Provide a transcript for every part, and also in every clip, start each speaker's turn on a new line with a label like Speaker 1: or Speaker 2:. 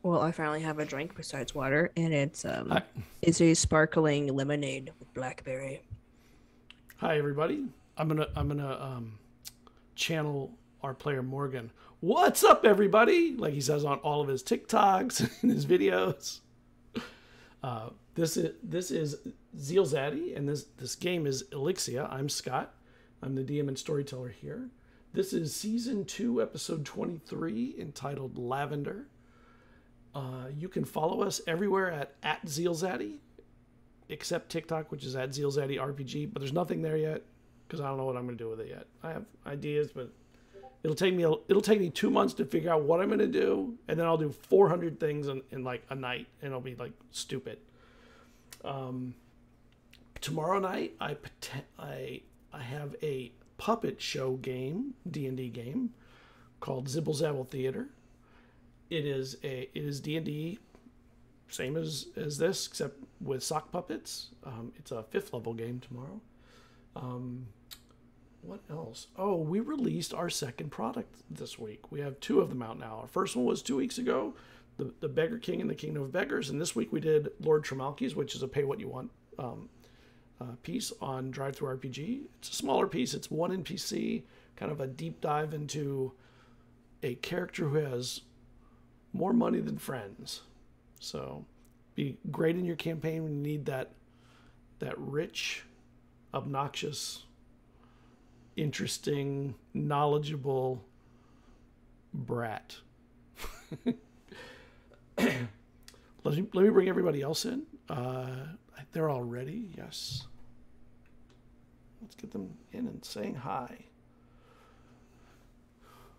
Speaker 1: Well, I finally have a drink besides water, and
Speaker 2: Hi,
Speaker 1: it's a sparkling lemonade with blackberry.
Speaker 2: hi everybody. I'm gonna channel our player Morgan. What's up, everybody? Like he says on all of his TikToks and his videos. This is ZealZaddy, and this game is Elixia. I'm Scott. I'm the DM and storyteller here. This is season 2, episode 23, entitled Lavender. You can follow us everywhere at ZealZaddy, except TikTok, which is at ZealZaddy RPG. But there's nothing there yet because I don't know what I'm going to do with it yet. I have ideas, but it'll take me 2 months to figure out what I'm going to do, and then I'll do 400 things in like a night, and it'll be like stupid. Tomorrow night, I have a puppet show game, D&D game, called Zibble Zabble Theater. It is D&D, same as this, except with sock puppets. It's a 5th level game tomorrow. What else? Oh, we released our second product this week. We have 2 of them out now. Our first one was 2 weeks ago, the Beggar King and the Kingdom of Beggars, and this week we did Lord Tremalki's, which is a pay what you want piece on Drive Through RPG. It's a smaller piece. It's 1 NPC, kind of a deep dive into a character who has more money than friends. So be great in your campaign when you need that rich, obnoxious, interesting, knowledgeable brat. Let me bring everybody else in. They're all ready. Yes. Let's get them in and saying hi.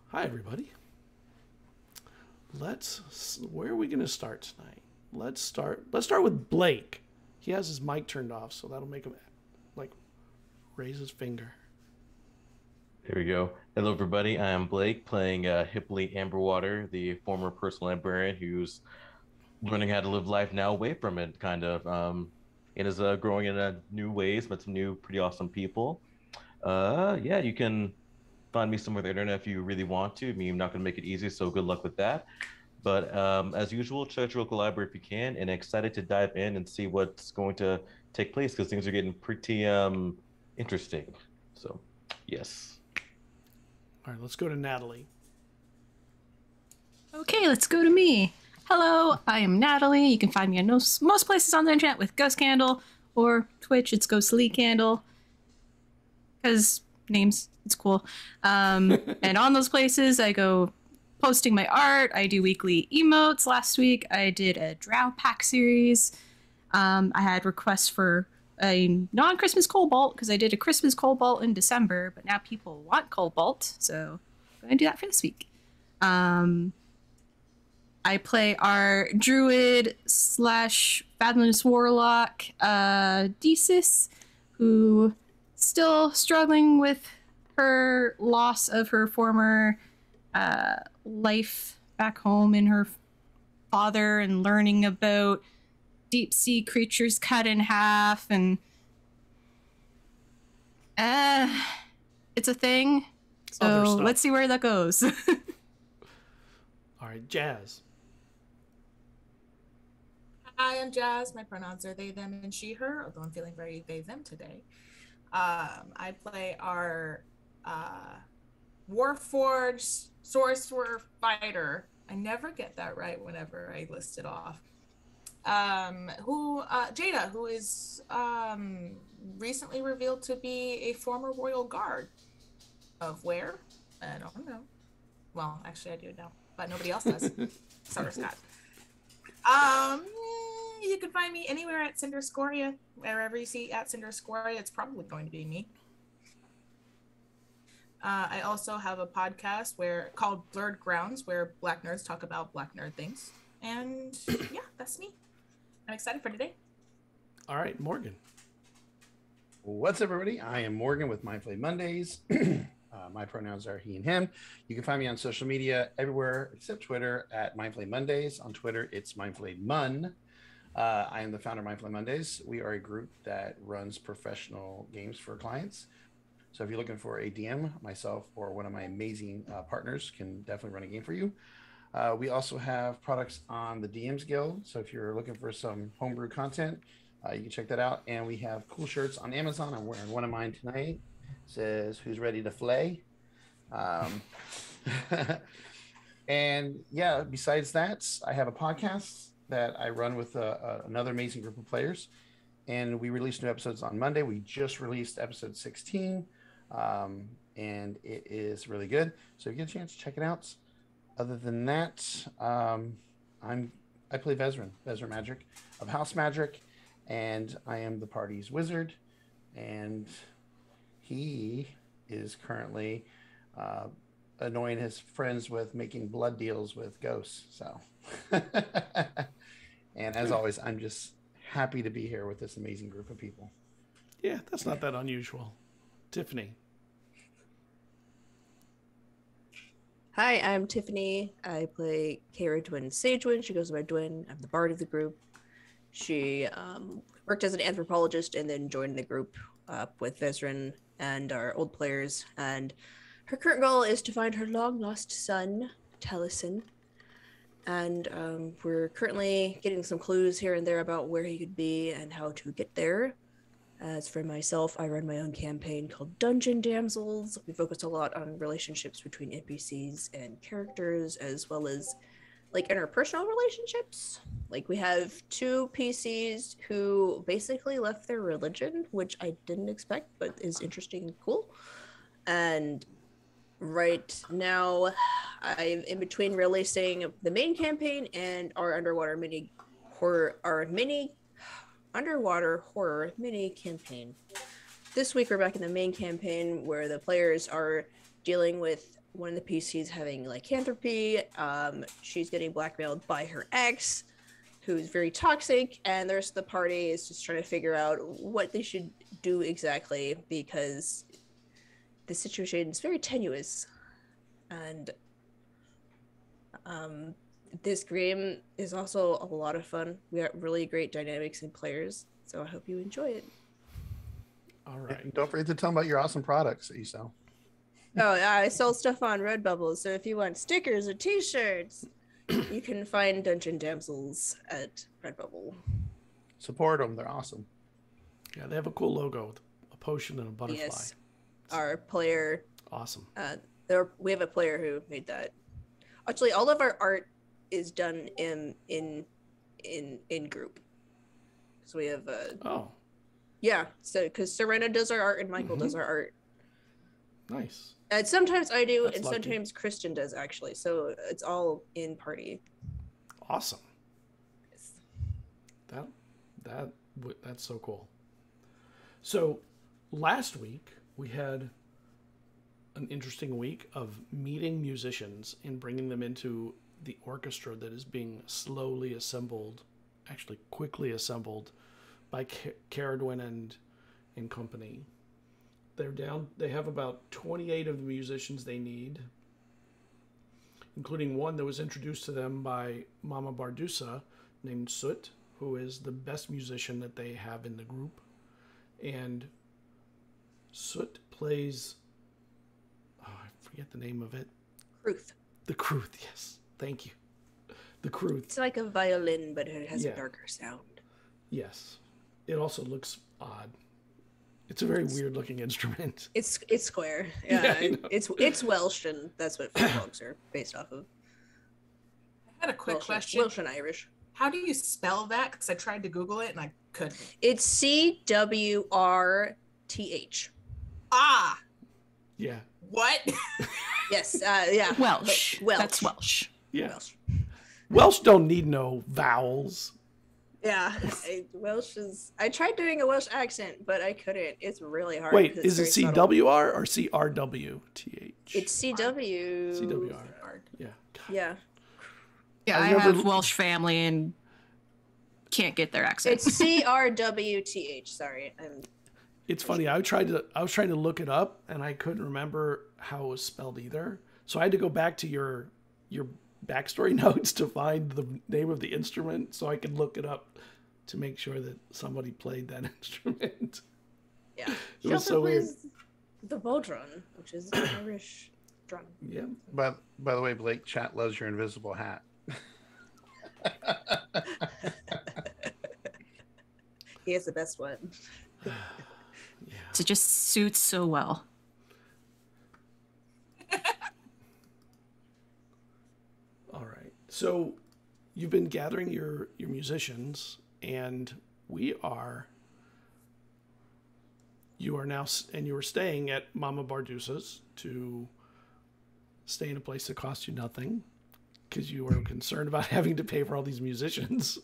Speaker 2: Hi, everybody. Where are we going to start tonight? Let's start with Blake. He has his mic turned off, so that'll make him like raise his finger.
Speaker 3: There we go. Hello, everybody. I am Blake, playing Hipley Amberwater, the former personal librarian who's learning how to live life now away from it, kind of. It is growing in new ways, met some new, pretty awesome people. Yeah, you can find me somewhere on the internet if you really want to. I mean, I'm not going to make it easy, so good luck with that. But as usual, check your local library if you can, and excited to dive in and see what's going to take place because things are getting pretty interesting. So, yes.
Speaker 2: All right, let's go to Natalie.
Speaker 4: Okay, let's go to me. Hello, I am Natalie. You can find me on most places on the internet with Ghost Candle, or Twitch, it's Ghostly Candle. Because names, it's cool. And on those places, I go posting my art. I do weekly emotes. Last week, I did a Drow Pack series. I had requests for a non-Christmas Cobalt, because I did a Christmas Cobalt in December, but now people want Cobalt, so I'm going to do that for this week. I play our druid / fathomless warlock, Desis, who still struggling with her loss of her former life back home in her father and learning about deep sea creatures cut in half, and it's a thing. So let's see where that goes.
Speaker 2: All right, Jazz.
Speaker 5: Hi, I'm Jazz. My pronouns are they, them, and she, her, although I'm feeling very they, them today. I play our Warforged Sorcerer Fighter. I never get that right whenever I list it off. Jada, who is recently revealed to be a former royal guard. Of where? I don't know. Well, actually I do know, but nobody else does. Sorry, Scott. You can find me anywhere at Cinder Scoria. Wherever you see at Cinder Scoria, it's probably going to be me. I also have a podcast called Blurred Grounds, where Black nerds talk about Black nerd things. And yeah, that's me. I'm excited for today.
Speaker 2: All right, Morgan.
Speaker 6: What's up, everybody? I am Morgan with Mindfully Mondays. My pronouns are he and him. You can find me on social media everywhere except Twitter at Mindfully Mondays. On Twitter, it's Mindfully Mun. I am the founder of Mindfully Mondays. We are a group that runs professional games for clients. So if you're looking for a DM, myself or one of my amazing partners can definitely run a game for you. We also have products on the DM's Guild. So if you're looking for some homebrew content, you can check that out. And we have cool shirts on Amazon. I'm wearing one of mine tonight. It says, "Who's ready to flay?" And yeah, besides that, I have a podcast that I run with another amazing group of players. And we release new episodes on Monday. We just released episode 16. And it is really good. So if you get a chance, check it out. Other than that, I play Vesryn Magic of House Magic, and I am the party's wizard. And he is currently annoying his friends with making blood deals with ghosts. So, and as always, I'm just happy to be here with this amazing group of people.
Speaker 2: Yeah, that's not that unusual. Tiffany.
Speaker 1: Hi, I'm Tiffany. I play Cerridwen Sagewynd. She goes by Dwin. I'm the bard of the group. She worked as an anthropologist and then joined the group with Vesryn and our old players. And her current goal is to find her long-lost son, Taliesin. And we're currently getting some clues here and there about where he could be and how to get there. As for myself, I run my own campaign called Dungeon Damsels. We focus a lot on relationships between NPCs and characters, as well as like interpersonal relationships. Like we have 2 PCs who basically left their religion, which I didn't expect, but is interesting and cool. And right now, I'm in between releasing the main campaign and our underwater horror mini campaign. This week we're back in the main campaign where the players are dealing with one of the PCs having lycanthropy. She's getting blackmailed by her ex, who's very toxic, and the rest of the party is just trying to figure out what they should do exactly because the situation is very tenuous. And this game is also a lot of fun. We got really great dynamics and players, so I hope you enjoy it.
Speaker 2: All right.
Speaker 6: And don't forget to tell them about your awesome products that you sell.
Speaker 1: Oh, yeah, I sell stuff on Redbubble, so if you want stickers or t-shirts, you can find Dungeon Damsels at Redbubble.
Speaker 6: Support them. They're awesome.
Speaker 2: Yeah, they have a cool logo, a potion and a butterfly.
Speaker 1: Yes. Our player...
Speaker 2: Awesome.
Speaker 1: We have a player who made that. Actually, all of our art is done in group. So we have yeah, so because Serena does our art and Michael does our art.
Speaker 2: Nice.
Speaker 1: And sometimes I do,
Speaker 2: That's
Speaker 1: and
Speaker 2: lucky.
Speaker 1: sometimes Kristen does actually. So it's all in party.
Speaker 2: Awesome. That's so cool. So last week we had an interesting week of meeting musicians and bringing them into the orchestra that is being slowly assembled, actually quickly assembled by Cerridwen and company. They have about 28 of the musicians they need, including one that was introduced to them by Mama Bardusa named Soot, who is the best musician that they have in the group. And Soot plays, I forget the name of it.
Speaker 1: Kruth.
Speaker 2: The Kruth, yes. Thank you. The Kruth.
Speaker 1: It's like a violin, but it has a darker sound.
Speaker 2: Yes. It also looks odd. It's a very weird looking instrument.
Speaker 1: It's square. Yeah, it's Welsh, and that's what Firbolgs are based off of.
Speaker 5: I had a quick question.
Speaker 1: Welsh and Irish.
Speaker 5: How do you spell that? Because I tried to Google it and I couldn't.
Speaker 1: It's CWRTH.
Speaker 5: Ah.
Speaker 2: Yeah.
Speaker 5: What?
Speaker 1: Yes. Yeah.
Speaker 4: Welsh.
Speaker 1: Welsh.
Speaker 4: That's Welsh.
Speaker 2: Yeah. Welsh don't need no vowels.
Speaker 1: Yeah. Welsh is. I tried doing a Welsh accent, but I couldn't. It's really hard.
Speaker 2: Wait, is it CWR or CRWTH?
Speaker 1: It's CW.
Speaker 2: CWR. Yeah. God.
Speaker 1: Yeah.
Speaker 4: Yeah, I have Welsh family and can't get their accent.
Speaker 1: It's CRWTH. Sorry.
Speaker 2: It's funny. I was trying to look it up and I couldn't remember how it was spelled either. So I had to go back to your backstory notes to find the name of the instrument so I could look it up to make sure that somebody played that instrument.
Speaker 1: Yeah.
Speaker 2: It was so weird.
Speaker 1: The Bodron, which is an Irish drum.
Speaker 2: Yeah.
Speaker 6: By the way, Blake, chat loves your invisible hat.
Speaker 1: He has the best one.
Speaker 2: Yeah.
Speaker 4: It just suits so well.
Speaker 2: All right. So you've been gathering your musicians, and you are now, and you were staying at Mama Bardusa's to stay in a place that cost you nothing because you were concerned about having to pay for all these musicians,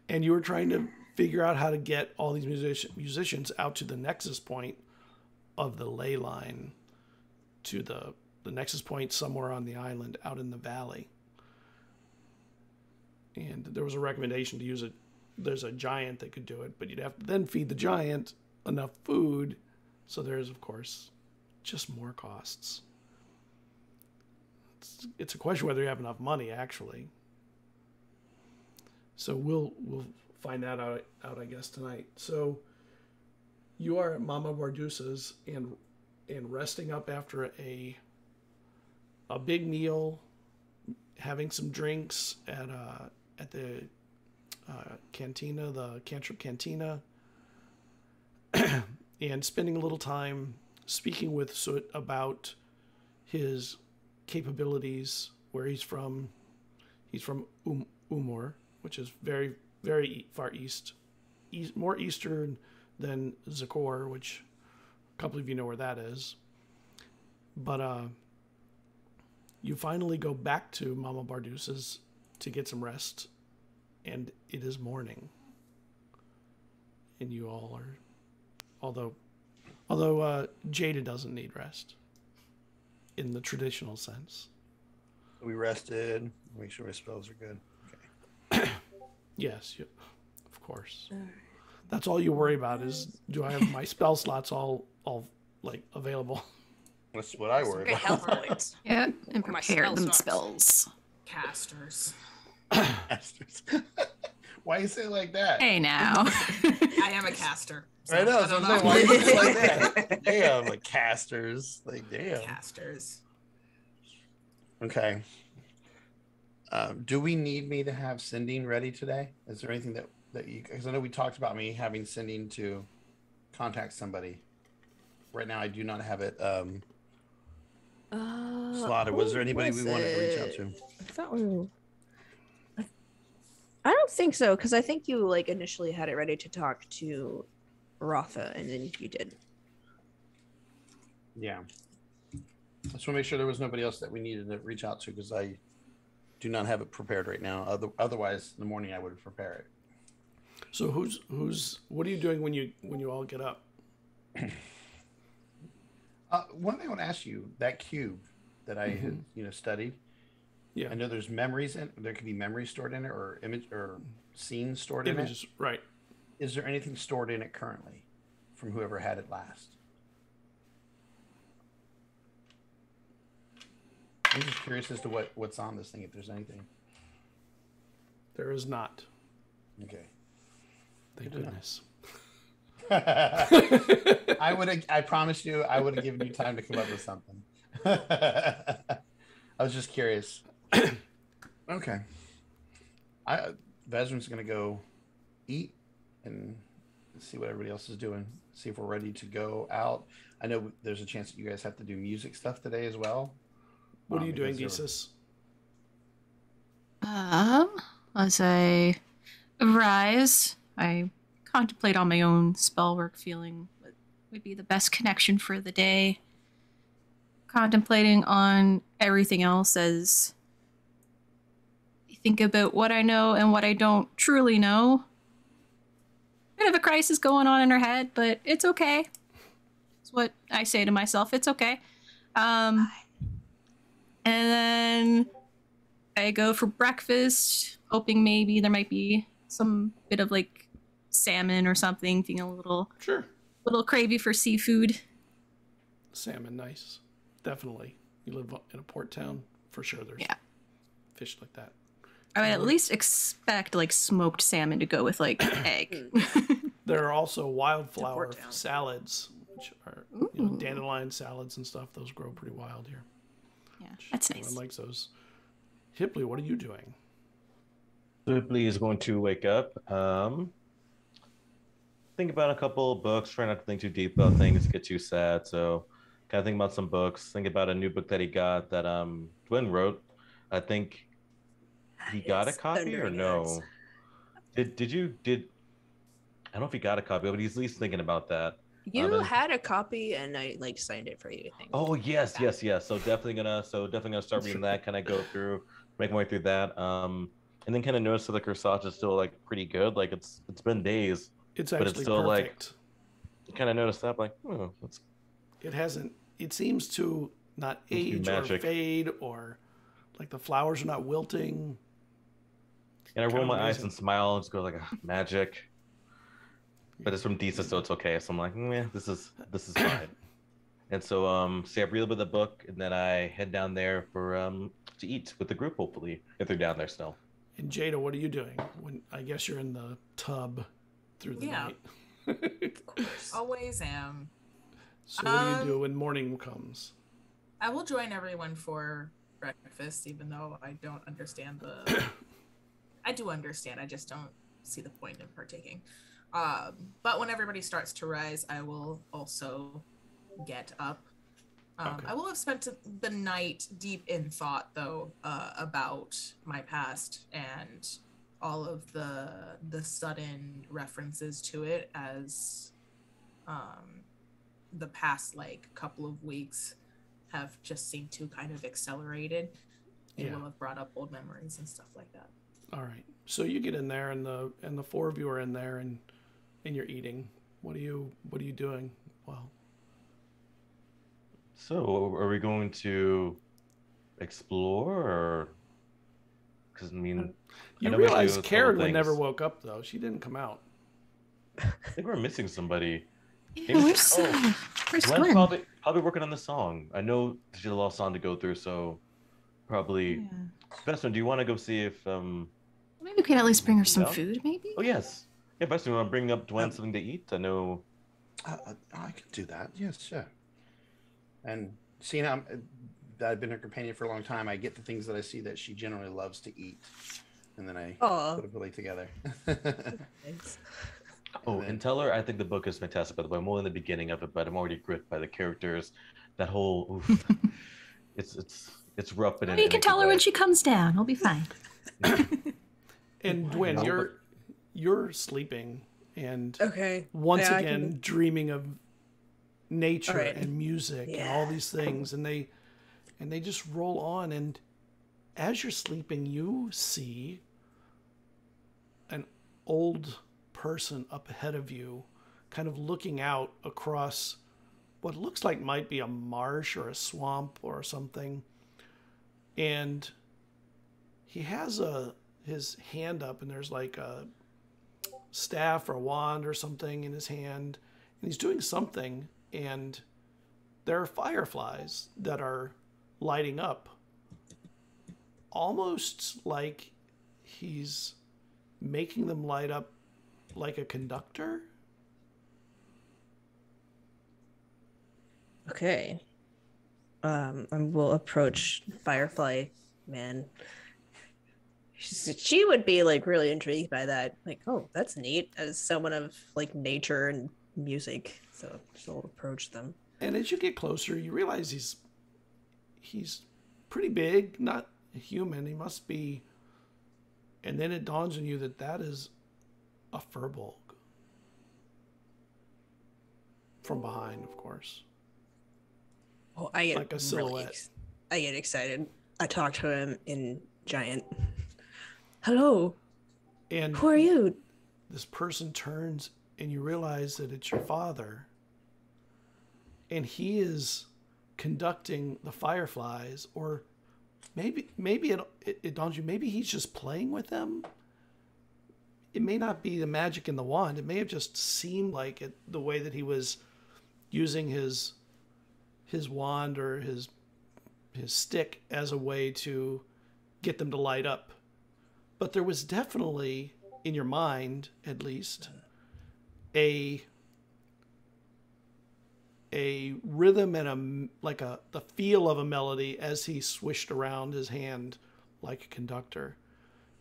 Speaker 2: and you were trying to figure out how to get all these musicians out to the nexus point of the ley line, to the nexus point somewhere on the island out in the valley. And there was a recommendation to use it. There's a giant that could do it, but you'd have to then feed the giant enough food. So there's, of course, just more costs. It's a question whether you have enough money, actually. So we'll find that out, I guess, tonight. So you are at Mama Bardusa's and resting up after a big meal, having some drinks at the cantina, the Cantrip Cantina, and spending a little time speaking with Soot about his capabilities, where he's from. He's from Umor, which is very, very far east, more eastern than Zakor, which a couple of you know where that is. But you finally go back to Mama Bardusa's to get some rest, and it is morning. And you all are, although Jada doesn't need rest in the traditional sense.
Speaker 6: We rested. Make sure my spells are good. Okay.
Speaker 2: Yes, of course. That's all you worry about is, do I have my spell slots all like available?
Speaker 6: That's what I worry
Speaker 1: Okay,
Speaker 6: about.
Speaker 1: health points.
Speaker 4: Yeah, and
Speaker 1: Or my
Speaker 4: prepare
Speaker 1: spell
Speaker 4: them
Speaker 1: slots.
Speaker 4: spells.
Speaker 5: Casters.
Speaker 6: Bastards. Why you say it like that?
Speaker 4: Hey now.
Speaker 5: I am a caster. So
Speaker 6: I know.
Speaker 5: I
Speaker 6: So
Speaker 5: don't
Speaker 6: I'm saying,
Speaker 5: know.
Speaker 6: why you say it like that? Damn, like casters. Like, damn.
Speaker 5: Casters.
Speaker 6: Okay. Do we need me to have sending ready today? Is there anything that you? Because I know we talked about me having sending to contact somebody. Right now, I do not have it slotted. Was there anybody we wanted to reach out to?
Speaker 1: I thought I don't think so, because I think you like initially had it ready to talk to Rotha, and then you did.
Speaker 6: Yeah. I just want to make sure there was nobody else that we needed to reach out to, because I do not have it prepared right now. Otherwise, in the morning I would prepare it.
Speaker 2: So what are you doing when you all get up?
Speaker 6: One thing I want to ask you, that cube that I had studied.
Speaker 2: Yeah.
Speaker 6: I know there's memories in. There could be memories stored in it, or image or scenes stored in it.
Speaker 2: Right.
Speaker 6: Is there anything stored in it currently from whoever had it last? I'm just curious as to what's on this thing, if there's anything.
Speaker 2: There is not.
Speaker 6: Okay.
Speaker 2: Thank goodness.
Speaker 6: I promise you, I would have given you time to come up with something. I was just curious. Okay. Vesryn's gonna go eat and see what everybody else is doing. See if we're ready to go out. I know there's a chance that you guys have to do music stuff today as well.
Speaker 2: What are you doing, Desus?
Speaker 4: As I arise, I contemplate on my own spell work, feeling what would be the best connection for the day. Contemplating on everything else as I think about what I know and what I don't truly know. Bit of a crisis going on in her head, but it's okay. That's what I say to myself. It's okay. And then I go for breakfast, hoping maybe there might be some bit of like salmon or something, feeling a little cravey for seafood.
Speaker 2: Salmon, nice. Definitely. You live in a port town, for sure there's fish like that.
Speaker 4: I would at least expect like smoked salmon to go with like egg.
Speaker 2: There are also wildflower salads, which are dandelion salads and stuff. Those grow pretty wild here.
Speaker 4: Yeah, that's nice.
Speaker 2: Everyone likes those. Hipley, what are you doing?
Speaker 3: Ripley is going to wake up. Think about a couple of books. Try not to think too deep about things, get too sad. So, kind of think about some books. Think about a new book that he got that Dwayne wrote. I think he got a
Speaker 1: It's
Speaker 3: copy or
Speaker 1: Thundering
Speaker 3: no?
Speaker 1: Axe.
Speaker 3: Did I don't know if he got a copy, but he's at least thinking about that.
Speaker 1: You
Speaker 3: And
Speaker 1: had a copy, and I like signed it for you. I think.
Speaker 3: oh yes. So definitely gonna start reading that. Kind of go through, make my way through that. And then kind of notice that the corsage is still like pretty good. Like it's been days,
Speaker 2: It's
Speaker 3: but
Speaker 2: actually
Speaker 3: it's still
Speaker 2: perfect.
Speaker 3: like kind of noticed that like oh, it's
Speaker 2: It hasn't. It seems to not
Speaker 3: Must be
Speaker 2: age or
Speaker 3: magic.
Speaker 2: fade, or like the flowers are not wilting.
Speaker 3: and I roll
Speaker 2: Kinda
Speaker 3: my eyes
Speaker 2: amazing.
Speaker 3: and smile and just go like ah, magic. But it's from Deesa, so it's okay. So I'm like, this is fine. And so I read a little bit of the book, and then I head down there for to eat with the group, hopefully, if they're down there still.
Speaker 2: And Jada, what are you doing? When I guess you're in the tub through the
Speaker 5: Yeah.
Speaker 2: night.
Speaker 5: Always am.
Speaker 2: So what do you do when morning comes?
Speaker 5: I will join everyone for breakfast, even though I don't understand the. I do understand. I just don't see the point in partaking. But when everybody starts to rise, I will also get up.
Speaker 2: Okay.
Speaker 5: I will have spent the night deep in thought, though, about my past and all of the sudden references to it as the past like couple of weeks have just seemed to kind of accelerated. It
Speaker 2: Yeah.
Speaker 5: will have brought up old memories and stuff like that.
Speaker 2: All right. So you get in there, and the four of you are in there, and you're eating. What are you doing? Well,
Speaker 3: So are we going to explore, or because I mean,
Speaker 2: you
Speaker 3: know we do
Speaker 2: realize
Speaker 3: a couple
Speaker 2: Cerridwen never
Speaker 3: things.
Speaker 2: woke up though. She didn't come out.
Speaker 3: I think we're missing somebody.
Speaker 4: Yeah, where's
Speaker 3: Glenn's
Speaker 4: Gwen?
Speaker 3: probably working on the song. I know she's a lost song to go through, so probably.
Speaker 4: Yeah.
Speaker 3: Vesryn, do you want to go see if
Speaker 4: Maybe we could at least bring her some
Speaker 3: Yeah.
Speaker 4: food, maybe?
Speaker 3: Oh yes. Yeah, Vesryn, you want to bring up Dwayne something to eat? I know.
Speaker 6: I can do that. Yes, yeah. And seeing how that I've been her companion for a long time, I get the things that I see that she generally loves to eat, and then I
Speaker 1: Aw.
Speaker 6: put a plate together.
Speaker 1: Thanks.
Speaker 3: Oh, and tell her I think the book is fantastic. By the way, I'm only in the beginning of it, but I'm already gripped by the characters. That whole, oof, it's rough, but
Speaker 4: Well,
Speaker 3: in
Speaker 4: you
Speaker 3: a
Speaker 4: can
Speaker 3: good
Speaker 4: tell her
Speaker 3: way.
Speaker 4: when she comes down. We'll be fine.
Speaker 2: And Dwayne,
Speaker 3: No,
Speaker 2: you're sleeping, and
Speaker 1: Okay.
Speaker 2: once
Speaker 1: Yeah, I
Speaker 2: again
Speaker 1: can-
Speaker 2: dreaming of nature
Speaker 1: All right.
Speaker 2: and music and
Speaker 1: Yeah.
Speaker 2: all these things, and they just roll on. And as you're sleeping, you see an old person up ahead of you, kind of looking out across what looks like might be a marsh or a swamp or something. And he has his hand up, and there's like a staff or a wand or something in his hand, and he's doing something, and there are fireflies that are lighting up, almost like he's making them light up like a conductor.
Speaker 1: Okay. I will approach Firefly Man. She would be like really intrigued by that. Like, oh, that's neat. As someone of like nature and music, so she'll approach them.
Speaker 2: And as you get closer, you realize he's pretty big, not human. He must be. And then it dawns on you that is a Firbolg. From behind, of course.
Speaker 1: Oh, I get
Speaker 2: Like a silhouette.
Speaker 1: I get excited. I talk to him in giant. Hello,
Speaker 2: And
Speaker 1: who are you?
Speaker 2: this person turns, and you realize that it's your father. And he is conducting the fireflies, or maybe it dawns you, maybe he's just playing with them. It may not be the magic in the wand. It may have just seemed like it, the way that he was using his wand or his stick as a way to get them to light up. But there was definitely, in your mind at least, a a rhythm and the feel of a melody as he swished around his hand like a conductor.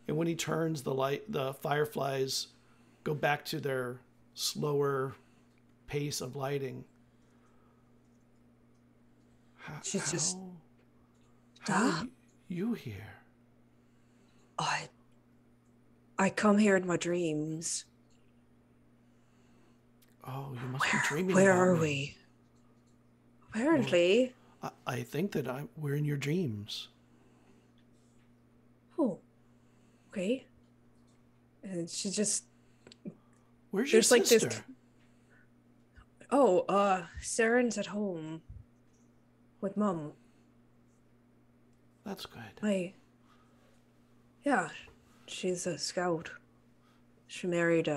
Speaker 2: And when he turns, the fireflies go back to their slower pace of lighting.
Speaker 1: She's just.
Speaker 2: How are you here?
Speaker 1: I come here in my dreams.
Speaker 2: Oh, you must be dreaming.
Speaker 1: Where
Speaker 2: about
Speaker 1: are
Speaker 2: me.
Speaker 1: we? Apparently.
Speaker 2: I think that we're in your dreams.
Speaker 1: Oh. Okay. And she just.
Speaker 2: Where's your sister?
Speaker 1: Saren's at home. With Mom.
Speaker 2: That's good.
Speaker 1: Yeah. She's a scout. She married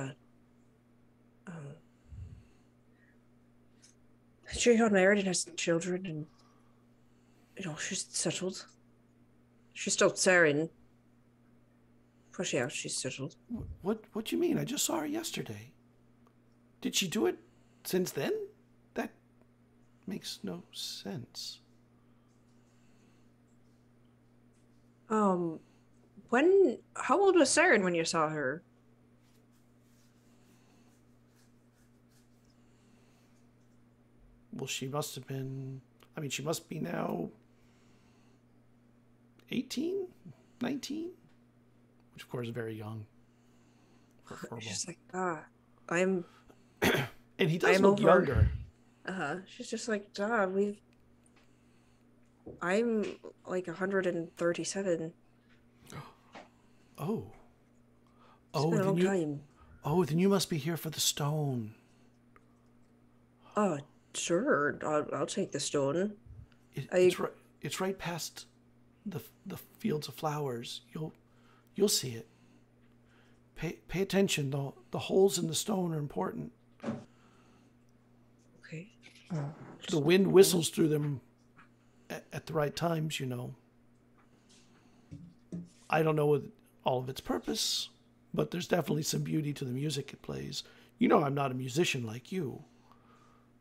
Speaker 1: she got married and has children, and she's settled. She's still Saren. She's settled.
Speaker 2: What do you mean? I just saw her yesterday. Did she do it since then? That makes no sense.
Speaker 1: How old was Saren when you saw her?
Speaker 2: Well, she must have been, she must be now 18, 19, which of course is very young.
Speaker 1: She's like, I'm...
Speaker 2: And he does look younger.
Speaker 1: She's just like, I'm like 137.
Speaker 2: Oh.
Speaker 1: It's been a long time.
Speaker 2: Oh, then you must be here for the stone.
Speaker 1: Sure. I'll take the stone.
Speaker 2: It's right past the fields of flowers. You'll see it. Pay attention. The holes in the stone are important.
Speaker 1: Okay.
Speaker 2: The wind whistles through them at the right times, I don't know all of its purpose, but there's definitely some beauty to the music it plays. I'm not a musician like you,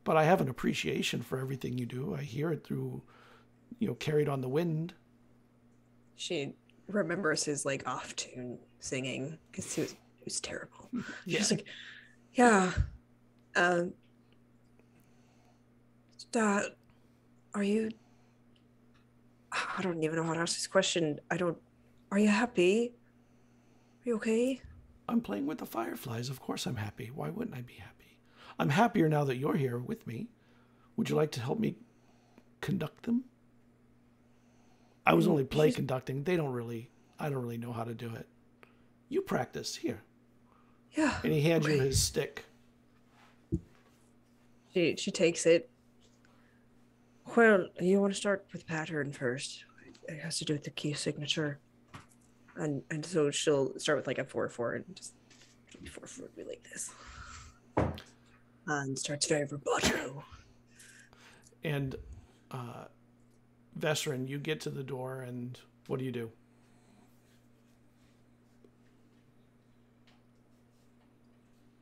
Speaker 2: but I have an appreciation for everything you do. I hear it through, carried on the wind.
Speaker 1: She remembers his off-tune singing because it was terrible.
Speaker 2: Yeah.
Speaker 1: She's like, yeah. Dad, are you... I don't even know how to ask this question. Are you happy? Are you okay?
Speaker 2: I'm playing with the fireflies. Of course I'm happy. Why wouldn't I be happy? I'm happier now that you're here with me. Would you like to help me conduct them? I was only play conducting. I don't really know how to do it. You practice here.
Speaker 1: Yeah.
Speaker 2: And he hands you his stick.
Speaker 1: She takes it. Well, you want to start with pattern first. It has to do with the key signature. And so she'll start with a 4/4 and just 4/4 would be like this. And starts very vibrato.
Speaker 2: And Vesryn, you get to the door, and what do you do?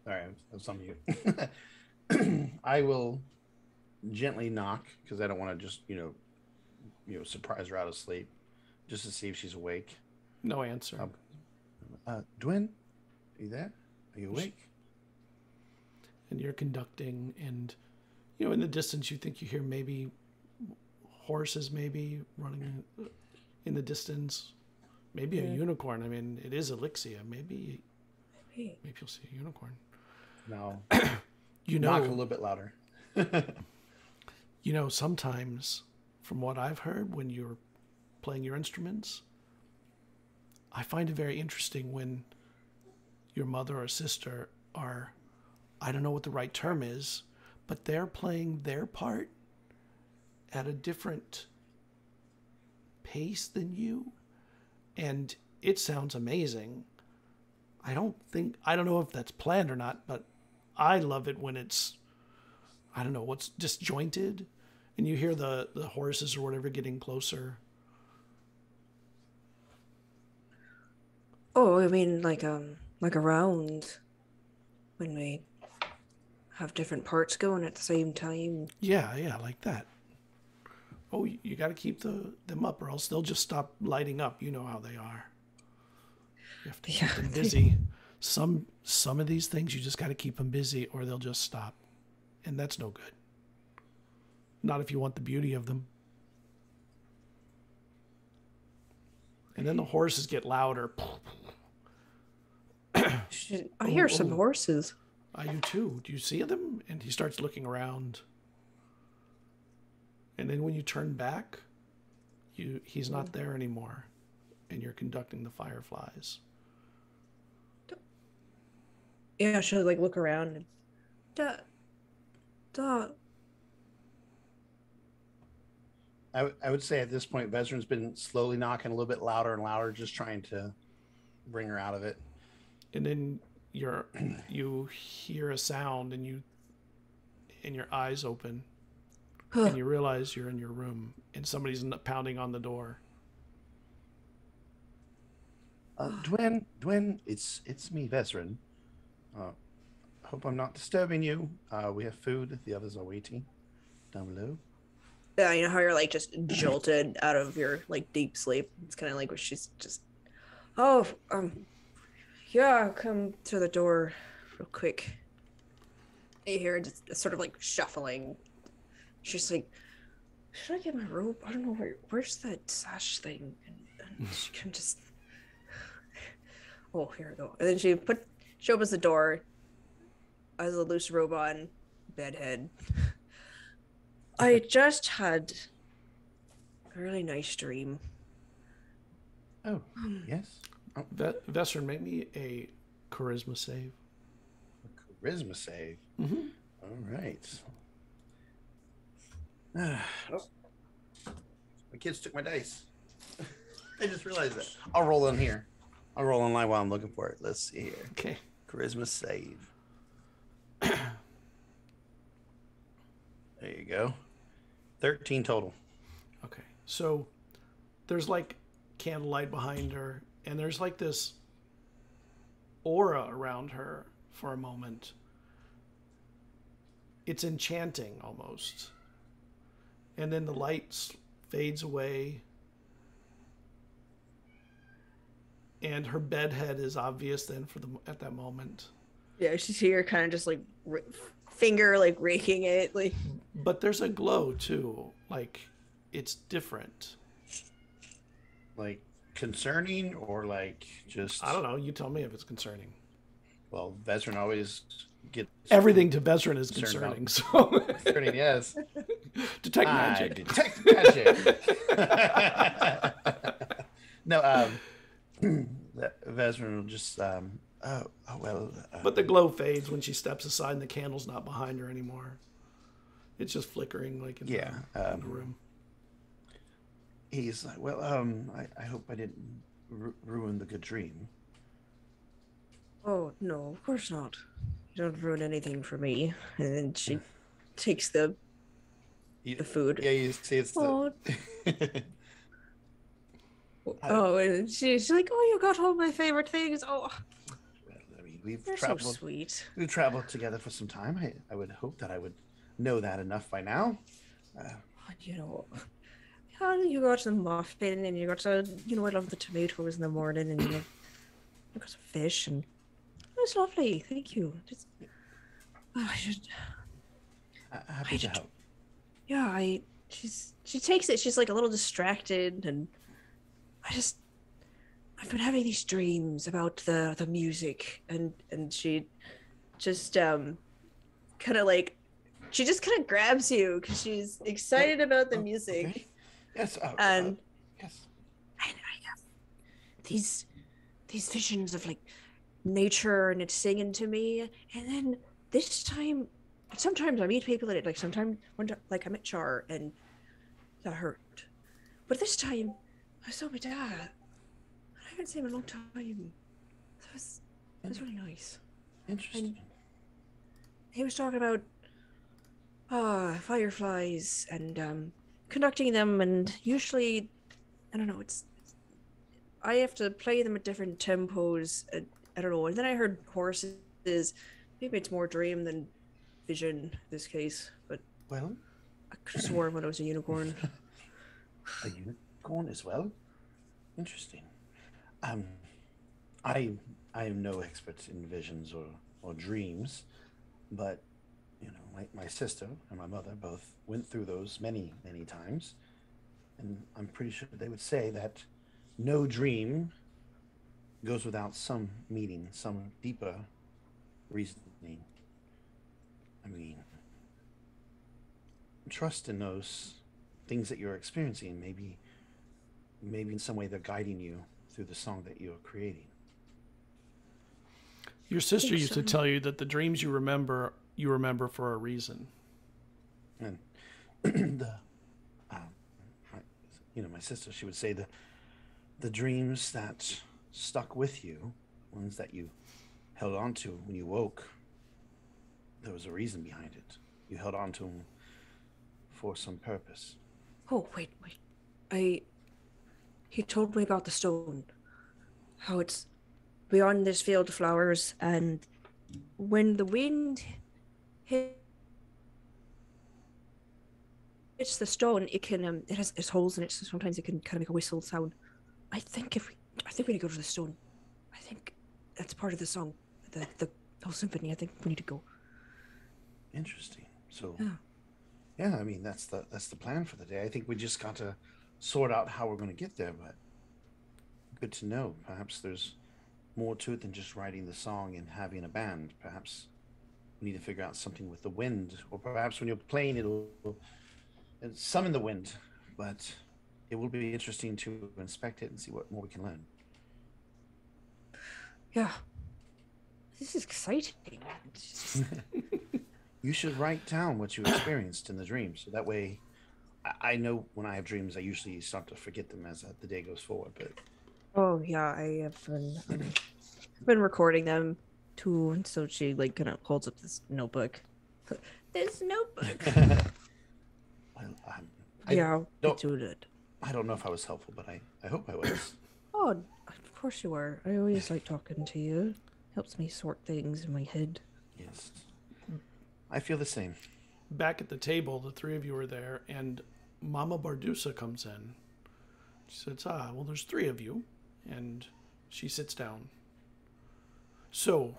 Speaker 6: Sorry, I was on mute. I will gently knock because I don't want to just surprise her out of sleep, just to see if she's awake.
Speaker 2: No answer.
Speaker 6: Dwin, are you there? Are you awake?
Speaker 2: And you're conducting, and in the distance you think you hear maybe horses running in the distance, maybe a unicorn. It is Elixia. Maybe you'll see a unicorn.
Speaker 6: No. Knock a little bit louder.
Speaker 2: Sometimes, from what I've heard, when you're playing your instruments, I find it very interesting when your mother or sister are, I don't know what the right term is, but they're playing their part at a different pace than you, and it sounds amazing. I don't know if that's planned or not, but I love it when it's, what's disjointed, and you hear the horses or whatever getting closer.
Speaker 1: Oh, I mean, like around when we have different parts going at the same time.
Speaker 2: Yeah, like that. Oh, you got to keep them up, or else they'll just stop lighting up. You know how they are. You have to keep them busy. Some of these things you just got to keep them busy, or they'll just stop, and that's no good. Not if you want the beauty of them. And then the horses get louder.
Speaker 1: I hear some horses.
Speaker 2: I do too. Do you see them? And he starts looking around. And then when you turn back, he's not there anymore. And you're conducting the fireflies.
Speaker 1: Yeah, she'll like look around and
Speaker 6: I would say at this point, Vesryn's been slowly knocking a little bit louder and louder, just trying to bring her out of it.
Speaker 2: And then you hear a sound, and your eyes open, and you realize you're in your room, and somebody's pounding on the door.
Speaker 6: Dwyn, it's me, Vesryn. Hope I'm not disturbing you. We have food. The others are waiting down below.
Speaker 1: Yeah, you know how you're like just jolted out of your like deep sleep. It's kind of like where she's just, yeah, I'll come to the door real quick. You hear just sort of like shuffling. She's like, should I get my rope? I don't know where's that sash thing, and she can just. Oh, here we go. And then she opens the door. Has a loose robe on, bedhead. I just had a really nice dream.
Speaker 6: Oh, yes. Oh.
Speaker 2: Vesryn, make me a charisma save.
Speaker 6: A charisma save?
Speaker 2: Mm-hmm.
Speaker 6: All right. My kids took my dice. I just realized that. I'll roll in here. I'll roll online while I'm looking for it. Let's see here.
Speaker 2: Okay.
Speaker 6: Charisma save. There you go. 13 total.
Speaker 2: Okay. So there's like candlelight behind her, and there's like this aura around her for a moment. It's enchanting almost. And then the light fades away. And her bedhead is obvious then at that moment.
Speaker 1: Yeah, she's here kind of just like finger like raking it like.
Speaker 2: But there's a glow too. Like it's different.
Speaker 6: Like concerning or like just.
Speaker 2: I don't know. You tell me if it's concerning.
Speaker 6: Well, Vesryn always gets.
Speaker 2: Everything to Vesryn is concerning. So.
Speaker 6: Concerning, yes.
Speaker 2: Detect magic.
Speaker 6: Detect magic. No, Vesryn will just.
Speaker 2: But the glow fades when she steps aside, and the candle's not behind her anymore. It's just flickering like in the room.
Speaker 6: He's like, well, I hope I didn't ruin the good dream.
Speaker 1: Oh no, of course not. You don't ruin anything for me. And then she takes the food.
Speaker 6: Yeah, you see, it's
Speaker 1: the. Oh, and she's like, "Oh, you got all my favorite things." Oh,
Speaker 6: well, I mean,
Speaker 1: you're so sweet.
Speaker 6: We've traveled together for some time. I would hope that I would know that enough by now.
Speaker 1: You know, yeah, you got some muffin, and you got I love the tomatoes in the morning, and you got some fish, and it's lovely. Thank you.
Speaker 6: Happy to help.
Speaker 1: Yeah, she takes it. She's like a little distracted, and I've been having these dreams about the music, and she just kind of like she just kind of grabs you because she's excited about the music.
Speaker 6: Okay. Yes.
Speaker 1: And
Speaker 6: yes.
Speaker 1: I have these visions of like nature, and it's singing to me. And then this time, sometimes I meet people that sometimes I met Char, and that hurt. But this time, I saw my dad. I haven't seen him in a long time. So it was really nice.
Speaker 6: Interesting.
Speaker 1: And he was talking about fireflies and conducting them, and usually, I don't know, I have to play them at different tempos. I don't know. And then I heard horses. Maybe it's more dream than vision in this case, but
Speaker 6: Well,
Speaker 1: I could have sworn when it was a unicorn.
Speaker 6: a unicorn as well? Interesting. I am no expert in visions or dreams, but you know, my sister and my mother both went through those many times, and I'm pretty sure they would say that no dream goes without some meaning, some deeper reasoning. I mean, trust in those things that you're experiencing. Maybe in some way they're guiding you through the song that you're creating.
Speaker 2: Your sister used to tell you that the dreams you remember for a reason.
Speaker 6: And my sister, she would say the dreams that stuck with you, ones that you held on to when you woke, there was a reason behind it. You held on to them for some purpose.
Speaker 1: Oh, wait. He told me about the stone. How it's beyond this field of flowers, and when the wind hits the stone, it has holes in it, so sometimes it can kind of make a whistle sound. I think we need to go to the stone. I think that's part of the song, the whole symphony. I think we need to go.
Speaker 6: Interesting. So, yeah, I mean that's the plan for the day. I think we just got to sort out how we're going to get there, but good to know. Perhaps there's more to it than just writing the song and having a band. Perhaps we need to figure out something with the wind, or perhaps when you're playing it'll summon the wind. But it will be interesting to inspect it and see what more we can learn.
Speaker 1: Yeah, this is exciting.
Speaker 6: You should write down what you experienced in the dream, so that way I know when I have dreams I usually start to forget them as the day goes forward. But
Speaker 1: oh yeah, I have been recording them too, and so she like kind of holds up this notebook. This notebook. I'll get to it.
Speaker 6: I don't know if I was helpful, but I hope I was.
Speaker 1: Oh, of course you are. I always like talking to you. Helps me sort things in my head.
Speaker 6: Yes, I feel the same.
Speaker 2: Back at the table, the three of you are there, and Mama Bardusa comes in. She says, well, there's three of you. And she sits down. So,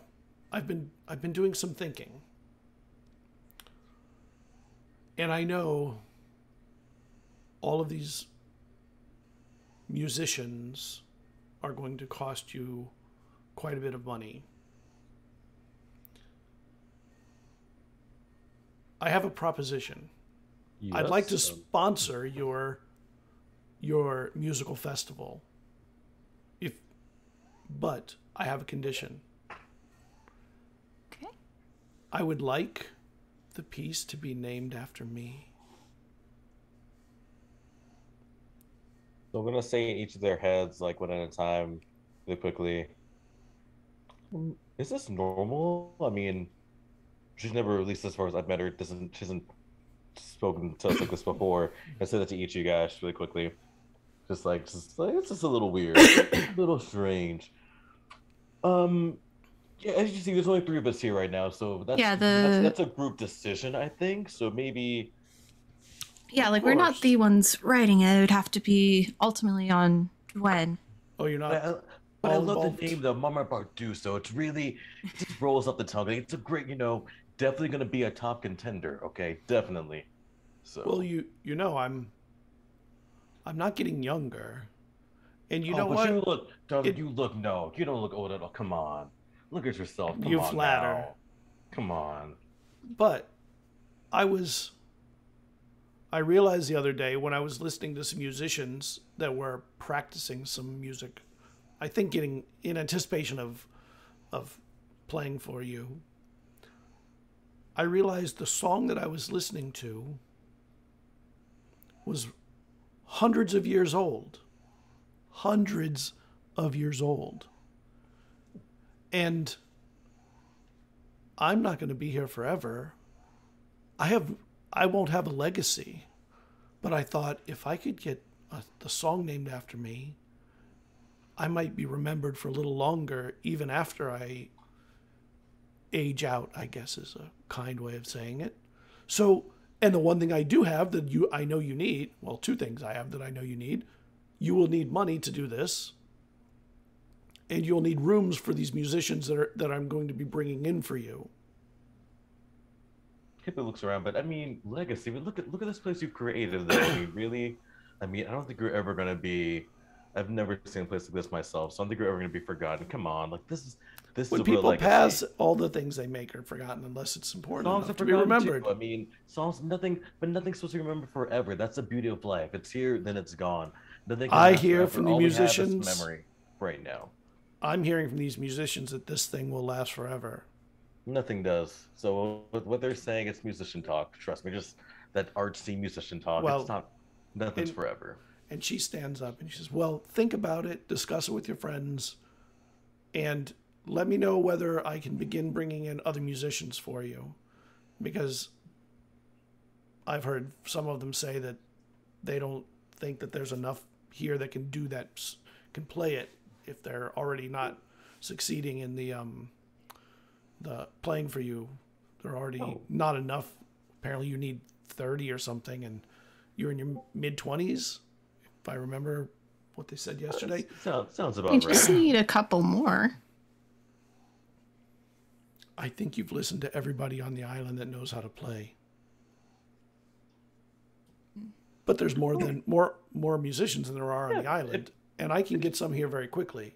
Speaker 2: I've been doing some thinking. And I know all of these musicians are going to cost you quite a bit of money. I have a proposition. Yes. I'd like to sponsor your musical festival. But I have a condition.
Speaker 4: Okay.
Speaker 2: I would like the piece to be named after me.
Speaker 3: So I'm going to say in each of their heads, like one at a time, really quickly. Is this normal? I mean, she's never, at least as far as I've met her, she hasn't spoken to us like this before. I said that to each of you guys really quickly. Just like it's just a little weird, a little strange. Yeah, as you see, there's only three of us here right now, so that's a group decision, I think. So maybe.
Speaker 4: Yeah, like we're not the ones writing it. It would have to be ultimately on Gwen.
Speaker 2: Oh, you're not.
Speaker 3: But I love the name, the Mama Bardusa. It just rolls up the tongue. It's a great, definitely going to be a top contender. Okay, definitely. So.
Speaker 2: Well, I'm not getting younger, and you know what?
Speaker 3: You don't look old at all. Come on, look at yourself.
Speaker 2: You flatter.
Speaker 3: Now. Come on.
Speaker 2: But I realized the other day when I was listening to some musicians that were practicing some music, I think getting in anticipation of playing for you, I realized the song that I was listening to was hundreds of years old. And I'm not going to be here forever. I won't have a legacy. But I thought if I could get the song named after me, I might be remembered for a little longer, even after I age out, I guess is a kind way of saying it. So, and the one thing I do have that I know you need, well, two things I have that I know you need. You will need money to do this, and you'll need rooms for these musicians that I'm going to be bringing in for you.
Speaker 3: Hippie looks around, but I mean, legacy. But look at this place you created. Though. I mean, really. I mean, I don't think you're ever gonna be. I've never seen a place like this myself, so I don't think you're ever gonna be forgotten. Come on, like this is
Speaker 2: When
Speaker 3: a real
Speaker 2: people
Speaker 3: legacy.
Speaker 2: pass, all the things they make are forgotten unless it's important
Speaker 3: Songs
Speaker 2: enough
Speaker 3: are
Speaker 2: to be
Speaker 3: forgotten
Speaker 2: remembered.
Speaker 3: too. I mean, songs, nothing's supposed to be remembered forever. That's the beauty of life. It's here, then it's gone. Nothing can
Speaker 2: I
Speaker 3: last
Speaker 2: hear
Speaker 3: forever.
Speaker 2: from the
Speaker 3: All we have is
Speaker 2: musicians.
Speaker 3: memory right now.
Speaker 2: I'm hearing from these musicians that this thing will last forever.
Speaker 3: Nothing does. So what they're saying, it's musician talk. Trust me, just that artsy musician talk.
Speaker 2: Well,
Speaker 3: it's not. Nothing's forever.
Speaker 2: And she stands up and she says, well, think about it, discuss it with your friends, and let me know whether I can begin bringing in other musicians for you. Because I've heard some of them say that they don't think that there's enough here that can do that, can play it if they're already not succeeding in the playing for you. They're already not enough. Apparently you need 30 or something, and you're in your mid-20s. If I remember what they said yesterday.
Speaker 3: Sounds about
Speaker 4: You
Speaker 3: right.
Speaker 4: just need a couple more.
Speaker 2: I think you've listened to everybody on the island that knows how to play. But there's more musicians than there are on the island, and I can get some here very quickly.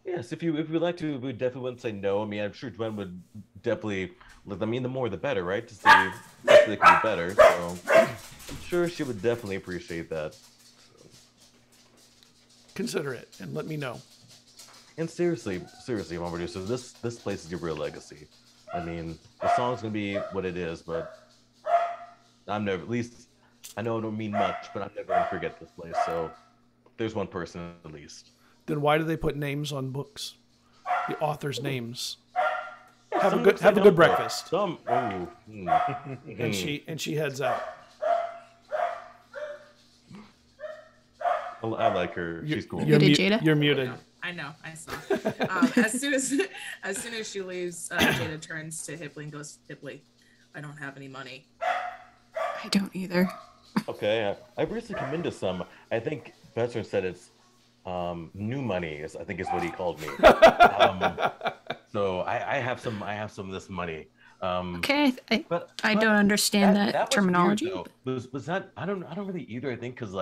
Speaker 3: Yes, if we'd like to, we definitely wouldn't say no. I mean, I'm sure Gwen would definitely. I mean, the more the better, right? To see if they can be better. So I'm sure she would definitely appreciate that.
Speaker 2: Consider it and let me know.
Speaker 3: And seriously, homebrew. So this place is your real legacy. I mean, the song's gonna be what it is, but I'm never. At least I know it don't mean much, but I'm never gonna forget this place. So there's one person at least.
Speaker 2: Then why do they put names on books? The authors' names. Have a
Speaker 3: Some
Speaker 2: good breakfast.
Speaker 3: And
Speaker 2: And she heads out.
Speaker 3: I like her. She's cool.
Speaker 2: You're,
Speaker 4: Muted, Jada?
Speaker 2: you're muted.
Speaker 5: I know. I saw. As soon as she leaves, Jada turns to Hipley and goes, "Hipley, I don't have any money."
Speaker 4: I don't either.
Speaker 3: Okay, I've recently come into some. I think Vesryn said it's new money. I think is what he called me. So I have some of this money.
Speaker 4: Okay,
Speaker 3: But
Speaker 4: I don't understand that
Speaker 3: was
Speaker 4: terminology.
Speaker 3: weird, though. Was that I don't really either. I think because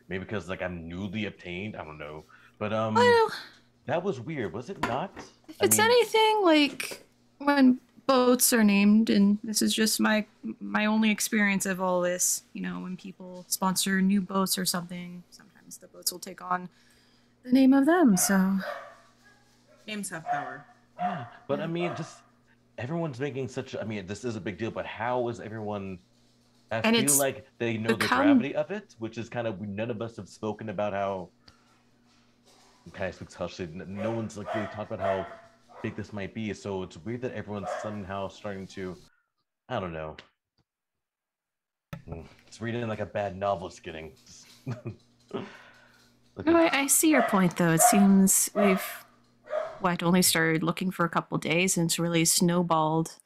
Speaker 3: maybe because I'm newly obtained. I don't know. But
Speaker 4: Well,
Speaker 3: that was weird. Was it not?
Speaker 4: if it's anything like when boats are named, and this is just my only experience of all this, when people sponsor new boats or something, sometimes the boats will take on the name of them. So
Speaker 5: Names have power.
Speaker 3: Yeah, but I mean, just everyone's making such. I mean, this is a big deal, but how is everyone? I
Speaker 4: And
Speaker 3: feel
Speaker 4: it's
Speaker 3: like they know the
Speaker 4: become-
Speaker 3: gravity of it, which is kind of none of us have spoken about how. Kind of speaks hushly. No one's like really talked about how big this might be. So it's weird that everyone's somehow starting to. I don't know. It's reading like a bad novel. It's getting.
Speaker 4: No, I see your point, though. It seems we've only started looking for a couple days, and it's really snowballed.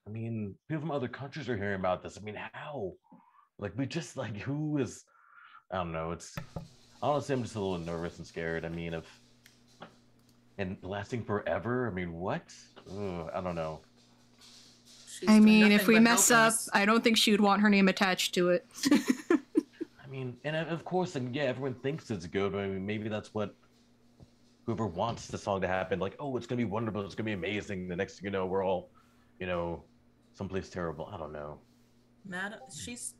Speaker 3: I mean, people from other countries are hearing about this. I mean, how? Like, we just like who is? I don't know. It's honestly, I'm just a little nervous and scared. I mean, and lasting forever. I mean, what? Ugh, I don't know.
Speaker 5: She's
Speaker 4: I
Speaker 5: doing
Speaker 4: mean,
Speaker 5: nothing
Speaker 4: if we
Speaker 5: but
Speaker 4: mess
Speaker 5: helping
Speaker 4: up,
Speaker 5: us.
Speaker 4: I don't think she would want her name attached to it.
Speaker 3: I mean, and of course, and yeah, everyone thinks it's good. I mean, maybe that's what whoever wants the song to happen. Like, oh, it's gonna be wonderful. It's gonna be amazing. The next thing you know, we're all, someplace terrible. I don't know.
Speaker 5: Mad, she's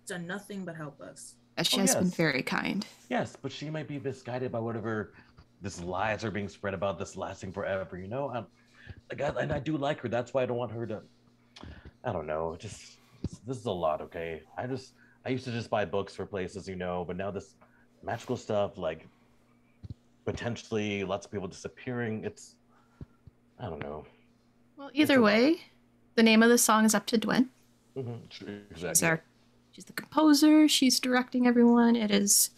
Speaker 5: done nothing but help us.
Speaker 4: She
Speaker 3: Oh,
Speaker 4: has been
Speaker 3: yes.
Speaker 4: very kind.
Speaker 3: Yes, but she might be misguided by whatever this lies are being spread about this lasting forever. And I do like her. That's why I don't want her to. I don't know. This is a lot. Okay, I used to just buy books for places, but now this magical stuff, like potentially lots of people disappearing. I don't know.
Speaker 4: Well, either way, the name of the song is up to Dwen.
Speaker 3: Exactly.
Speaker 4: She's the composer. She's directing everyone. It is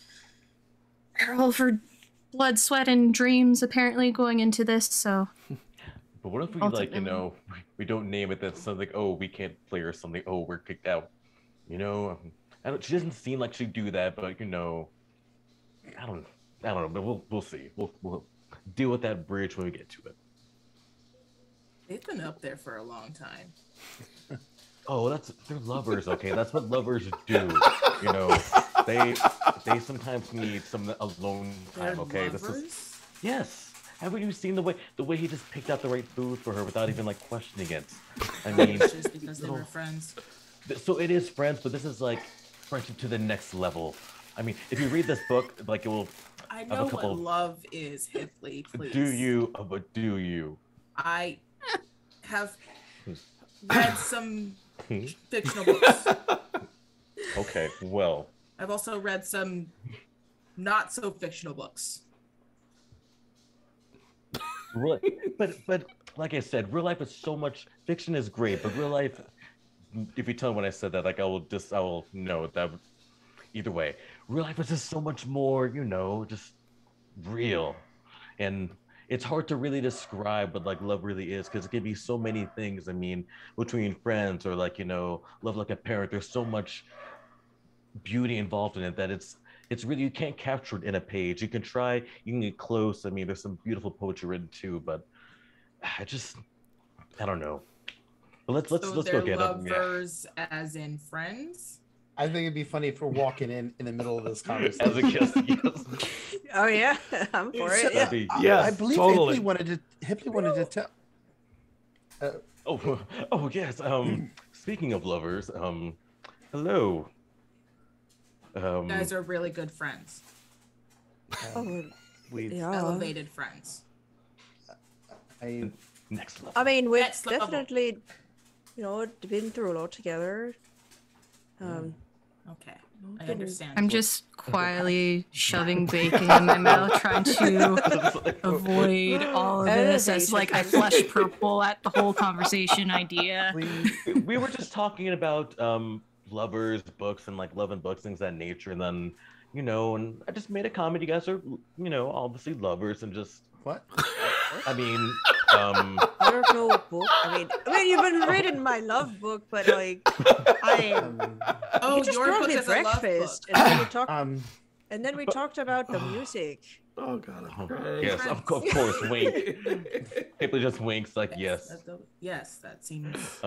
Speaker 4: her all for blood, sweat, and dreams apparently going into this, so...
Speaker 3: But what if we,
Speaker 4: Ultimately.
Speaker 3: we don't name it that's something, oh, we can't play or something, oh, we're kicked out. She doesn't seem like she'd do that, but, I don't know, but we'll see. We'll deal with that bridge when we get to it.
Speaker 5: They've been up there for a long time.
Speaker 3: Oh, they're lovers, okay? That's what lovers do. They sometimes need some alone time, okay?
Speaker 5: Lovers?
Speaker 3: Yes. Haven't you seen the way he just picked out the right food for her without even questioning it? I mean,
Speaker 5: Just because they were friends.
Speaker 3: So it is friends, but this is friendship to the next level. I mean, if you read this book, it will.
Speaker 5: I know what love is, Hipley, please.
Speaker 3: Do you? But do you?
Speaker 5: I have read some fictional books.
Speaker 3: Okay, well.
Speaker 5: I've also read some not so fictional books.
Speaker 3: But like I said, real life is so much. Fiction is great, but real life. If you tell me when I said that, I will know that. Either way, real life is just so much more, just real, and it's hard to really describe what love really is because it can be so many things. I mean, between friends or love like a parent. There's so much beauty involved in it that it's really, you can't capture it in a page. You can try, you can get close. I mean, there's some beautiful poetry written too, but I don't know. But let's go get them.
Speaker 5: Lovers as in friends.
Speaker 6: I think it'd be funny if we're walking in the middle of this conversation.
Speaker 3: As a guest, yes.
Speaker 1: Oh yeah, I'm for it. Yeah.
Speaker 2: Yes,
Speaker 6: I believe
Speaker 2: totally.
Speaker 6: Hipley wanted to tell.
Speaker 3: Oh yes. Speaking of lovers, hello.
Speaker 5: You guys are really good friends. Elevated friends.
Speaker 3: Next level.
Speaker 1: I mean, we've
Speaker 5: Next level.
Speaker 1: definitely, been through a lot together.
Speaker 5: Okay, I understand.
Speaker 4: I'm just quietly shoving bacon in my mouth, trying to avoid all of this as I flush purple at the whole conversation idea.
Speaker 3: We were just talking about lovers, books, and love and books, things of that nature, and then and I just made a comment. You guys are obviously lovers, and just
Speaker 6: what?
Speaker 3: I mean,
Speaker 1: There's no book. I mean, you've been reading my love book, but you just
Speaker 5: your
Speaker 1: brought
Speaker 5: book
Speaker 1: me
Speaker 5: is a love
Speaker 1: breakfast,
Speaker 5: book.
Speaker 1: and then we talked. And then we talked about the music.
Speaker 2: Oh god, I'm great.
Speaker 3: yes, of course, wink. People just winks yes.
Speaker 5: Yes, that seems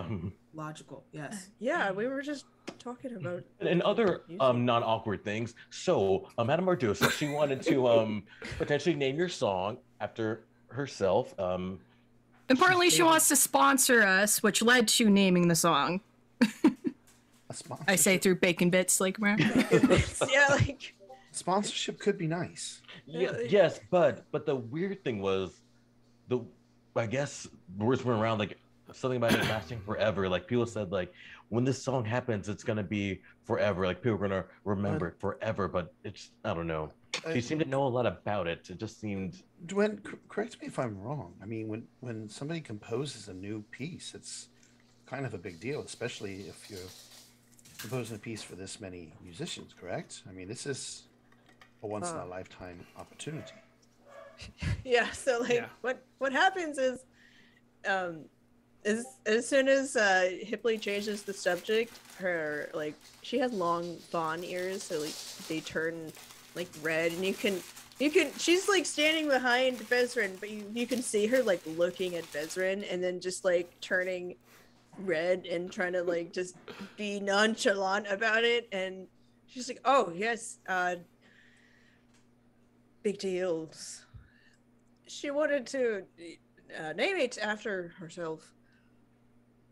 Speaker 5: logical. Yes.
Speaker 1: Yeah, we were just talking about.
Speaker 3: And other non-awkward things. So, Madame Mardusa, she wanted to potentially name your song after herself.
Speaker 4: Importantly, she wants to sponsor us, which led to naming the song. I say through bacon bits,
Speaker 1: Yeah,
Speaker 6: sponsorship could be nice.
Speaker 3: Yeah, yes, but the weird thing was, I guess words went around something about it lasting forever. People said when this song happens, it's gonna be forever. People are gonna remember it forever. But it's, I don't know. She seemed to know a lot about it. It just seemed.
Speaker 6: Dwayne, correct me if I'm wrong. I mean, when somebody composes a new piece, it's kind of a big deal, especially if you're composing a piece for this many musicians. Correct? I mean, this is a once in a lifetime opportunity.
Speaker 1: Yeah. So what happens is, as soon as Hipley changes the subject, her she has long fawn ears, so they turn red, and you can she's standing behind Vesryn, but you can see her looking at Vesryn and then just turning red and trying to just be nonchalant about it, and she's like, oh yes, big deals. She wanted to name it after herself.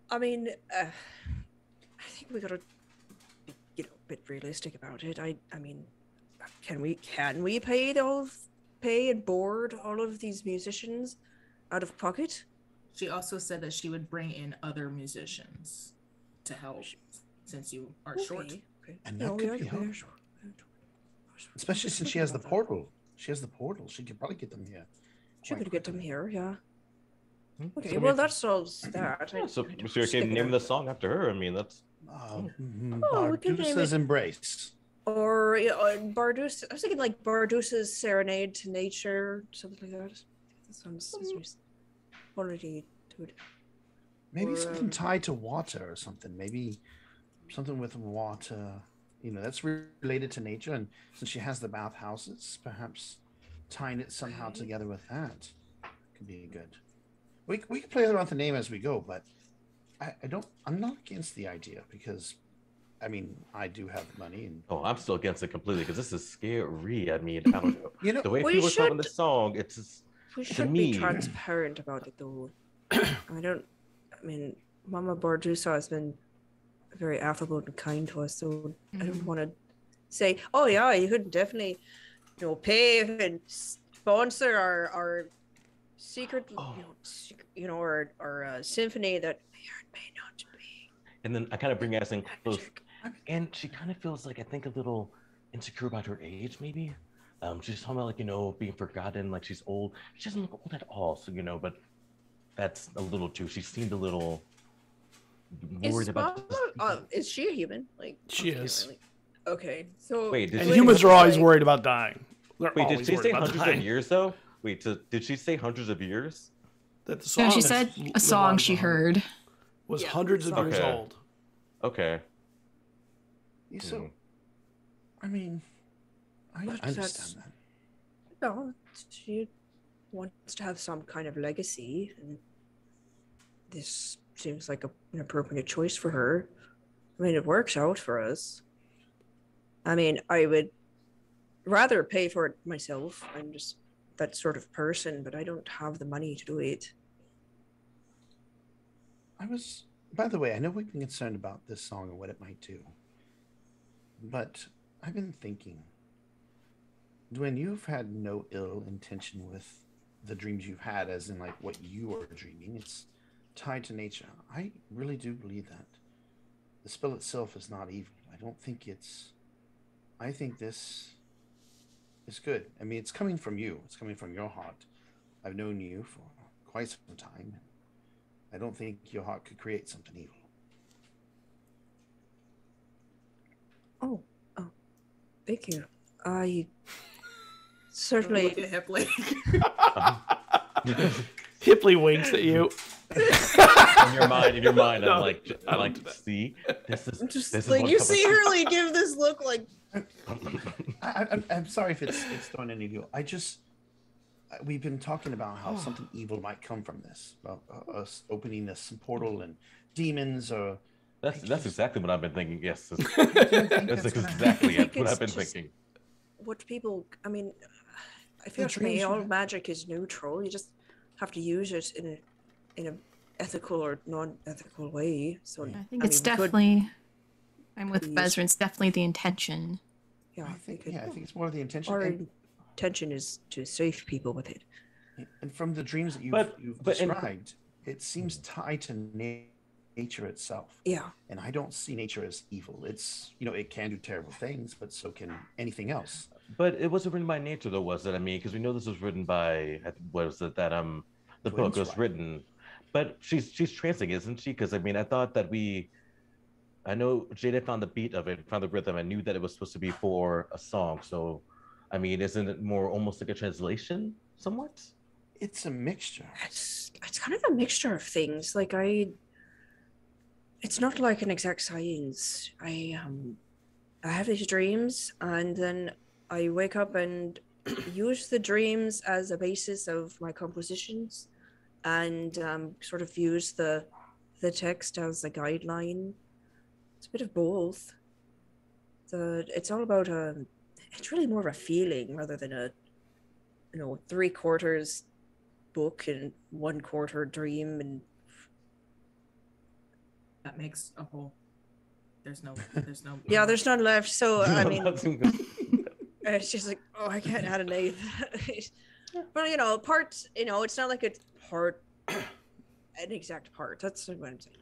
Speaker 1: I mean, I think we gotta be, a bit realistic about it. I mean, can we pay and board all of these musicians out of pocket?
Speaker 5: She also said that she would bring in other musicians to help, since you are short.
Speaker 1: Okay.
Speaker 6: And that could be helpful. Especially since she has the portal. She could probably get them here.
Speaker 1: She could get them here, yeah. Okay,
Speaker 3: So
Speaker 1: well that solves that.
Speaker 3: So you can name the song after her. I mean, that's.
Speaker 1: we can name
Speaker 6: Medusa's
Speaker 1: it.
Speaker 6: Embrace.
Speaker 1: Or Bardus. I was thinking like Bardus's Serenade to Nature, something like that. That sounds already good.
Speaker 6: Maybe something tied to water or something. Maybe something with water. That's related to nature. And since she has the bathhouses, perhaps tying it somehow together with that could be good. We can play around with the name as we go, but I'm not against the idea because, I do have money. And
Speaker 3: I'm still against it completely because this is scary. I don't know. The way people are talking this song, it's just,
Speaker 1: we should be transparent about it, though. Mama Bardusa has been very affable and kind to us, so I don't want to say, oh yeah, you could definitely, pay and sponsor our secret, or symphony that may not be.
Speaker 3: And then I kind of bring us in close, and she kind of feels like, I think, a little insecure about her age, maybe. She's talking about being forgotten, like she's old. She doesn't look old at all, so but that's a little too. She seemed a little worried about.
Speaker 1: Is she a human?
Speaker 2: She is.
Speaker 1: Okay, so
Speaker 2: wait, and humans are always worried about dying.
Speaker 3: Wait, did she say hundreds of years though? Wait, did she say hundreds of years?
Speaker 2: That the song
Speaker 4: no, she said a song she heard
Speaker 2: was hundreds of years old.
Speaker 3: Okay.
Speaker 6: So, I understand that.
Speaker 1: No, she wants to have some kind of legacy, and this seems like an appropriate choice for her. It works out for us. I would rather pay for it myself. I'm just that sort of person, but I don't have the money to do it.
Speaker 6: By the way, I know we've been concerned about this song and what it might do, but I've been thinking, Dwayne, you've had no ill intention with the dreams you've had, as in what you are dreaming. It's tied to nature. I really do believe that. The spell itself is not evil. I think this is good. It's coming from you. It's coming from your heart. I've known you for quite some time. I don't think your heart could create something evil.
Speaker 1: Oh, thank you. I certainly.
Speaker 5: Hipley.
Speaker 2: Hipley winks at you.
Speaker 3: In your mind, I'm like, see, this is
Speaker 1: just you see her give this look like.
Speaker 6: I'm sorry if it's throwing any of you. We've been talking about how something evil might come from this, about us opening this portal and demons or.
Speaker 3: That's exactly what I've been thinking. Yes, that's exactly what I've been thinking.
Speaker 1: What people, I feel to me, all magic is neutral. You just have to use it in a ethical or non-ethical way. So
Speaker 4: I think it's definitely. I'm with Vesryn. It's definitely the intention.
Speaker 6: Yeah, I think it's more of the intention.
Speaker 1: Our intention is to save people with it.
Speaker 6: And from the dreams that you've described, it seems tied to nature itself.
Speaker 1: Yeah. And
Speaker 6: I don't see nature as evil. It's it can do terrible things, but so can anything else.
Speaker 3: But it wasn't written by nature, though, was it? Because we know this was written by the book was written, but she's translating, isn't she? Because I thought that I know Jada found the beat of it, found the rhythm. I knew that it was supposed to be for a song. So, isn't it more almost like a translation, somewhat?
Speaker 6: It's a mixture.
Speaker 1: It's kind of a mixture of things. It's not like an exact science. I have these dreams, and then I wake up and use the dreams as a basis of my compositions, and sort of use the text as a guideline. It's a bit of both. It's all about it's really more of a feeling rather than a 3/4 book and 1/4 dream, and
Speaker 5: that makes a whole. There's no.
Speaker 1: Yeah, there's none left. So it's just I can't add an eighth. But parts. It's not like it's an exact part. That's what I'm saying.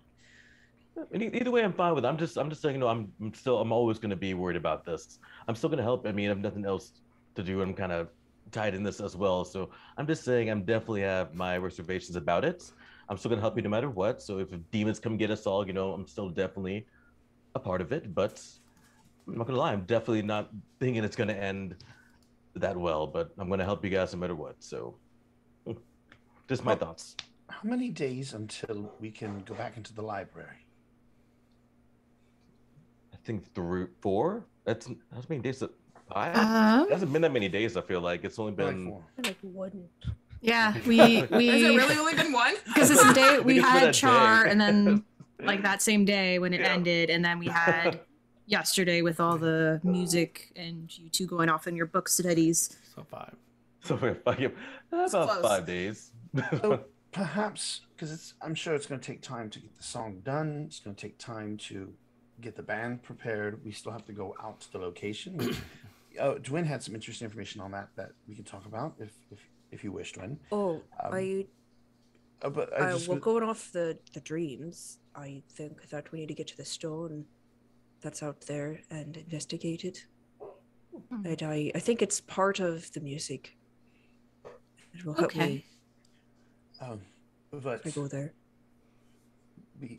Speaker 3: Either way, I'm fine with it. I'm just saying, I'm always going to be worried about this. I'm still going to help. I have nothing else to do. I'm kind of tied in this as well. So I'm just saying, I'm definitely have my reservations about it. I'm still going to help you no matter what. So if demons come get us all, I'm still definitely a part of it. But I'm not gonna lie, I'm definitely not thinking it's gonna end that well, but I'm gonna help you guys no matter what. So, just my thoughts.
Speaker 6: How many days until we can go back into the library?
Speaker 3: I think 4. That's many days. 5.
Speaker 4: Um,
Speaker 3: It hasn't been that many days. I feel like it's only
Speaker 6: Like
Speaker 3: been.
Speaker 6: 4.
Speaker 1: Like wouldn't.
Speaker 4: yeah, we
Speaker 5: Has it really only been one?
Speaker 4: because it's the day we
Speaker 3: Because for
Speaker 4: had
Speaker 3: that
Speaker 4: Char,
Speaker 3: day.
Speaker 4: and then like that same day when it
Speaker 3: Yeah.
Speaker 4: ended, and then we had yesterday with all the music and you two going off on your book studies.
Speaker 2: So 5.
Speaker 3: So we're about
Speaker 5: close.
Speaker 3: 5 days.
Speaker 6: So perhaps, because I'm sure it's going to take time to get the song done. It's going to take time to get the band prepared. We still have to go out to the location. Which, Dwin had some interesting information on that we can talk about if you wish, Dwin.
Speaker 1: Oh,
Speaker 6: But I just
Speaker 1: well, going off the dreams, I think that we need to get to the stone that's out there and investigate it. And I think it's part of the music. It will help me
Speaker 6: but
Speaker 1: if I go there.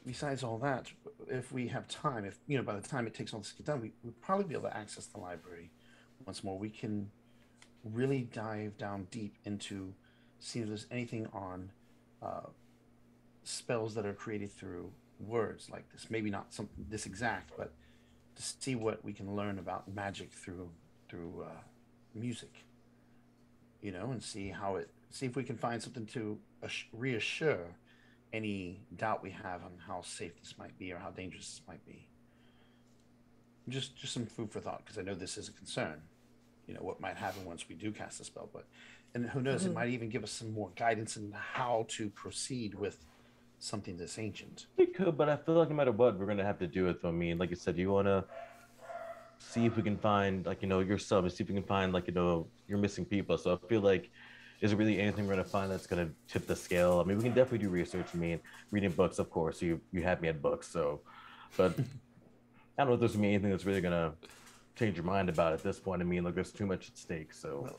Speaker 6: besides all that, if we have time, if by the time it takes all this to get done, we'll probably be able to access the library once more. We can really dive down deep into seeing if there's anything on spells that are created through words like this. Maybe not something this exact, but to see what we can learn about magic through music. And see if we can find something to reassure any doubt we have on how safe this might be or how dangerous this might be. Just some food for thought, because I know this is a concern. What might happen once we do cast a spell, and who knows, it might even give us some more guidance in how to proceed with something this ancient.
Speaker 3: We could, but I feel like no matter what, we're gonna have to do it. I mean, like you said, you wanna see if we can find your sub, and see if we can find your missing people. So I feel like, is there really anything we're gonna find that's gonna tip the scale? I mean, we can definitely do research. I mean, reading books, of course. You had me at books, so, but I don't know if there's gonna be anything that's really gonna change your mind about it at this point. I mean, there's too much at stake. So,
Speaker 6: well,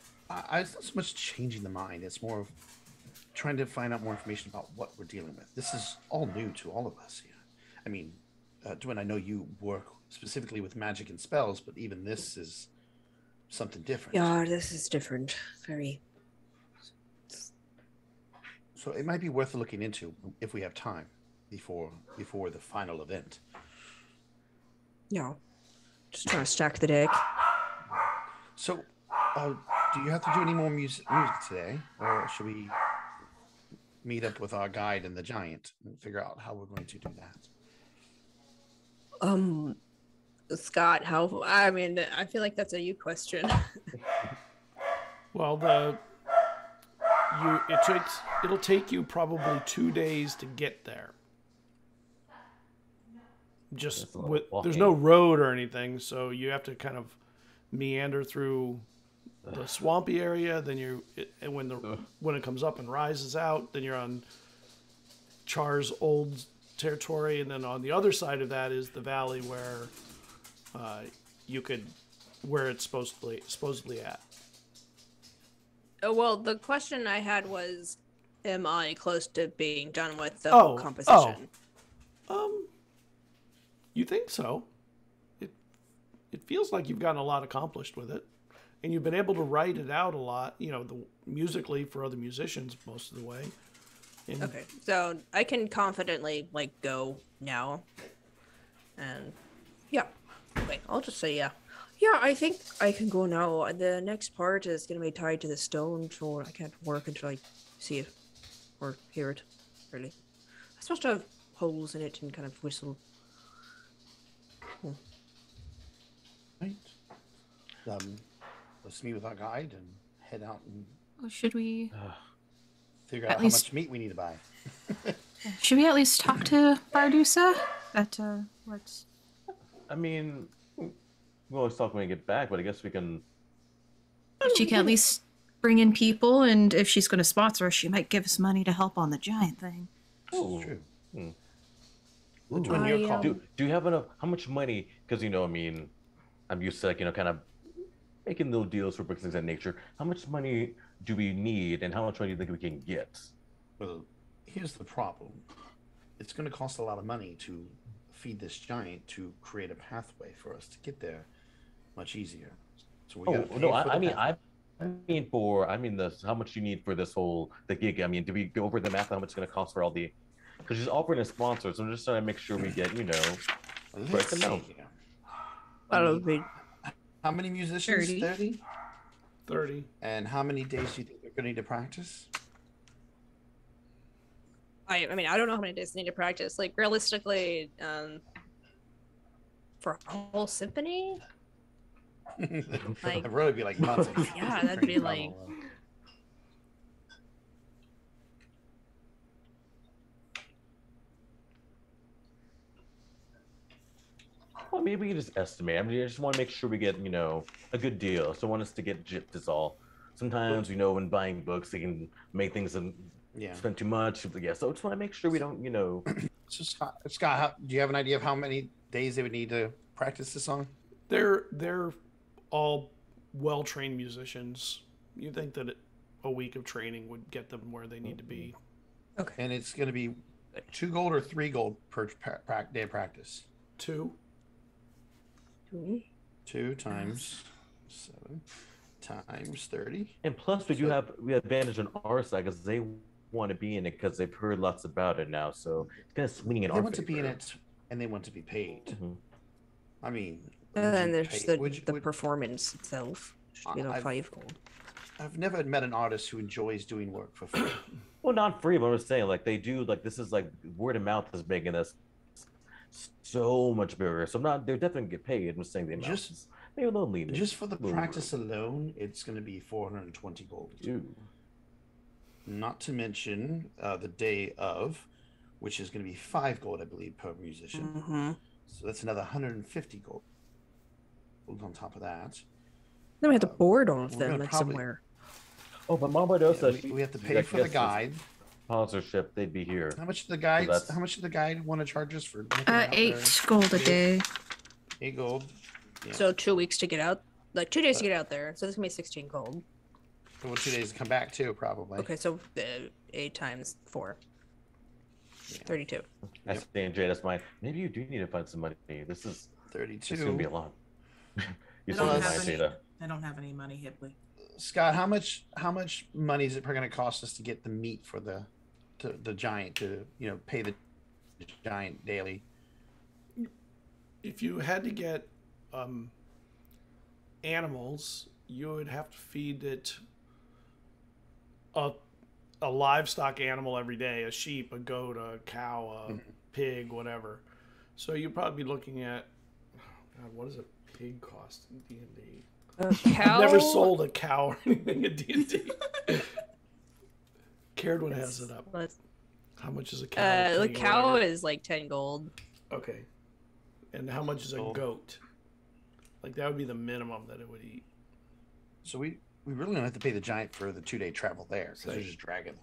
Speaker 6: it's not so much changing the mind. It's more of trying to find out more information about what we're dealing with. This is all new to all of us here. I mean, Dwin, I know you work specifically with magic and spells, but even this is something different.
Speaker 1: Yeah, this is different. Very.
Speaker 6: So it might be worth looking into if we have time before the final event.
Speaker 1: Yeah. Just trying to stack the deck.
Speaker 6: So, do you have to do any more music today, or should we meet up with our guide and the giant and figure out how we're going to do that?
Speaker 1: Scott, I mean, I feel like that's a you question.
Speaker 2: Well, it'll take you probably 2 days to get there. There's no road or anything, so you have to kind of meander through the swampy area. Then when it comes up and rises out, then you're on Char's old territory, and then on the other side of that is the valley where where it's supposedly at.
Speaker 1: Well, the question I had was, am I close to being done with the whole composition?
Speaker 2: You think so? It feels like you've gotten a lot accomplished with it, and you've been able to write it out a lot. Musically for other musicians most of the way.
Speaker 1: Okay, so I can confidently go now, and yeah. Wait, I'll just say yeah. Yeah, I think I can go now. The next part is going to be tied to the stone, so I can't work until I see it or hear it, really. It's supposed to have holes in it and kind of whistle.
Speaker 6: Right. Let's meet with our guide and head out and
Speaker 4: Should we
Speaker 6: figure out how much meat we need to buy.
Speaker 4: Should we at least talk to Bardusa?
Speaker 3: I mean, we'll always talk when we get back, but I guess we can.
Speaker 4: She can at least bring in people, and if she's going to sponsor us, she might give us money to help on the giant thing.
Speaker 6: Oh, true.
Speaker 3: Do you have enough? How much money? Because I mean, I'm used to kind of making little deals for books, things of that nature. How much money do we need, and how much money do you think we can get?
Speaker 6: Well, here's the problem. It's going to cost a lot of money to feed this giant to create a pathway for us to get there. much easier. So we
Speaker 3: Oh
Speaker 6: gotta pay
Speaker 3: no,
Speaker 6: for the path.
Speaker 3: I mean this. How much you need for the gig? I mean, do we go over the math? How much it's going to cost for all the? Because she's offering a sponsor, so I'm just trying to make sure we get
Speaker 6: Let's
Speaker 3: break them
Speaker 6: see
Speaker 3: down.
Speaker 6: here.
Speaker 1: That'll be
Speaker 6: How many musicians?
Speaker 4: 30.
Speaker 6: 30.
Speaker 2: 30.
Speaker 6: And how many days do you think they're going to need to practice?
Speaker 1: I mean, I don't know how many days they need to practice. Like realistically, for a whole symphony,
Speaker 6: It'd really be like months.
Speaker 1: yeah, that'd be like.
Speaker 3: Well, maybe we can just estimate. I mean, I just want to make sure we get a good deal. So I want us to get gypped is all. Sometimes when buying books, they can make things and spend too much. But yeah, so I just want to make sure we don't
Speaker 6: So Scott, do you have an idea of how many days they would need to practice the song?
Speaker 2: They're all well-trained musicians. You think that a week of training would get them where they need to be?
Speaker 1: Okay.
Speaker 6: And it's going to be 2 gold or 3 gold per day of practice.
Speaker 2: 2.
Speaker 6: 2 times 7 times 30.
Speaker 3: And plus, we have advantage on our side because they want to be in it because they've heard lots about it now. So it's kind of swinging in our favor.
Speaker 6: They want to be in it, and they want to be paid.
Speaker 3: Mm-hmm.
Speaker 6: I mean,
Speaker 1: And then there's the performance itself. Should be 5 gold.
Speaker 6: I've never met an artist who enjoys doing work for free.
Speaker 3: Well, not free, but I'm just saying, like, they do, like, this is like word of mouth is making this so much bigger. So they're definitely gonna get paid. I'm just saying the amount. Maybe a little lean.
Speaker 6: Just for the practice alone, it's going to be 420 gold.
Speaker 3: Dude.
Speaker 6: Not to mention the day of, which is going to be 5 gold, I believe, per musician.
Speaker 1: Mm-hmm.
Speaker 6: So that's another 150 gold on top of that.
Speaker 1: Then we have to board all of them somewhere.
Speaker 3: Oh, but Barbadosa,
Speaker 6: we have to pay for the guide.
Speaker 3: Sponsorship, they'd be here.
Speaker 6: How much did the guide? How much did the guide want to charge us for?
Speaker 4: 8 gold a day.
Speaker 6: 8 gold. Yeah.
Speaker 1: So 2 weeks to get out, like 2 days to get out there. So this can be 16 gold.
Speaker 6: Well, 2 days to come back too, probably.
Speaker 1: Okay, so 8 times 4. 32.
Speaker 3: I stand Jada's mind. Maybe you do need to find some money. This is
Speaker 6: 32.
Speaker 3: It's gonna be a lot.
Speaker 5: I don't have any money, Hipley.
Speaker 6: Scott, how much money is it going to cost us to get the meat for the giant to pay the giant daily?
Speaker 2: If you had to get animals, you would have to feed it a livestock animal every day, a sheep, a goat, a cow, a pig, whatever. So you'd probably be looking at, God, what does a pig cost in D&D?
Speaker 1: A cow?
Speaker 2: I've never sold a cow or anything in D&D. Cerridwen has it up. How much is a cow?
Speaker 1: The cow is like 10 gold.
Speaker 2: Okay. And how much is a goat? Like that would be the minimum that it would eat.
Speaker 6: So we really don't have to pay the giant for the 2-day travel there because they're just dragging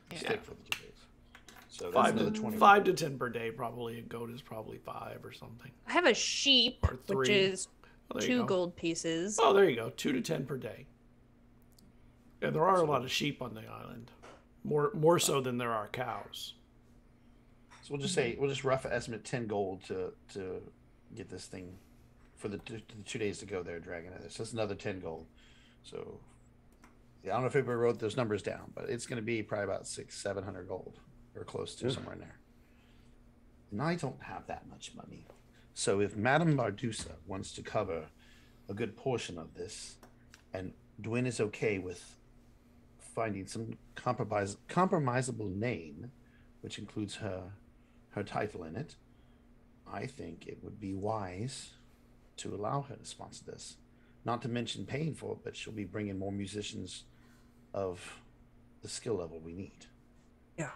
Speaker 6: the stick for the 2 days. So that's another 20.
Speaker 2: 5 to 10 per day probably. A goat is probably 5 or something.
Speaker 1: I have a sheep, which is 2 gold pieces.
Speaker 2: Oh, there you go. 2 to 10 per day. Yeah, there are a lot of sheep on the island. More so than there are cows.
Speaker 6: So we'll just rough estimate 10 gold to get this thing for the 2 days to go there dragging it. So that's another 10 gold. So I don't know if anybody wrote those numbers down, but it's going to be probably about 600-700 gold or close to somewhere in there. And I don't have that much money. So if Madame Bardusa wants to cover a good portion of this, and Dwyn is okay with finding some compromisable name, which includes her title in it, I think it would be wise to allow her to sponsor this. Not to mention paying for it, but she'll be bringing more musicians of the skill level we need.
Speaker 1: Yeah.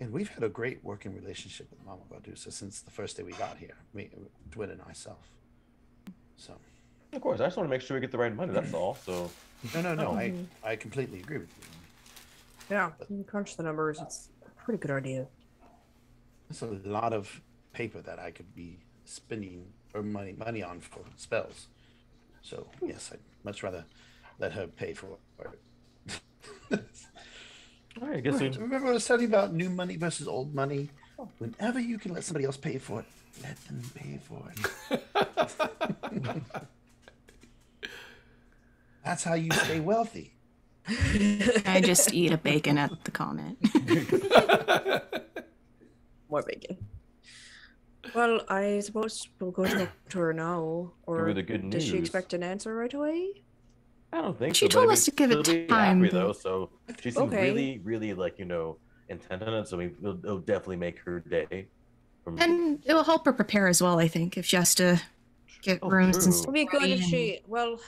Speaker 6: And we've had a great working relationship with Mama Bardusa since the first day we got here, Dwyn and myself. So.
Speaker 3: Of course, I just want to make sure we get the right money. That's all. So.
Speaker 6: No. I completely agree with you.
Speaker 1: Yeah, you crunch the numbers. It's a pretty good idea.
Speaker 6: That's a lot of paper that I could be spending or money on for spells. So yes, I'd much rather let her pay for it.
Speaker 3: All right, I guess
Speaker 6: remember I was telling you about new money versus old money? Whenever you can let somebody else pay for it, Let them pay for it. That's how you stay wealthy.
Speaker 4: I just eat a bacon at the comment.
Speaker 1: More bacon. Well, I suppose we'll go talk to her now. Or
Speaker 3: the good
Speaker 1: does she
Speaker 3: news.
Speaker 1: expect an answer right away?
Speaker 3: I don't think
Speaker 4: She
Speaker 3: so.
Speaker 4: told
Speaker 3: but I
Speaker 4: us
Speaker 3: mean,
Speaker 4: to give it
Speaker 3: she'll be
Speaker 4: time,
Speaker 3: happy,
Speaker 4: but-
Speaker 3: though. So she seemed
Speaker 1: Okay.
Speaker 3: really, really like intent on it. So it'll definitely make her day.
Speaker 4: And it will help her prepare as well, I think, if she has to get rooms and
Speaker 3: true.
Speaker 4: stuff.
Speaker 1: It'd be good if
Speaker 4: and-
Speaker 1: she. Well,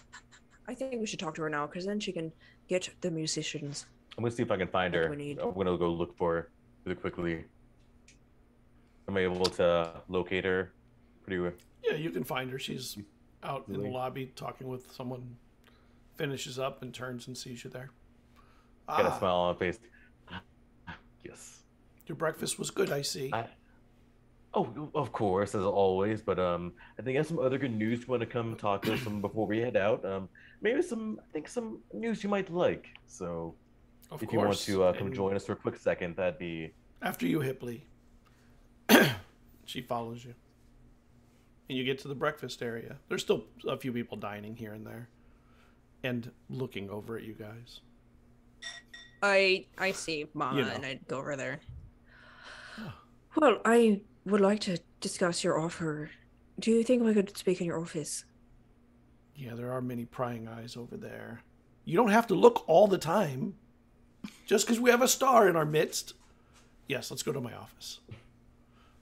Speaker 1: I think we should talk to her now because then she can get the musicians.
Speaker 3: I'm gonna see if I can find
Speaker 1: What
Speaker 3: her.
Speaker 1: we need.
Speaker 3: I'm gonna go look for her really quickly. Am I able to locate her? Pretty well.
Speaker 2: Yeah, you can find her. She's out in the
Speaker 3: Really?
Speaker 2: lobby talking with someone. Finishes up and turns and sees you there.
Speaker 3: Got a smile on my face. Yes.
Speaker 2: Your breakfast was good, I see.
Speaker 3: Oh, of course, as always. But I think I have some other good news. You want to come talk to us before we head out? Maybe some news you might like. So
Speaker 2: Of
Speaker 3: if
Speaker 2: course.
Speaker 3: you want to come
Speaker 2: And
Speaker 3: join us for a quick second, that'd be.
Speaker 2: after you, Hipley, she follows you. And you get to the breakfast area. There's still a few people dining here and there. And looking over at you guys.
Speaker 1: I see Mama
Speaker 2: You know.
Speaker 1: and I'd go over there. Well, I would like to discuss your offer. Do you think we could speak in your office?
Speaker 2: Yeah, there are many prying eyes over there. You don't have to look all the time. Just because we have a star in our midst. Yes, let's go to my office.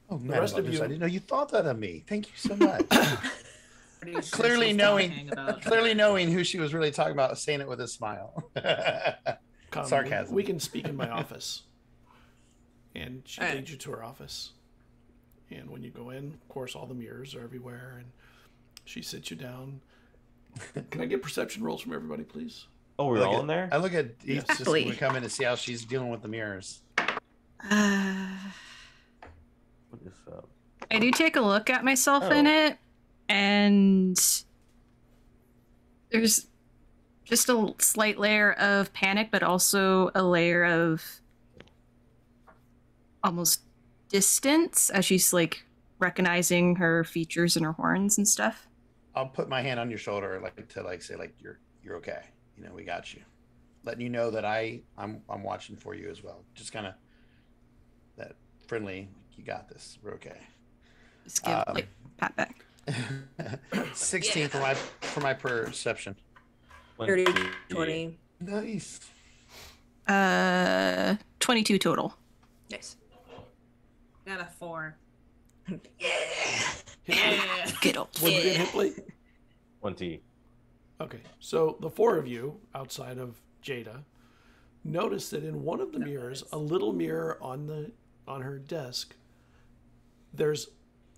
Speaker 6: Oh,
Speaker 2: The rest of you-
Speaker 6: I didn't know you thought that of me. Thank you so much.
Speaker 5: Pretty sure
Speaker 6: Clearly
Speaker 5: she's
Speaker 6: knowing-
Speaker 5: talking about-
Speaker 6: Clearly knowing who she was really talking about, saying it with a smile.
Speaker 2: Come,
Speaker 6: Sarcasm.
Speaker 2: We can speak in my office. And she
Speaker 1: Alright.
Speaker 2: leads you to her office. And when you go in, of course, all the mirrors are everywhere. And she sits you down. Can I get perception rolls from everybody, please?
Speaker 3: Oh, we're all in there.
Speaker 6: I look at each
Speaker 2: Yes.
Speaker 6: just when we come in to see how she's dealing with the mirrors.
Speaker 3: What is up?
Speaker 4: I do take a look at myself
Speaker 3: Oh.
Speaker 4: in it, and there's just a slight layer of panic, but also a layer of almost distance as she's like recognizing her features and her horns and stuff.
Speaker 6: I'll put my hand on your shoulder, say you're okay. You know, we got you. Letting you know that I'm watching for you as well. Just kind of that friendly. You got this. We're okay.
Speaker 4: Just give like pat back.
Speaker 6: 16 for my perception.
Speaker 1: 30, 20.
Speaker 6: Nice.
Speaker 4: 22 total.
Speaker 1: Nice.
Speaker 5: Got a 4.
Speaker 2: Yeah.
Speaker 4: Good old.
Speaker 2: What'd you get, Hipley?
Speaker 3: 20.
Speaker 2: Okay, so the four of you, outside of Jada, notice that in one of the mirrors, a little mirror on her desk, there's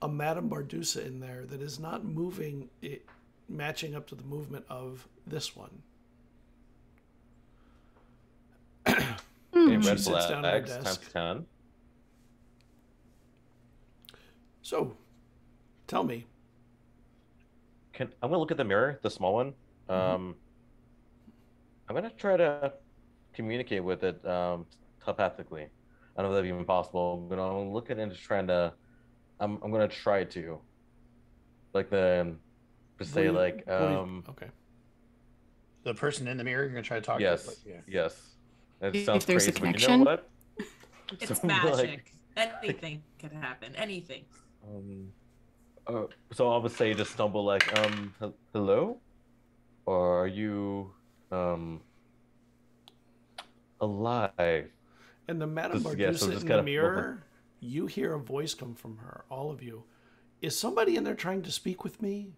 Speaker 2: a Madame Bardusa in there that is not moving, matching up to the movement of this one.
Speaker 3: Okay,
Speaker 2: She
Speaker 3: red
Speaker 2: sits down at her
Speaker 3: flags
Speaker 2: desk.
Speaker 3: times 10.
Speaker 2: So, tell me,
Speaker 3: I'm gonna look at the mirror, the small one. I'm gonna try to communicate with it telepathically. I don't know if that's even possible, but I'm looking and just trying to. I'm gonna try to. Like just say like
Speaker 2: okay.
Speaker 6: The person in the mirror, you're gonna try to talk
Speaker 3: yes,
Speaker 6: to. But, yeah.
Speaker 3: yes. That
Speaker 4: If
Speaker 3: sounds
Speaker 4: there's a
Speaker 3: crazy, but you
Speaker 4: connection?
Speaker 3: know what?
Speaker 5: It's
Speaker 3: So,
Speaker 5: magic. Anything could happen. Anything.
Speaker 3: So I would say just stumble like hello, or are you alive?
Speaker 2: And the Madame
Speaker 3: Just- yeah, so
Speaker 2: Bardusa
Speaker 3: just
Speaker 2: in
Speaker 3: kind
Speaker 2: the
Speaker 3: of-
Speaker 2: mirror, you hear a voice come from her, all of you. Is somebody in there trying to speak with me?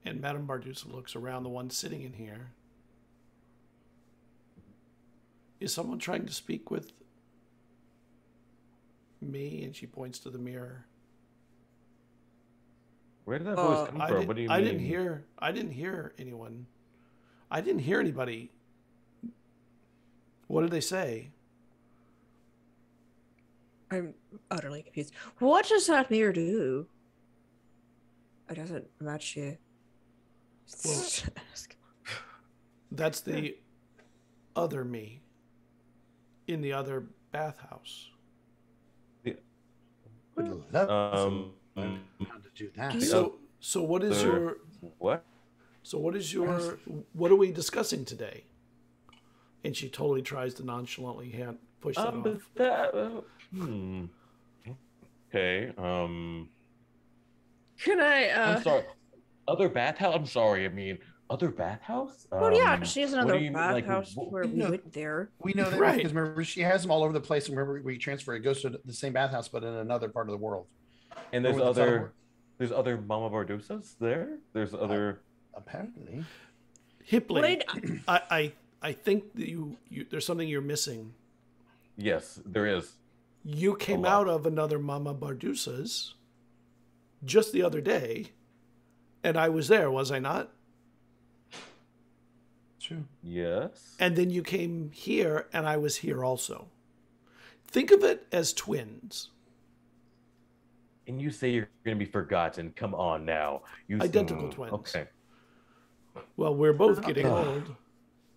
Speaker 2: And Madame Bardusa looks around, the one sitting in here. Is someone trying to speak with me? And she points to the mirror.
Speaker 3: Where did that voice come from? What do you mean?
Speaker 2: I didn't hear anyone. I didn't hear anybody. What did they say?
Speaker 1: I'm utterly confused. What does that mirror do? It doesn't match you.
Speaker 2: Well, that's the other me in the other bathhouse.
Speaker 6: Would love
Speaker 3: Um,
Speaker 6: to learn how to do that.
Speaker 2: So what is your
Speaker 3: what?
Speaker 2: So what are we discussing today? And she totally tries to nonchalantly push that off.
Speaker 3: But that, okay.
Speaker 1: Can I?
Speaker 3: I'm sorry. Other bathhouse. I'm sorry. I mean, other bathhouse.
Speaker 1: Well, yeah, she has
Speaker 3: what
Speaker 1: another
Speaker 3: do you mean, like,
Speaker 1: bathhouse where we went there.
Speaker 6: We know that
Speaker 2: Right.
Speaker 6: because remember she has them all over the place. And remember, we transfer, it goes to the same bathhouse, but in another part of the world.
Speaker 3: And there's other Mama Bardusas there. There's other.
Speaker 6: Apparently.
Speaker 2: Hipley, I think that you there's something you're missing.
Speaker 3: Yes, there is.
Speaker 2: You came out of another Mama Bardusa's just the other day, and I was there, was I not?
Speaker 6: True.
Speaker 3: Yes.
Speaker 2: And then you came here, and I was here also. Think of it as twins.
Speaker 3: And you say you're going to be forgotten. Come on now.
Speaker 2: Identical twins.
Speaker 3: Okay.
Speaker 2: Well, we're both getting old.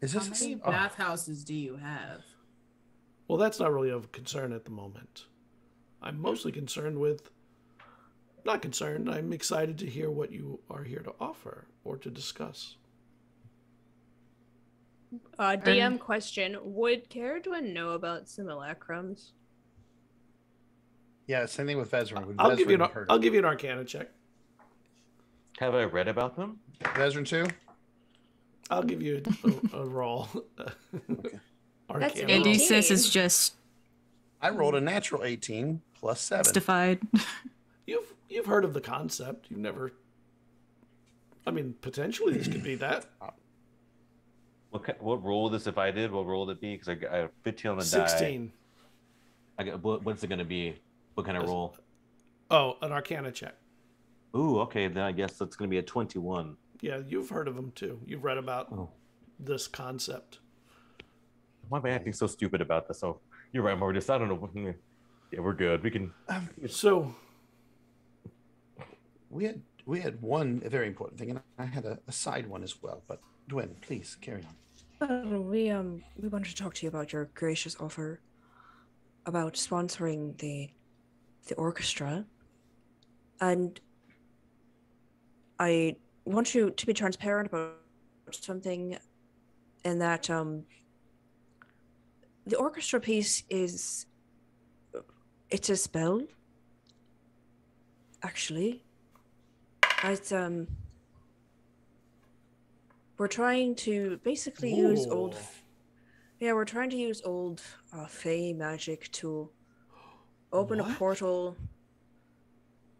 Speaker 6: Is
Speaker 5: How
Speaker 6: this
Speaker 5: many bathhouses do you have?
Speaker 2: Well, that's not really of concern at the moment. I'm mostly concerned with... Not concerned. I'm excited to hear what you are here to offer or to discuss.
Speaker 1: DM question: would Cerridwen know about simulacrums?
Speaker 6: Yeah, same thing with Vesryn.
Speaker 2: I'll give you an Arcana check.
Speaker 3: Have I read about them?
Speaker 6: Vesryn too?
Speaker 2: I'll give you a roll.
Speaker 1: That's
Speaker 2: Arcana.
Speaker 4: Andy
Speaker 1: 18.
Speaker 4: says it's just
Speaker 6: I rolled a natural 18 plus 7.
Speaker 4: justified.
Speaker 2: You've heard of the concept. You've never... I mean, potentially this could be that.
Speaker 3: What roll this if I did? What roll would it be? Because I have 15 on the
Speaker 2: 16.
Speaker 3: die. What's it going to be? What kind of roll?
Speaker 2: Oh, an Arcana check.
Speaker 3: Ooh, okay. Then I guess that's going to be a 21.
Speaker 2: Yeah, you've heard of them too. You've read about this concept.
Speaker 3: Why am I acting so stupid about this? Oh, you're right, Mortis. I don't know. Yeah, we're good. We can.
Speaker 2: So
Speaker 6: we had one very important thing, and I had a side one as well. But Dwyn, please carry on.
Speaker 1: We wanted to talk to you about your gracious offer about sponsoring the orchestra, and I want you to be transparent about something, in that the orchestra piece it's a spell. Actually, it's we're trying to basically use old. Yeah, we're trying to use old Fey magic to open a portal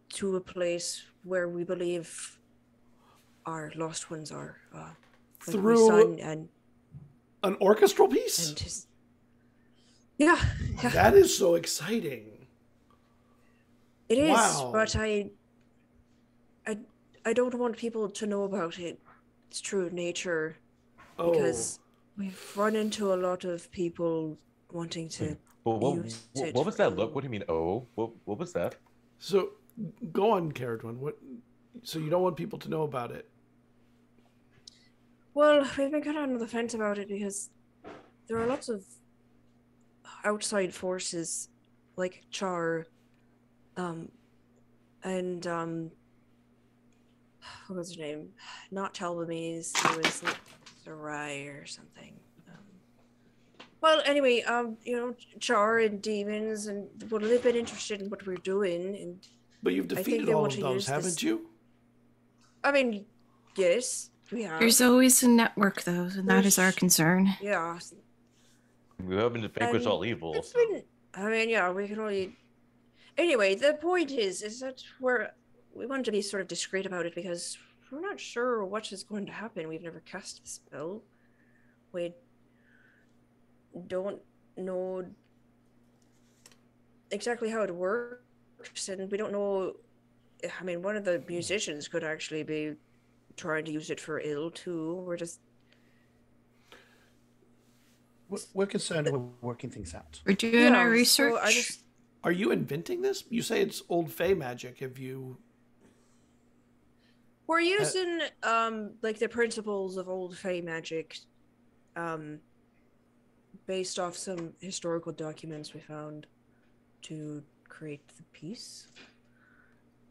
Speaker 1: to a place where we believe our lost ones are.
Speaker 2: Through an orchestral piece?
Speaker 1: Yeah.
Speaker 2: That is so exciting.
Speaker 1: It is,
Speaker 2: wow.
Speaker 1: But I don't want people to know about its true nature, because we've run into a lot of people wanting to use it.
Speaker 3: What was that look? What do you mean? Oh, what was that?
Speaker 2: So, go on, Cerridwen. So you don't want people to know about it?
Speaker 1: Well, we've been kind of on the fence about it because there are lots of outside forces like Char, and what was her name? Not Talbamise. It was like Sarai or something. Well, anyway, Char and demons, and they've been interested in what we're doing, and
Speaker 2: but you've defeated all of those, haven't you?
Speaker 1: I mean, yes, we have.
Speaker 4: There's always a network, though, and that is our concern.
Speaker 1: Yeah.
Speaker 3: We haven't vanquished all evils.
Speaker 1: I mean, yeah, we can only. Anyway, the point is that we want to be sort of discreet about it because we're not sure what is going to happen. We've never cast the spell. We don't know exactly how it works, and we don't know. I mean, one of the musicians could actually be trying to use it for ill too. We're just.
Speaker 6: We're concerned with working things out.
Speaker 4: We're doing our research.
Speaker 1: So
Speaker 2: Are you inventing this? You say it's old Fey magic. Have you?
Speaker 1: We're using like the principles of old Fey magic, based off some historical documents we found, to create the piece.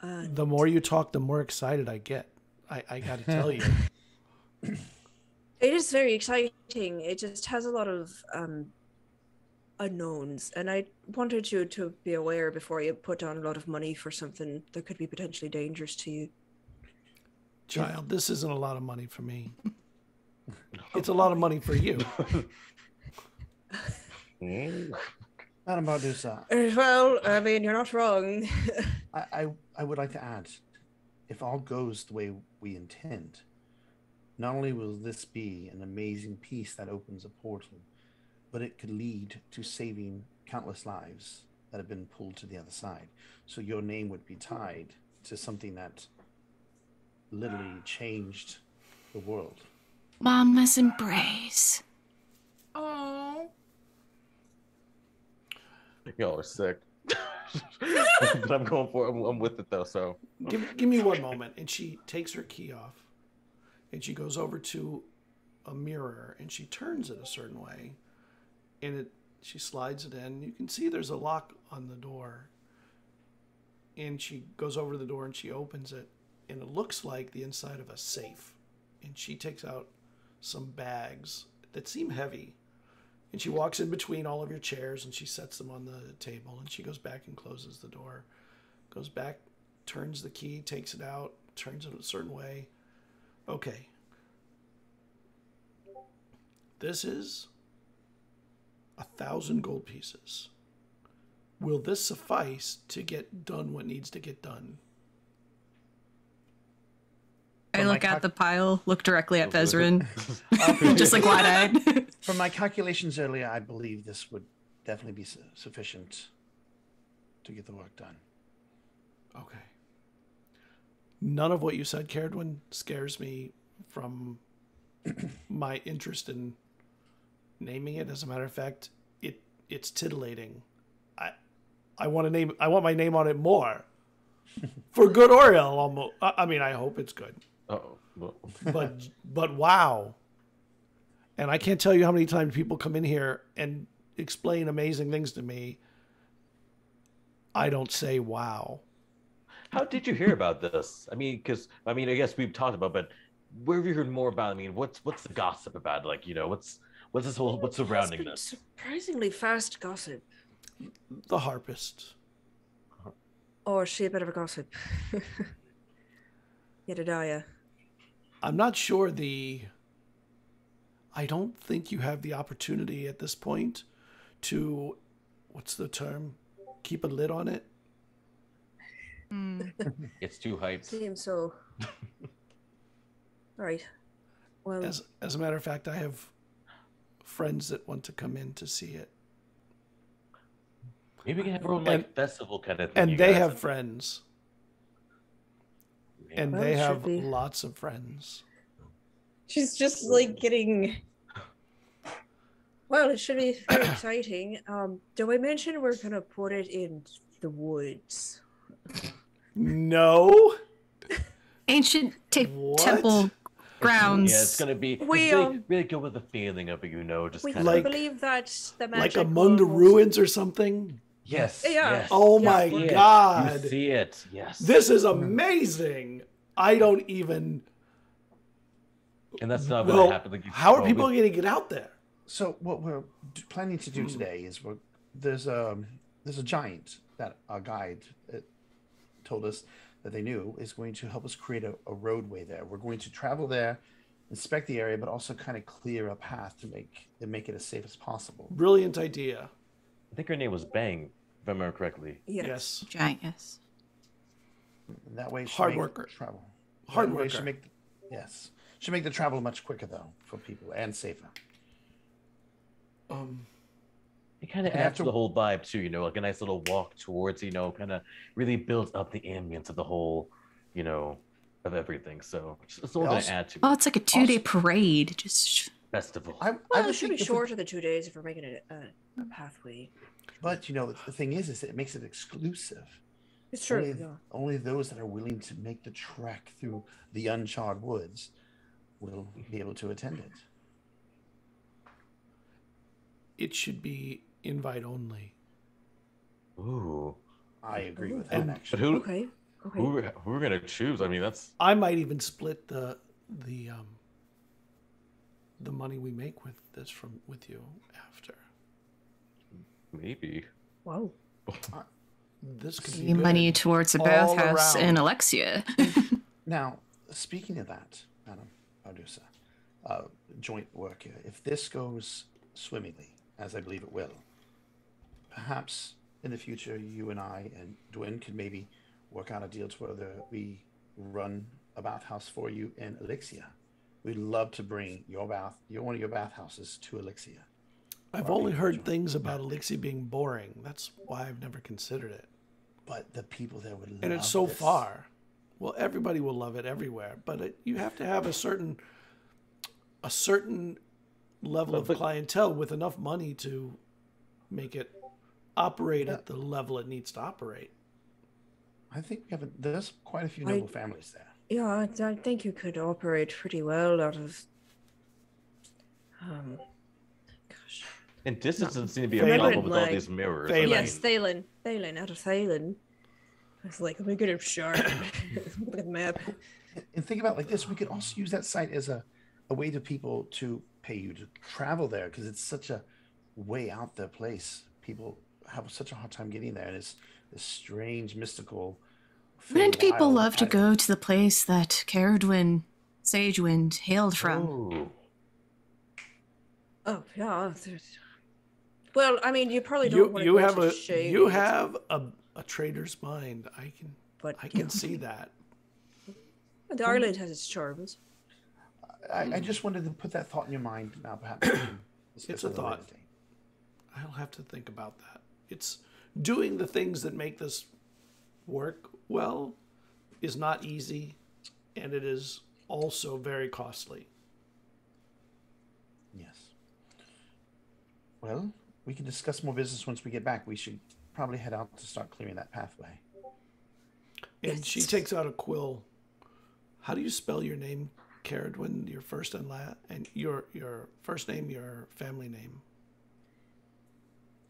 Speaker 2: The more you talk, the more excited I get. I got to tell you.
Speaker 1: It is very exciting. It just has a lot of unknowns, and I wanted you to be aware before you put down a lot of money for something that could be potentially dangerous to you.
Speaker 2: Child, this isn't a lot of money for me. It's a lot of money for you.
Speaker 6: Madam Bardusa,
Speaker 1: Well, I mean, you're not wrong.
Speaker 6: I would like to add, if all goes the way we intend, not only will this be an amazing piece that opens a portal, but it could lead to saving countless lives that have been pulled to the other side. So your name would be tied to something that literally changed the world.
Speaker 4: Mama's embrace.
Speaker 5: Oh.
Speaker 3: Y'all are sick. But I'm going for it. I'm with it though. So
Speaker 2: Give me one moment. And she takes her key off, and she goes over to a mirror, and she turns it a certain way, and she slides it in. You can see there's a lock on the door, and she goes over to the door and she opens it, and it looks like the inside of a safe. And she takes out some bags that seem heavy, and she walks in between all of your chairs and she sets them on the table, and she goes back and closes the door, goes back, turns the key, takes it out, turns it a certain way. Okay. This is 1,000 gold pieces. Will this suffice to get done what needs to get done?
Speaker 4: I look at the pile, look directly at Vesryn, just like wide-eyed.
Speaker 6: From my calculations earlier, I believe this would definitely be sufficient to get the work done.
Speaker 2: Okay. None of what you said, Cerridwen, scares me from my interest in naming it. As a matter of fact, it's titillating. I want my name on it more. For good or ill, almost. I mean, I hope it's good.
Speaker 3: oh,
Speaker 2: But wow. And I can't tell you how many times people come in here and explain amazing things to me. I don't say wow.
Speaker 3: how did you hear about this? I mean, I guess we've talked about, but where have you heard more about? I mean, what's the gossip about? Like, what's surrounding
Speaker 1: It's been
Speaker 3: this?
Speaker 1: surprisingly fast gossip.
Speaker 2: The harpist.
Speaker 1: Or is she a bit of a gossip? Jedediah.
Speaker 2: I'm not sure I don't think you have the opportunity at this point to, what's the term? Keep a lid on it.
Speaker 3: It's too hyped.
Speaker 1: Seems so. Right. Well,
Speaker 2: As a matter of fact, I have friends that want to come in to see it.
Speaker 3: Maybe we can have our own like festival kind of thing.
Speaker 2: And
Speaker 3: you
Speaker 2: they
Speaker 3: guys.
Speaker 2: have friends. And
Speaker 1: Well,
Speaker 2: they
Speaker 1: it should
Speaker 2: have
Speaker 1: be.
Speaker 2: lots of friends.
Speaker 1: she's just like getting. Well, it should be very exciting. Do I mention we're gonna put it in the woods?
Speaker 2: No.
Speaker 4: Ancient
Speaker 2: What?
Speaker 4: temple grounds.
Speaker 3: Yeah, it's gonna be
Speaker 1: We,
Speaker 3: really go with the feeling of it, just
Speaker 1: We
Speaker 3: kind
Speaker 2: Like-
Speaker 3: of
Speaker 1: believe that the
Speaker 2: Like
Speaker 1: magic
Speaker 2: among the
Speaker 1: will-
Speaker 2: ruins or something?
Speaker 3: yes.
Speaker 1: Yeah.
Speaker 3: Yes.
Speaker 2: Oh
Speaker 1: Yeah,
Speaker 2: my
Speaker 3: See it.
Speaker 2: God.
Speaker 3: You see it. Yes.
Speaker 2: This is amazing. I don't even.
Speaker 3: and that's not going
Speaker 2: Well,
Speaker 3: to happen. Like,
Speaker 2: how are people going to get out there?
Speaker 6: So what we're planning to do today is there's a giant that our guide told us that they knew is going to help us create a roadway there. We're going to travel there, inspect the area, but also kind of clear a path to make it as safe as possible.
Speaker 2: Brilliant idea.
Speaker 3: I think her name was Bang, if I remember correctly.
Speaker 2: Yes.
Speaker 4: Giant, yes.
Speaker 6: And that way, it should
Speaker 2: Hard
Speaker 6: make
Speaker 2: worker.
Speaker 6: travel.
Speaker 2: Hard
Speaker 6: That way it
Speaker 2: worker.
Speaker 6: should make the travel much quicker though for people and safer.
Speaker 3: It kind of
Speaker 6: And
Speaker 3: adds
Speaker 6: after-
Speaker 3: to the whole vibe too, like a nice little walk towards, kind of really builds up the ambience of the whole, of everything. So it's all going
Speaker 6: Also-
Speaker 3: to add to
Speaker 4: Oh,
Speaker 3: it.
Speaker 4: it's like a 2-day parade. Just
Speaker 3: Festival.
Speaker 6: I
Speaker 1: Well,
Speaker 6: would
Speaker 1: it should be
Speaker 6: think if we-
Speaker 1: shorter than 2 days if we're making it a pathway.
Speaker 6: But the thing is it makes it exclusive.
Speaker 1: It's true.
Speaker 6: Only,
Speaker 1: yeah.
Speaker 6: only those that are willing to make the trek through the uncharted woods will be able to attend it.
Speaker 2: It should be invite only.
Speaker 3: Ooh.
Speaker 6: I agree with
Speaker 2: And-
Speaker 6: that,
Speaker 3: But
Speaker 6: actually.
Speaker 3: who
Speaker 1: Okay. Okay.
Speaker 3: who we're gonna choose? I mean, that's
Speaker 2: I might even split the money we make with this with you after.
Speaker 3: maybe.
Speaker 1: Wow.
Speaker 2: This could be
Speaker 4: Maybe money
Speaker 2: good.
Speaker 4: towards a
Speaker 2: All
Speaker 4: bathhouse in
Speaker 2: around.
Speaker 4: Elixia.
Speaker 6: Now, speaking of that, Madam Ardusa, joint work here, if this goes swimmingly, as I believe it will, perhaps in the future you and I and Dwyn could maybe work out a deal to whether we run a bathhouse for you in Elixia. We'd love to bring one of your bathhouses to Elixia.
Speaker 2: I've only heard things about Elixia being boring. That's why I've never considered it.
Speaker 6: But the people there would love
Speaker 2: And it's so
Speaker 6: this.
Speaker 2: far. Well, everybody will love it everywhere, but you have to have a certain level of clientele with enough money to make it operate at the level it needs to operate.
Speaker 6: I think there's quite a few noble families there.
Speaker 1: Yeah, I think you could operate pretty well out of. Gosh.
Speaker 3: And distance doesn't seem to be a
Speaker 1: Remember
Speaker 3: problem with all
Speaker 1: like-
Speaker 3: these mirrors.
Speaker 2: Thalen.
Speaker 1: Yes, Thalen. Thalen, out of Thalen. I was like, let me get him sharp. Look at the map.
Speaker 6: And think about it like this: we could also use that site as a way to people to pay you to travel there, because it's such a way out there place. People have such a hard time getting there, and it's this strange, mystical.
Speaker 4: Wouldn't people
Speaker 6: wild
Speaker 4: love to
Speaker 6: island.
Speaker 4: go to the place that Cerridwen, Sagewynd hailed from?
Speaker 3: Oh.
Speaker 1: Oh yeah. Well, I mean, you probably don't want to
Speaker 2: You
Speaker 1: go
Speaker 2: have
Speaker 1: to
Speaker 2: a
Speaker 1: Shade,
Speaker 2: you have a trader's mind.
Speaker 1: but
Speaker 2: I can see that.
Speaker 1: the island has its charms.
Speaker 6: I just wanted to put that thought in your mind. Now, perhaps we can discuss
Speaker 2: It's a
Speaker 6: it later
Speaker 2: thought.
Speaker 6: today.
Speaker 2: I'll have to think about that. It's doing the things that make this work well is not easy, and it is also very costly.
Speaker 6: Yes. Well, we can discuss more business once we get back. We should probably head out to start clearing that pathway.
Speaker 2: And she takes out a quill. How do you spell your name, Cerridwen? Your first and last, and your first name, your family name.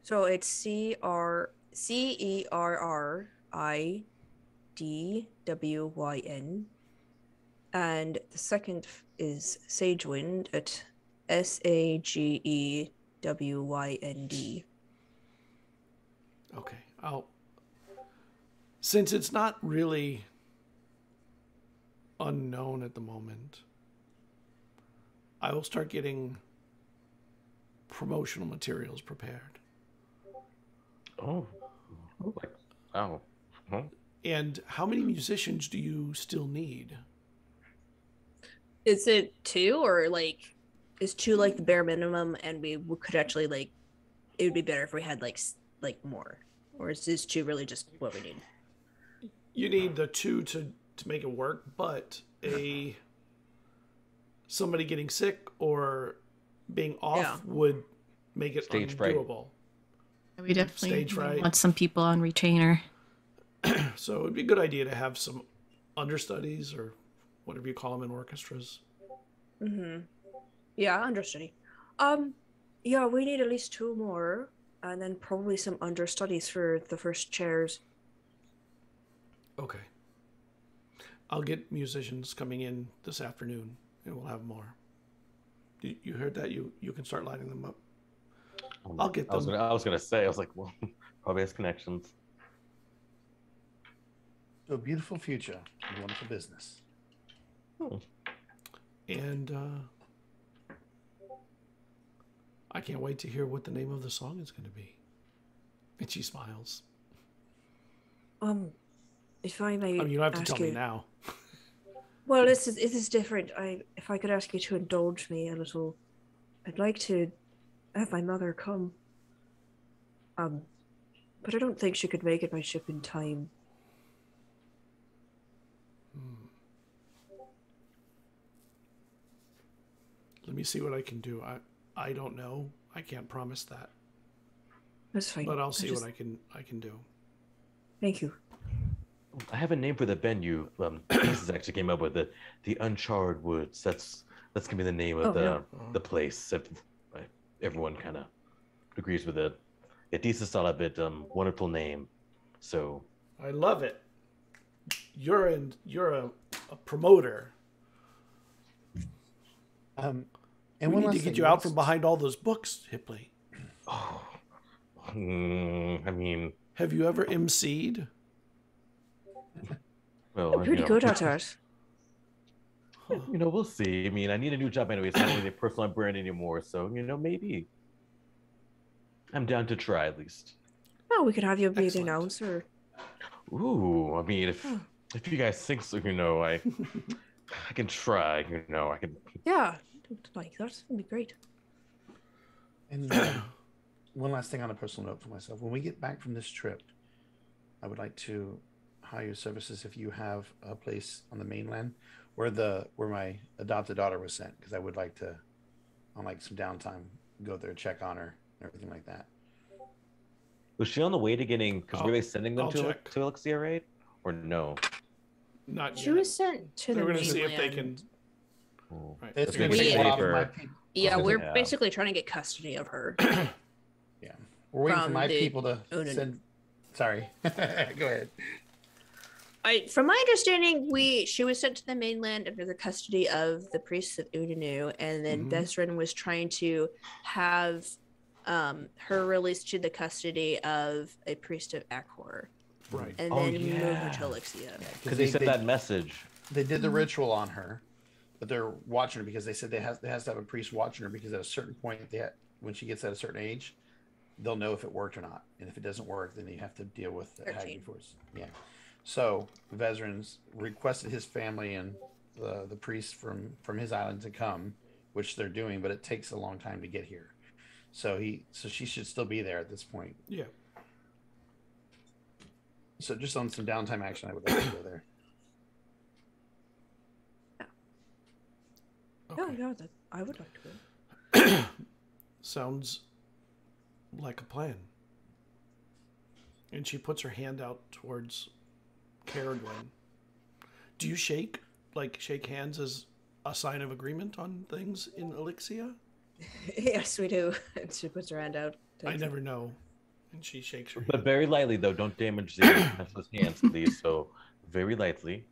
Speaker 1: So it's Cerridwyn, and the second is Sagewynd at Sagewynd.
Speaker 2: Okay, since it's not really unknown at the moment, I will start getting promotional materials prepared.
Speaker 3: Oh. Like, oh. Huh?
Speaker 2: And how many musicians do you still need?
Speaker 1: Is it 2 or like is 2 like the bare minimum, and we could actually like it would be better if we had like more, or is this 2 really just what we need?
Speaker 2: You need the 2 to make it work, but somebody getting sick or being off would make it
Speaker 3: Stage fright.
Speaker 2: undoable.
Speaker 4: We definitely
Speaker 2: Stage fright.
Speaker 4: want some people on retainer.
Speaker 2: So it'd be a good idea to have some understudies or whatever you call them in orchestras.
Speaker 1: Mm-hmm. Yeah, understudy. Yeah, we need at least 2 more, and then probably some understudies for the first chairs.
Speaker 2: Okay. I'll get musicians coming in this afternoon, and we'll have more. You heard that? You can start lining them up. I'll get them.
Speaker 3: I was gonna say. I was like, well, probably has connections.
Speaker 6: So a beautiful future and wonderful business.
Speaker 2: And I can't wait to hear what the name of the song is going to be. And she smiles.
Speaker 1: If I may
Speaker 2: I mean, you don't have to
Speaker 1: ask
Speaker 2: tell me
Speaker 1: you-
Speaker 2: now.
Speaker 1: Well, this is different. If I could ask you to indulge me a little, I'd like to have my mother come. But I don't think she could make it by ship in time.
Speaker 2: Let me see what I can do. I don't know. I can't promise that.
Speaker 1: That's fine.
Speaker 2: But I'll see what I can do.
Speaker 1: Thank you.
Speaker 3: I have a name for the venue. This actually came up with it. The Uncharred Woods. That's gonna be the name of the place. If everyone kind of agrees with it. It is a solid bit wonderful name. So
Speaker 2: I love it. You're a promoter.
Speaker 6: And
Speaker 2: We
Speaker 6: one
Speaker 2: need to
Speaker 6: last
Speaker 2: get
Speaker 6: thing,
Speaker 2: you out
Speaker 6: what's-
Speaker 2: from behind all those books, Hipley.
Speaker 3: I mean,
Speaker 2: Have you ever MC'd?
Speaker 3: well,
Speaker 1: I'm pretty good at that.
Speaker 3: We'll see. I mean, I need a new job anyway, so I don't need a personal brand anymore. So, maybe I'm down to try at least.
Speaker 1: Oh, we could have you be the
Speaker 2: Excellent.
Speaker 1: announcer.
Speaker 3: Ooh, I mean, if you guys think so, I can try. I can.
Speaker 1: Yeah, like that would be great.
Speaker 6: And one last thing on a personal note for myself. When we get back from this trip, I would like to hire your services if you have a place on the mainland where my adopted daughter was sent, because I would like to, on like some downtime, go there, check on her, and everything like that.
Speaker 3: Was she on the way to getting? Because were they sending them
Speaker 2: I'll
Speaker 3: to
Speaker 2: check.
Speaker 3: Elixia, right? Or no?
Speaker 2: Not
Speaker 1: She
Speaker 2: yet.
Speaker 1: was sent to
Speaker 2: They're
Speaker 1: the
Speaker 2: going to see if they
Speaker 1: mainland.
Speaker 2: can.
Speaker 3: Oh.
Speaker 2: Right.
Speaker 6: It's
Speaker 3: Maybe
Speaker 6: going to
Speaker 1: We-
Speaker 6: take a lot of
Speaker 3: safer.
Speaker 6: my people.
Speaker 1: Yeah, we're
Speaker 3: Yeah.
Speaker 1: basically trying to get custody of her.
Speaker 6: Yeah, we're waiting for
Speaker 1: From
Speaker 6: my
Speaker 1: the
Speaker 6: people to
Speaker 1: Unin.
Speaker 6: send. Sorry, go ahead.
Speaker 1: From my understanding, she was sent to the mainland under the custody of the priests of Uninu, and then
Speaker 2: Mhm.
Speaker 1: Vesryn was trying to have her released to the custody of a priest of Akor,
Speaker 2: Right.
Speaker 1: and
Speaker 3: Oh,
Speaker 1: then move her
Speaker 3: yeah.
Speaker 1: to Elixia.
Speaker 3: Because they sent that message.
Speaker 6: They did the ritual on her, but they're watching her because they said they has to have a priest watching her, because at a certain point, when she gets at a certain age, they'll know if it worked or not. And if it doesn't work, then you have to deal with the
Speaker 1: 13.
Speaker 6: Haggy Force. Yeah. So Vesryn's requested his family and the priest from his island to come, which they're doing, but it takes a long time to get here. So she should still be there at this point.
Speaker 2: Yeah.
Speaker 6: So just on some downtime action, I would like to go there.
Speaker 1: Oh
Speaker 2: Okay.
Speaker 1: yeah, I would like to go.
Speaker 2: Sounds like a plan. And she puts her hand out towards Cerridwen. Do you shake hands as a sign of agreement on things in Elixia?
Speaker 1: Yes, we do. And she puts her hand out.
Speaker 2: I
Speaker 1: takes it.
Speaker 2: never know. And she shakes her
Speaker 3: But
Speaker 2: hand.
Speaker 3: very lightly, though. Don't damage the hands, please. So, very lightly.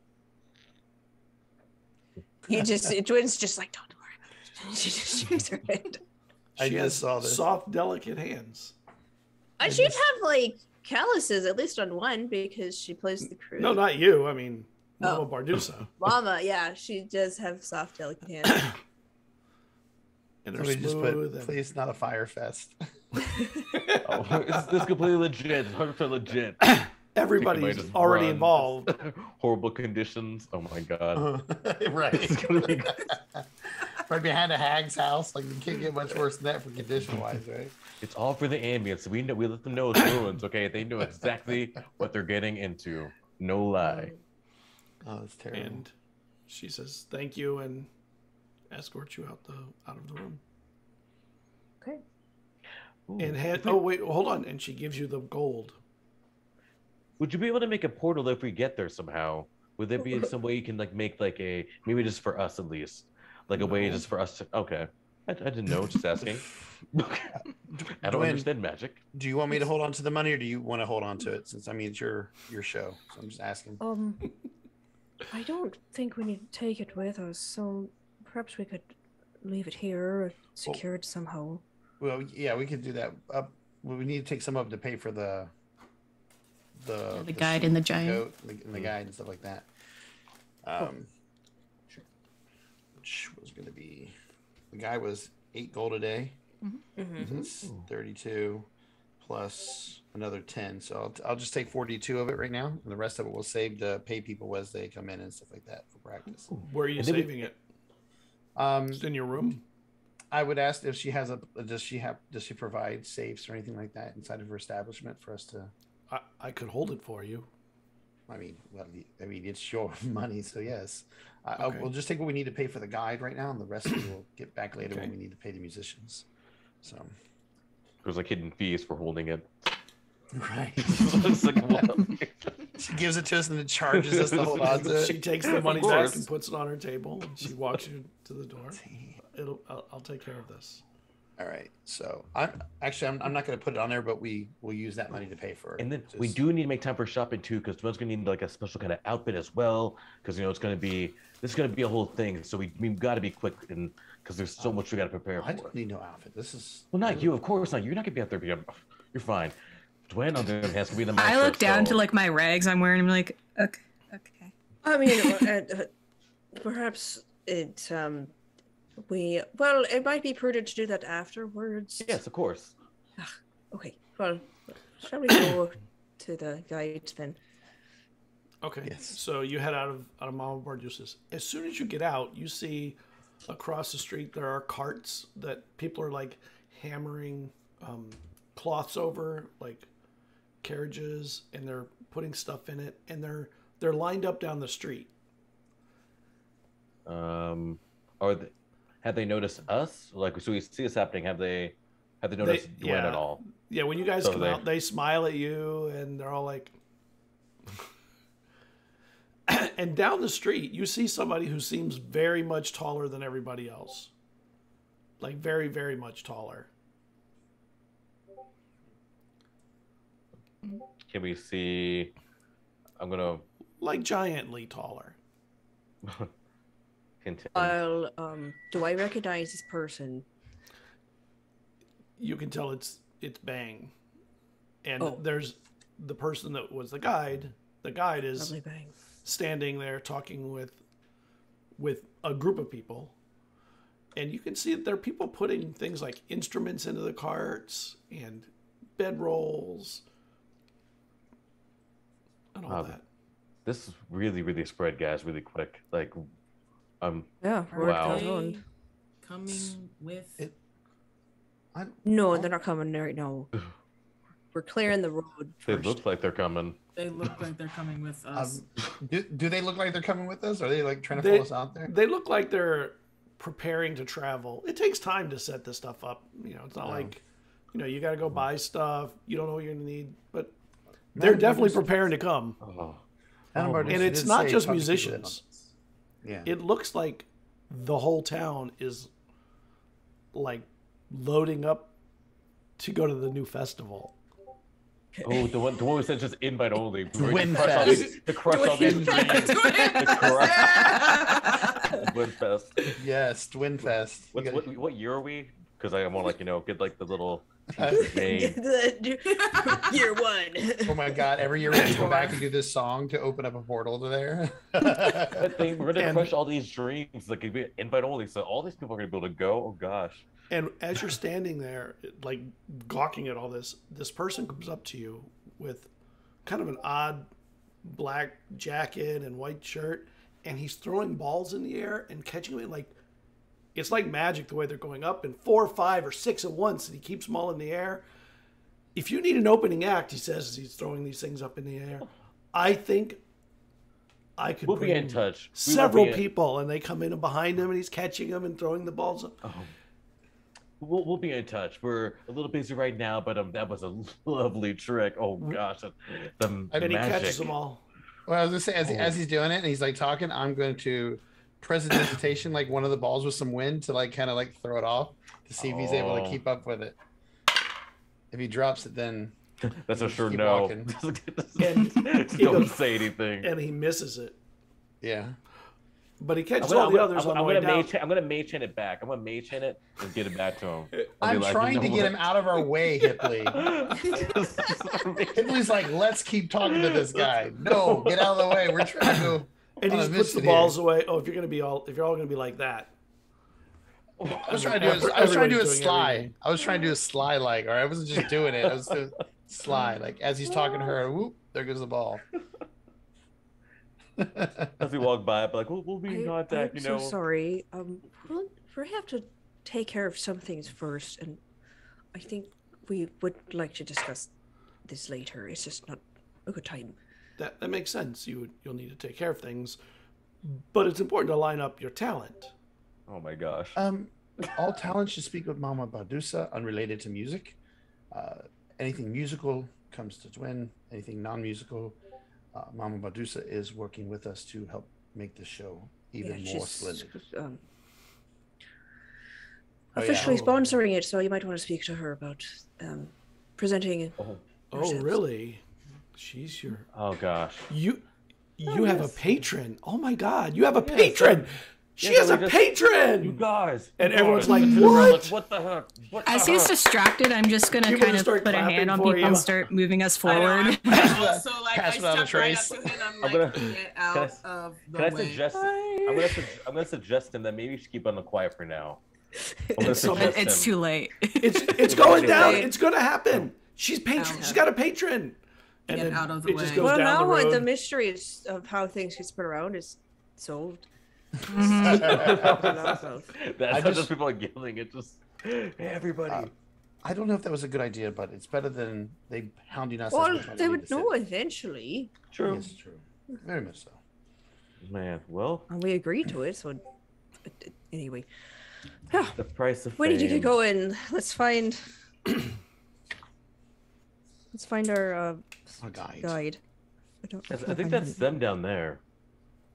Speaker 1: Twins just like, don't worry about it. She just shakes her hand.
Speaker 6: I
Speaker 2: She
Speaker 6: just
Speaker 2: has
Speaker 6: saw this.
Speaker 2: soft, delicate hands.
Speaker 1: She'd have like calluses at least on one because she plays the crew.
Speaker 2: No, not you. I mean, Mama
Speaker 1: Oh.
Speaker 2: Bardusa.
Speaker 1: Mama, yeah, she does have soft, delicate hands.
Speaker 2: And they're
Speaker 6: Somebody just
Speaker 2: smooth.
Speaker 6: put,
Speaker 2: and...
Speaker 6: please, not a fire fest.
Speaker 3: Oh, it's completely legit. 100% legit.
Speaker 2: Everybody's
Speaker 3: just
Speaker 2: already
Speaker 3: run.
Speaker 2: involved.
Speaker 3: Horrible conditions. Oh my god.
Speaker 6: Right.
Speaker 3: It's gonna be
Speaker 6: Right behind a hag's house. Like, you can't get much worse than that for condition wise, right?
Speaker 3: It's all for the ambience. We let them know it's ruins, okay? They know exactly what they're getting into. No lie.
Speaker 6: Oh, that's terrible.
Speaker 2: And she says thank you and escorts you out of the room.
Speaker 1: Okay.
Speaker 3: Ooh.
Speaker 2: And hold on. And she gives you the gold.
Speaker 3: Would you be able to make a portal though if we get there somehow? Would there be some way you can make a maybe just for us at least, like a way just for us to? Okay, I didn't know. Just asking. I don't
Speaker 6: Gwen,
Speaker 3: understand magic.
Speaker 6: Do you want me to hold on to the money, or do you want to hold on to it? Since it's your show, so I'm just asking.
Speaker 1: I don't think we need to take it with us, so perhaps we could leave it here or secure it somehow.
Speaker 6: Well, yeah, we could do that. We need to take some of it to pay for the
Speaker 4: guide and the giant.
Speaker 6: goat and the guide and stuff like that. Which was going to be, the guy was 8 gold a day.
Speaker 1: Mm-hmm.
Speaker 6: It's 32 plus another 10. So I'll just take 42 of it right now, and the rest of it we'll save to pay people as they come in and stuff like that for practice.
Speaker 2: Where are you
Speaker 3: And then we-
Speaker 2: saving it? Just in your room?
Speaker 6: I would ask if she has does she provide safes or anything like that inside of her establishment for us to?
Speaker 2: I could hold it for you.
Speaker 6: I mean, it's your money, so yes.
Speaker 2: Okay.
Speaker 6: We'll just take what we need to pay for the guide right now, and the rest of it we'll get back later
Speaker 2: Okay.
Speaker 6: when we need to pay the musicians. So,
Speaker 3: There's hidden fees for holding it.
Speaker 6: right.
Speaker 3: It's like, what?
Speaker 6: She gives it to us and then charges us to hold on to
Speaker 2: She
Speaker 6: it.
Speaker 2: takes the money
Speaker 3: Of
Speaker 2: back
Speaker 3: course.
Speaker 2: and puts it on her table. And she walks you to the door. I'll take care of this.
Speaker 6: All right. So I'm not going to put it on there, but we will use that money to pay for it.
Speaker 3: And then we do need to make time for shopping too, because Dwayne's gonna need like a special kind of outfit as well, because this is gonna be a whole thing. So we've got to be quick, and because there's so much we got to prepare for.
Speaker 6: I don't need no outfit. This is
Speaker 3: not you, of course not. You're not gonna be out there. You're fine. Dwayne on the other hand has to be the master.
Speaker 4: I look down to like my rags I'm wearing. I'm like, okay.
Speaker 1: I mean, perhaps it it might be prudent to do that afterwards.
Speaker 3: Yes, of course.
Speaker 1: Okay. Well, shall we go to the guide then?
Speaker 2: Okay.
Speaker 6: Yes.
Speaker 2: So you head out of Mama Bardusis. As soon as you get out, you see across the street there are carts that people are like hammering cloths over, like carriages, and they're putting stuff in it, and they're lined up down the street.
Speaker 3: Have they noticed us? Like, so we see this happening. Have they noticed Dwayne at all?
Speaker 2: Yeah, when you guys come out, they smile at you, and they're all like. And down the street, you see somebody who seems very much taller than everybody else. Like very, very much taller.
Speaker 3: Can we see? I'm gonna
Speaker 2: like giantly taller.
Speaker 1: I'll do I recognize this person?
Speaker 2: You can tell it's Bang. And there's the person that was the guide. The guide is standing there talking with a group of people. And you can see that there are people putting things like instruments into the carts and bedrolls and all that.
Speaker 3: This is really spread, guys, really quick. Like,
Speaker 1: yeah,
Speaker 3: wow.
Speaker 5: Coming with
Speaker 6: it.
Speaker 1: No, they're not coming right now. We're clearing the road first.
Speaker 3: They look like they're coming.
Speaker 5: They look like they're coming with us.
Speaker 6: Do they look like they're coming with us? Are they like trying to pull us out there?
Speaker 2: They look like they're preparing to travel. It takes time to set this stuff up. It's not like, you got to go buy stuff. You don't know what you're going to need, but they're definitely preparing to come. And it's not just musicians.
Speaker 6: Yeah.
Speaker 2: It looks like the whole town is like loading up to go to the new festival.
Speaker 3: Oh, the one we said just invite only.
Speaker 6: Winfest.
Speaker 3: To crush all these dreams. Winfest.
Speaker 6: Yes, Winfest.
Speaker 3: What year are we? Because I want get like the little name.
Speaker 1: Year one.
Speaker 6: Oh my god! Every year we have to go back and do this song to open up a portal to there.
Speaker 3: We're gonna crush all these dreams. Like, it'd be invite only, so all these people are gonna be able to go. Oh gosh.
Speaker 2: And as you're standing there, like gawking at all this person comes up to you with kind of an odd black jacket and white shirt, and he's throwing balls in the air and catching them. Like, it's like magic the way they're going up, and 4 or 5 or 6 at once, and he keeps them all in the air. If you need an opening act, he says, as he's throwing these things up in the air, I think I could
Speaker 3: be in touch.
Speaker 2: Several people, and they come in behind him, and he's catching them and throwing the balls up.
Speaker 3: Oh. We'll be in touch. We're a little busy right now, but that was a lovely trick. Oh gosh,
Speaker 2: and he catches them all.
Speaker 6: Well, I was gonna say as he's doing it and he's like talking, I'm going to prestidigitation like one of the balls with some wind to like kind of like throw it off to see if he's able to keep up with it. If he drops it, then
Speaker 3: that's a sure no. Don't say anything.
Speaker 2: And he misses it.
Speaker 6: Yeah.
Speaker 2: But he catches all the others on the way down.
Speaker 3: I'm going to mage hand it back. I'm going to mage hand it and get it back to him.
Speaker 6: I'm trying to get him out of our way, Hipley. Hipley's like, let's keep talking to this guy. No, get out of the way. We're trying to go.
Speaker 2: And he puts the balls away. Oh, if you're all going to be like that.
Speaker 6: I was trying to do a sly. I was trying to do a sly like, or I wasn't just doing it. I was doing sly. Like as he's talking to her, whoop, there goes the ball.
Speaker 3: As we walk by, like we'll be in contact.
Speaker 1: I'm so sorry. We have to take care of some things first, and I think we would like to discuss this later. It's just not a good time.
Speaker 2: That makes sense. You'll need to take care of things, but it's important to line up your talent.
Speaker 3: Oh my gosh.
Speaker 6: All talent should speak with Mama Bardusa, unrelated to music. Anything musical comes to Twin. Anything non-musical. Mama Bardusa is working with us to help make the show even more splendid.
Speaker 1: officially
Speaker 2: Oh.
Speaker 1: sponsoring it, so you might want to speak to her about presenting.
Speaker 2: Oh, really? She's your...
Speaker 3: Oh gosh.
Speaker 2: You have a patron. Oh my God, you have a patron. She has a patron.
Speaker 3: You guys.
Speaker 2: And everyone's like,
Speaker 3: What?
Speaker 2: what?
Speaker 3: What the heck? What
Speaker 4: As
Speaker 3: the
Speaker 4: he's
Speaker 3: heck?
Speaker 4: distracted, I'm just gonna
Speaker 2: People
Speaker 4: kind of
Speaker 2: start
Speaker 4: put a hand
Speaker 2: clapping
Speaker 4: on
Speaker 2: for
Speaker 4: people
Speaker 2: you.
Speaker 4: and start moving us
Speaker 5: I know,
Speaker 4: forward.
Speaker 5: I'm also like, I
Speaker 6: Pass without a
Speaker 5: stepped right up
Speaker 6: trace.
Speaker 5: to him. I'm
Speaker 3: I'm
Speaker 5: like,
Speaker 3: gonna-
Speaker 5: get out of the
Speaker 3: Can I
Speaker 5: way.
Speaker 3: suggest? I'm gonna suggest him that maybe you should keep on the quiet for now. I'm gonna suggest
Speaker 4: It's
Speaker 3: him.
Speaker 4: too late.
Speaker 2: It's going down.
Speaker 1: Right.
Speaker 2: It's gonna happen. She's patron. She's got a patron. And
Speaker 5: Get
Speaker 2: then
Speaker 5: out of the
Speaker 2: it just
Speaker 5: way.
Speaker 2: goes
Speaker 1: Well,
Speaker 2: down
Speaker 1: now
Speaker 2: the road.
Speaker 1: the mystery of how things get spread around is solved.
Speaker 3: That's
Speaker 6: I
Speaker 3: how
Speaker 6: just-
Speaker 3: just people are yelling. It's just, hey, everybody.
Speaker 6: I don't know if that was a good idea, but it's better than they hounding us.
Speaker 1: Well,
Speaker 6: as much as
Speaker 1: they
Speaker 6: we
Speaker 1: would
Speaker 6: need to
Speaker 1: know
Speaker 6: sit.
Speaker 1: eventually,
Speaker 3: True.
Speaker 6: Yes, true. Very much so.
Speaker 3: Man, well,
Speaker 1: and we agreed to it. So, anyway,
Speaker 3: the price of
Speaker 1: we need to
Speaker 3: fame.
Speaker 1: get going. Let's find our
Speaker 6: A guide.
Speaker 1: guide.
Speaker 3: I think that's them down there.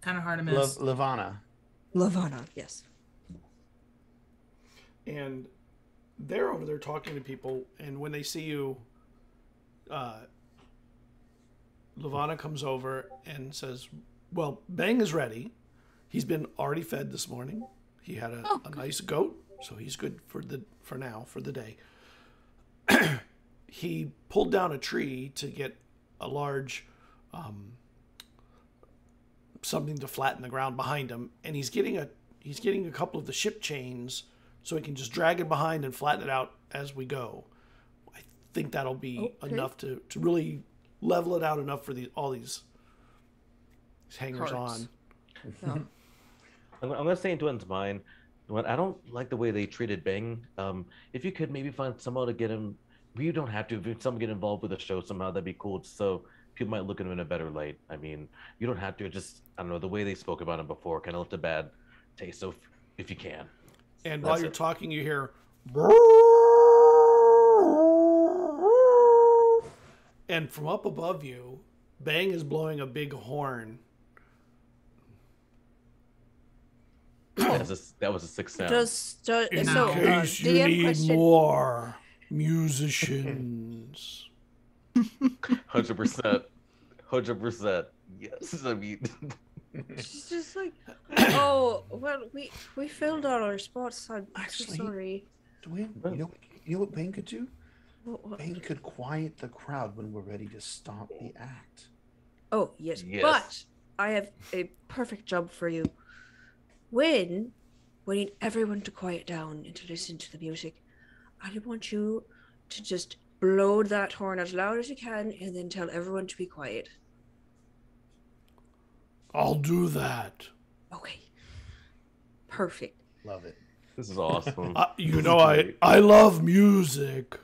Speaker 5: Kind of hard to miss.
Speaker 6: Lavana.
Speaker 1: Lavana. Yes.
Speaker 2: And they're over there talking to people, and when they see you, Lavana comes over and says, well, Bang is ready. He's been already fed this morning. He had a nice goat, so he's good for the day. He pulled down a tree to get a large something to flatten the ground behind him, and he's getting a couple of the ship chains so he can just drag it behind and flatten it out as we go. I think that'll be enough to really level it out enough for all these hangers
Speaker 1: Carts.
Speaker 2: on.
Speaker 1: No.
Speaker 3: I'm gonna say into one's mind. I don't like the way they treated Bang. If you could maybe find somehow to get him. You don't have to. If someone get involved with the show somehow, that'd be cool. So people might look at him in a better light. I mean, you don't have to. Just I don't know. The way they spoke about him before kind of left a bad taste. So if you can.
Speaker 2: And while
Speaker 3: That's
Speaker 2: you're
Speaker 3: it.
Speaker 2: talking, you hear, and from up above you, Bang is blowing a big horn.
Speaker 3: That was a sixth sound.
Speaker 2: In
Speaker 1: so
Speaker 2: case you
Speaker 1: DM
Speaker 2: need
Speaker 1: question.
Speaker 2: more musicians.
Speaker 3: 100%. 100%. Yes. I mean,
Speaker 1: She's just like, oh well, we filled all our spots. I'm so
Speaker 6: Actually-
Speaker 1: sorry.
Speaker 6: Dwayne, you know what Bane could do?
Speaker 1: What?
Speaker 6: Bane could quiet the crowd when we're ready to stop the act.
Speaker 1: Oh yes,
Speaker 3: Yes.
Speaker 1: but I have a perfect job for you. When we need everyone to quiet down and to listen to the music, I want you to just blow that horn as loud as you can and then tell everyone to be quiet.
Speaker 2: I'll do that.
Speaker 1: Okay. Perfect.
Speaker 6: Love it.
Speaker 3: this is awesome.
Speaker 2: You know, I love music.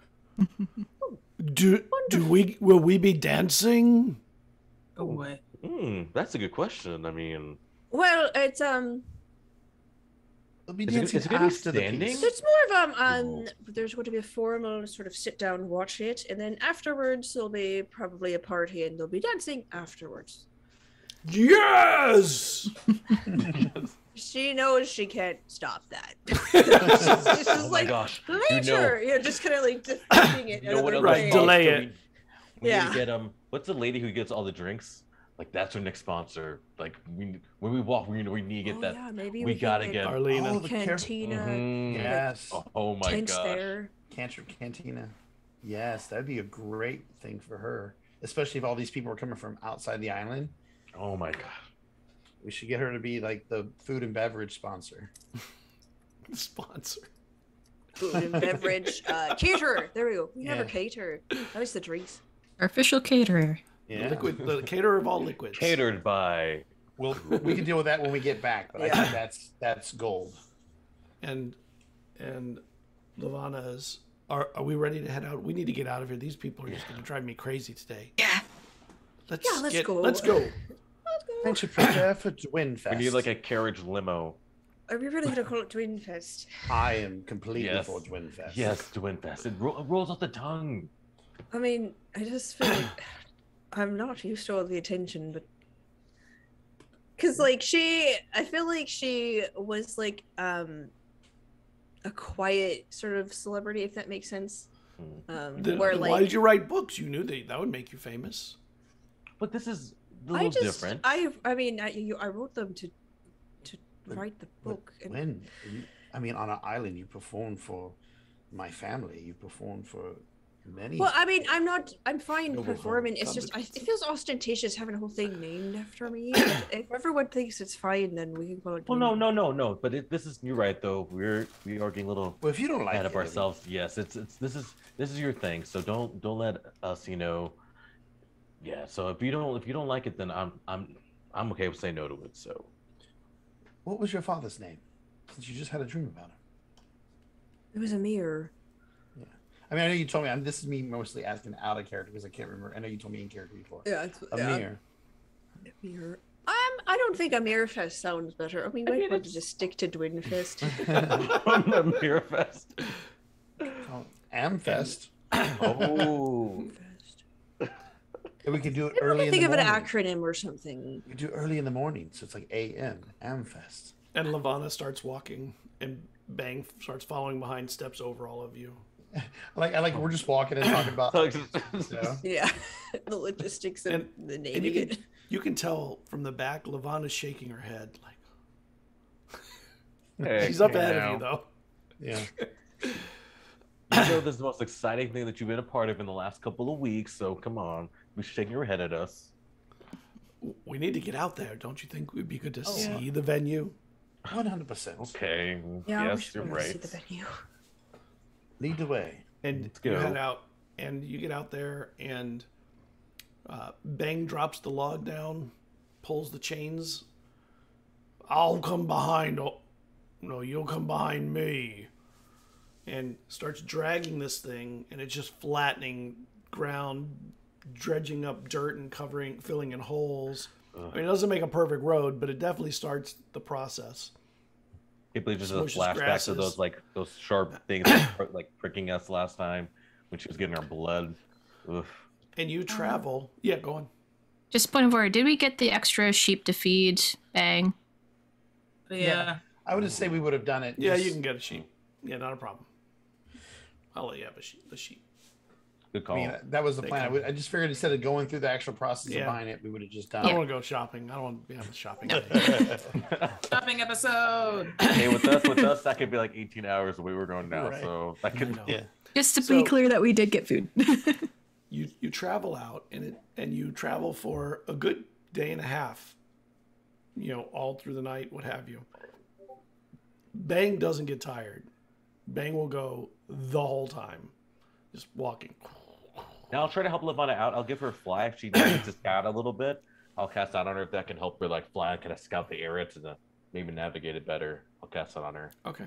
Speaker 2: Will we be dancing?
Speaker 5: Go away.
Speaker 3: That's a good question. I mean,
Speaker 1: Well, it's
Speaker 6: We'll be
Speaker 3: Is it-
Speaker 6: dancing
Speaker 3: is it gonna be
Speaker 6: after the
Speaker 3: standing?
Speaker 6: piece.
Speaker 1: it's more of
Speaker 3: Cool.
Speaker 1: there's going to be a formal sort of sit down, watch it, and then afterwards there'll be probably a party and they'll be dancing afterwards.
Speaker 2: Yes!
Speaker 1: She knows she can't stop that. She's just
Speaker 3: oh my
Speaker 1: like,
Speaker 3: gosh.
Speaker 1: later, you know, just kind of like defending it.
Speaker 3: You know what
Speaker 1: another
Speaker 3: else
Speaker 2: Right,
Speaker 1: way.
Speaker 2: delay
Speaker 3: sponsor
Speaker 2: it.
Speaker 3: We need
Speaker 1: Yeah.
Speaker 3: to get what's the lady who gets all the drinks? Like that's our next sponsor. Like when we walk, we need to get
Speaker 1: Oh,
Speaker 3: that.
Speaker 1: yeah, maybe
Speaker 3: we
Speaker 1: can
Speaker 3: gotta get.
Speaker 2: Arlena.
Speaker 6: Oh, the
Speaker 1: Cantina.
Speaker 3: Mhm.
Speaker 6: Yes.
Speaker 3: Oh my
Speaker 1: tents
Speaker 3: gosh.
Speaker 1: there.
Speaker 6: Cantina. Yes, that'd be a great thing for her, especially if all these people are coming from outside the island.
Speaker 3: Oh my god.
Speaker 6: We should get her to be like the food and beverage sponsor.
Speaker 2: Sponsor.
Speaker 1: Food and beverage. Caterer. There we go. We have
Speaker 6: Yeah.
Speaker 1: a caterer. At least the drinks.
Speaker 4: Our official caterer.
Speaker 6: Yeah.
Speaker 2: The caterer of all liquids.
Speaker 3: Catered by.
Speaker 6: We can deal with that when we get back, but I
Speaker 1: Yeah.
Speaker 6: think that's gold.
Speaker 2: And Lavana is. Are we ready to head out? We need to get out of here. These people are just going to drive me crazy today.
Speaker 4: Yeah.
Speaker 2: Let's
Speaker 1: go.
Speaker 2: Let's go.
Speaker 6: I should prepare for Twin Fest.
Speaker 3: We need like a carriage limo.
Speaker 1: Are we really going to call it Twin Fest?
Speaker 6: I am completely
Speaker 3: Yes.
Speaker 6: for Twin Fest.
Speaker 3: Yes, Twin Fest. It rolls off the tongue.
Speaker 1: I mean, I just feel like I'm not used to all the attention, but because like I feel like she was like a quiet sort of celebrity, if that makes sense.
Speaker 2: Then
Speaker 1: Where
Speaker 2: why did you write books? You knew that would make you famous.
Speaker 3: But this is a little different.
Speaker 1: I mean, I wrote them to write the book.
Speaker 6: When I mean, on an island, you performed for my family. You performed for many.
Speaker 1: Well, I mean, I'm fine
Speaker 6: Noble
Speaker 1: performing.
Speaker 6: home
Speaker 1: It's just, it
Speaker 6: companies.
Speaker 1: feels ostentatious having a whole thing named after me. If everyone thinks it's fine, then we can call it.
Speaker 3: Well, no. But this is, you're right though. We are getting a little
Speaker 6: Well, if you don't like
Speaker 3: ahead
Speaker 6: it,
Speaker 3: of ourselves. Yes, this is your thing. So don't let us, Yeah. So if you don't like it, then I'm okay with saying no to it. So.
Speaker 6: What was your father's name? Since you just had a dream about him.
Speaker 1: It was a mirror.
Speaker 6: Yeah. I mean, I know you told me. This is me mostly asking out of character because I can't remember. I know you told me in character before.
Speaker 1: Yeah,
Speaker 6: Amir.
Speaker 1: Mirror. I don't think Amirfest sounds better. I mean, we might just stick to Dwinfest.
Speaker 3: Amirfest.
Speaker 6: Oh, Amfest.
Speaker 3: Oh.
Speaker 6: And we could do it
Speaker 1: I
Speaker 6: early in the
Speaker 1: think of an
Speaker 6: morning.
Speaker 1: acronym or something.
Speaker 6: We could do it early in the morning, so it's like AM, Amfest.
Speaker 2: And Lavana starts walking, and Bang starts following behind, steps over all of you.
Speaker 6: I like we're just walking and talking about.
Speaker 1: Yeah, the logistics of
Speaker 2: And-
Speaker 1: the
Speaker 2: And
Speaker 1: naming it.
Speaker 2: you can tell from the back, Lavana's shaking her head like
Speaker 3: Hey,
Speaker 2: she's up
Speaker 3: hey
Speaker 2: ahead
Speaker 3: now.
Speaker 2: of you, though.
Speaker 6: Yeah.
Speaker 3: This is the most exciting thing that you've been a part of in the last couple of weeks. So come on, you're shaking your head at us.
Speaker 2: We need to get out there. Don't you think it would be good to
Speaker 6: Oh, yeah.
Speaker 2: see the venue?
Speaker 6: 100%.
Speaker 3: Okay.
Speaker 1: Yeah, we
Speaker 3: yes,
Speaker 1: should
Speaker 3: you're
Speaker 1: go see
Speaker 3: right.
Speaker 1: the venue.
Speaker 6: Lead the way.
Speaker 2: And
Speaker 3: Let's
Speaker 2: you
Speaker 3: go.
Speaker 2: head out, and you get out there, and Bang drops the log down, pulls the chains. I'll come behind. Oh, no, you'll come behind me. And starts dragging this thing, and it's just flattening ground, dredging up dirt and filling in holes. I mean, it doesn't make a perfect road, but it definitely starts the process.
Speaker 3: I believe there's a
Speaker 2: Smushes
Speaker 3: flashback to
Speaker 2: grasses.
Speaker 3: those sharp things that were, like pricking us last time when she was getting our blood. Oof.
Speaker 2: And you travel. Yeah, go on.
Speaker 4: Just point of order. Did we get the extra sheep to feed Bang?
Speaker 5: Yeah.
Speaker 6: I would just say we would have done it.
Speaker 2: Yeah,
Speaker 6: just-
Speaker 2: you can get a sheep. Yeah, not a problem. I'll let you have the sheep.
Speaker 3: Good
Speaker 6: I
Speaker 3: call.
Speaker 6: mean, that was the
Speaker 2: They
Speaker 6: plan.
Speaker 2: come.
Speaker 6: I just figured instead of going through the actual process
Speaker 2: Yeah.
Speaker 6: of buying it, we would have just
Speaker 2: I
Speaker 6: done
Speaker 2: don't
Speaker 6: it.
Speaker 2: want to go shopping. I don't want to be on the shopping.
Speaker 5: Shopping episode.
Speaker 3: Hey, with us, that could be like 18 hours the way we're going now.
Speaker 6: Right.
Speaker 3: So that could.
Speaker 2: know.
Speaker 6: Yeah.
Speaker 4: Just to
Speaker 2: So-
Speaker 4: be clear that we did get food.
Speaker 2: You travel out, and you travel for a good day and a half. All through the night, what have you. Bang doesn't get tired. Bang will go the whole time, just walking.
Speaker 3: Now I'll try to help Lavana out. I'll give her a fly if she needs to scout a little bit. I'll cast out on her if that can help her like fly and kind of scout the area to maybe navigate it better. I'll cast that on her.
Speaker 2: Okay.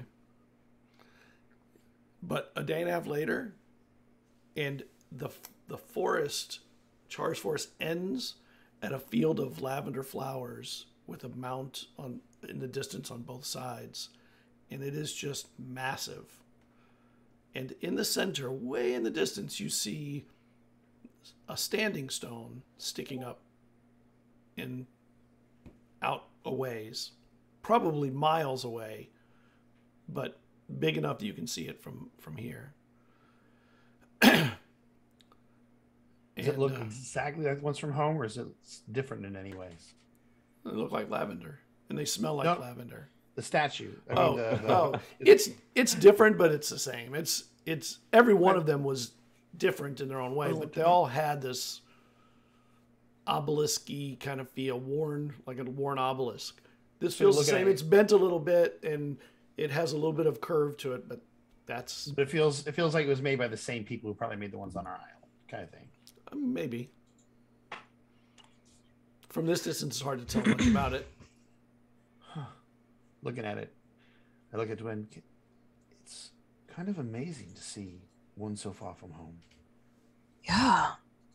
Speaker 2: But a day and a half later, and the forest, Char's Forest, ends at a field of lavender flowers with a mount in the distance on both sides, and it is just massive. And in the center, way in the distance, you see a standing stone sticking up out a ways, probably miles away, but big enough that you can see it from here.
Speaker 6: Does it look exactly like the ones from home, or is it different in any ways?
Speaker 2: They look like lavender, and they smell like
Speaker 6: No.
Speaker 2: lavender.
Speaker 6: The statue. I
Speaker 2: Oh,
Speaker 6: mean,
Speaker 2: it's different, but it's the same. It's every one of them was different in their own way, but they all had this obelisk-y kind of feel, like a worn obelisk. This
Speaker 6: So you're
Speaker 2: feels the
Speaker 6: looking
Speaker 2: same.
Speaker 6: at-
Speaker 2: It's bent a little bit, and it has a little bit of curve to it, but that's
Speaker 6: But it feels like it was made by the same people who probably made the ones on our island, kind of thing.
Speaker 2: maybe. From this distance, it's hard to tell much about it.
Speaker 6: Looking at it, I look at Dwayne. It's kind of amazing to see one so far from home.
Speaker 1: Yeah,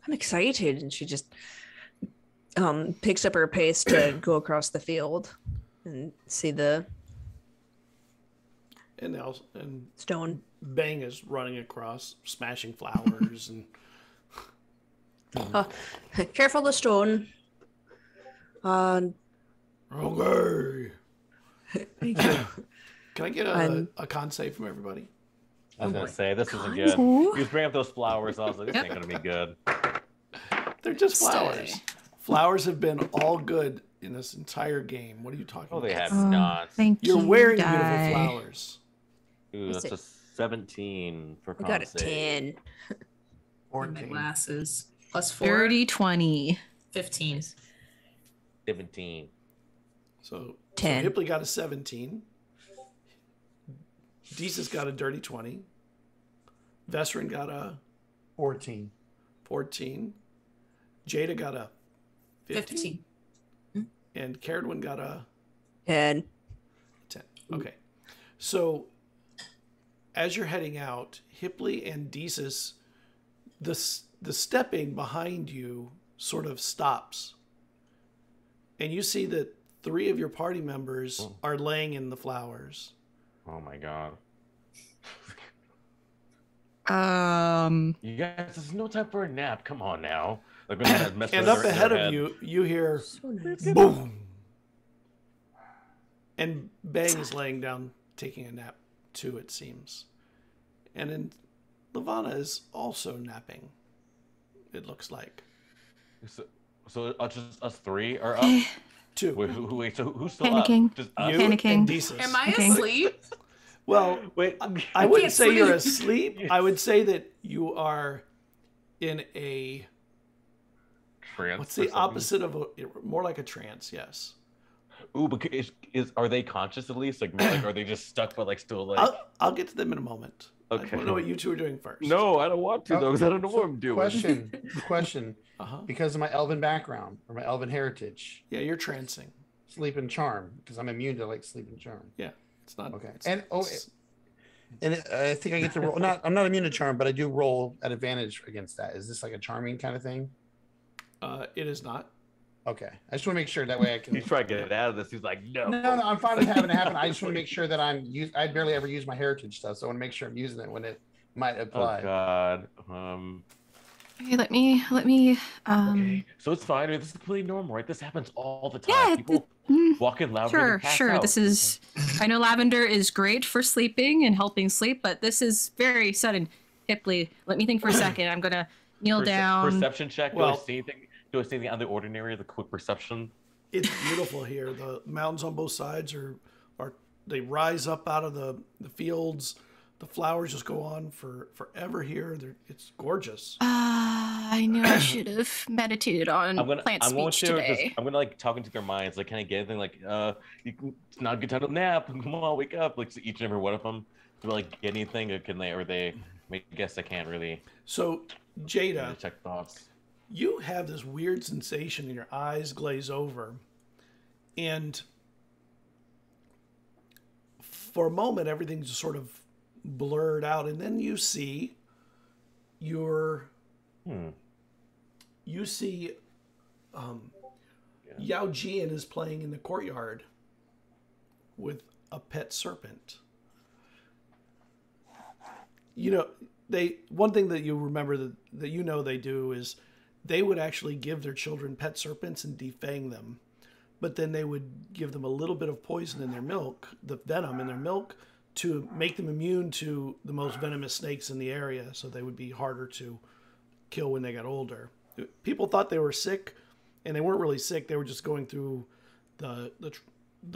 Speaker 1: I'm excited. And she just picks up her pace to go across the field and see the
Speaker 2: And
Speaker 1: stone.
Speaker 2: Bang is running across, smashing flowers, and
Speaker 1: Careful the stone.
Speaker 2: okay.
Speaker 1: Thank you.
Speaker 2: Can I get
Speaker 1: I'm-
Speaker 2: a con save from everybody?
Speaker 3: I was gonna say this isn't good.
Speaker 4: Ooh.
Speaker 3: He was bringing up those flowers. I was like, this
Speaker 4: Yep.
Speaker 3: ain't gonna be good.
Speaker 2: They're just flowers.
Speaker 4: Stay.
Speaker 2: Flowers have been all good in this entire game. What are you talking
Speaker 3: Oh,
Speaker 2: about?
Speaker 3: they have
Speaker 4: Oh,
Speaker 3: not.
Speaker 4: thank
Speaker 2: You're
Speaker 4: you.
Speaker 2: wearing
Speaker 4: die.
Speaker 2: beautiful flowers.
Speaker 3: Ooh,
Speaker 1: Is
Speaker 3: that's a 17 for
Speaker 1: I
Speaker 3: con
Speaker 1: got a
Speaker 3: save.
Speaker 1: 10.
Speaker 5: And my
Speaker 6: 14.
Speaker 5: glasses. Plus 4.
Speaker 4: Dirty 20.
Speaker 5: 15.
Speaker 3: 17.
Speaker 2: So
Speaker 1: 10.
Speaker 2: Hipley got a 17. Deezus got a dirty 20. Vesryn got a
Speaker 6: 14.
Speaker 2: 14. Jada got a 15.
Speaker 5: 15.
Speaker 2: And Cerridwen got a
Speaker 1: 10.
Speaker 2: 10. Okay. So as you're heading out, Hipley and Deezus, the stepping behind you sort of stops. And you see that 3 of your party members are laying in the flowers.
Speaker 3: Oh my god. You guys, there's no time for a nap. Come on now. Like, when that mess
Speaker 2: And
Speaker 3: with
Speaker 2: up
Speaker 3: their
Speaker 2: ahead of
Speaker 3: head.
Speaker 2: you, you hear
Speaker 1: So nice.
Speaker 2: boom. And Bang is laying down, taking a nap too, it seems. And then Lavana is also napping, it looks like.
Speaker 3: So just us 3 are up.
Speaker 2: 2.
Speaker 3: Wait, so who's still
Speaker 4: Panicking.
Speaker 3: up? Just us?
Speaker 2: You
Speaker 4: Panicking.
Speaker 2: and Deezus.
Speaker 5: Am I
Speaker 4: Okay.
Speaker 5: asleep?
Speaker 2: Well,
Speaker 3: Wait,
Speaker 2: I wouldn't
Speaker 5: can't
Speaker 2: say you're
Speaker 5: sleep.
Speaker 2: asleep. I would say that you are in a,
Speaker 3: trance
Speaker 2: what's
Speaker 3: or
Speaker 2: the
Speaker 3: something?
Speaker 2: opposite of a, more like a trance, yes.
Speaker 3: Ooh, but are they conscious at least? Like are they just stuck but like still like?
Speaker 2: I'll get to them in a moment. I
Speaker 3: Okay.
Speaker 2: don't know what you two are doing first.
Speaker 3: No, I don't want to though, because I don't know what I'm doing.
Speaker 6: Question.
Speaker 2: Uh-huh.
Speaker 6: Because of my elven background or my elven heritage,
Speaker 2: Yeah, you're trancing.
Speaker 6: sleep and charm, because I'm immune to like sleep and charm.
Speaker 2: Yeah, it's not
Speaker 6: Okay.
Speaker 2: it's-
Speaker 6: And
Speaker 2: it's-
Speaker 6: I think I get to roll. I'm not immune to charm, but I do roll at advantage against that. Is this like a charming kind of thing?
Speaker 2: it is not.
Speaker 6: Okay. I just want to make sure that way I can.
Speaker 3: He's trying to get out of this. He's like, no.
Speaker 6: No, I'm fine with having it happen. I just want to make sure that I barely ever use my heritage stuff, so I want to make sure I'm using it when it might apply.
Speaker 3: Oh God.
Speaker 4: Okay, let me
Speaker 3: Okay. So it's fine. I mean, this is completely normal, right? This happens all the time.
Speaker 4: Yeah,
Speaker 3: People
Speaker 4: mm,
Speaker 3: walk in loud.
Speaker 4: sure. This is I know lavender is great for sleeping and helping sleep, but this is very sudden. Hipley, let me think for a second. I'm gonna kneel down.
Speaker 3: Perception check.
Speaker 2: Well-
Speaker 3: Do I see anything? Do I see anything out of the ordinary? The quick perception.
Speaker 2: It's beautiful here. The mountains on both sides are they rise up out of the fields. The flowers just go on forever here. It's gorgeous.
Speaker 4: I knew I should have meditated on
Speaker 3: I'm
Speaker 4: plant
Speaker 3: going
Speaker 4: speech
Speaker 3: to
Speaker 4: today.
Speaker 3: I'm gonna like talk into their minds. Like, can I get anything? Like, it's not a good time to nap. Come on, wake up. Like, so each and every one of them. Do I like get anything? Or can they? Or they? I guess I can't really
Speaker 2: So, Jada,
Speaker 3: check thoughts.
Speaker 2: you have this weird sensation in your eyes glaze over, and for a moment everything's just sort of blurred out, and then you see Yao Jian is playing in the courtyard with a pet serpent. You know, one thing that you remember that you know they do is they would actually give their children pet serpents and defang them, but then they would give them a little bit of poison in their milk, the venom in their milk, to make them immune to the most venomous snakes in the area, so they would be harder to kill when they got older. People thought they were sick, and they weren't really sick. They were just going through the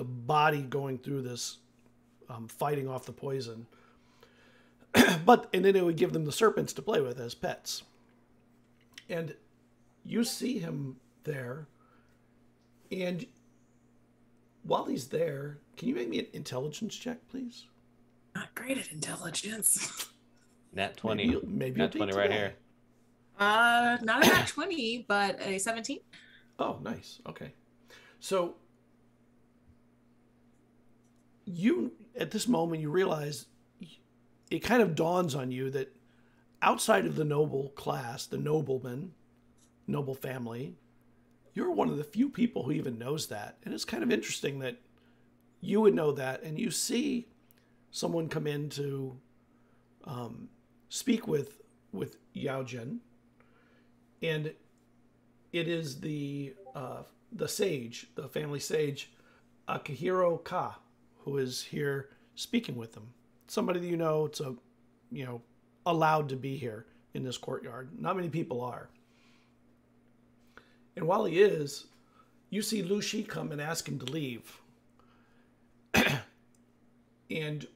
Speaker 2: body going through this fighting off the poison. And then it would give them the serpents to play with as pets. And you see him there, and while he's there, can you make me an intelligence check, please?
Speaker 5: Not great at intelligence.
Speaker 3: Nat 20.
Speaker 2: Maybe
Speaker 3: Nat 20 right here.
Speaker 5: Not a nat 20, but a 17.
Speaker 2: Oh, nice. Okay. So you, at this moment, you realize it kind of dawns on you that outside of the noble class, the nobleman, noble family, you're one of the few people who even knows that. And it's kind of interesting that you would know that, and you see someone come in to speak with Yao Jian, and it is the sage, the family sage, Akihiro Ka, who is here speaking with him. Somebody that you know, it's allowed to be here in this courtyard. Not many people are. And while he is, you see Lucy come and ask him to leave. And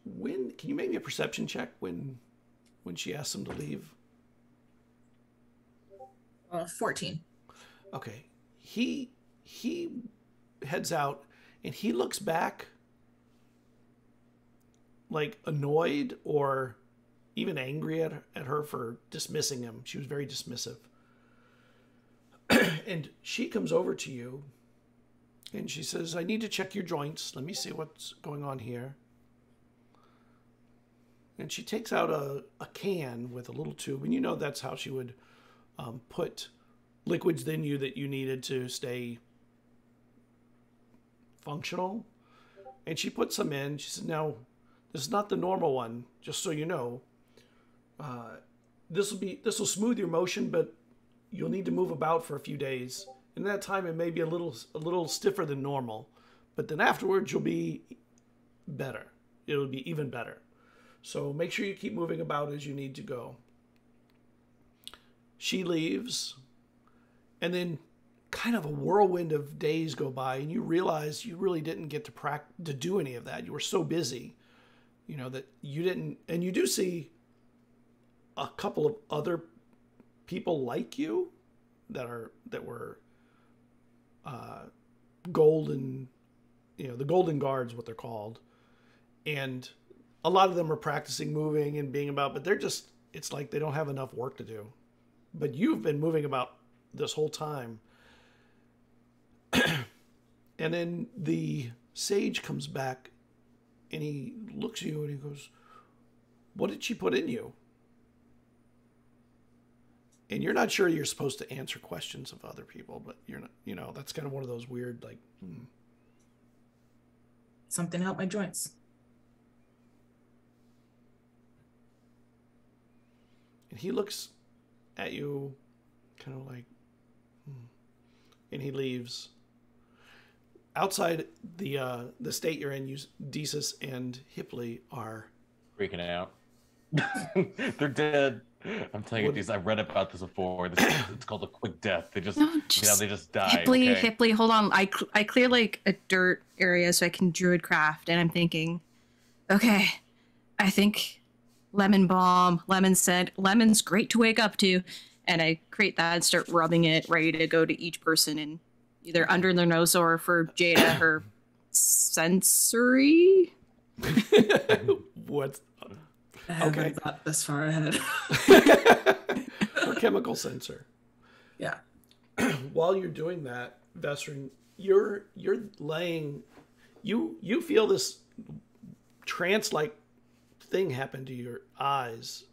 Speaker 2: can you make me a perception check when she asks him to leave?
Speaker 5: 14.
Speaker 2: Okay. He heads out and he looks back like annoyed or even angry at her for dismissing him. She was very dismissive. And she comes over to you and she says, I need to check your joints. Let me see what's going on here. And she takes out a can with a little tube. And you know that's how she would put liquids in you that you needed to stay functional. And she puts some in. She said, now, this is not the normal one, just so you know. This will smooth your motion, but you'll need to move about for a few days. In that time, it may be a little stiffer than normal, but then afterwards, you'll be better. It'll be even better. So make sure you keep moving about as you need to go. She leaves, and then kind of a whirlwind of days go by, and you realize you really didn't get to do any of that. You were so busy, that you didn't. And you do see a couple of other people like you that were golden, the golden guards, what they're called, and a lot of them are practicing moving and being about, but it's like they don't have enough work to do. But you've been moving about this whole time. And then the sage comes back and he looks at you and he goes, what did she put in you? And you're not sure you're supposed to answer questions of other people, but you're not, that's kind of one of those weird,
Speaker 5: Something to help my joints.
Speaker 2: And he looks at you kind of like, and he leaves. Outside the state you're in, Desus and Hipley are
Speaker 3: freaking out. They're dead. I'm telling you, I've read about this before. It's called a quick death. They just die.
Speaker 4: Hipley, hold on. I clear like a dirt area so I can druidcraft, and I'm thinking, okay, I think lemon balm, lemon scent, lemon's great to wake up to, and I create that and start rubbing it, ready to go to each person and either under their nose or for Jada, her sensory.
Speaker 2: What?
Speaker 7: I haven't thought this far ahead.
Speaker 2: Her chemical sensor.
Speaker 7: Yeah.
Speaker 2: While you're doing that, Vesryn, you're laying. You feel this trance-like thing happen to your eyes,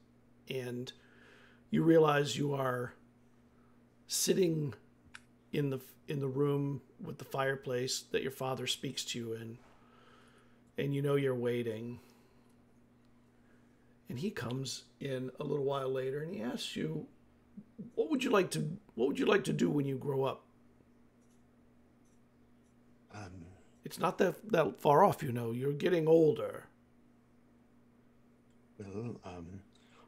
Speaker 2: and you realize you are sitting in the room with the fireplace that your father speaks to you in, and you're waiting. And he comes in a little while later and he asks you, what would you like to do when you grow up? It's not that far off, you're getting older.
Speaker 6: Well,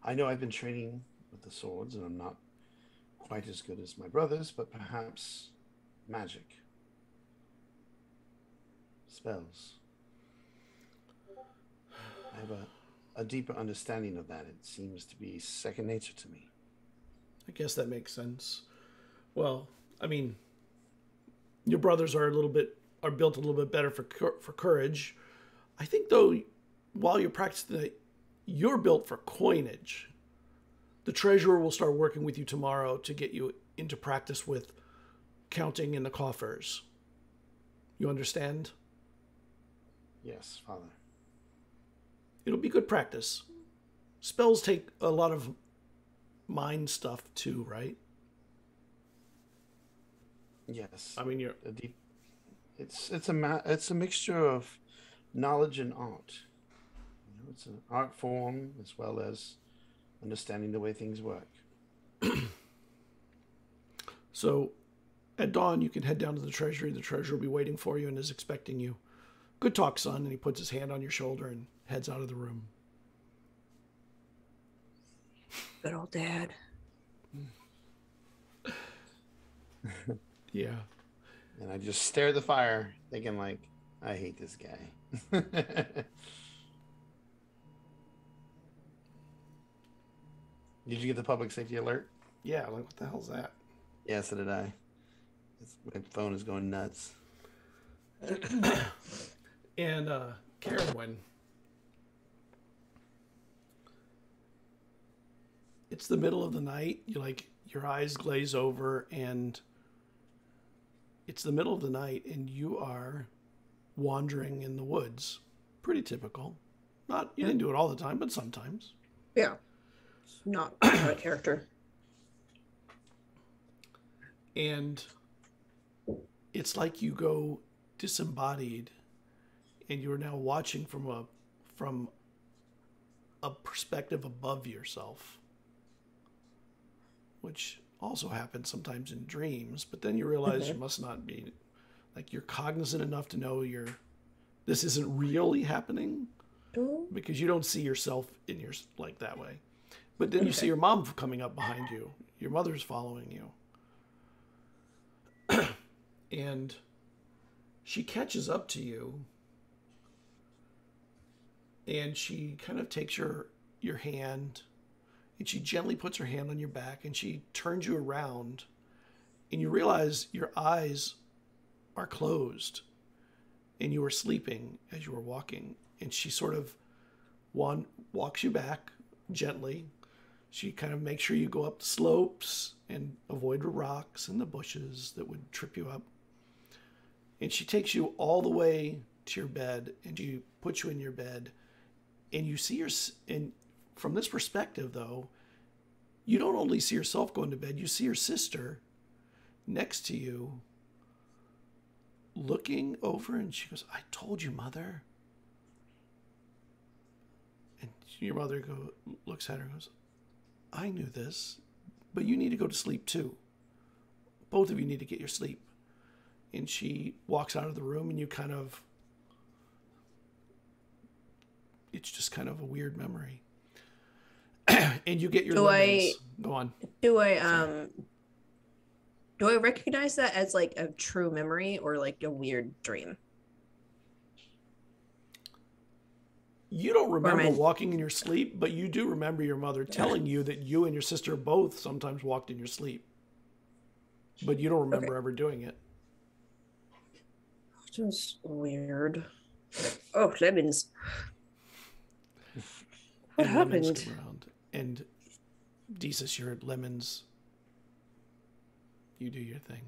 Speaker 6: I know I've been training with the swords and I'm not quite as good as my brothers, but perhaps magic. Spells. I have a deeper understanding of that. It seems to be second nature to me.
Speaker 2: I guess that makes sense. Well, I mean, your brothers are built a little bit better for courage. I think though, while you're practicing that, you're built for coinage. The treasurer will start working with you tomorrow to get you into practice with counting in the coffers. You understand?
Speaker 6: Yes, Father.
Speaker 2: It'll be good practice. Spells take a lot of mind stuff too, right?
Speaker 6: Yes.
Speaker 2: I mean,
Speaker 6: it's a mixture of knowledge and art. It's an art form as well as understanding the way things work.
Speaker 2: So, at dawn, you can head down to the treasury. The treasurer will be waiting for you and is expecting you. Good talk, son. And he puts his hand on your shoulder and heads out of the room.
Speaker 1: Good old dad.
Speaker 2: Yeah.
Speaker 6: And I just stare at the fire, thinking like, I hate this guy. Did you get the public safety alert?
Speaker 2: Yeah, like what the hell's that?
Speaker 6: Yeah, so did I. My phone is going nuts.
Speaker 2: And Cerridwen. It's the middle of the night. You like your eyes glaze over, and it's the middle of the night, and you are wandering in the woods. Pretty typical. You didn't do it all the time, but sometimes.
Speaker 1: Yeah. It's not a character.
Speaker 2: And it's like you go disembodied, and you're now watching from a perspective above yourself, which also happens sometimes in dreams. But then you realize you must not be, like, you're cognizant enough to know this isn't really happening, because you don't see yourself in your like that way. But then you see your mom coming up behind you. Your mother's following you. And she catches up to you, and she kind of takes your hand, and she gently puts her hand on your back, and she turns you around, and you realize your eyes are closed, and you were sleeping as you were walking. And she sort of walks you back gently. She kind of makes sure you go up the slopes and avoid the rocks and the bushes that would trip you up. And she takes you all the way to your bed, and she puts you in your bed. And you see and from this perspective, though, you don't only see yourself going to bed, you see your sister next to you looking over, and she goes, "I told you, Mother." And your mother looks at her and goes, "I knew this, but you need to go to sleep too. Both of you need to get your sleep." And she walks out of the room, and it's just kind of a weird memory. And you get your lemons. Go on.
Speaker 1: Do I recognize that as like a true memory or like a weird dream?
Speaker 2: You don't remember walking in your sleep, but you do remember your mother telling you that you and your sister both sometimes walked in your sleep. But you don't remember ever doing it.
Speaker 1: Just weird. Oh, lemons. What happened?
Speaker 2: Lemons come around. And Desus, your lemons, you do your thing.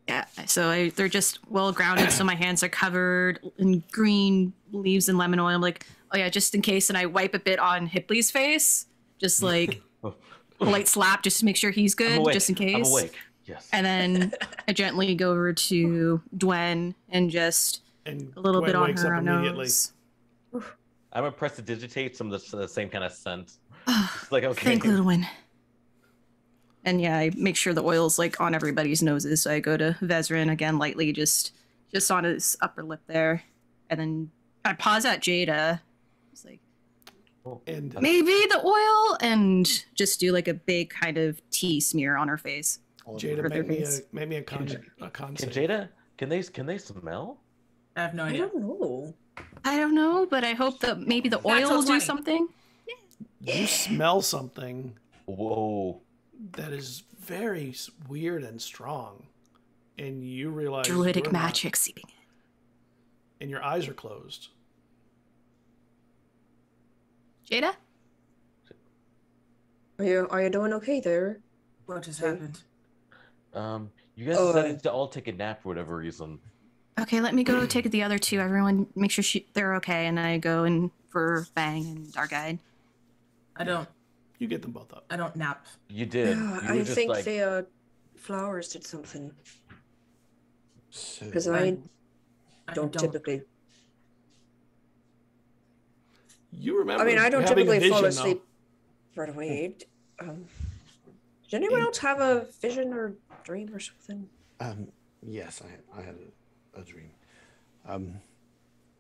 Speaker 4: Yeah, so they're just well grounded, so my hands are covered in green leaves and lemon oil. I'm like, oh yeah, just in case. And I wipe a bit on Hipley's face, just like a light slap, just to make sure he's good, just in case.
Speaker 3: I'm awake. Yes.
Speaker 4: And then I gently go over to Dwen and just a little bit on her nose.
Speaker 3: I'm gonna press to digitate some of the same kind of scent. Like, okay.
Speaker 4: Thank little one. And yeah, I make sure the oil's like on everybody's noses. So I go to Vesryn again, lightly, just on his upper lip there, and then I pause at Jada. It's like,
Speaker 2: and
Speaker 4: maybe the oil, and just do like a big kind of tea smear on her face.
Speaker 2: Jada, make me a con
Speaker 3: Can Jada? Can they smell?
Speaker 7: I have no idea.
Speaker 4: I don't know, but I hope that maybe the oil will do something.
Speaker 2: You smell something.
Speaker 3: Whoa.
Speaker 2: That is very weird and strong, and you realize
Speaker 4: druidic magic seeping in.
Speaker 2: And your eyes are closed.
Speaker 4: Jada,
Speaker 1: are you doing okay there?
Speaker 7: What just happened?
Speaker 3: You guys decided to all take a nap for whatever reason.
Speaker 4: Okay, let me go take the other two. Everyone, make sure they're okay, and I go in for Bang and our guide.
Speaker 7: I don't.
Speaker 2: You get them both up.
Speaker 7: I don't nap.
Speaker 3: You did.
Speaker 1: I think the flowers did something. Because I don't typically.
Speaker 2: You remember?
Speaker 1: I mean, I don't typically fall asleep right away. Did anyone else have a vision or dream or something?
Speaker 6: Yes, I had a dream.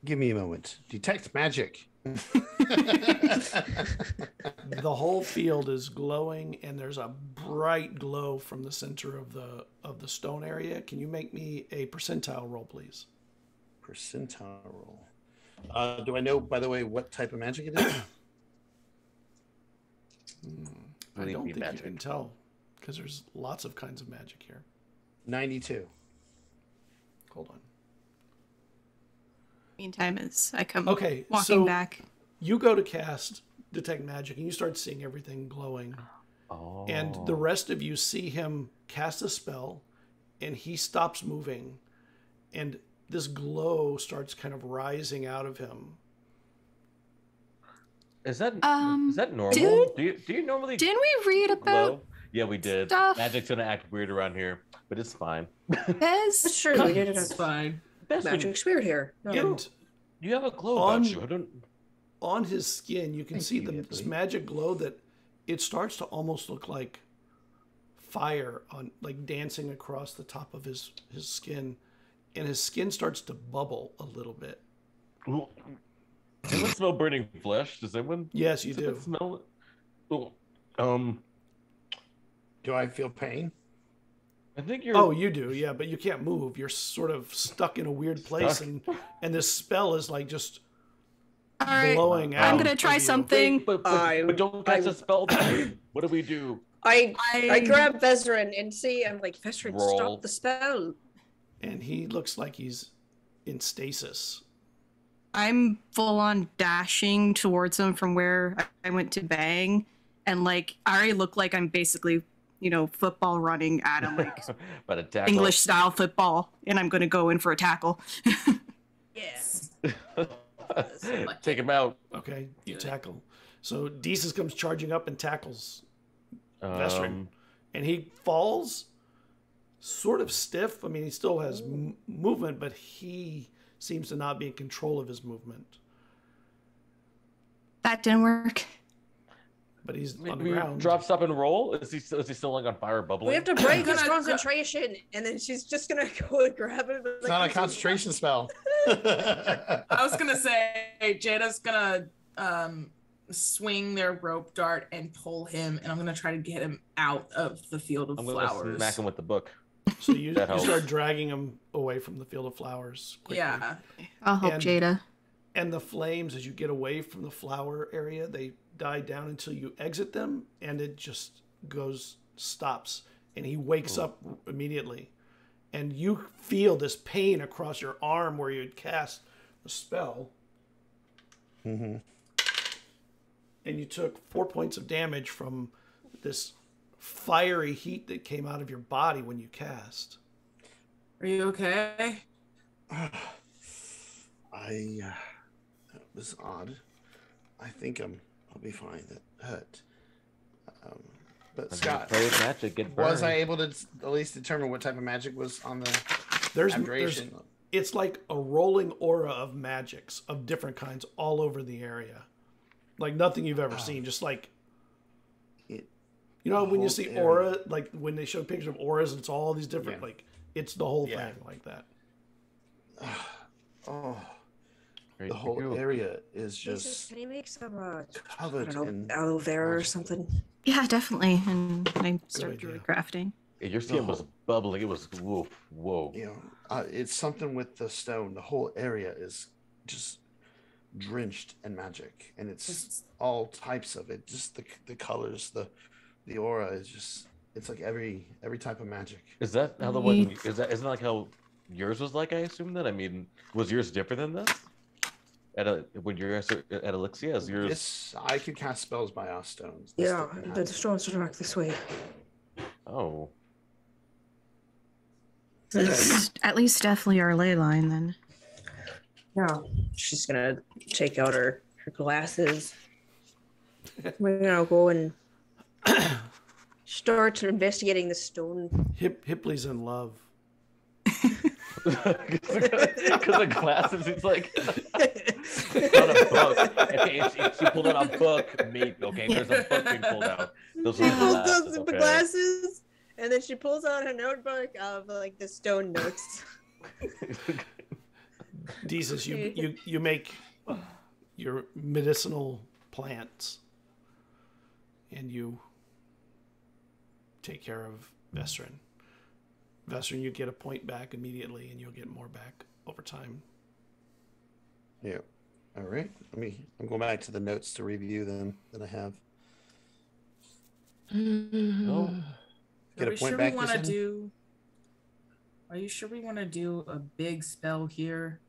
Speaker 6: Give me a moment. Detect magic.
Speaker 2: The whole field is glowing, and there's a bright glow from the center of the stone area. Can you make me a percentile roll, please?
Speaker 6: Percentile roll. Do I know, by the way, what type of magic it is?
Speaker 2: I don't think
Speaker 3: magic.
Speaker 2: you can tell, because there's lots of kinds of magic here.
Speaker 6: 92.
Speaker 2: Hold on.
Speaker 4: Meantime, as I come
Speaker 2: Okay,
Speaker 4: walking
Speaker 2: so
Speaker 4: back.
Speaker 2: you go to cast Detect Magic, and you start seeing everything glowing.
Speaker 3: Oh.
Speaker 2: And the rest of you see him cast a spell, and he stops moving, and this glow starts kind of rising out of him.
Speaker 3: Is that normal?
Speaker 4: Dude,
Speaker 3: do you normally
Speaker 4: Didn't we read about
Speaker 3: glow? Yeah, we did.
Speaker 4: stuff?
Speaker 3: Magic's gonna act weird around here, but it's fine.
Speaker 1: That's
Speaker 4: Bez?
Speaker 1: true. We did
Speaker 7: It's
Speaker 1: a
Speaker 7: fine.
Speaker 1: magic spirit here. No.
Speaker 2: And
Speaker 3: You have a glow
Speaker 2: On-
Speaker 3: about you. I don't.
Speaker 2: on his skin, you can
Speaker 6: Thank
Speaker 2: see
Speaker 6: you,
Speaker 2: this
Speaker 6: Hipley.
Speaker 2: magic glow that it starts to almost look like fire on, like dancing across the top of his skin, and his skin starts to bubble a little bit.
Speaker 3: Does anyone smell burning flesh? Does anyone?
Speaker 2: Yes, you
Speaker 3: does anyone
Speaker 2: do.
Speaker 3: smell it?
Speaker 6: Do I feel pain?
Speaker 3: I think you're.
Speaker 2: Oh, you do, yeah, but you can't move. You're sort of stuck in a weird place,
Speaker 3: Stuck?
Speaker 2: and this spell is like just
Speaker 4: All right,
Speaker 2: blowing out.
Speaker 4: I'm gonna try
Speaker 2: of you.
Speaker 4: something.
Speaker 3: But
Speaker 1: I-
Speaker 3: don't cast
Speaker 1: I-
Speaker 3: a spell. What do we do?
Speaker 1: I
Speaker 4: I-
Speaker 1: grab Vesryn and see. I'm like, Vesryn,
Speaker 3: Roll.
Speaker 1: stop the spell.
Speaker 2: And he looks like he's in stasis.
Speaker 4: I'm full on dashing towards him from where I went to bang, and like I already look like I'm basically, football running at him, like
Speaker 3: But a tackle.
Speaker 4: English style football, and I'm gonna go in for a tackle.
Speaker 1: Yes.
Speaker 3: Take him out.
Speaker 2: Okay, you tackle. So Desus comes charging up and tackles Vesryn. And he falls sort of stiff. I mean, he still has movement, but he seems to not be in control of his movement.
Speaker 4: That didn't work.
Speaker 2: But he's on the
Speaker 3: We
Speaker 2: ground.
Speaker 3: drop, stop, and roll. Is he still like on fire, bubbling?
Speaker 1: We have to break his
Speaker 7: Gonna-
Speaker 1: concentration, and then she's just gonna go and grab him.
Speaker 6: It's not a concentration spell.
Speaker 5: I was gonna say Jada's gonna swing their rope dart and pull him, and I'm gonna try to get him out of the field of
Speaker 3: I'm gonna
Speaker 5: flowers.
Speaker 3: smack him with the book.
Speaker 2: So you
Speaker 3: That helps.
Speaker 2: start dragging him away from the field of flowers quickly.
Speaker 5: Yeah.
Speaker 4: I'll help
Speaker 2: And-
Speaker 4: Jada.
Speaker 2: And the flames, as you get away from the flower area, they die down until you exit them, and it just stops. And he wakes up immediately. And you feel this pain across your arm where you had cast a spell.
Speaker 6: Mm-hmm.
Speaker 2: And you took 4 points of damage from this fiery heat that came out of your body when you cast.
Speaker 5: Are you okay?
Speaker 6: That was odd. I think I'll be fine. That hurt. But Scott,
Speaker 3: Play with magic. Get burned.
Speaker 6: was I able to at least determine what type of magic was on the
Speaker 2: There's
Speaker 6: abjuration?
Speaker 2: it's like a rolling aura of magics of different kinds all over the area. Like nothing you've ever seen. Just like,
Speaker 6: It-
Speaker 2: you know,
Speaker 6: the
Speaker 2: when you
Speaker 6: whole
Speaker 2: see
Speaker 6: area.
Speaker 2: aura, like when they show pictures of auras, it's all these different,
Speaker 6: Yeah.
Speaker 2: like, it's the whole
Speaker 6: Yeah.
Speaker 2: thing like that.
Speaker 6: Oh,
Speaker 3: Great
Speaker 6: the
Speaker 3: to
Speaker 6: whole
Speaker 3: go.
Speaker 6: area is
Speaker 1: Jesus,
Speaker 6: just
Speaker 1: can you make some I
Speaker 6: covered
Speaker 1: don't
Speaker 6: in.
Speaker 1: know, aloe vera or
Speaker 6: magic.
Speaker 1: something?
Speaker 4: Yeah, definitely. And I start
Speaker 2: idea.
Speaker 4: druid crafting.
Speaker 3: Yeah, your skin was bubbling. It was whoa.
Speaker 6: You know, it's something with the stone. The whole area is just drenched in magic, and it's all types of it. Just the colors, the aura is just. It's like every type of magic.
Speaker 3: Is that how the one? Isn't that like how yours was like? I assume that. I mean, was yours different than this? When you're at Elixia, is yours?
Speaker 6: This I could cast spells by our stones. This
Speaker 1: Yeah,
Speaker 6: didn't
Speaker 1: the
Speaker 6: have-
Speaker 1: stones are this way.
Speaker 3: Oh,
Speaker 4: It's at least definitely our ley line then.
Speaker 1: Yeah, she's gonna take out her glasses. We're gonna go and start investigating the stone.
Speaker 2: Hipley's in love.
Speaker 3: because of glasses, it's like not a book. Okay, she pulled out a book. Okay, there's a book being pulled out. Those
Speaker 1: She
Speaker 3: are the
Speaker 1: pulls
Speaker 3: glasses,
Speaker 1: out the
Speaker 3: okay.
Speaker 1: glasses, and then she pulls out her notebook of like the stone notes.
Speaker 2: Desus, you make your medicinal plants, and you take care of Vesryn. Vesryn, you get a point back immediately, and you'll get more back over time.
Speaker 6: Yeah. All right. I'm going back to the notes to review them that I have.
Speaker 3: Oh,
Speaker 6: Get a point back.
Speaker 7: Are you sure we want to do a big spell here?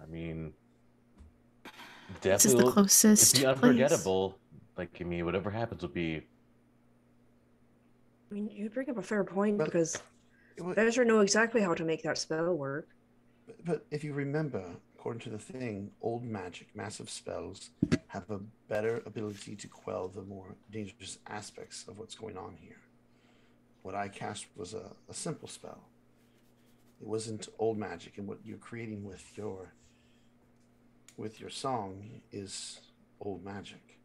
Speaker 3: I mean,
Speaker 4: This is
Speaker 3: definitely
Speaker 4: the closest
Speaker 3: it'd be unforgettable. Like, I mean, whatever happens will be.
Speaker 1: I mean, you bring up a fair point
Speaker 6: But-
Speaker 1: because
Speaker 6: But,
Speaker 1: Vesryn know exactly how to make that spell work.
Speaker 6: but if you remember, according to the thing, old magic, massive spells have a better ability to quell the more dangerous aspects of what's going on here. What I cast was a simple spell. It wasn't old magic, and what you're creating with your song is old magic.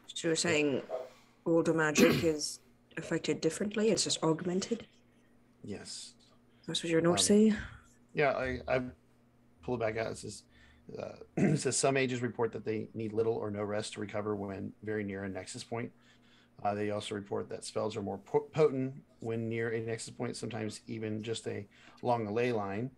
Speaker 1: So you're saying older magic is affected differently? It's just augmented?
Speaker 6: Yes.
Speaker 1: That's what your notes say?
Speaker 6: Yeah, I pull it back out. It says, it says some mages report that they need little or no rest to recover when very near a nexus point. They also report that spells are more potent when near a nexus point, sometimes even just along a ley line.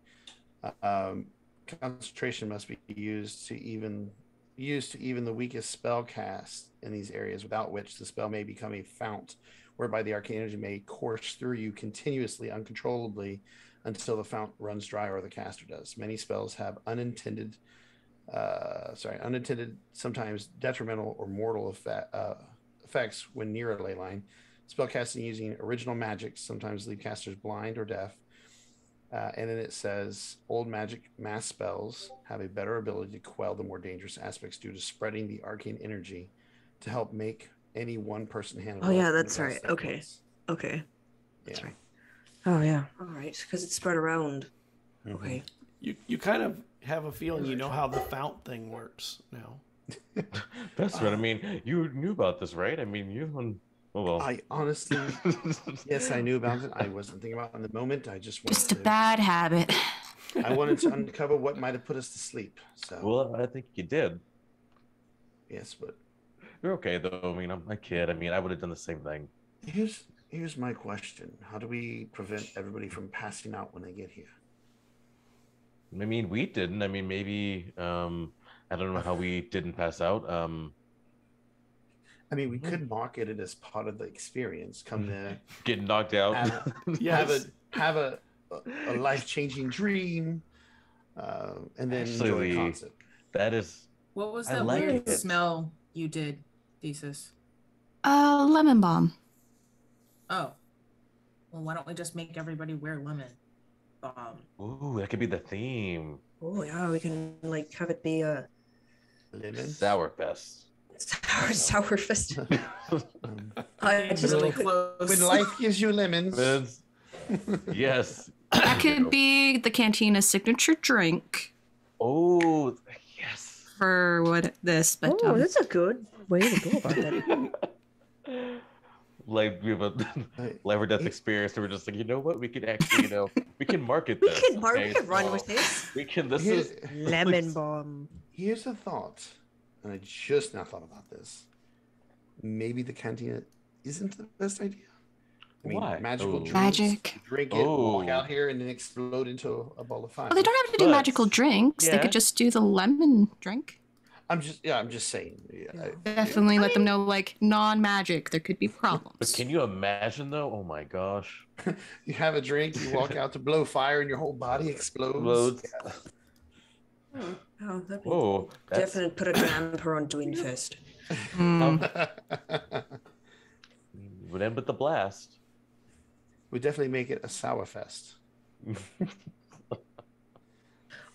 Speaker 6: Concentration must be used to even the weakest spell cast in these areas, without which the spell may become a fount, whereby the arcane energy may course through you continuously, uncontrollably, until the fount runs dry or the caster does. Many spells have unintended, sometimes detrimental or mortal effects when near a ley line. Spellcasting using original magic sometimes leave casters blind or deaf. And then it says old magic mass spells have a better ability to quell the more dangerous aspects due to spreading the arcane energy to help make any one person handle.
Speaker 1: Oh, yeah, that's right. Okay. Okay. That's
Speaker 6: Yeah.
Speaker 1: right. Oh, yeah. All right. Because it's spread around.
Speaker 6: Mhm.
Speaker 1: Okay.
Speaker 2: You kind of have a feeling you know how the fount thing works now.
Speaker 3: That's right. I mean, you knew about this, right? I mean, oh well.
Speaker 6: I honestly, yes, I knew about it. I wasn't thinking about it in the moment. I just wanted
Speaker 4: Just a
Speaker 6: to,
Speaker 4: bad habit.
Speaker 6: I wanted to uncover what might have put us to sleep. So
Speaker 3: Well, I think you did.
Speaker 6: yes, but
Speaker 3: You're okay though. I mean, I'm a kid. I mean, I would have done the same thing.
Speaker 6: here's my question: how do we prevent everybody from passing out when they get here?
Speaker 3: I mean, we didn't. I mean, maybe I don't know how we didn't pass out.
Speaker 6: I mean, we could market it as part of the experience. Come there,
Speaker 3: Getting knocked out.
Speaker 2: Yes.
Speaker 6: have a life-changing dream, and then enjoy
Speaker 3: Actually,
Speaker 6: a concert.
Speaker 3: That is.
Speaker 7: What was
Speaker 3: I
Speaker 7: that
Speaker 3: like
Speaker 7: weird
Speaker 3: it.
Speaker 7: smell you did, Thesis?
Speaker 4: Lemon balm.
Speaker 7: Oh. Well, why don't we just make everybody wear lemon balm?
Speaker 3: Ooh, that could be the theme.
Speaker 1: Oh, yeah. We can, like, have it be a
Speaker 6: Lemon.
Speaker 3: Sourfest.
Speaker 1: sour fest. I
Speaker 7: It's
Speaker 1: just
Speaker 7: really
Speaker 1: like
Speaker 7: close.
Speaker 6: When life gives you lemons.
Speaker 3: Yes.
Speaker 4: That could be the Cantina's signature drink
Speaker 3: Oh, yes.
Speaker 4: for this, but
Speaker 1: oh, that's a good way to go about that.
Speaker 3: Like we have a
Speaker 6: Hey,
Speaker 3: life or death
Speaker 6: hey.
Speaker 3: experience, and we're just like, you know what? We could actually, we can market
Speaker 1: We
Speaker 3: this.
Speaker 1: can
Speaker 3: okay?
Speaker 1: run
Speaker 3: So
Speaker 1: with this.
Speaker 3: We can. This
Speaker 6: Here-
Speaker 3: is
Speaker 1: Lemon bomb.
Speaker 6: Here's a thought, and I just now thought about this. Maybe the cantina isn't the best idea. I mean,
Speaker 3: Why?
Speaker 6: magical
Speaker 3: Oh.
Speaker 6: drinks,
Speaker 4: Magic.
Speaker 6: drink it, walk
Speaker 3: Oh.
Speaker 6: out here, and then explode into a ball of fire.
Speaker 4: Well, they don't have to do
Speaker 3: But-
Speaker 4: magical drinks. They
Speaker 3: yeah.
Speaker 4: could just do the lemon drink.
Speaker 6: I'm just saying. Yeah,
Speaker 4: Definitely let them know, like, non-magic. There could be problems.
Speaker 3: But can you imagine though? Oh my gosh.
Speaker 6: you have a drink, you walk out to blow fire, and your whole body explodes.
Speaker 3: Loads.
Speaker 1: Oh, that'd be
Speaker 3: Whoa. That's,
Speaker 1: definitely put a damper on Dwinfest.
Speaker 3: would end with the blast.
Speaker 6: We definitely make it a sour fest.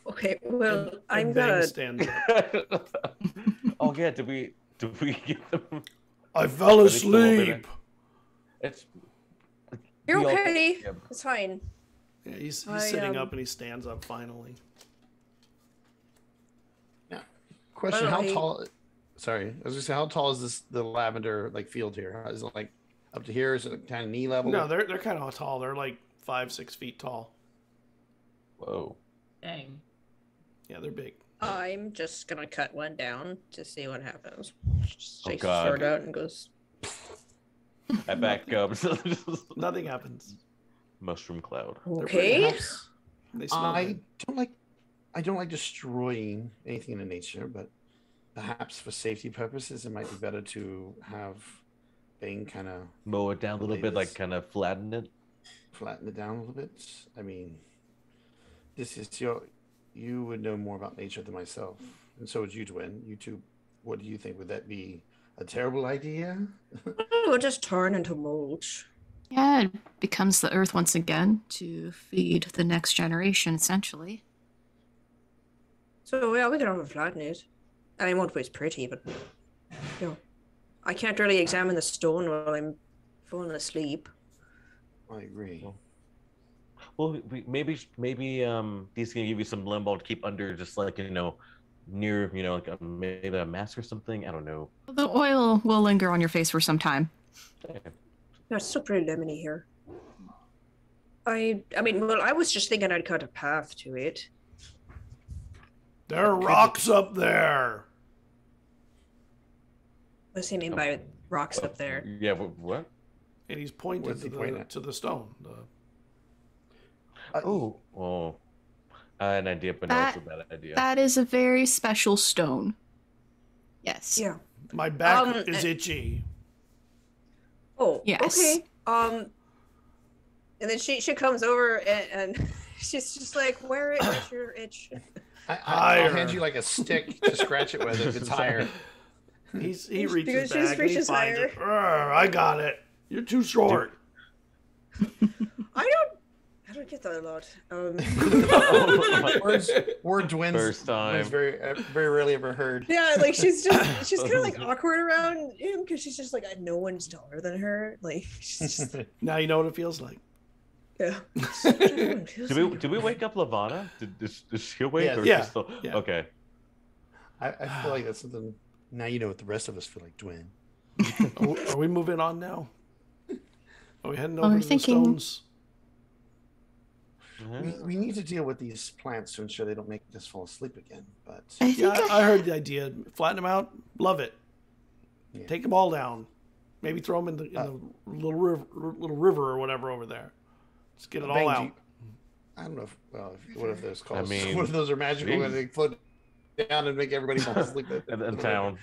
Speaker 1: Okay, well, I'm
Speaker 2: And Bang
Speaker 1: gonna.
Speaker 2: stands up.
Speaker 3: Oh yeah. Did we get them?
Speaker 2: I fell
Speaker 3: Are they still over there?
Speaker 2: asleep.
Speaker 3: It's.
Speaker 1: You're
Speaker 3: we all-
Speaker 1: okay.
Speaker 3: Yeah.
Speaker 1: It's fine.
Speaker 2: Yeah, he's
Speaker 1: I,
Speaker 2: sitting up and he stands up finally.
Speaker 6: Question:
Speaker 1: Well,
Speaker 6: how
Speaker 1: I-
Speaker 6: tall? Sorry, I was gonna say, how tall is the lavender field here? Is it like up to here? Is it kind of knee level?
Speaker 2: No, they're kind of tall. They're like 5-6 feet tall.
Speaker 3: Whoa.
Speaker 7: Dang.
Speaker 2: Yeah, they're big.
Speaker 1: I'm just gonna cut one down to see what happens. Just
Speaker 3: Oh,
Speaker 1: takes
Speaker 3: God.
Speaker 1: the sword out and goes.
Speaker 3: I back up.
Speaker 2: Nothing happens.
Speaker 3: Mushroom cloud.
Speaker 1: Okay.
Speaker 6: Perhaps
Speaker 2: They smell
Speaker 6: I
Speaker 2: good.
Speaker 6: don't like destroying anything in nature, but perhaps for safety purposes, it might be better to have Bane kind of
Speaker 3: Mow it down a little bit, like
Speaker 6: Latest.
Speaker 3: kind of flatten it.
Speaker 6: flatten it down a little bit. I mean, this is you would know more about nature than myself, and so would you, Dwayne. You two, what do you think? Would that be a terrible idea?
Speaker 1: We'll just turn into mulch.
Speaker 4: Yeah, it becomes the earth once again to feed the next generation, essentially.
Speaker 1: So yeah, we can have flatten it. I mean, it won't be as pretty, but you know, I can't really examine the stone while I'm falling asleep.
Speaker 6: I agree.
Speaker 3: Well, maybe these can give you some limbo to keep under, just like near like maybe a mask or something. I don't know.
Speaker 4: The oil will linger on your face for some time.
Speaker 1: Yeah, it's still pretty lemony here. I mean, well, I was just thinking I'd cut a path to it.
Speaker 2: There are rocks up there.
Speaker 1: What's he mean by rocks up there?
Speaker 3: Yeah. What?
Speaker 2: And he's pointing
Speaker 6: What's he pointing at?
Speaker 2: to the stone.
Speaker 3: Oh. I had an idea, but no, it's a bad idea.
Speaker 4: That is a very special stone. Yes.
Speaker 1: Yeah.
Speaker 2: My back is itchy.
Speaker 1: Oh,
Speaker 4: Yes.
Speaker 1: okay. And then she comes over and she's just like, where's your itch?
Speaker 6: I'll hand you like a stick to scratch it with if it's higher.
Speaker 2: He reaches
Speaker 1: She
Speaker 2: back and he
Speaker 1: reaches
Speaker 2: finds
Speaker 1: higher.
Speaker 2: it. I got it. You're too short.
Speaker 1: I don't get that a lot.
Speaker 6: Word Dwayne's
Speaker 3: First time.
Speaker 6: was very rarely ever heard.
Speaker 1: Yeah, like she's kind of like awkward around him because she's just like, no one's taller than her. Like, she's just,
Speaker 2: Now you know what it feels like.
Speaker 1: yeah.
Speaker 3: Did we wake up Lavana? Did she awake?
Speaker 6: Yes.
Speaker 3: Or
Speaker 2: Yeah.
Speaker 3: Is she still...
Speaker 2: Yeah.
Speaker 3: Okay.
Speaker 6: I feel like that's something. Now you know what the rest of us feel like, Dwayne.
Speaker 2: Are we moving on now? Are we heading
Speaker 4: Well,
Speaker 2: over
Speaker 4: we're
Speaker 2: to
Speaker 4: thinking-
Speaker 2: the stones?
Speaker 6: We need to deal with these plants to ensure they don't make us fall asleep again. But
Speaker 4: I think
Speaker 2: Yeah, I heard the idea. Flatten them out. Love it.
Speaker 6: Yeah.
Speaker 2: Take them all down. Maybe throw them in the little river or whatever over there. Just get it all
Speaker 6: Bang,
Speaker 2: out.
Speaker 6: I don't know. What if those calls?
Speaker 3: I mean,
Speaker 6: what if those are magical
Speaker 3: geez.
Speaker 6: and they float down and make everybody fall asleep?
Speaker 3: in town.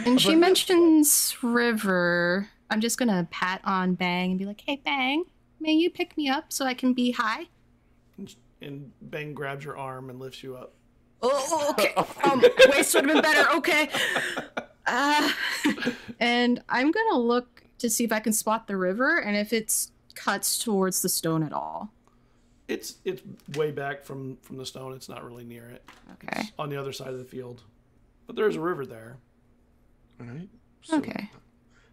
Speaker 4: And she
Speaker 6: But-
Speaker 4: mentions river. I'm just gonna pat on Bang and be like, "Hey, Bang, may you pick me up so I can be high?"
Speaker 2: And Bang grabs your arm and lifts you up.
Speaker 4: Oh, okay. Waist would have been better. Okay. And I'm gonna look to see if I can spot the river and if it's cuts towards the stone at all.
Speaker 2: It's way back from the stone. It's not really near it.
Speaker 4: Okay.
Speaker 2: It's on the other side of the field. But there's a river there.
Speaker 6: All right. So,
Speaker 4: Okay.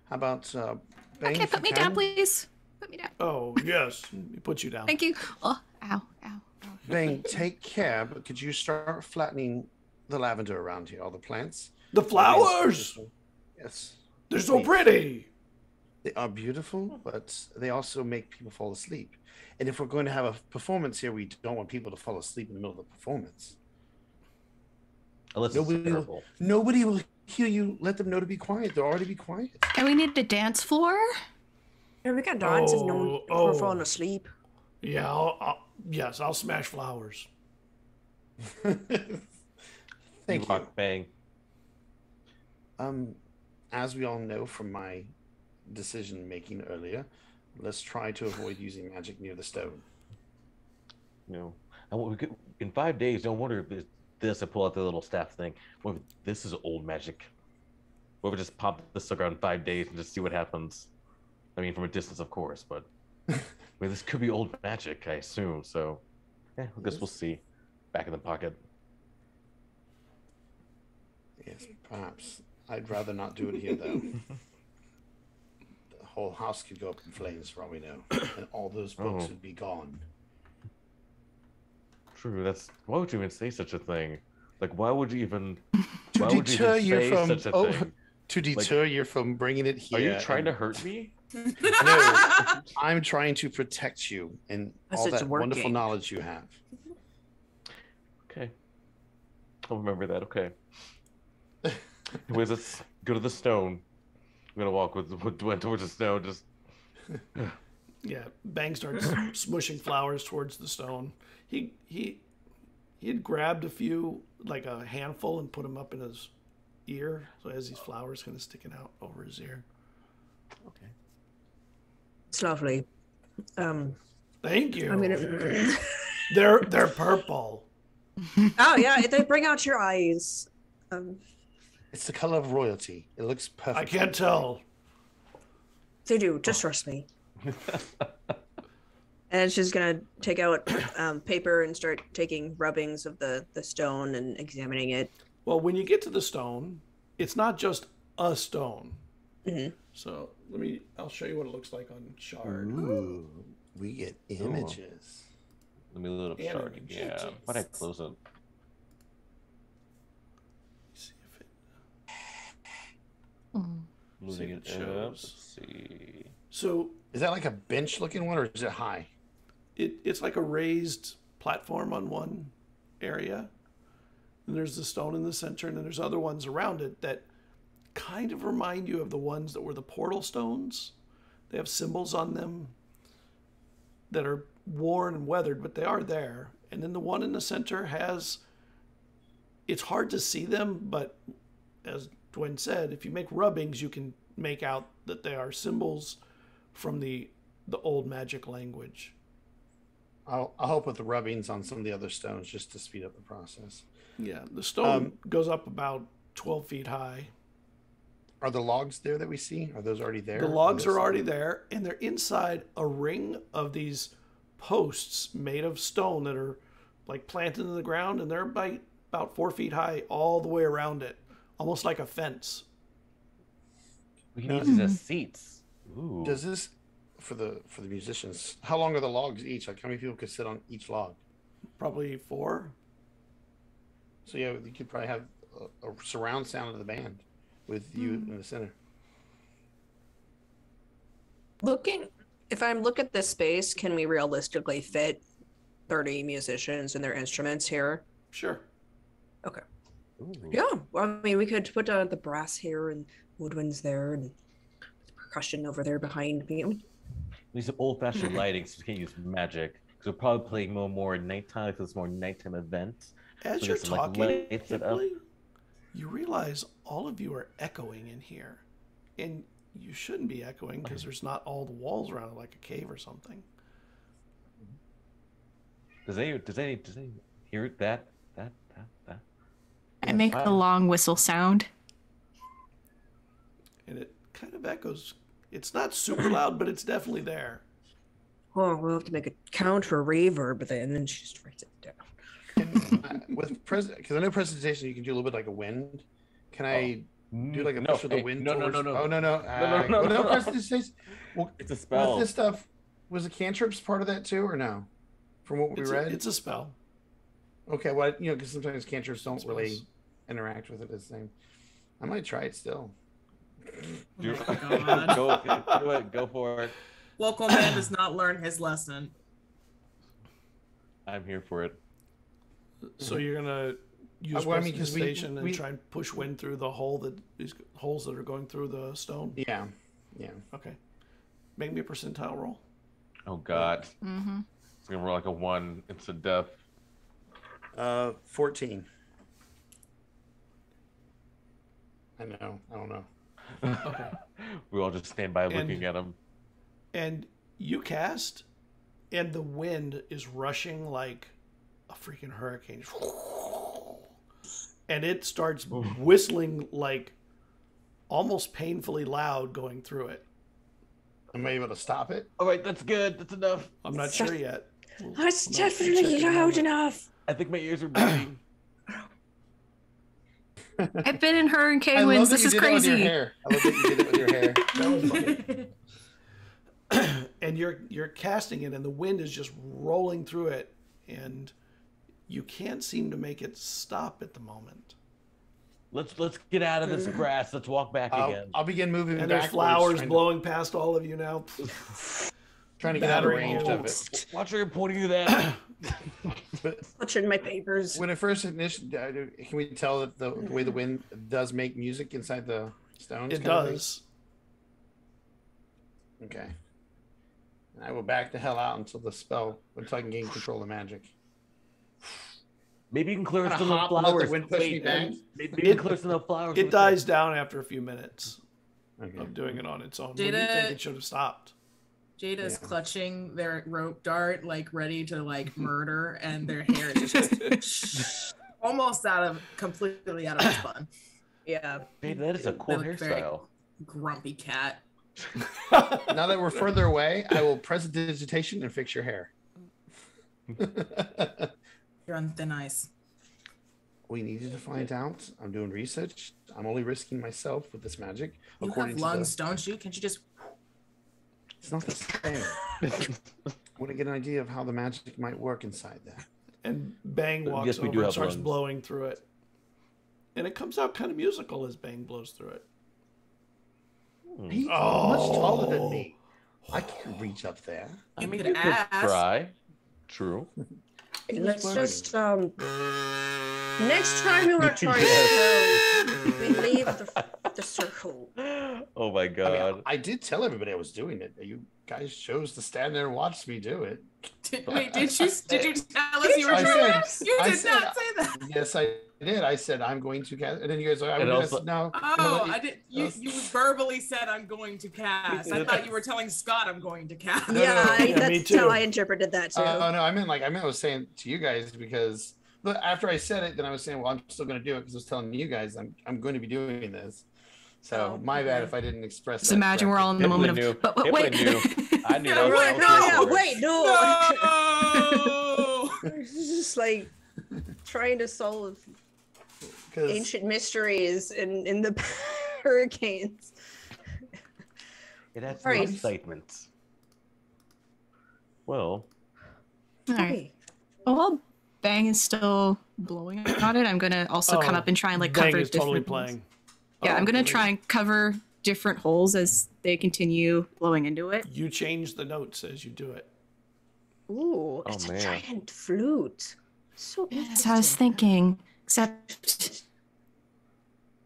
Speaker 6: How about Bang?
Speaker 4: Okay,
Speaker 6: if
Speaker 4: put
Speaker 6: you
Speaker 4: me
Speaker 6: can?
Speaker 4: down, please. Put me down.
Speaker 2: Oh, yes. He puts you down.
Speaker 4: Thank you. Oh, ow, ow.
Speaker 6: Bang, take care. But could you start flattening the lavender around here, all the plants?
Speaker 2: The flowers!
Speaker 6: Yes.
Speaker 2: They're so
Speaker 6: Please.
Speaker 2: pretty!
Speaker 6: They are beautiful, but they also make people fall asleep. And if we're going to have a performance here, we don't want people to fall asleep in the middle of the performance.
Speaker 3: Unless
Speaker 6: Nobody
Speaker 3: it's
Speaker 6: will,
Speaker 3: terrible.
Speaker 6: nobody will hear you. Let them know to be quiet. They'll already be quiet.
Speaker 4: And we need a dance floor?
Speaker 1: Yeah, we can dance if no one
Speaker 2: Oh.
Speaker 1: we're falling asleep.
Speaker 2: Yeah, I'll smash flowers.
Speaker 6: Thank you.
Speaker 3: Rock bang.
Speaker 6: As we all know from my decision making earlier, let's try to avoid using magic near the stone.
Speaker 3: In 5 days, no wonder if this I pull out the little staff thing. What if this is old magic? What if we just pop this sucker in 5 days and just see what happens? I mean, from a distance, of course, but this could be old magic, I assume. So, yeah, I guess we'll see. Back in the pocket.
Speaker 6: Yes, perhaps. I'd rather not do it here, though. The whole house could go up in flames for all we know, and all those books
Speaker 3: Oh.
Speaker 6: would be gone.
Speaker 3: True. Why would you even say such a thing? Like, why would you even?
Speaker 6: To
Speaker 3: why would
Speaker 6: deter
Speaker 3: you
Speaker 6: you
Speaker 3: even say
Speaker 6: from
Speaker 3: such a thing?
Speaker 6: to deter you from bringing it here.
Speaker 3: Are you trying to
Speaker 6: and-
Speaker 3: hurt me?
Speaker 6: No, I'm trying to protect you and
Speaker 1: Yes,
Speaker 6: all
Speaker 1: it's
Speaker 6: that wonderful
Speaker 1: working.
Speaker 6: knowledge you have.
Speaker 3: I'll remember that. Okay. Anyways, let's go to the stone. I'm gonna walk with Dwayne towards the stone. Just
Speaker 2: Yeah, Bang starts smushing flowers towards the stone. He had grabbed a few, like a handful, and put them up in his ear. So he has these flowers kind of sticking out over his ear.
Speaker 3: okay.
Speaker 1: It's lovely.
Speaker 2: Thank you.
Speaker 1: I'm gonna.
Speaker 2: They're purple.
Speaker 1: Oh yeah, they bring out your eyes.
Speaker 6: It's the color of royalty. It looks perfect.
Speaker 2: I can't tell.
Speaker 1: They do. Just trust me. And she's gonna take out paper and start taking rubbings of the stone and examining it.
Speaker 2: Well, when you get to the stone, it's not just a stone.
Speaker 1: Mm-hmm.
Speaker 2: So I'll show you what it looks like on Shard.
Speaker 6: Ooh, we get images.
Speaker 3: Let me load up Shard.
Speaker 2: Images.
Speaker 3: Yeah, but I close it.
Speaker 2: See if it
Speaker 3: Moving
Speaker 2: See
Speaker 3: it
Speaker 2: if it
Speaker 3: up.
Speaker 2: shows.
Speaker 3: Let's see.
Speaker 2: So
Speaker 6: Is that like a bench looking one or is it high?
Speaker 2: it's like a raised platform on one area. And there's the stone in the center, and then there's other ones around it that kind of remind you of the ones that were the portal stones. They have symbols on them that are worn and weathered, but they are there. And then the one in the center it's hard to see them, but as Dwayne said, if you make rubbings, you can make out that they are symbols from the old magic language.
Speaker 6: I'll help with the rubbings on some of the other stones just to speed up the process.
Speaker 2: Yeah, the stone goes up about 12 feet high.
Speaker 6: Are the logs there that we see? Are those already there?
Speaker 2: The logs are already there, and they're inside a ring of these posts made of stone that are like planted in the ground, and they're about 4 feet high all the way around it, almost like a fence.
Speaker 3: We can use these as seats. Ooh.
Speaker 6: Does this for the musicians? How long are the logs each? Like how many people could sit on each log?
Speaker 2: Probably 4.
Speaker 6: So yeah, you could probably have a surround sound of the band with you in the center.
Speaker 1: If I look at this space, can we realistically fit 30 musicians and their instruments here?
Speaker 2: Sure.
Speaker 1: Okay.
Speaker 3: Ooh.
Speaker 1: Yeah. Well, I mean, we could put the brass here and woodwinds there and percussion over there behind me.
Speaker 3: These are old-fashioned lighting, so we can't use magic. Because we're probably playing more nighttime. If it's more nighttime events.
Speaker 2: As
Speaker 3: So
Speaker 2: you're
Speaker 3: get some,
Speaker 2: talking,
Speaker 3: lights it up.
Speaker 2: Hipley, you realize all of you are echoing in here. And you shouldn't be echoing because there's not all the walls around it like a cave or something.
Speaker 3: Does any hear that?
Speaker 4: I make a long whistle sound.
Speaker 2: And it kind of echoes. It's not super loud, but it's definitely there.
Speaker 1: Oh, we'll have to make a count for reverb then, and then she just writes it down.
Speaker 6: Because I know presentation, you can do a little bit like a wind. Can I do like a push of the wind?
Speaker 3: No.
Speaker 6: Oh no.
Speaker 3: No.
Speaker 6: Presentation. Well,
Speaker 3: It's a spell.
Speaker 6: This stuff was the cantrips part of that too, or no? From what we read,
Speaker 2: It's a spell.
Speaker 6: okay. Well, because sometimes cantrips don't
Speaker 2: Spells.
Speaker 6: really interact with it the same. I might try it still.
Speaker 3: Do
Speaker 7: Oh my God.
Speaker 3: Go for it.
Speaker 7: Local man does not learn his lesson.
Speaker 3: I'm here for it.
Speaker 2: So you're gonna use
Speaker 6: Well, I mean, 'cause we-
Speaker 2: presentation and
Speaker 6: we-
Speaker 2: try and push wind through these holes that are going through the stone.
Speaker 6: Yeah.
Speaker 2: Okay. Make me a percentile roll.
Speaker 3: Oh God.
Speaker 4: Mm-hmm.
Speaker 3: It's gonna roll like a 1. It's a death.
Speaker 6: 14. I know. I don't know.
Speaker 2: Okay.
Speaker 3: We all just stand by looking at him.
Speaker 2: And you cast, and the wind is rushing like a freaking hurricane. And it starts whistling like almost painfully loud going through it.
Speaker 6: Am I able to stop it?
Speaker 3: All right, that's good. That's enough.
Speaker 2: I'm not sure yet.
Speaker 1: That's
Speaker 2: We'll have to
Speaker 1: definitely
Speaker 2: check in a
Speaker 1: loud
Speaker 2: moment.
Speaker 1: enough.
Speaker 3: I think my ears are bleeding.
Speaker 4: I've been in hurricane
Speaker 6: I love
Speaker 4: winds.
Speaker 6: that
Speaker 4: This
Speaker 6: you
Speaker 4: is
Speaker 6: did that with your
Speaker 4: crazy.
Speaker 6: hair. I love that you did it with your hair. That was funny.
Speaker 2: And you're casting it, and the wind is just rolling through it, and you can't seem to make it stop at the moment.
Speaker 3: Let's get out of this grass. Let's walk back again.
Speaker 6: I'll begin moving
Speaker 2: And there's
Speaker 6: backwards.
Speaker 2: flowers
Speaker 6: trying to-
Speaker 2: blowing past all of you now.
Speaker 6: Trying to get out of
Speaker 2: Battering
Speaker 6: range
Speaker 2: you.
Speaker 6: of it.
Speaker 3: Watch where you're pointing to that.
Speaker 1: Clutching my papers.
Speaker 6: When it first initially, can we tell that the way the wind does make music inside the stones?
Speaker 2: It
Speaker 6: kind of thing?
Speaker 2: does.
Speaker 6: Okay. And I will back the hell out until I can gain control of magic.
Speaker 3: Maybe you can clear
Speaker 6: Kinda
Speaker 3: some of the
Speaker 6: hop and let the
Speaker 3: flowers.
Speaker 6: wind push me back?
Speaker 3: Maybe you can clear some of the flowers.
Speaker 2: It dies down after a few minutes
Speaker 6: Okay.
Speaker 2: of doing it on its own. When do you
Speaker 5: Jada-
Speaker 2: think it should have stopped?
Speaker 5: Jada's
Speaker 6: Yeah.
Speaker 5: clutching their rope dart, like ready to like murder, and their hair is just almost completely out of its bun.
Speaker 1: Yeah.
Speaker 3: Hey, that is a cool
Speaker 5: They look very-
Speaker 3: hairstyle.
Speaker 5: Grumpy cat.
Speaker 6: Now that we're further away, I will press digitation and fix your hair.
Speaker 5: You're on thin ice.
Speaker 6: We needed to find out. I'm doing research. I'm only risking myself with this magic.
Speaker 5: You have lungs, don't you? Can't you just?
Speaker 6: It's not the same. I want to get an idea of how the magic might work inside that.
Speaker 2: And Bang walks
Speaker 3: Yes, we do
Speaker 2: over and
Speaker 3: have
Speaker 2: starts
Speaker 3: lungs.
Speaker 2: blowing through it. And it comes out kind of musical as Bang blows through it.
Speaker 6: He's much taller than me. I can't reach up there.
Speaker 3: I
Speaker 5: You
Speaker 3: mean,
Speaker 5: could
Speaker 3: you could
Speaker 5: ask.
Speaker 3: try. True.
Speaker 1: Let's
Speaker 6: working.
Speaker 1: just next time you are trying to we leave the circle.
Speaker 3: Oh my
Speaker 6: I
Speaker 3: god.
Speaker 6: mean, I did tell everybody I was doing it. You guys chose to stand there and watch me do it.
Speaker 5: Did you tell us you were
Speaker 6: I
Speaker 5: doing
Speaker 6: said-
Speaker 5: it? You
Speaker 6: I
Speaker 5: did
Speaker 6: said-
Speaker 5: not say that.
Speaker 6: Yes, I did. I said I'm going to cast, and then you guys are. I
Speaker 3: And
Speaker 6: would
Speaker 3: also-
Speaker 6: just no.
Speaker 5: Oh, I did. You verbally said I'm going to cast. I thought you were telling Scott I'm going to cast.
Speaker 6: No,
Speaker 1: Yeah,
Speaker 6: no.
Speaker 2: Yeah, me
Speaker 1: that's
Speaker 2: too.
Speaker 1: how I interpreted that too.
Speaker 6: Oh no, I meant I was saying to you guys because look, after I said it, then I was saying, well, I'm still going to do it because I was telling you guys I'm going to be doing this. So
Speaker 5: Oh,
Speaker 6: my bad
Speaker 5: okay.
Speaker 6: if I didn't express.
Speaker 4: Just
Speaker 6: that
Speaker 4: imagine we're all in the
Speaker 3: Hippoly
Speaker 4: moment
Speaker 3: knew.
Speaker 4: of. But
Speaker 3: Hippoly
Speaker 4: wait.
Speaker 3: knew. I knew
Speaker 5: Yeah,
Speaker 3: that was
Speaker 5: right.
Speaker 3: all
Speaker 1: No,
Speaker 3: true
Speaker 1: yeah,
Speaker 3: for it.
Speaker 1: wait, no.
Speaker 5: No.
Speaker 1: It's just like trying to solve
Speaker 6: 'Cause-
Speaker 1: ancient mysteries in the hurricanes.
Speaker 3: It adds
Speaker 1: Right.
Speaker 3: some excitement. Well,
Speaker 4: All right.
Speaker 1: Okay.
Speaker 4: Well, while Bang is still blowing on it, I'm gonna also come
Speaker 2: Oh,
Speaker 4: up and try and like
Speaker 2: Bang
Speaker 4: cover
Speaker 2: is totally
Speaker 4: different holes.
Speaker 2: playing.
Speaker 4: Yeah,
Speaker 2: Oh,
Speaker 4: I'm gonna
Speaker 2: great.
Speaker 4: try and cover different holes as they continue blowing into it.
Speaker 2: You change the notes as you do it.
Speaker 1: Ooh,
Speaker 3: Oh,
Speaker 1: it's a
Speaker 3: man.
Speaker 1: giant flute. So
Speaker 4: That's what I was
Speaker 1: interesting.
Speaker 4: thinking. Except,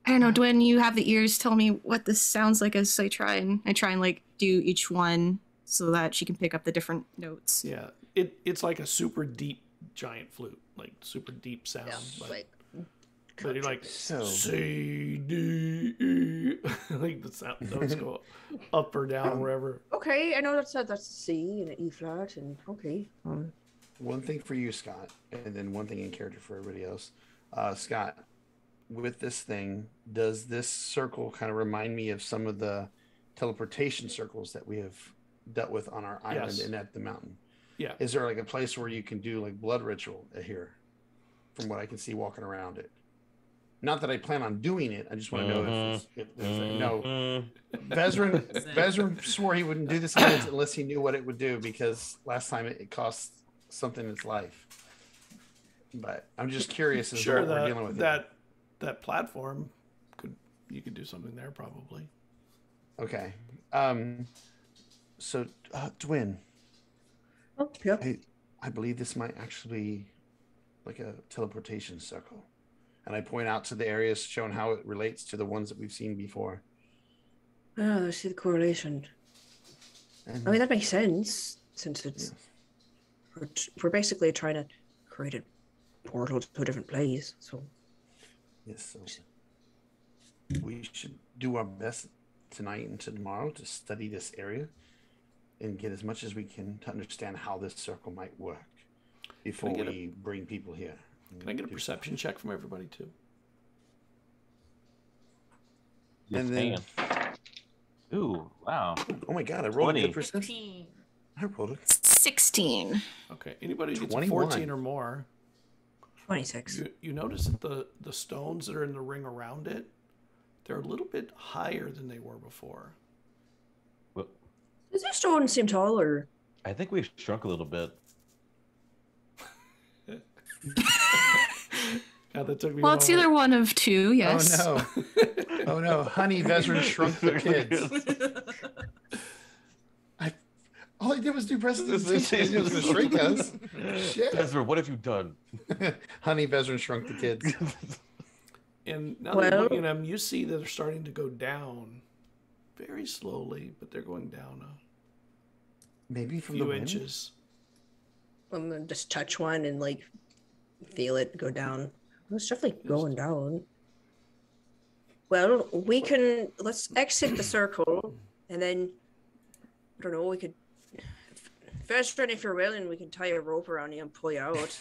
Speaker 4: I don't know, Dwayne, you have the ears. Tell me what this sounds like as I try and like do each one so that she can pick up the different notes.
Speaker 2: Yeah, it's like a super deep giant flute, like super deep sound.
Speaker 1: Yeah,
Speaker 2: but,
Speaker 1: like
Speaker 2: but you're like
Speaker 6: So-
Speaker 2: C D E, like the sound notes go up or down wherever.
Speaker 1: okay, I know that's a C and an E flat, and okay.
Speaker 6: One thing for you, Scott, and then one thing in character for everybody else. Scott, with this thing, does this circle kind of remind me of some of the teleportation circles that we have dealt with on our island
Speaker 2: Yes.
Speaker 6: and at the mountain?
Speaker 2: Yeah.
Speaker 6: Is there like a place where you can do like blood ritual here, from what I can see walking around it? Not that I plan on doing it. I just want to know if there's no.
Speaker 3: mhm.
Speaker 6: Vesryn swore he wouldn't do this again unless he knew what it would do because last time it cost something its life. But I'm just curious as to
Speaker 2: Sure,
Speaker 6: what we're dealing with.
Speaker 2: that platform you could do something there probably.
Speaker 6: Okay. So, Dwin,
Speaker 1: Oh, yeah.
Speaker 6: I believe this might actually be like a teleportation circle. And I point out to the areas showing how it relates to the ones that we've seen before.
Speaker 1: Oh, I see the correlation.
Speaker 6: And,
Speaker 1: I mean, that makes sense since it's
Speaker 6: yes,
Speaker 1: we're basically trying to create a portal to a different place. So
Speaker 6: yes, so we should do our best tonight and tomorrow to study this area and get as much as we can to understand how this circle might work before
Speaker 2: get a-
Speaker 6: we bring people here.
Speaker 2: Can I get a
Speaker 6: Do
Speaker 2: perception check from everybody too?
Speaker 3: Yes,
Speaker 6: And then-
Speaker 3: man. Ooh, wow.
Speaker 6: something. Oh my god, I rolled a
Speaker 3: 20.
Speaker 6: good perception. I rolled a
Speaker 4: 16.
Speaker 2: Okay, anybody who gets a
Speaker 6: 21.
Speaker 2: 14 or more,
Speaker 1: 26.
Speaker 2: you notice that the stones that are in the ring around it, they're a little bit higher than they were before.
Speaker 3: Well,
Speaker 1: Does your stone seem taller?
Speaker 3: I think we've shrunk a little bit.
Speaker 2: God, that took me.
Speaker 4: Well,
Speaker 2: a
Speaker 4: it's
Speaker 2: moment.
Speaker 4: either one of two, yes.
Speaker 6: Oh no. Oh no. Honey Vesryn shrunk the kids. All I did us due prestidigitation. He was going to shrink us. Shit.
Speaker 3: Vesryn, what have you done?
Speaker 6: Honey, Vesryn shrunk the kids.
Speaker 2: And now that you're looking at them, you see that they're starting to go down very slowly, but they're going down
Speaker 6: Maybe
Speaker 2: a
Speaker 6: from the
Speaker 2: few
Speaker 6: wind?
Speaker 2: inches.
Speaker 1: I'm gonna just touch one and like feel it go down. It's definitely going down. Well, let's exit the circle and then I don't know, we could Vesryn, if you're willing, we can tie a rope around you and pull you out.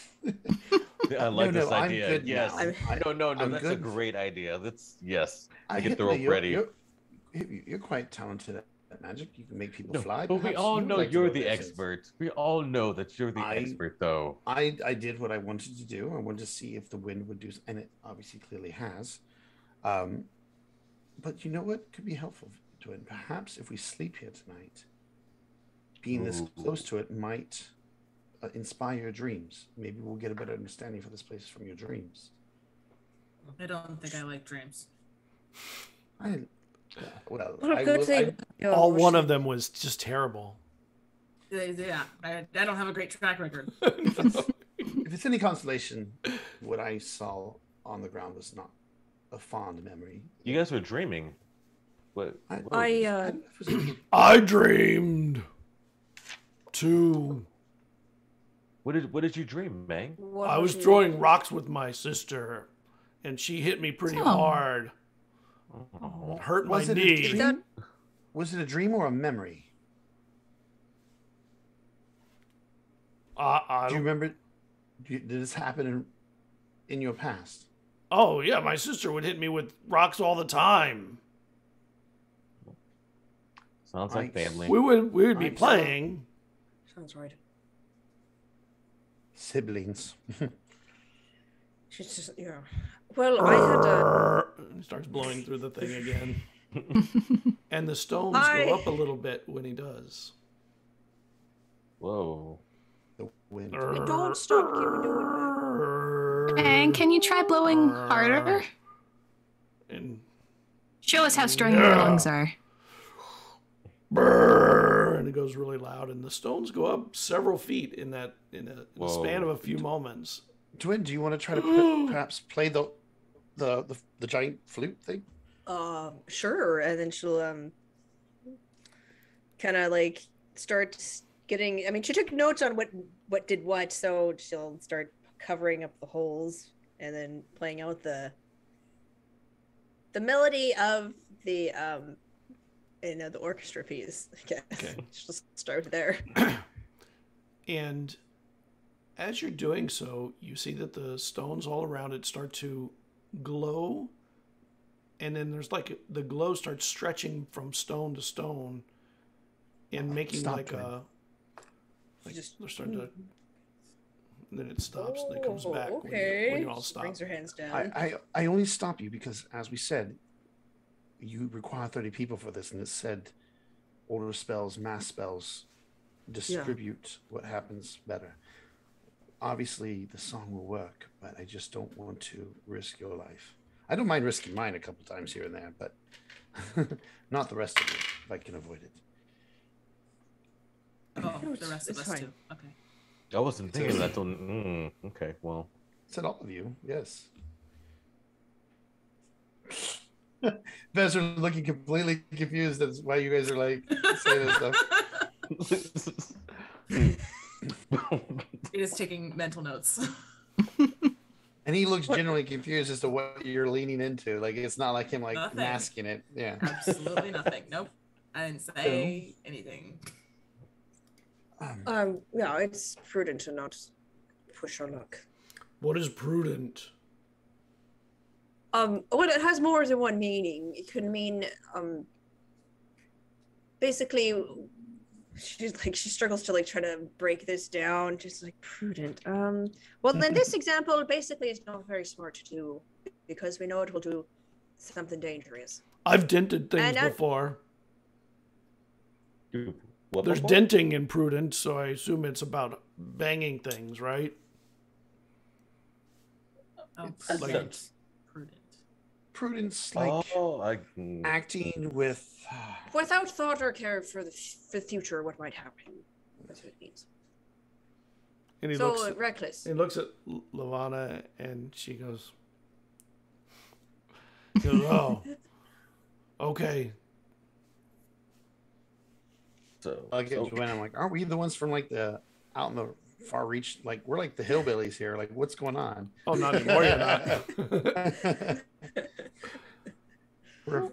Speaker 3: I like this
Speaker 6: I'm
Speaker 3: idea.
Speaker 6: good
Speaker 3: Yes.
Speaker 6: now.
Speaker 3: No,
Speaker 6: I'm
Speaker 3: that's
Speaker 6: good.
Speaker 3: a great idea. Yes. I
Speaker 6: get
Speaker 3: get the rope ready.
Speaker 6: You're quite talented at magic. You can make people
Speaker 3: No,
Speaker 6: fly.
Speaker 3: but we
Speaker 6: Perhaps
Speaker 3: all
Speaker 6: you would
Speaker 3: know
Speaker 6: like to
Speaker 3: you're
Speaker 6: go
Speaker 3: the
Speaker 6: places.
Speaker 3: expert. We all know that you're the expert, though.
Speaker 6: I did what I wanted to do. I wanted to see if the wind would do, and it obviously clearly has. But you know what could be helpful to it? Perhaps if we sleep here tonight, being this close to it might inspire your dreams. Maybe we'll get a better understanding for this place from your dreams.
Speaker 7: I don't think I like dreams.
Speaker 2: All one of them was just terrible.
Speaker 7: Yeah, I don't have a great track record.
Speaker 6: If it's any consolation, what I saw on the ground was not a fond memory.
Speaker 3: You guys were dreaming. What?
Speaker 2: I dreamed too.
Speaker 3: What did you dream, Mang?
Speaker 2: I was throwing rocks with my sister, and she hit me pretty hard. Hurt my knee.
Speaker 6: Was it a dream or a memory?
Speaker 2: Do
Speaker 6: you remember? Did this happen in your past?
Speaker 2: Oh yeah, my sister would hit me with rocks all the time.
Speaker 3: Sounds like family.
Speaker 2: We would be playing.
Speaker 1: Sounds right.
Speaker 6: Siblings.
Speaker 1: She's just Well, I had a.
Speaker 2: He starts blowing through the thing again, and the stones go up a little bit when he does.
Speaker 3: Whoa.
Speaker 6: The wind.
Speaker 1: Don't stop. Keep doing that.
Speaker 4: And can you try blowing harder?
Speaker 2: And
Speaker 4: show us how strong your lungs are.
Speaker 2: And it goes really loud, and the stones go up several feet in a span of a few moments.
Speaker 6: Twin, do you want to try to perhaps play the giant flute thing?
Speaker 1: Sure. And then she'll kind of like start getting. I mean, she took notes on what did what, so she'll start covering up the holes and then playing out the melody of the the orchestra piece. I guess. Okay. She'll start there.
Speaker 2: And as you're doing so, you see that the stones all around it start to glow, and then there's like the glow starts stretching from stone to stone and making like a they're starting to, and then it stops and then it comes back when you all stop.
Speaker 1: Brings her hands down.
Speaker 6: I only stop you because, as we said, you require 30 people for this, and it said order spells, mass spells, distribute what happens better. Obviously, the song will work, but I just don't want to risk your life. I don't mind risking mine a couple times here and there, but not the rest of it, if I can avoid it.
Speaker 7: Oh, the rest of us too. Okay.
Speaker 3: I wasn't thinking that. Okay, well.
Speaker 6: I said all of you, yes. Vesryn looking completely confused as why you guys are like saying this stuff.
Speaker 7: He is taking mental notes.
Speaker 6: And he looks generally confused as to what you're leaning into. Like, it's not like him
Speaker 7: nothing.
Speaker 6: masking it. Yeah.
Speaker 7: Absolutely nothing. Nope. I didn't say anything.
Speaker 1: Yeah, it's prudent to not push our luck.
Speaker 2: What is prudent?
Speaker 1: Well, it has more than one meaning. It could mean, basically, she struggles to try to break this down. Just prudent. Well, then this example basically is not very smart to do because we know it will do something dangerous.
Speaker 2: I've dented things before. There's
Speaker 3: before?
Speaker 2: denting in prudent, so I assume it's about banging things, right?
Speaker 6: It's
Speaker 7: like
Speaker 6: prudence, acting with
Speaker 1: without thought or care for the future, what might happen. That's what it means.
Speaker 2: And he
Speaker 1: So
Speaker 2: looks.
Speaker 1: reckless.
Speaker 2: He looks at Lavana, and she goes, "Oh, okay."
Speaker 3: So,
Speaker 6: When I'm like, aren't we the ones from like the out in the far reach? Like we're like the hillbillies here. Like what's going on?
Speaker 2: Oh, not anymore. You're not.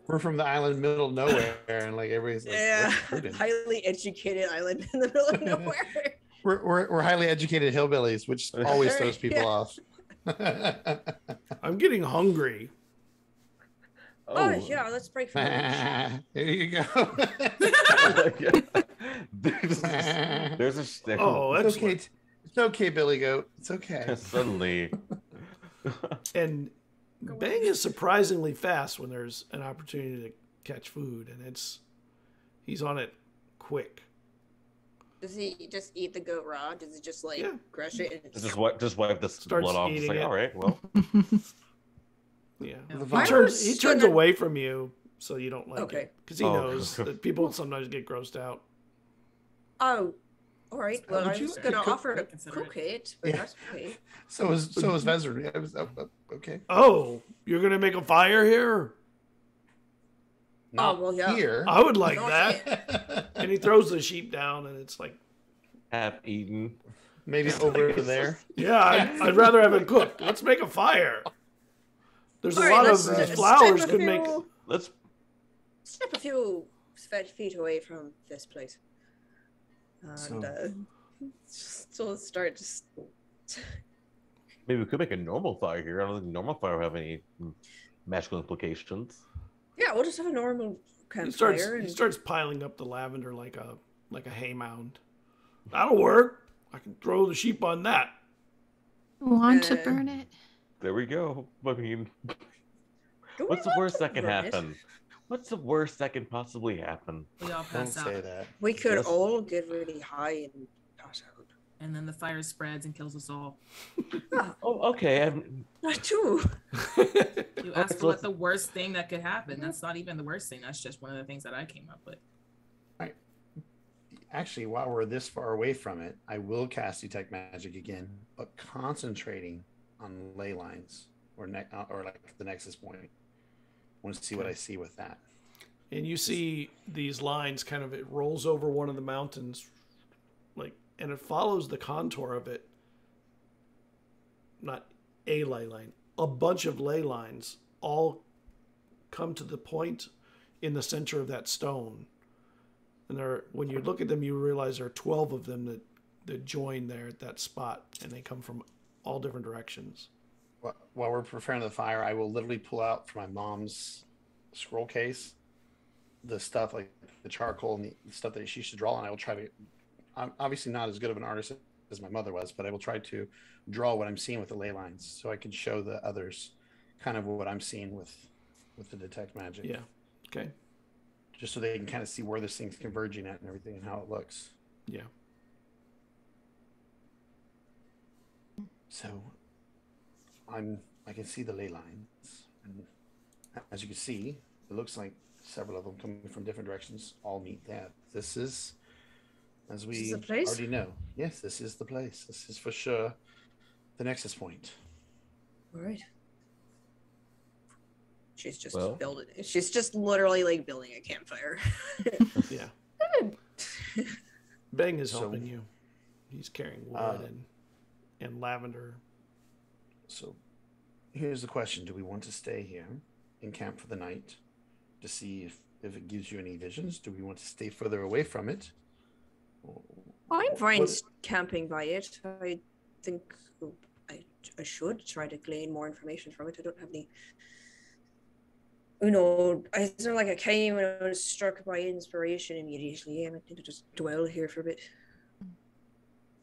Speaker 6: we're from the island middle of nowhere, and like everybody's like,
Speaker 1: Yeah,
Speaker 6: "Where's Prudence?"
Speaker 1: highly educated island in the middle of nowhere.
Speaker 6: We're highly educated hillbillies, which always throws people
Speaker 1: Yeah.
Speaker 6: off.
Speaker 2: I'm getting hungry.
Speaker 1: Oh yeah, let's break for lunch.
Speaker 6: There you go.
Speaker 3: there's a stick.
Speaker 2: Oh,
Speaker 6: It's
Speaker 2: that's
Speaker 6: okay. It's okay, Billy Goat. It's okay.
Speaker 3: Suddenly.
Speaker 2: And Bang is surprisingly fast when there's an opportunity to catch food, and he's on it quick.
Speaker 1: Does he just eat the goat raw? Does he just like crush it? And
Speaker 3: Just wipe the
Speaker 2: Starts
Speaker 3: blood off. It's
Speaker 2: eating
Speaker 3: like,
Speaker 2: it.
Speaker 3: all right, well.
Speaker 2: Yeah.
Speaker 6: I
Speaker 2: He turns
Speaker 1: was
Speaker 2: turns
Speaker 1: gonna-
Speaker 2: away from you so you don't like
Speaker 1: Okay.
Speaker 2: it. Because he
Speaker 3: Oh.
Speaker 2: knows that people sometimes get grossed out.
Speaker 1: Oh, all right. Well,
Speaker 6: Would
Speaker 1: I
Speaker 6: you
Speaker 1: was
Speaker 6: like
Speaker 1: gonna
Speaker 6: to cook-
Speaker 1: offer to
Speaker 5: consider
Speaker 1: cook it, but
Speaker 6: Yeah.
Speaker 1: that's okay.
Speaker 6: So is Vesryn. Yeah, okay.
Speaker 2: Oh, you're going to make a fire here?
Speaker 6: Not
Speaker 1: well, yeah.
Speaker 6: here.
Speaker 2: I would like
Speaker 1: No,
Speaker 2: that. And he throws the sheep down, and it's like,
Speaker 3: Half eaten.
Speaker 6: Maybe over there.
Speaker 2: yeah, I'd rather have it cooked. Let's make a fire. There's
Speaker 1: All
Speaker 2: a
Speaker 1: right,
Speaker 2: lot
Speaker 1: let's
Speaker 2: of
Speaker 1: step
Speaker 2: flowers
Speaker 1: a
Speaker 2: could make.
Speaker 1: few-
Speaker 3: Let's
Speaker 1: Step a few feet away from this place. And
Speaker 6: So-
Speaker 1: so let's start just.
Speaker 3: maybe we could make a normal fire here. I don't think normal fire will have any magical implications.
Speaker 1: Yeah, we'll just have a normal
Speaker 2: He starts
Speaker 1: campfire.
Speaker 2: he starts piling up the lavender like a hay mound. That'll work. I can throw the sheep on that.
Speaker 4: Want to burn it?
Speaker 3: There we go. I mean,
Speaker 1: Do we
Speaker 3: what's the
Speaker 1: want
Speaker 3: worst
Speaker 1: to
Speaker 3: that can
Speaker 1: burn it?
Speaker 3: happen? What's the worst that can possibly happen?
Speaker 5: We all
Speaker 6: Don't
Speaker 5: pass out.
Speaker 6: say that.
Speaker 1: We could
Speaker 3: Yes.
Speaker 1: all get really high and pass out.
Speaker 5: And then the fire spreads and kills us all.
Speaker 3: Oh, okay.
Speaker 1: Not too.
Speaker 5: You asked for what the worst thing that could happen. That's not even the worst thing. That's just one of the things that I came up with.
Speaker 6: Actually, while we're this far away from it, I will cast detect magic again, but concentrating on ley lines or like the nexus point. I want to see what I see with that.
Speaker 2: And you see these lines kind of, it rolls over one of the mountains, like, and it follows the contour of it. Not a ley line, a bunch of ley lines all come to the point in the center of that stone. And when you look at them, you realize there are 12 of them that join there at that spot, and they come from all different directions.
Speaker 6: While we're preparing the fire, I will literally pull out from my mom's scroll case the stuff like the charcoal and the stuff that she should draw, and I will try to. I'm obviously not as good of an artist as my mother was, but I will try to draw what I'm seeing with the ley lines, so I can show the others kind of what I'm seeing with the detect magic.
Speaker 2: Yeah. Okay.
Speaker 6: Just so they can kind of see where this thing's converging at and everything and how it looks.
Speaker 2: Yeah.
Speaker 6: So I can see the ley lines, and as you can see, it looks like several of them coming from different directions all meet there. This is, as we
Speaker 1: This is the place?
Speaker 6: already know, yes, this is the place. This is for sure the nexus point.
Speaker 1: All right. She's just
Speaker 3: Well.
Speaker 1: building. She's just literally like building a campfire.
Speaker 2: Yeah. Bang is
Speaker 6: So-
Speaker 2: helping you. He's carrying wood and lavender.
Speaker 6: So here's the question: do we want to stay here and camp for the night to see if it gives you any visions? Do we want to stay further away from it?
Speaker 1: I'm fine
Speaker 6: What-
Speaker 1: camping by it. I think I should try to glean more information from it. I don't have any. It's not like I came and I was struck by inspiration immediately. I need to just dwell here for a bit.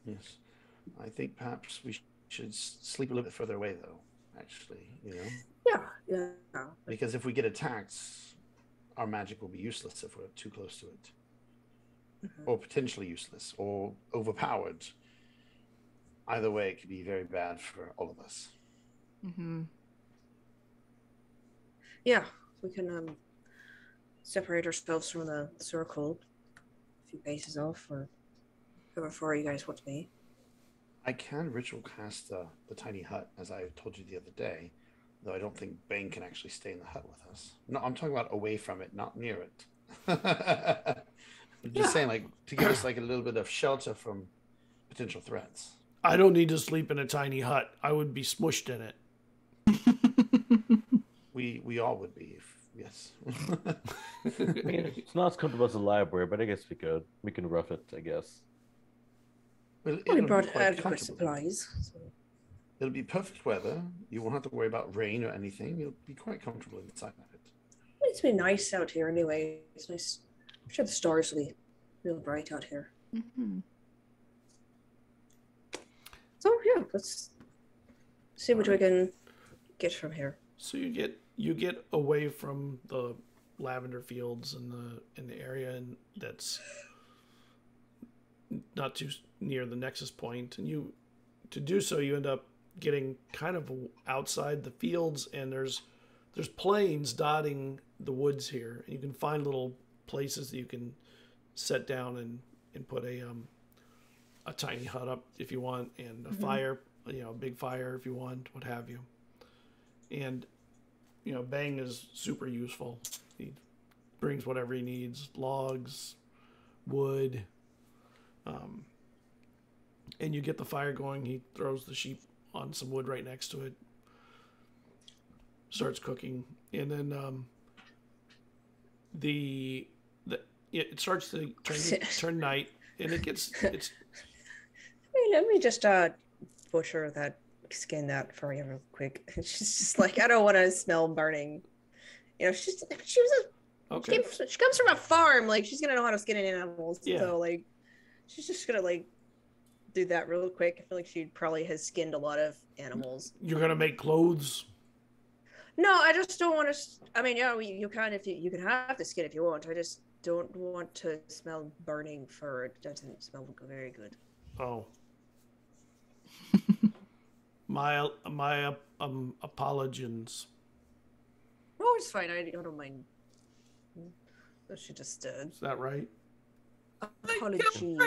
Speaker 6: Yes, I think perhaps we should sleep a little bit further away, though. Actually,
Speaker 1: Yeah.
Speaker 6: because if we get attacked, our magic will be useless if we're too close to it,
Speaker 1: Mhm.
Speaker 6: or potentially useless, or overpowered. Either way, it could be very bad for all of us.
Speaker 4: Mm-hmm.
Speaker 1: Yeah, we can separate ourselves from the circle a few paces off, or however far you guys want me.
Speaker 6: I can ritual cast the tiny hut, as I told you the other day, though I don't think Bane can actually stay in the hut with us. No, I'm talking about away from it, not near it. I'm just saying, like, to give us like a little bit of shelter from potential threats.
Speaker 2: I don't need to sleep in a tiny hut. I would be smushed in it.
Speaker 6: We all would be, yes.
Speaker 3: I mean, it's not as comfortable as the library, but I guess we can rough it, I guess.
Speaker 6: Well,
Speaker 1: We
Speaker 6: it'll be
Speaker 1: brought
Speaker 6: quite
Speaker 1: adequate
Speaker 6: comfortable.
Speaker 1: supplies. So.
Speaker 6: It'll be perfect weather. You won't have to worry about rain or anything. You'll be quite comfortable inside of it.
Speaker 1: It's been nice out here anyway. It's nice. I'm sure the stars will be real bright out here.
Speaker 4: Mm-hmm.
Speaker 1: So yeah, let's see what we can get from here.
Speaker 2: So you get away from the lavender fields in the area, and that's not too near the nexus point, and to do so you end up getting kind of outside the fields, and there's plains dotting the woods here, and you can find little places that you can set down and put a tiny hut up if you want, and a fire, a big fire if you want, what have you. And Bang is super useful. He brings whatever he needs: logs, wood, and you get the fire going. He throws the sheep on some wood right next to it, starts cooking, and then it starts to turn night, and it's.
Speaker 1: Hey, let me just butcher that, skin that for you real quick. She's just like, I don't want to smell burning. She comes from a farm. Like, she's gonna know how to skin animals.
Speaker 2: Yeah.
Speaker 1: So like, she's just gonna like do that real quick. I feel like she probably has skinned a lot of animals.
Speaker 2: You're gonna make clothes?
Speaker 1: No, I just don't want to. I mean, you can if you can have the skin if you want. I just don't want to smell burning fur. It doesn't smell very good.
Speaker 2: Oh. my apologies.
Speaker 1: Oh, it's fine. I don't mind. I should just
Speaker 2: Is that right?
Speaker 1: apologies.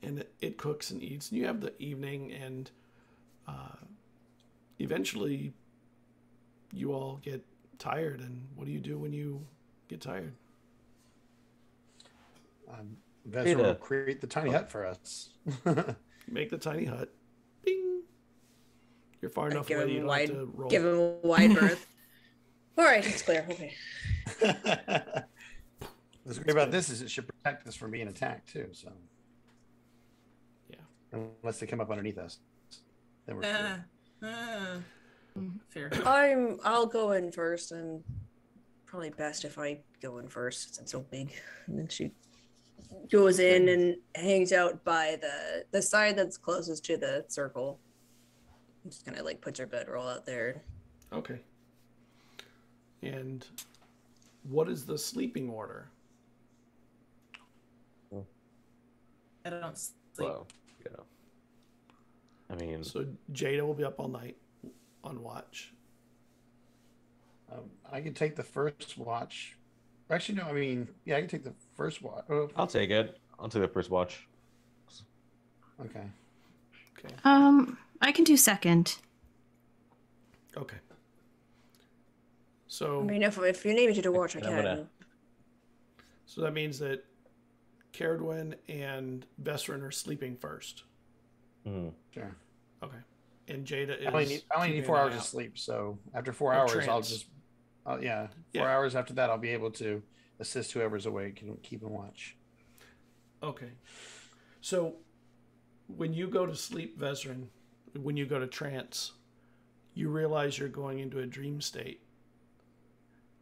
Speaker 2: And it cooks and eats, and you have the evening, and eventually you all get tired. And what do you do when you get tired?
Speaker 6: Vesryn will create the tiny hut for us.
Speaker 2: You make the tiny hut. Bing. You're far enough away you don't have to roll.
Speaker 1: Give him a wide berth. All right, it's clear. Okay.
Speaker 6: What's great about this is it should protect us from being attacked too. So,
Speaker 2: Yeah.
Speaker 6: Unless they come up underneath us, then we're
Speaker 5: Fair.
Speaker 1: I'll go in first, and probably best if I go in first since it's so big. And then she goes in and hangs out by the side that's closest to the circle. Just kind of like puts her bedroll out there.
Speaker 2: Okay. And what is the sleeping order?
Speaker 5: I don't sleep.
Speaker 3: Well, I mean,
Speaker 2: So Jada will be up all night on watch.
Speaker 6: I can take the first watch. Actually, no. I mean, yeah, I can take the first watch.
Speaker 3: I'll take it. I'll take the first watch.
Speaker 6: Okay.
Speaker 2: Okay.
Speaker 4: I can do second.
Speaker 2: Okay. So
Speaker 1: I mean, if you need me to do watch, I
Speaker 3: I'm
Speaker 1: can.
Speaker 3: gonna-
Speaker 2: So that means that Cerridwen and Vesryn are sleeping first.
Speaker 6: Sure.
Speaker 2: Okay. And Jada is.
Speaker 6: I only need
Speaker 2: keeping
Speaker 6: 4
Speaker 2: an
Speaker 6: hours
Speaker 2: eye
Speaker 6: of
Speaker 2: out.
Speaker 6: sleep. So after 4
Speaker 2: Or
Speaker 6: hours, I'll
Speaker 2: trance.
Speaker 6: just, 4
Speaker 2: Yeah.
Speaker 6: hours after that, I'll be able to assist whoever's awake and keep and watch.
Speaker 2: Okay. So when you go to sleep, Vesryn, when you go to trance, you realize you're going into a dream state.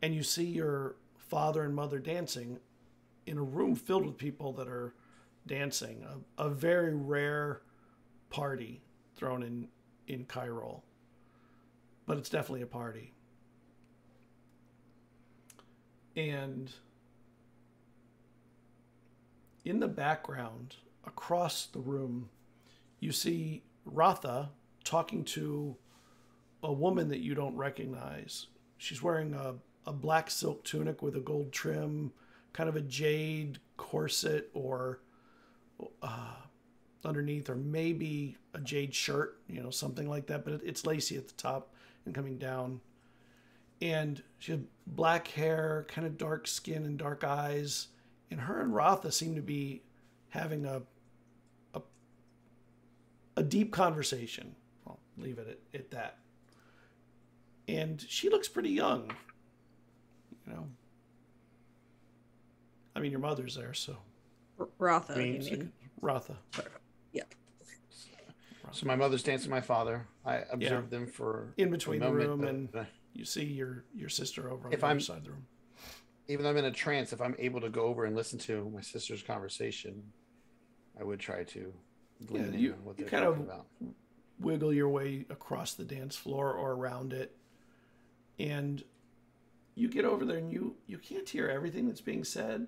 Speaker 2: And you see your father and mother dancing in a room filled with people that are dancing. A very rare party thrown in Cairo. But it's definitely a party. And in the background, across the room, you see Ratha talking to a woman that you don't recognize. she's wearing a black silk tunic with a gold trim, kind of a jade corset, or underneath, or maybe a jade shirt, something like that. But it's lacy at the top and coming down. And she had black hair, kind of dark skin and dark eyes. And her and Rotha seem to be having a deep conversation. I'll leave it at that. And she looks pretty young, I mean, your mother's there, so.
Speaker 1: Rotha, you mean?
Speaker 2: Rotha.
Speaker 1: Yeah.
Speaker 6: So my mother's dancing with my father. I observed them for
Speaker 2: in between
Speaker 6: a
Speaker 2: the
Speaker 6: moment,
Speaker 2: room,
Speaker 6: but
Speaker 2: and you see your sister over on
Speaker 6: if
Speaker 2: the other
Speaker 6: I'm-
Speaker 2: side of the room.
Speaker 6: even though I'm in a trance, if I'm able to go over and listen to my sister's conversation, I would try to glean in on what they're
Speaker 2: kind
Speaker 6: talking
Speaker 2: of
Speaker 6: about.
Speaker 2: wiggle your way across the dance floor or around it, and you get over there, and you can't hear everything that's being said,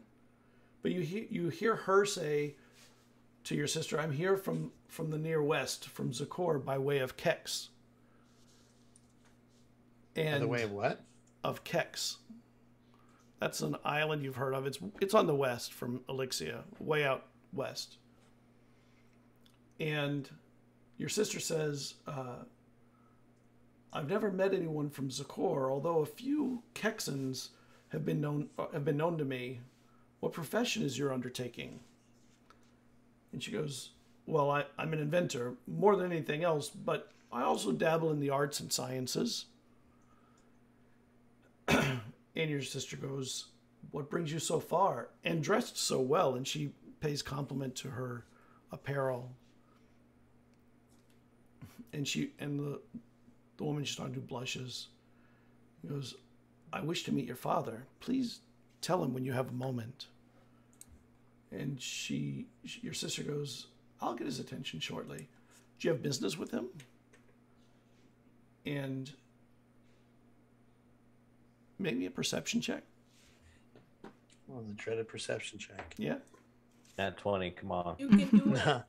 Speaker 2: but you hear her say to your sister, "I'm here from the near west, from Zakor, by way of Kex." And
Speaker 6: By the way of what?
Speaker 2: Of Kex. That's an island you've heard of. It's on the west from Elixia, way out west. And your sister says, "I've never met anyone from Zakor, although a few Kexans have been known to me. What profession is your undertaking?" And she goes, "Well, I'm an inventor, more than anything else, but I also dabble in the arts and sciences." And your sister goes, "What brings you so far? And dressed so well?" And she pays compliment to her apparel. And the woman she's talking to blushes. He goes, "I wish to meet your father. Please tell him when you have a moment." And your sister goes, "I'll get his attention shortly. Do you have business with him?" And make me a perception check.
Speaker 6: Well, the dreaded perception check.
Speaker 2: Yeah.
Speaker 3: At 20, come on.
Speaker 5: You can do it.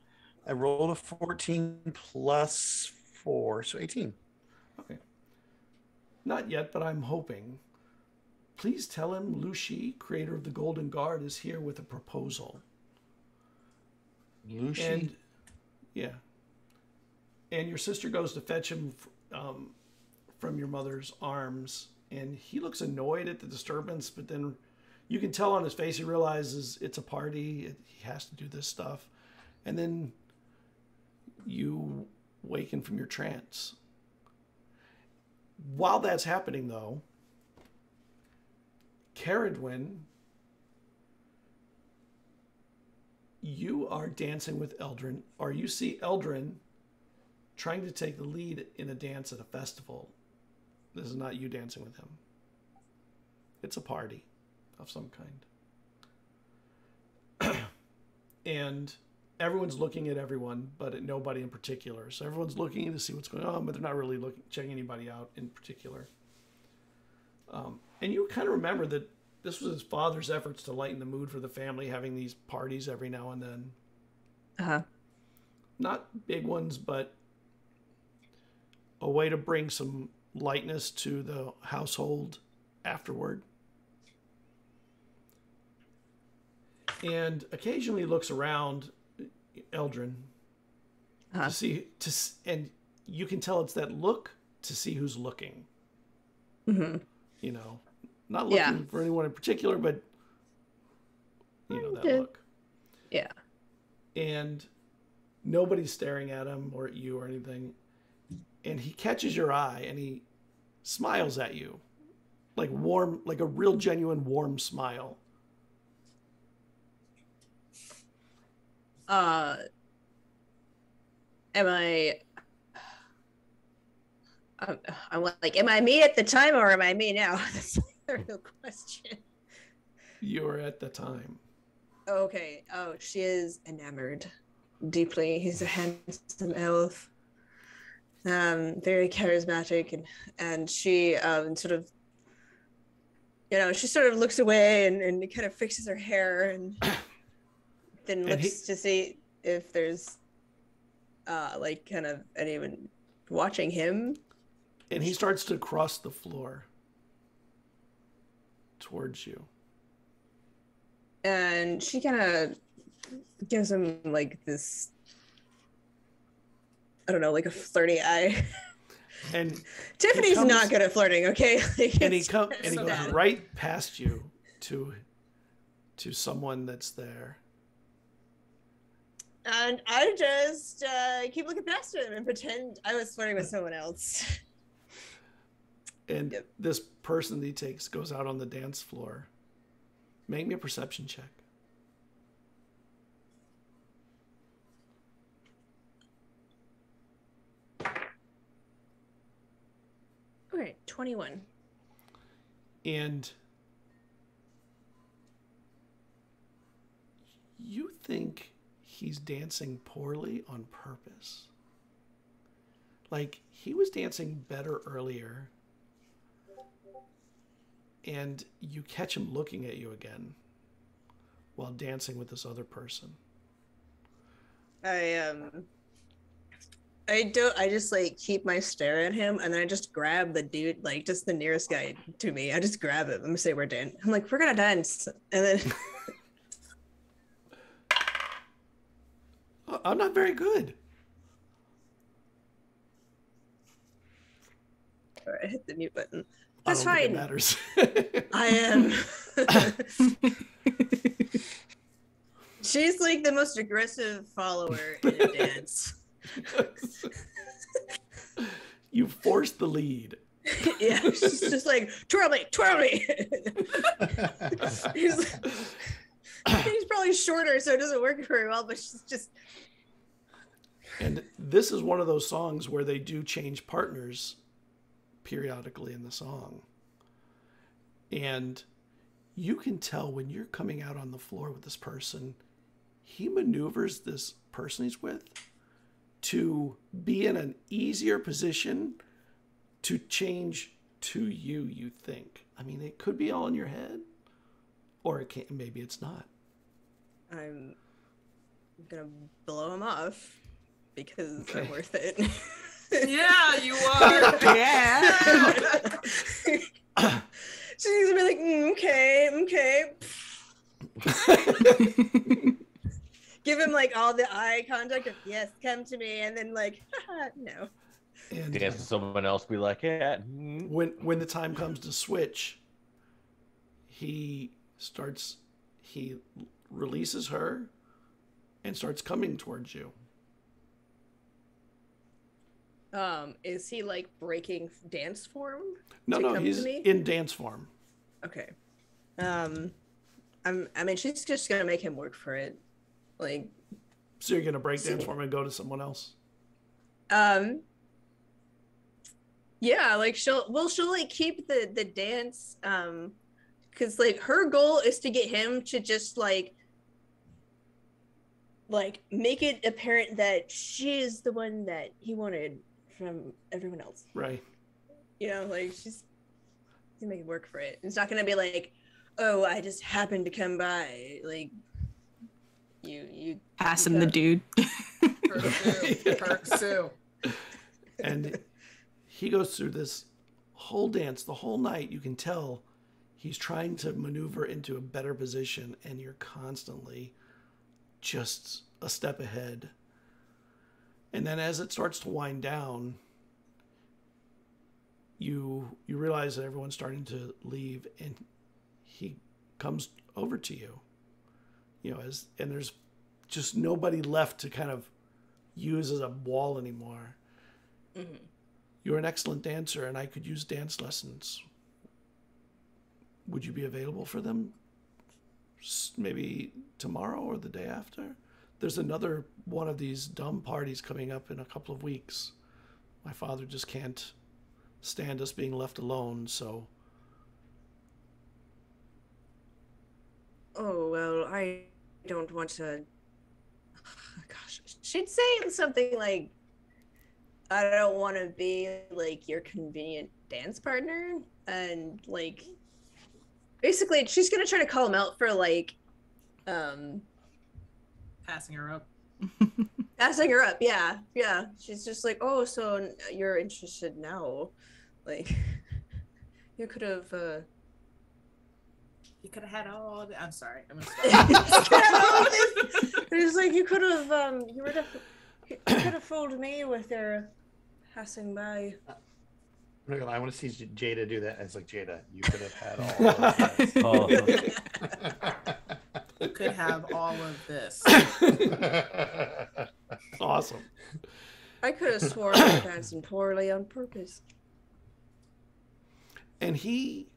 Speaker 6: I rolled a 14 plus 4, so 18.
Speaker 2: Okay. Not yet, but I'm hoping. Please tell him Lucy, creator of the Golden Guard, is here with a proposal.
Speaker 6: Lucy?
Speaker 2: And yeah. And your sister goes to fetch him from your mother's arms, and he looks annoyed at the disturbance, but then you can tell on his face he realizes it's a party, he has to do this stuff. And then you waken from your trance. While that's happening, though, Cerridwen, you are dancing with Eldrin, or you see Eldrin trying to take the lead in a dance at a festival. This is not you dancing with him. It's a party of some kind. And everyone's looking at everyone, but at nobody in particular. So everyone's looking to see what's going on, but they're not really checking anybody out in particular. And you kind of remember that this was his father's efforts to lighten the mood for the family, having these parties every now and then.
Speaker 1: Uh-huh.
Speaker 2: Not big ones, but a way to bring some lightness to the household afterward. And occasionally looks around Eldrin to see, and you can tell it's that look to see who's looking.
Speaker 1: Mm-hmm.
Speaker 2: You know, not looking for anyone in particular, but you know, that look.
Speaker 1: Yeah.
Speaker 2: And nobody's staring at him or at you or anything. And he catches your eye and he smiles at you, like warm, like a real genuine warm smile.
Speaker 1: I'm like, am I me at the time or am I me now? That's the real question.
Speaker 2: You were at the time.
Speaker 1: Okay. Oh, she is enamored deeply. He's a handsome elf. Very charismatic, and she sort of, she sort of looks away and kind of fixes her hair and then looks to see if there's like kind of anyone watching him.
Speaker 2: And he starts to cross the floor. towards you.
Speaker 1: And she kind of gives him like this, I don't know, like a flirty eye.
Speaker 2: And
Speaker 1: Tiffany's not good at flirting, okay? Like,
Speaker 2: and he goes
Speaker 1: bad.
Speaker 2: right past you to someone that's there.
Speaker 1: And I just keep looking past him and pretend I was flirting with someone else.
Speaker 2: And this person that he takes goes out on the dance floor. Make me a perception check.
Speaker 1: Okay, 21.
Speaker 2: And you think he's dancing poorly on purpose. Like, he was dancing better earlier, and you catch him looking at you again while dancing with this other person.
Speaker 1: I just like keep my stare at him, and then I just grab the dude, like just the nearest guy to me. I just grab him. I'm gonna say we're dancing. I'm like, we're gonna dance, and then
Speaker 2: I'm not very good.
Speaker 1: all right, I hit the mute button.
Speaker 2: I
Speaker 1: That's
Speaker 2: don't think
Speaker 1: fine.
Speaker 2: it matters.
Speaker 1: I am. She's like the most aggressive follower in a dance.
Speaker 2: You forced the lead.
Speaker 1: Yeah, she's just like, twirl me, twirl me. he's probably shorter, so it doesn't work very well, but she's just.
Speaker 2: And this is one of those songs where they do change partners periodically in the song. And you can tell when you're coming out on the floor with this person, he maneuvers this person he's with to be in an easier position to change to you, you think. I mean, it could be all in your head, or it can't, maybe it's not.
Speaker 1: I'm gonna blow him off because I'm worth it.
Speaker 5: Yeah, you are.
Speaker 1: Yeah. She's gonna be like, okay. Give him like all the eye contact of yes, come to me, and then like, no.
Speaker 2: And
Speaker 3: Dance with someone else, be like, yeah.
Speaker 2: when the time comes to switch, he releases her and starts coming towards you.
Speaker 1: Is he like breaking dance form?
Speaker 2: No, he's in dance form.
Speaker 1: Okay. I mean, she's just gonna make him work for it. Like,
Speaker 2: so you're gonna break dance form and go to someone else?
Speaker 1: Yeah, like she'll like keep the dance, because like her goal is to get him to just like make it apparent that she is the one that he wanted from everyone else.
Speaker 2: Right.
Speaker 1: You know, like she's gonna make it work for it. It's not gonna be like, oh, I just happened to come by. Like you
Speaker 4: pass him the dude.
Speaker 5: Pursue.
Speaker 2: And he goes through this whole dance, the whole night. You can tell he's trying to maneuver into a better position, and you're constantly just a step ahead. And then as it starts to wind down, you realize that everyone's starting to leave, and he comes over to you. You know, and there's just nobody left to kind of use as a wall anymore.
Speaker 1: Mm-hmm.
Speaker 2: You're an excellent dancer, and I could use dance lessons. Would you be available for them? Maybe tomorrow or the day after? There's another one of these dumb parties coming up in a couple of weeks. My father just can't stand us being left alone, so...
Speaker 1: Oh, well, I don't want to... Gosh, she'd say something like, I don't want to be, like, your convenient dance partner. And, like, basically, she's going to try to call him out for, like,
Speaker 5: Passing her up.
Speaker 1: Passing her up, yeah. Yeah. She's just like, oh, so you're interested now. Like, you could have
Speaker 7: You could have had all the. I'm sorry. I'm gonna
Speaker 1: It's like you could have you could have fooled me with their passing by.
Speaker 6: I'm not gonna lie, I want to see Jada do that. It's like, Jada, you could have had all of this.
Speaker 7: You could have all of this.
Speaker 2: Awesome.
Speaker 1: I could have sworn I was dancing poorly on purpose.
Speaker 2: And he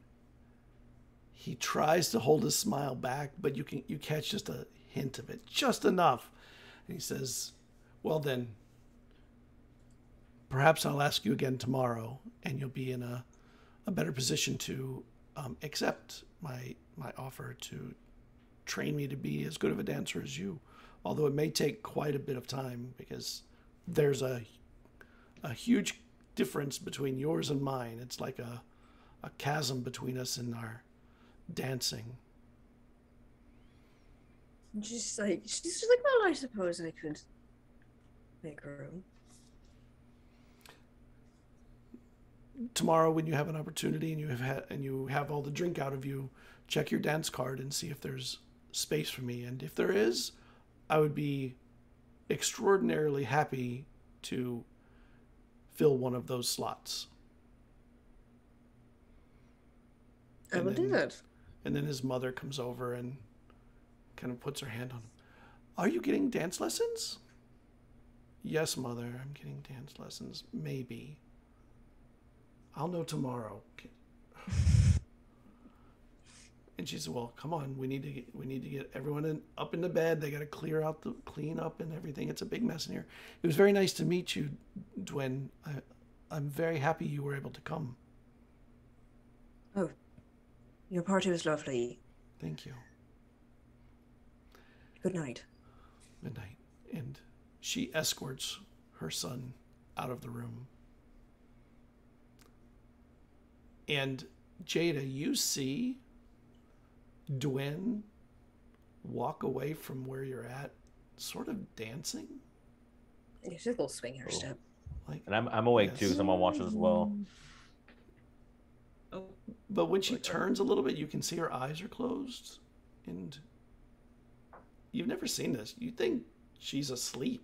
Speaker 2: tries to hold his smile back, but you catch just a hint of it, just enough. And he says, "Well then, perhaps I'll ask you again tomorrow, and you'll be in a better position to accept my offer to train me to be as good of a dancer as you. Although it may take quite a bit of time because there's a huge difference between yours and mine. It's like a chasm between us in our dancing."
Speaker 1: She's like, well, I suppose I could make room.
Speaker 2: Tomorrow, when you have an opportunity and you have all the drink out of you, check your dance card and see if there's space for me. And if there is, I would be extraordinarily happy to fill one of those slots.
Speaker 1: I will do that.
Speaker 2: And then his mother comes over and kind of puts her hand on him. "Are you getting dance lessons?" "Yes, Mother, I'm getting dance lessons. Maybe. I'll know tomorrow." And she said, "Well, come on. We need to get everyone up into bed. They got to clean up and everything. It's a big mess in here. It was very nice to meet you, Dwen. I'm very happy you were able to come."
Speaker 1: Oh, your party was lovely.
Speaker 2: "Thank you.
Speaker 1: Good night."
Speaker 2: Good night." And she escorts her son out of the room. And Jada, you see Dwen walk away from where you're at, sort of dancing.
Speaker 1: It's a little swinger step.
Speaker 2: Like,
Speaker 3: And I'm awake too, so I'm on watch as well.
Speaker 7: Oh,
Speaker 2: but when she turns a little bit, you can see her eyes are closed, and you've never seen this. You think she's asleep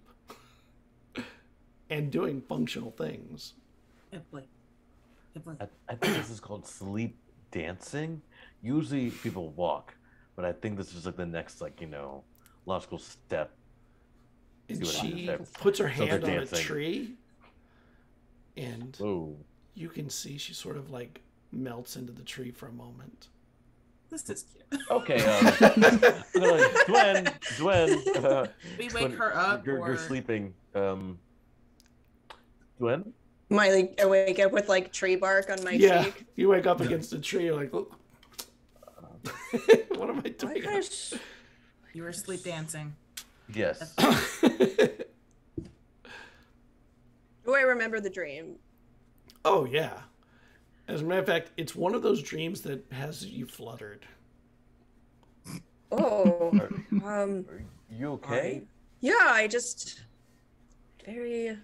Speaker 2: and doing functional things.
Speaker 3: I think this is called sleep dancing. Usually people walk, but I think this is like the next, logical step.
Speaker 2: And
Speaker 3: See what
Speaker 2: she
Speaker 3: happens.
Speaker 2: puts her
Speaker 3: So they're
Speaker 2: hand on a
Speaker 3: dancing.
Speaker 2: tree, and
Speaker 3: Oh,
Speaker 2: you can see she sort of like melts into the tree for a moment.
Speaker 7: this is cute.
Speaker 3: okay. Dwen,
Speaker 7: We wake her up.
Speaker 3: You're sleeping. Dwen?
Speaker 1: I wake up with like tree bark on my cheek.
Speaker 2: You wake up against a tree, you're like, "Look, what am I doing?"
Speaker 7: You were sleep dancing.
Speaker 3: Yes.
Speaker 1: Do I remember the dream?
Speaker 2: Oh yeah. As a matter of fact, it's one of those dreams that has you fluttered.
Speaker 1: Oh,
Speaker 3: Are you okay?
Speaker 1: yeah, I just very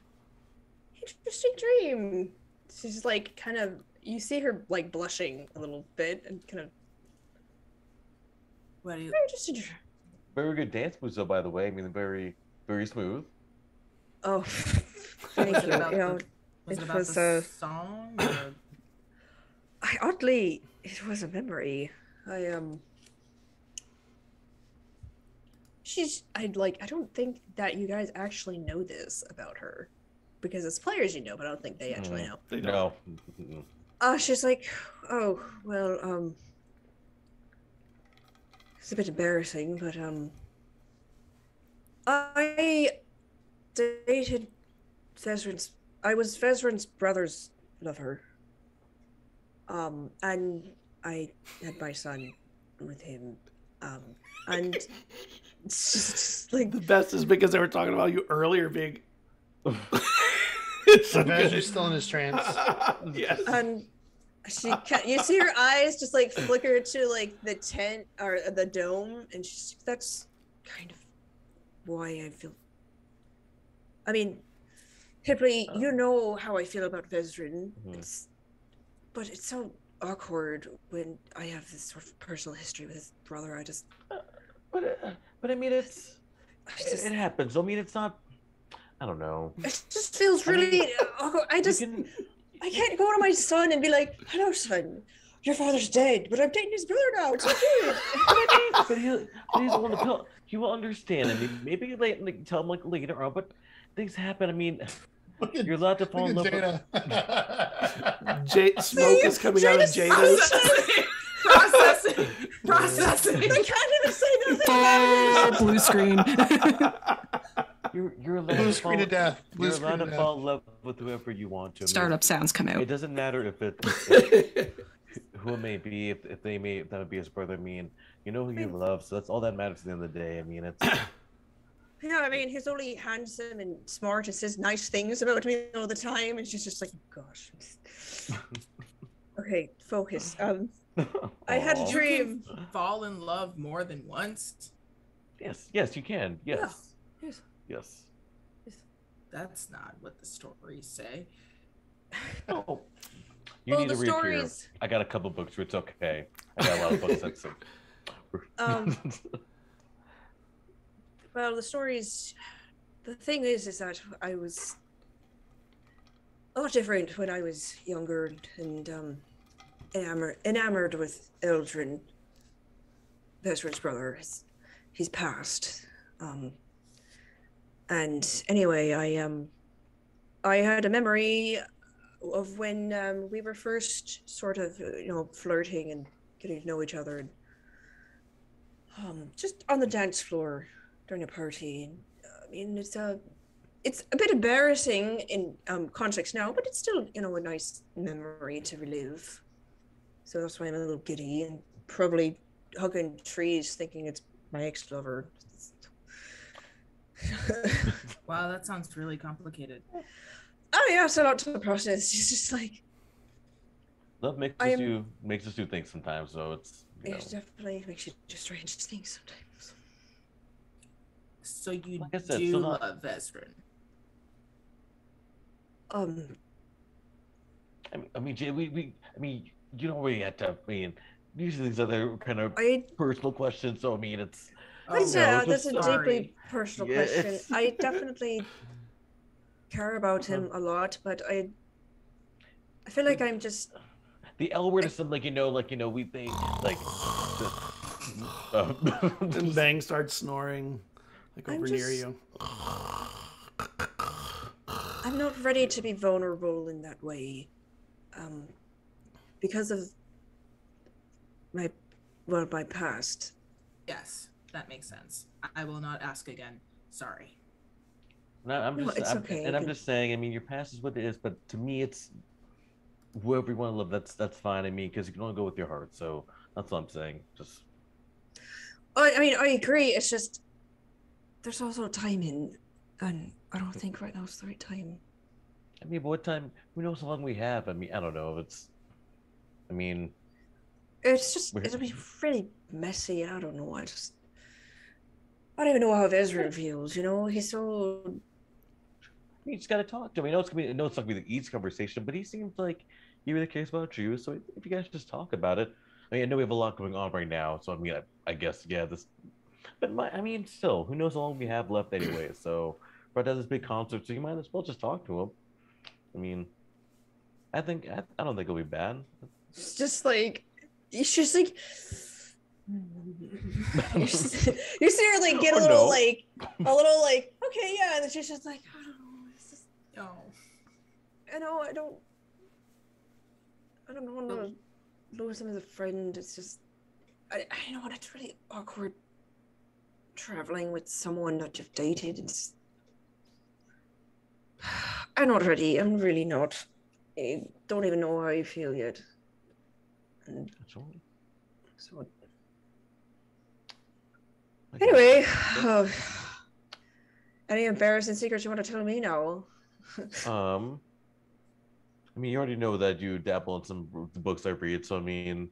Speaker 1: interesting dream. She's like kind of, you see her like blushing a little bit and kind of
Speaker 7: What do you?
Speaker 1: very interesting.
Speaker 3: Very good dance moves, though, by the way. I mean, very, very smooth.
Speaker 1: Oh, thank
Speaker 7: Was it
Speaker 1: you.
Speaker 7: about
Speaker 1: You know,
Speaker 7: Was it
Speaker 1: it
Speaker 7: about
Speaker 1: was,
Speaker 7: the song? Or...
Speaker 1: oddly, it was a memory. I I don't think that you guys actually know this about her, because as players you know, but I don't think they actually know.
Speaker 2: They don't.
Speaker 3: No.
Speaker 1: She's like, oh well, it's a bit embarrassing, but I dated Vesryn's. I was Vesryn's brother's lover. And I had my son with him. And it's just like
Speaker 2: The best is because they were talking about you earlier being.
Speaker 6: So Vesryn's still in his trance.
Speaker 2: Yes.
Speaker 1: and you see her eyes just like flicker to like the tent or the dome, and she's that's kind of why I feel. I mean, Hipley, you know how I feel about Vesryn.
Speaker 3: Mhm.
Speaker 1: But it's so awkward when I have this sort of personal history with his brother. I just,
Speaker 3: But I mean, it happens. I mean, it's not. I don't know.
Speaker 1: It just feels really awkward. I can't go to my son and be like, "Hello, son. Your father's dead, but I'm dating his brother now. It's okay."
Speaker 3: But he's on the pill. He will understand. I mean, maybe like tell him like later on, but things happen. I mean, you're allowed to fall in love with
Speaker 2: smoke is coming out of Jada's.
Speaker 5: Processing.
Speaker 1: I can't even say nothing.
Speaker 4: Blue screen.
Speaker 3: You're allowed
Speaker 6: Blue screen of death.
Speaker 3: You're allowed to fall in love with whoever you want to.
Speaker 4: Startup sounds come out.
Speaker 3: It doesn't matter if who it may be, if that would be his brother. I mean, you know who you love, so that's all that matters at the end of the day. I mean, it's.
Speaker 1: Yeah, I mean, he's only handsome and smart and says nice things about me all the time, and she's just like, gosh. Okay, focus. I had a dream.
Speaker 5: You can fall in love more than once.
Speaker 3: Yes, you can. Yes.
Speaker 1: Yeah.
Speaker 3: Yes.
Speaker 5: That's not what the stories say.
Speaker 3: Oh. You need to read
Speaker 1: stories...
Speaker 3: here. I got a couple books, it's okay. I got a lot of books that's
Speaker 1: Well, the stories, the thing is that I was a lot different when I was younger and enamored with Eldrin, Vesryn's brother. He's passed. And anyway, I had a memory of when we were first sort of, flirting and getting to know each other, and just on the dance floor during a party. I mean, it's a bit embarrassing in context now, but it's still, a nice memory to relive. So that's why I'm a little giddy and probably hugging trees, thinking it's my ex-lover.
Speaker 5: Wow, that sounds really complicated.
Speaker 1: Oh yeah, it's a lot to process. It's just like
Speaker 3: love makes us do things sometimes, so it's
Speaker 1: it definitely makes you do strange things sometimes.
Speaker 5: So you do love Vesryn.
Speaker 3: I mean, Jay, you don't really have to. I mean, usually these other kind of personal questions. So I mean, it's.
Speaker 1: That's a deeply personal question. I definitely care about him a lot, but I feel like I'm just.
Speaker 3: The L word is something we think like.
Speaker 2: And Bang starts snoring, over near you.
Speaker 1: I'm not ready to be vulnerable in that way, because of my past.
Speaker 5: Yes, that makes sense. I will not ask again. Sorry.
Speaker 1: It's okay.
Speaker 3: And I'm just saying. I mean, your past is what it is, but to me, it's whoever you want to love. That's fine. I mean, because you can only go with your heart. So that's what I'm saying. Just.
Speaker 1: I mean, I agree. It's just there's also timing, and I don't think right now is the right time.
Speaker 3: I mean, but what time? Who knows how long we have? I mean, I don't know. It's just it'll be really messy. I don't know. I don't even know how Vesryn feels. He's so. You just gotta talk to him. I know it's not gonna be the easy conversation, but he seems like he really cares about you. So if you guys just talk about it, I mean, I know we have a lot going on right now. So I mean, I guess this. But still, who knows how long we have left anyway? So Brett has this big concert, so you might as well just talk to him. I mean, I don't think it'll be bad.
Speaker 1: It's just like. It's just like you see her like get a little like okay, yeah, and then she's just like, I don't know, it's just I don't want to lose him as a friend. It's just I know what, it's really awkward traveling with someone that you've dated. I'm not ready. I'm really not. I don't even know how I feel yet. And so anyway, any embarrassing secrets you want to tell me now?
Speaker 3: I mean, you already know that you dabble in some books I read, so I mean,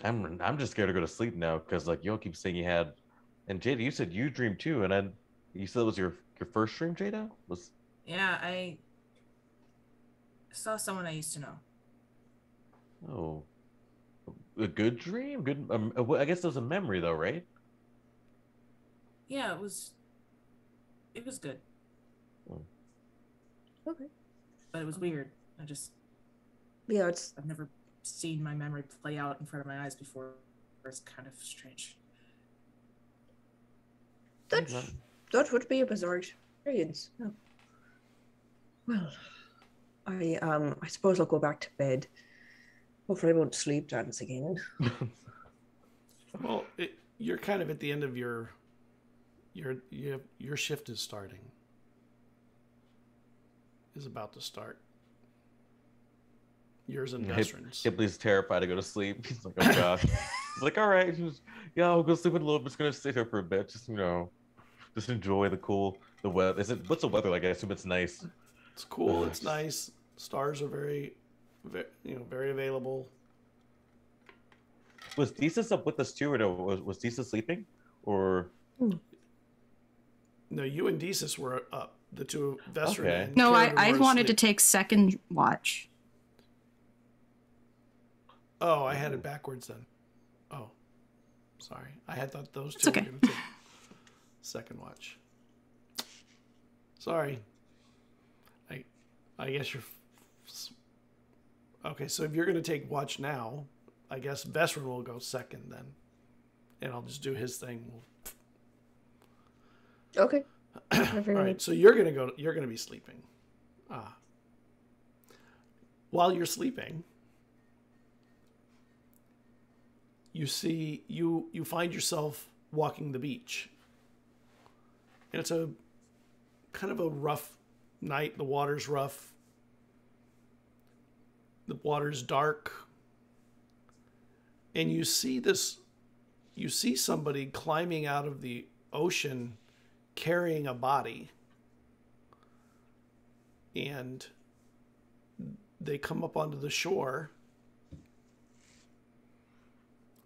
Speaker 3: I'm just scared to go to sleep now because you'll keep saying you had, and Jada, you said you dreamed too, and you said it was your first dream, Jada?
Speaker 5: Yeah, I saw someone I used to know.
Speaker 3: Oh, a good dream. Good. I guess it was a memory, though, right?
Speaker 7: Yeah, it was. It was good,
Speaker 1: Okay.
Speaker 7: but it was weird.
Speaker 1: Yeah,
Speaker 7: I've never seen my memory play out in front of my eyes before. It's kind of strange.
Speaker 1: that would be a bizarre experience. Oh. Well, I suppose I'll go back to bed. Hopefully I won't sleep dance again.
Speaker 2: Well, you're kind of at the end of your shift is starting. Is about to start. Yours and Vesryn's.
Speaker 3: Hipley's terrified to go to sleep. He's like, oh gosh. He's like, all right, yeah, I'll go sleep in a little bit. Just gonna sit here for a bit. Just just enjoy the weather. What's the weather like? I assume it's nice.
Speaker 2: It's cool. It's nice. Stars are very available.
Speaker 3: Was Desus up with us too, or no? Was Desus sleeping, or?
Speaker 2: No, you and Desus were up. The two Vesryn.
Speaker 3: Okay.
Speaker 2: And
Speaker 4: No,
Speaker 2: Cerridwen
Speaker 4: I
Speaker 2: were
Speaker 4: wanted to
Speaker 2: asleep.
Speaker 4: take second watch.
Speaker 2: Oh, I had it backwards then. Oh, sorry. I had thought those two
Speaker 4: okay.
Speaker 2: were going to take second watch. Sorry. I guess you're... Okay, so if you're going to take watch now, I guess Vesryn will go second then. And I'll just do his thing.
Speaker 1: Okay.
Speaker 2: All right, so you're going to be sleeping. While you're sleeping, you find yourself walking the beach. And it's a kind of a rough night. The water's rough. The water's dark. And you see somebody climbing out of the ocean carrying a body. And they come up onto the shore.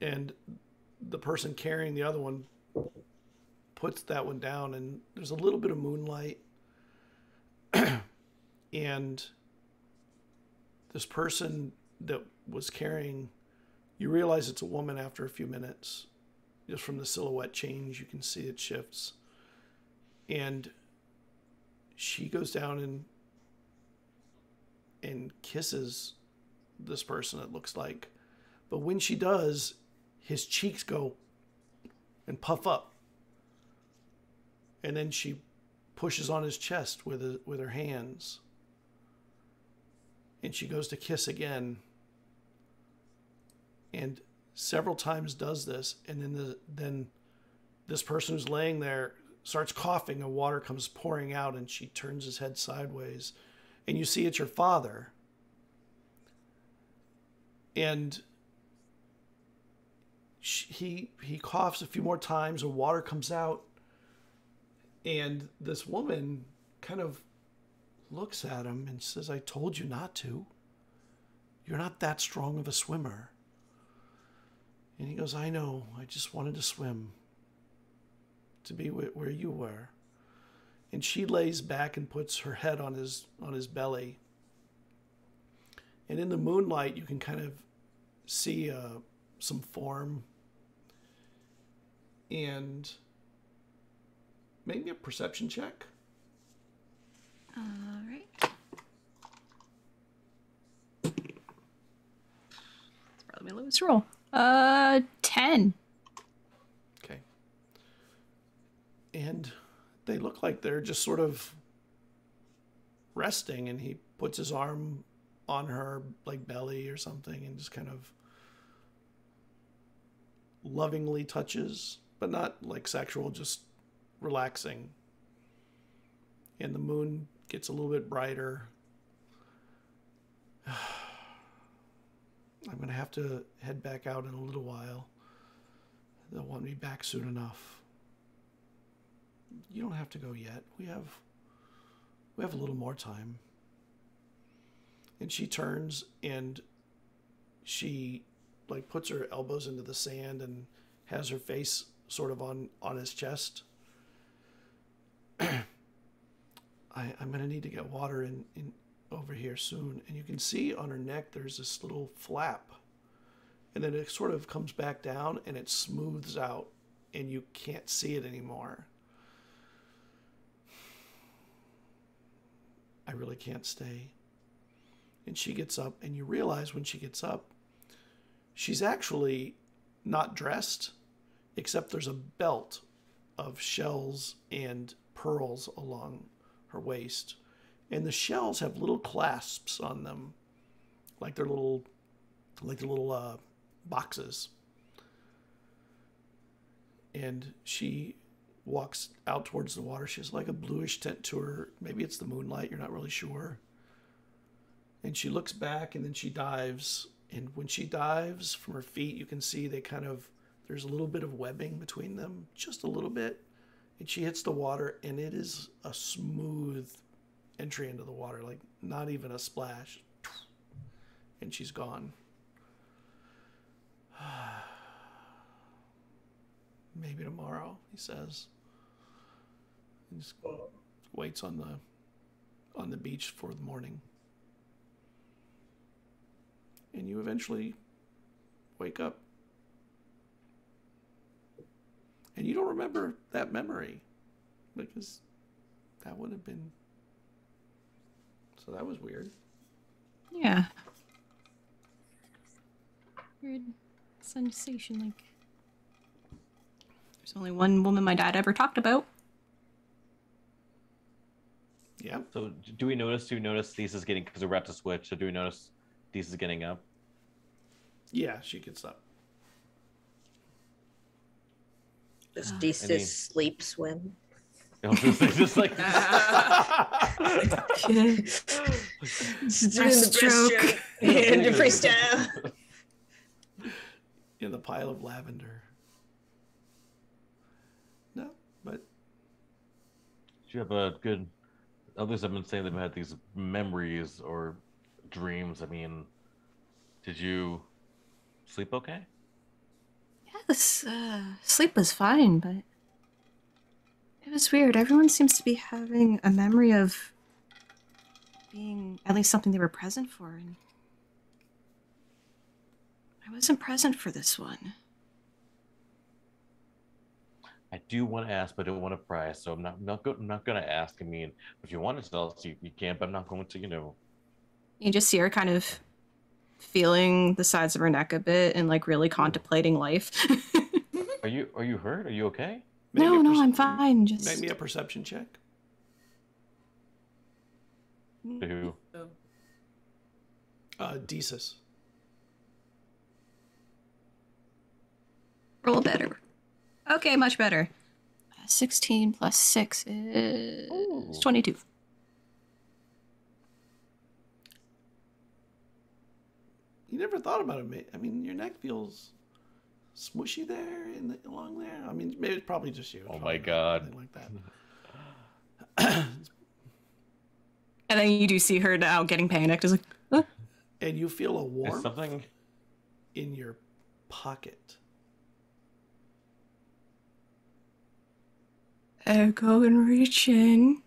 Speaker 2: And the person carrying the other one puts that one down, and there's a little bit of moonlight. And this person that was carrying, you realize it's a woman after a few minutes. Just from the silhouette change, you can see it shifts. And she goes down and kisses this person, it looks like. But when she does, his cheeks go and puff up. And then she pushes on his chest with her hands. And she goes to kiss again. And several times does this. And then this person who's laying there starts coughing and water comes pouring out, and she turns his head sideways. And you see it's your father. And he coughs a few more times, and water comes out. And this woman kind of looks at him and says, I told you not to. You're not that strong of a swimmer. And he goes, I know. I just wanted to swim. To be where you were. And she lays back and puts her head on his belly. And in the moonlight, you can kind of see some form. And make me a perception check.
Speaker 4: All right. It's probably my lowest roll. 10.
Speaker 2: Okay. And they look like they're just sort of resting, and he puts his arm on her like belly or something and just kind of lovingly touches, but not like sexual, just relaxing. And the moon gets a little bit brighter. I'm going to have to head back out in a little while. They'll want me back soon enough. You don't have to go yet. We have a little more time. And she turns and she like puts her elbows into the sand and has her face sort of on his chest. I'm going to need to get water in over here soon. And you can see on her neck there's this little flap. And then it sort of comes back down and it smooths out and you can't see it anymore. I really can't stay. And she gets up, and you realize when she gets up, she's actually not dressed, except there's a belt of shells and pearls along her waist. And the shells have little clasps on them, like they're little boxes. And she walks out towards the water. She has like a bluish tint to her. Maybe it's the moonlight, you're not really sure. And she looks back and then she dives. And when she dives from her feet, you can see there's a little bit of webbing between them, just a little bit. And she hits the water and it is a smooth entry into the water, like not even a splash. And she's gone. Maybe tomorrow, he says. He just waits on the beach for the morning. And you eventually wake up. And you don't remember that memory. Because that would have been... So that was weird.
Speaker 4: Yeah. Weird sensation, like... There's only one woman my dad ever talked about.
Speaker 2: Yeah.
Speaker 3: So do we notice Thesis getting, because we're about to switch, so do we notice Thesis getting up?
Speaker 2: Yeah, she gets up.
Speaker 1: Does Thesis sleep swim?
Speaker 3: Just like
Speaker 1: Just doing the breaststroke and the freestyle.
Speaker 2: In the pile of lavender. No, but
Speaker 3: you have a good... Others have been saying they've had these memories or dreams. I mean, did you sleep okay?
Speaker 4: Yes, sleep was fine, but it was weird. Everyone seems to be having a memory of being at least something they were present for, and I wasn't present for this one.
Speaker 3: I do want to ask, but I don't want to pry, so I'm not going to ask. I mean, if you want to tell us, you can, but I'm not going to,
Speaker 4: You just see her kind of feeling the sides of her neck a bit and like really contemplating life.
Speaker 3: Are you hurt? Are you okay?
Speaker 4: No, I'm fine. Just
Speaker 2: make me a perception check.
Speaker 3: Who?
Speaker 2: Desus.
Speaker 4: Roll better. Okay, much better. 16 plus 6 is 22.
Speaker 2: You never thought about it. I mean, your neck feels smushy there along there. I mean, maybe it's probably just you.
Speaker 3: Oh my God.
Speaker 2: Something like that.
Speaker 4: And then you do see her now getting panicked. It's like, huh?
Speaker 2: And you feel a warmth
Speaker 3: something
Speaker 2: in your pocket.
Speaker 4: I go and reach in.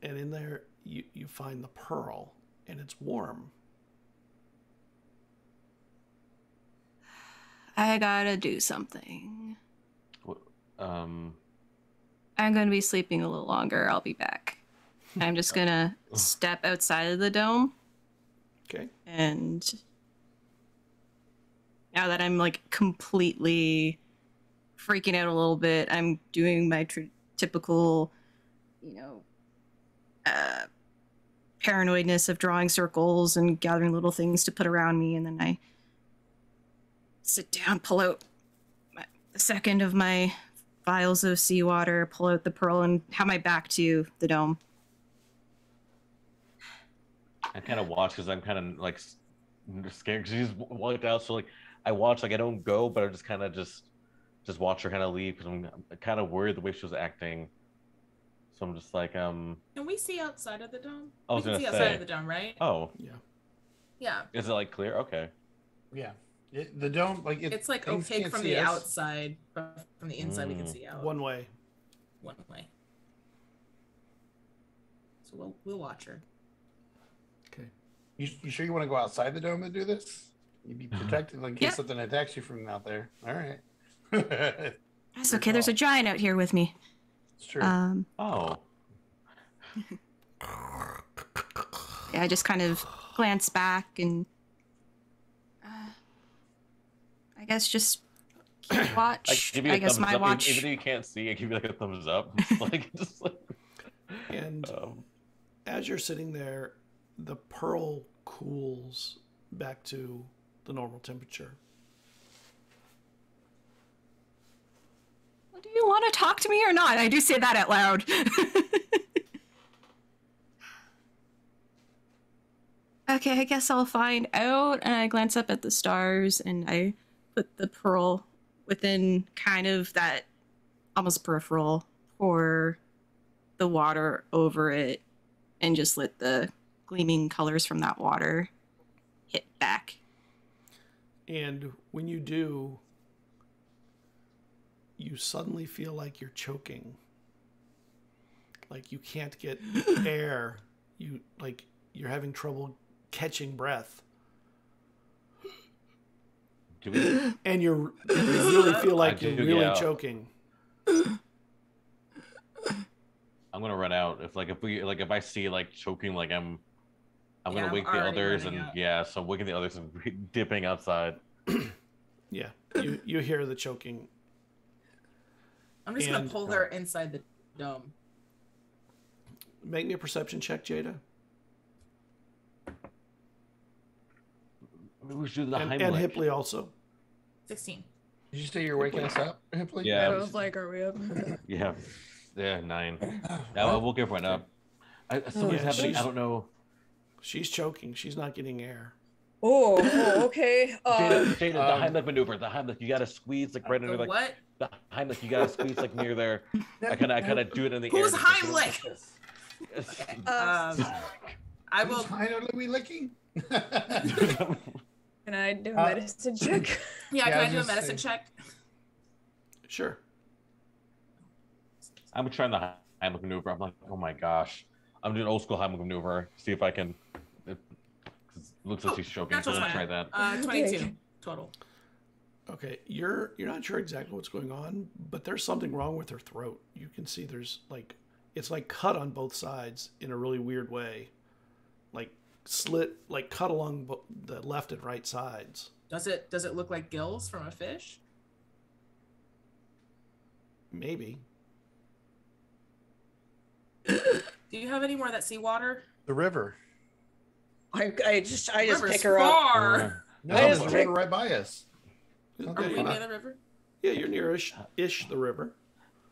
Speaker 2: And in there, you find the pearl, and it's warm.
Speaker 4: I gotta do something.
Speaker 3: Um,
Speaker 4: I'm gonna be sleeping a little longer. I'll be back. I'm just gonna step outside of the dome.
Speaker 2: Okay.
Speaker 4: And now that I'm like completely freaking out a little bit, I'm doing my typical, paranoidness of drawing circles and gathering little things to put around me, and then I sit down, pull out the second of my vials of seawater, pull out the pearl, and have my back to the dome.
Speaker 3: I kind of watch because I'm kind of like scared because she's walked out. So like I watch, like I don't go, but I just kind of just watch her kind of leave because I'm kind of worried the way she was acting. So I'm just like,
Speaker 5: Can we see outside of the dome?
Speaker 3: I was
Speaker 5: We can
Speaker 3: gonna
Speaker 5: see
Speaker 3: say.
Speaker 5: outside of the dome, right?
Speaker 3: Oh,
Speaker 2: Yeah.
Speaker 5: Yeah.
Speaker 3: is it like clear? Okay.
Speaker 6: Yeah. The dome, like
Speaker 5: It's like
Speaker 6: things
Speaker 5: opaque
Speaker 6: can't
Speaker 5: from
Speaker 6: see
Speaker 5: the
Speaker 6: us.
Speaker 5: outside, but from the inside we can see out.
Speaker 2: One way.
Speaker 5: One way. So we'll watch her.
Speaker 6: You sure you want to go outside the dome and do this? You'd be protected in case something attacks you from out there. All right.
Speaker 4: That's okay. There's a giant out here with me.
Speaker 6: It's true.
Speaker 3: Oh.
Speaker 4: Yeah, I just kind of glance back and I guess just keep watch. I guess my watch.
Speaker 3: Even if you can't see, I give you like a thumbs up. just like.
Speaker 2: And as you're sitting there, the pearl cools back to the normal temperature.
Speaker 4: Well, do you want to talk to me or not? I do say that out loud. Okay, I guess I'll find out. And I glance up at the stars and I put the pearl within kind of that almost peripheral, pour the water over it, and just let the gleaming colors from that water hit back.
Speaker 2: And when you do, you suddenly feel like you're choking. Like you can't get air. You're having trouble catching breath. And you really feel like you're really choking.
Speaker 3: I'm gonna run out if I see like choking, like I'm gonna wake the
Speaker 5: already
Speaker 3: others
Speaker 5: running
Speaker 3: and
Speaker 5: out.
Speaker 3: so I'm waking the others and dipping outside.
Speaker 2: Yeah, you hear the choking.
Speaker 5: I'm just gonna pull her inside the dome.
Speaker 2: Make me a perception check, Jada.
Speaker 3: We should do the
Speaker 2: And
Speaker 3: Heimlich.
Speaker 2: Hipley also.
Speaker 5: 16.
Speaker 6: Did you say you're waking us up, Hipley?
Speaker 3: Yeah.
Speaker 1: I was like, are we up?
Speaker 3: Yeah, 9. I woke everyone up. Something's happening. I don't know.
Speaker 2: She's choking. She's not getting air.
Speaker 1: Oh, okay.
Speaker 3: Jada, the Heimlich maneuver. The Heimlich, you gotta squeeze like right under
Speaker 5: The
Speaker 3: like
Speaker 5: what?
Speaker 3: the Heimlich. You gotta squeeze like near there. I kind of do it in the air.
Speaker 5: Who's Heimlich? I will.
Speaker 6: Who's finally licking?
Speaker 1: Can I do a medicine check?
Speaker 5: Yeah,
Speaker 6: Yeah,
Speaker 5: can
Speaker 6: I
Speaker 5: I
Speaker 6: was
Speaker 5: do a
Speaker 6: gonna
Speaker 5: medicine
Speaker 6: say.
Speaker 5: check?
Speaker 2: Sure.
Speaker 3: I'm trying the Heimlich maneuver. I'm like, oh my gosh. I'm doing old school Heimlich maneuver. See if I can. It looks like she's choking. So
Speaker 5: Natural
Speaker 3: let's try
Speaker 5: 20.
Speaker 3: that.
Speaker 5: 22 total.
Speaker 2: Okay, you're not sure exactly what's going on, but there's something wrong with her throat. You can see there's like it's like cut on both sides in a really weird way, like slit, like cut along the left and right sides.
Speaker 5: Does it look like gills from a fish?
Speaker 2: Maybe.
Speaker 5: Do you have any more of that seawater?
Speaker 6: The river.
Speaker 1: I just
Speaker 5: River's
Speaker 1: pick her up.
Speaker 5: far.
Speaker 6: No,
Speaker 1: I
Speaker 6: there's
Speaker 1: just
Speaker 6: a
Speaker 1: pick-
Speaker 6: river right by us.
Speaker 5: Are we near the river?
Speaker 2: Yeah, you're near-ish the river.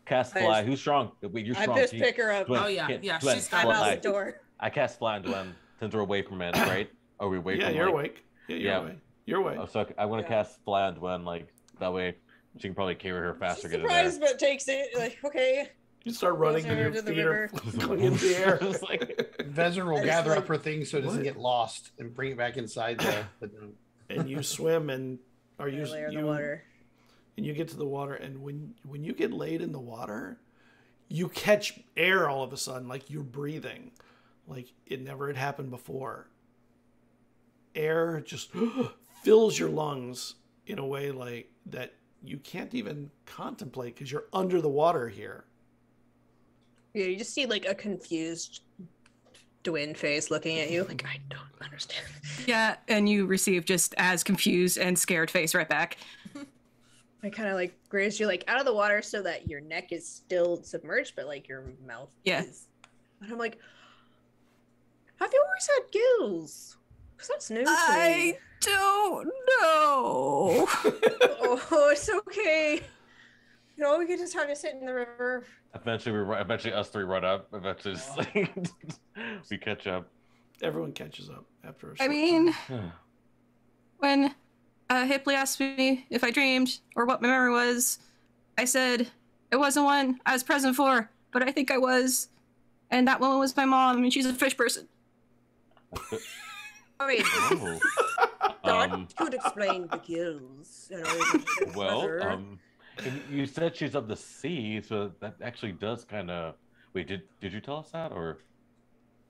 Speaker 3: Cast
Speaker 1: I
Speaker 3: fly.
Speaker 1: just-
Speaker 3: Who's strong? Wait, you're
Speaker 1: I
Speaker 3: strong.
Speaker 1: just
Speaker 3: Can
Speaker 1: pick her up.
Speaker 3: Dwayne,
Speaker 5: Oh, yeah,
Speaker 3: can't-
Speaker 5: yeah,
Speaker 3: Dwayne,
Speaker 5: she's
Speaker 1: I'm
Speaker 5: fly.
Speaker 1: out
Speaker 3: fly.
Speaker 1: the door.
Speaker 3: I cast fly on Dwayne since we're away from it, right? Are we away
Speaker 2: Yeah,
Speaker 3: from
Speaker 2: you're
Speaker 3: like,
Speaker 2: awake. Yeah, you're
Speaker 3: Yeah.
Speaker 2: awake. You're awake.
Speaker 3: Oh, so I want to
Speaker 1: Yeah.
Speaker 3: cast fly on Dwayne, like that way she can probably carry her faster.
Speaker 1: She's
Speaker 3: Get her
Speaker 1: surprised,
Speaker 3: there.
Speaker 1: but takes it. Like, okay.
Speaker 2: You start running
Speaker 1: Closer
Speaker 2: and
Speaker 1: to
Speaker 2: your
Speaker 1: the
Speaker 2: feet are
Speaker 1: river.
Speaker 2: going into the air.
Speaker 3: It's like-
Speaker 6: Vesryn will
Speaker 1: I just
Speaker 6: gather
Speaker 1: like-
Speaker 6: up her things so it doesn't
Speaker 2: What?
Speaker 6: get lost and bring it back inside the dome.
Speaker 2: And you swim and
Speaker 1: I lay her in the water.
Speaker 2: and you get to the water, and when you get laid in the water, you catch air all of a sudden, like you're breathing, like it never had happened before. Air just fills your lungs in a way like that you can't even contemplate because you're under the water here.
Speaker 1: Yeah, you just see like a confused Dwayne face looking at you, like I don't understand.
Speaker 4: Yeah, and you receive just as confused and scared face right back.
Speaker 1: I kind of like raise you like out of the water so that your neck is still submerged, but like your mouth
Speaker 4: Yeah.
Speaker 1: is. And I'm like, have you always had gills? Because that's new to me.
Speaker 4: don't know.
Speaker 1: Oh, it's okay. You know, we could just have to sit in the river.
Speaker 3: Eventually us three run up. Eventually just, like, we catch up.
Speaker 2: Everyone catches up after a
Speaker 4: I
Speaker 2: short
Speaker 4: mean,
Speaker 2: time.
Speaker 4: when Hipley asked me if I dreamed or what my memory was, I said it wasn't one I was present for, but I think I was. And that woman was my mom, and she's a fish person.
Speaker 1: I mean,
Speaker 3: Oh.
Speaker 1: that could explain the gills. You know,
Speaker 3: Well,
Speaker 1: clever.
Speaker 3: and you said she's of the sea, so that actually does kind of. Wait, did you tell us that or?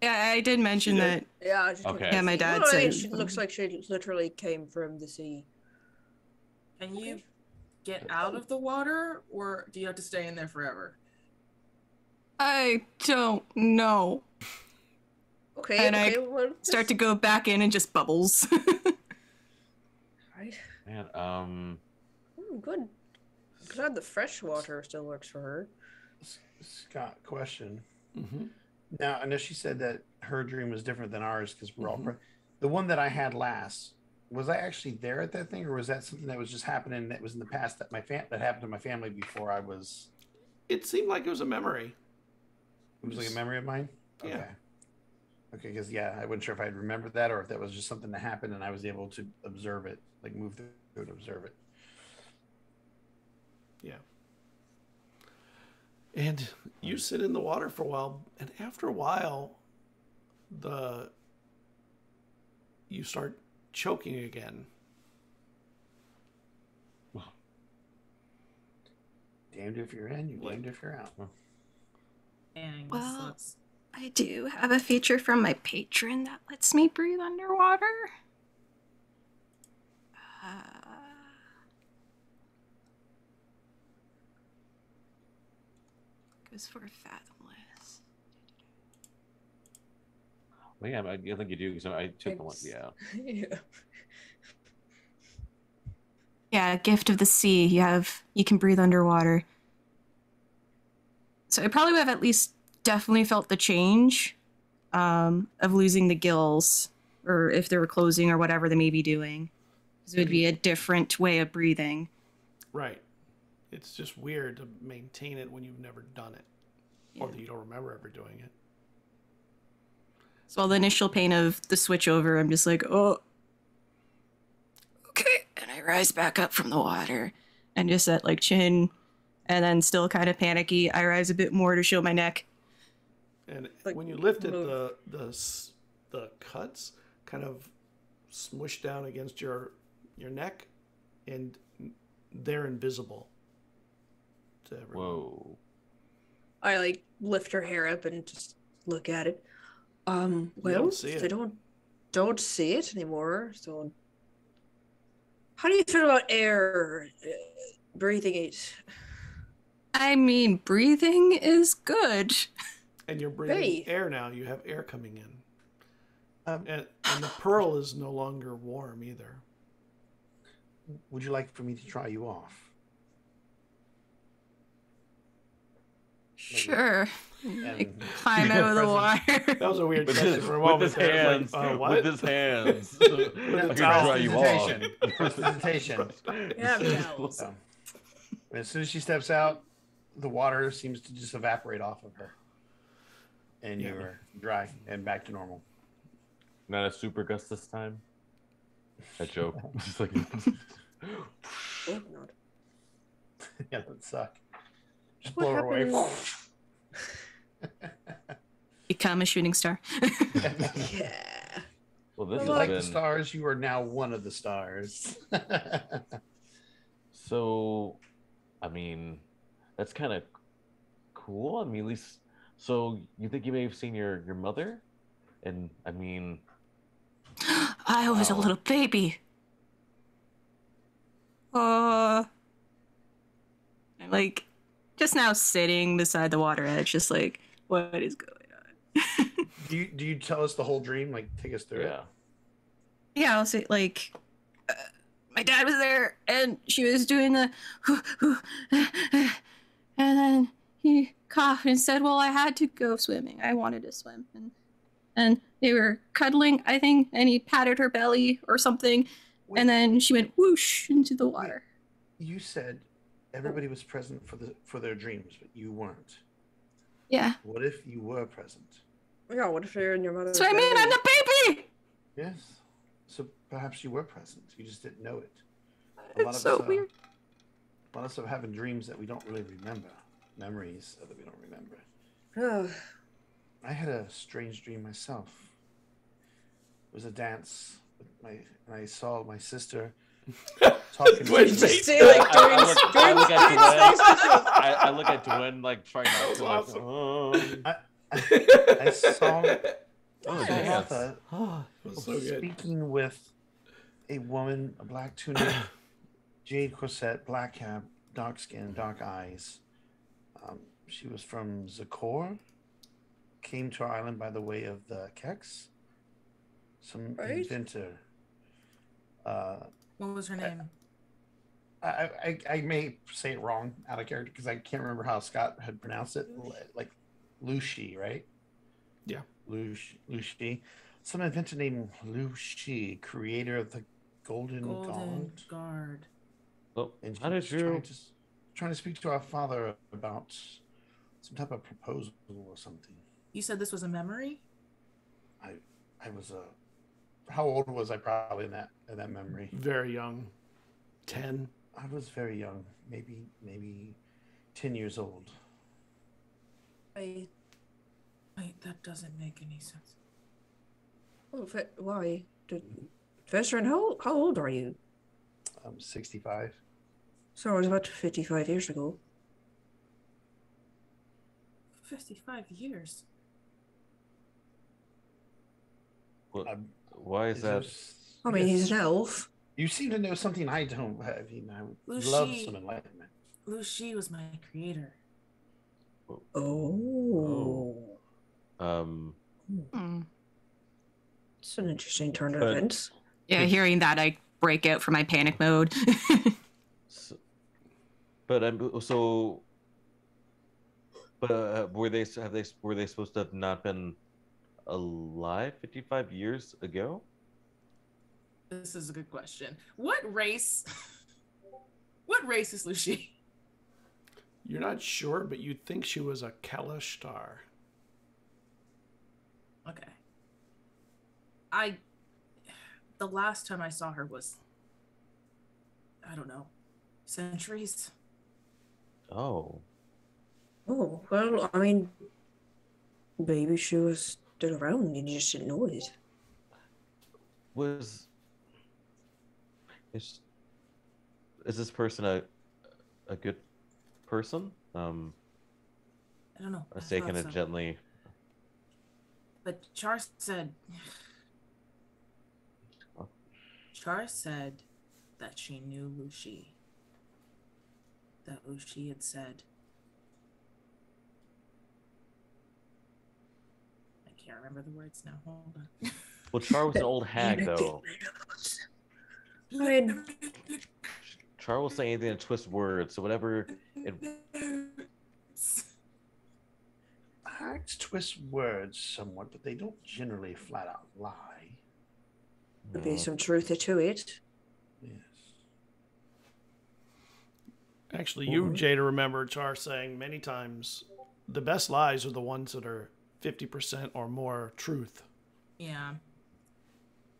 Speaker 4: Yeah, I did mention
Speaker 2: She
Speaker 4: that.
Speaker 2: did?
Speaker 1: Yeah. She
Speaker 3: Okay.
Speaker 4: Yeah, my dad
Speaker 1: well,
Speaker 4: said.
Speaker 1: she looks like she literally came from the sea.
Speaker 5: Can you get out of the water, or do you have to stay in there forever?
Speaker 4: I don't know.
Speaker 1: Okay.
Speaker 4: And
Speaker 1: okay.
Speaker 4: I
Speaker 1: Well,
Speaker 4: start to go back in and just bubbles.
Speaker 1: Right.
Speaker 3: Man,
Speaker 1: Good. Glad the fresh water still works for her.
Speaker 6: Scott, question.
Speaker 2: Mm-hmm.
Speaker 6: Now, I know she said that her dream was different than ours because we're all
Speaker 2: Mhm.
Speaker 6: the one that I had last. Was I actually there at that thing, or was that something that was just happening that was in the past that that happened to my family before I was?
Speaker 2: It seemed like it was a memory.
Speaker 6: It was like a memory of mine.
Speaker 2: Yeah.
Speaker 6: Okay. Okay, because I wasn't sure if I'd remembered that or if that was just something that happened and I was able to observe it, like move through and observe it.
Speaker 2: Yeah. And you sit in the water for a while, and after a while, you start choking again.
Speaker 6: Damned if you're in, you're damned if you're out.
Speaker 5: And
Speaker 4: Well-
Speaker 5: sucks.
Speaker 4: I do have a feature from my patron that lets me breathe underwater. Goes for fathomless.
Speaker 3: well, yeah, I think you do. Because I took the one. Yeah.
Speaker 1: Yeah.
Speaker 4: Yeah, gift of the sea. You can breathe underwater. So I probably would have at least definitely felt the change of losing the gills, or if they were closing or whatever they may be doing. Because it would be a different way of breathing.
Speaker 2: Right. It's just weird to maintain it when you've never done it, or that you don't remember ever doing it.
Speaker 4: So the initial pain of the switch over, I'm just like, oh, okay. And I rise back up from the water and just at like chin, and then still kind of panicky, I rise a bit more to show my neck.
Speaker 2: And
Speaker 1: Like,
Speaker 2: when you lift it,
Speaker 1: move.
Speaker 2: the cuts kind of smush down against your neck, and they're invisible to everyone.
Speaker 3: Whoa.
Speaker 1: I like lift her hair up and just look at it. Well,
Speaker 2: don't see
Speaker 1: they
Speaker 2: it.
Speaker 1: don't see it anymore. So, how do you feel about air breathing it?
Speaker 4: I mean, breathing is good.
Speaker 2: And you're breathing
Speaker 1: Hey.
Speaker 2: air now. You have air coming in.
Speaker 6: Um,
Speaker 2: And the pearl is no longer warm either.
Speaker 6: Would you like for me to try you off?
Speaker 4: Sure.
Speaker 6: And
Speaker 4: Climb out of the water.
Speaker 2: That was a weird
Speaker 3: With
Speaker 2: question
Speaker 3: his,
Speaker 2: for a
Speaker 3: with
Speaker 2: moment.
Speaker 3: his
Speaker 2: there. I was
Speaker 3: hands.
Speaker 2: like, what?
Speaker 3: With his hands.
Speaker 2: With
Speaker 3: I
Speaker 2: the
Speaker 3: can
Speaker 2: towel.
Speaker 3: try you off.
Speaker 6: Presentation. Presentation.
Speaker 1: Yeah, towels.
Speaker 6: So, as soon as she steps out, the water seems to just evaporate off of her. And
Speaker 2: Yeah.
Speaker 6: you're dry and back to normal.
Speaker 3: Not a super gust this time. That joke. Just like
Speaker 1: Oh, not.
Speaker 6: Yeah, that suck. Just
Speaker 1: What
Speaker 6: blow her away.
Speaker 1: happened?
Speaker 4: Become a shooting star.
Speaker 1: Yeah.
Speaker 3: well, this
Speaker 6: You
Speaker 3: has
Speaker 6: like
Speaker 3: been
Speaker 6: the stars, you are now one of the stars.
Speaker 3: so. I mean, that's kind of cool. I mean, at least. So you think you may have seen your mother, and I mean,
Speaker 4: I was a
Speaker 3: Wow.
Speaker 4: little baby. I'm like just now sitting beside the water edge, just like, what is going on?
Speaker 6: do you tell us the whole dream? Like, take us through
Speaker 3: yeah.
Speaker 4: Yeah, I'll say like, my dad was there, and she was doing the, and then he coughed and said, "Well, I had to go swimming. I wanted to swim," and they were cuddling, I think, and he patted her belly or something,
Speaker 6: Wait.
Speaker 4: and then she went whoosh into the water.
Speaker 6: it. You said everybody was present for their dreams, but you weren't.
Speaker 4: Yeah,
Speaker 6: What if you were present?
Speaker 1: Yeah, what if you're in your mother's
Speaker 4: that's what I mean. I'm
Speaker 1: belly?
Speaker 4: the baby.
Speaker 6: Yes. So perhaps you were present. You just didn't know it.
Speaker 4: It's so weird.
Speaker 6: A lot of us are having dreams that we don't really remember. Memories that we don't remember.
Speaker 1: Oh,
Speaker 6: I had a strange dream myself. It was a dance with and I saw my sister talking to
Speaker 2: Wait,
Speaker 6: me.
Speaker 1: just say like
Speaker 3: I look at
Speaker 1: Dwayne's
Speaker 3: Dwayne. I look at Dwayne like trying not to.
Speaker 2: That was
Speaker 3: Like,
Speaker 6: I saw
Speaker 2: Oh,
Speaker 5: Yes.
Speaker 2: yes.
Speaker 6: Author
Speaker 2: Oh, it was so good.
Speaker 6: speaking with a woman, a black tunic, jade corset, black cap, dark skin, dark eyes. She was from Zakor, came to our island by the way of the Kex. Some
Speaker 1: Right.
Speaker 6: inventor.
Speaker 5: What was her name?
Speaker 6: I may say it wrong out of character because I can't remember how Scott had pronounced it. Like Lushi, right?
Speaker 2: Yeah.
Speaker 6: Lushi. Some inventor named Lushi, creator of the Golden
Speaker 5: Guard.
Speaker 3: Well,
Speaker 6: And
Speaker 3: how did you?
Speaker 6: trying to speak to our father about some type of proposal or something.
Speaker 5: You said this was a memory?
Speaker 6: I was how old was I probably in that memory?
Speaker 2: Very young. 10.
Speaker 6: I was very young, maybe 10 years old.
Speaker 5: Wait, that doesn't make any sense.
Speaker 1: Oh, why? Vesryn, how old are you?
Speaker 6: I'm 65.
Speaker 1: So I was about 55 years ago.
Speaker 5: 55 years.
Speaker 3: Well, why is that?
Speaker 1: I mean, he's an elf.
Speaker 6: You seem to know something I don't. I mean, I would
Speaker 5: Lucy.
Speaker 6: love some enlightenment.
Speaker 5: Lucy was my creator.
Speaker 1: Oh. It's an interesting turn of events.
Speaker 4: Yeah, hearing that, I break out from my panic mode.
Speaker 3: Were they supposed to have not been alive 55 years ago?
Speaker 5: This is a good question. What race is Lucy?
Speaker 2: You're not sure, but you'd think she was a Kalashtar.
Speaker 5: Okay. The last time I saw her was, I don't know, centuries.
Speaker 3: Oh.
Speaker 1: Oh, well, I mean, maybe she was still around and you just didn't know it.
Speaker 3: Is this person a good person?
Speaker 5: I don't know.
Speaker 3: I say kind of gently.
Speaker 5: But Char said that she knew Lucy. That Lucy had said. I can't remember the words now. Hold on.
Speaker 3: Well, Char was an old hag, though. Char will say anything to twist words, so whatever.
Speaker 6: Hags twist words somewhat, but they don't generally flat out lie.
Speaker 1: There'd be some truth to it.
Speaker 6: Yes.
Speaker 2: Actually, you, Jada, remember Char saying many times, the best lies are the ones that are 50% or more truth.
Speaker 5: Yeah.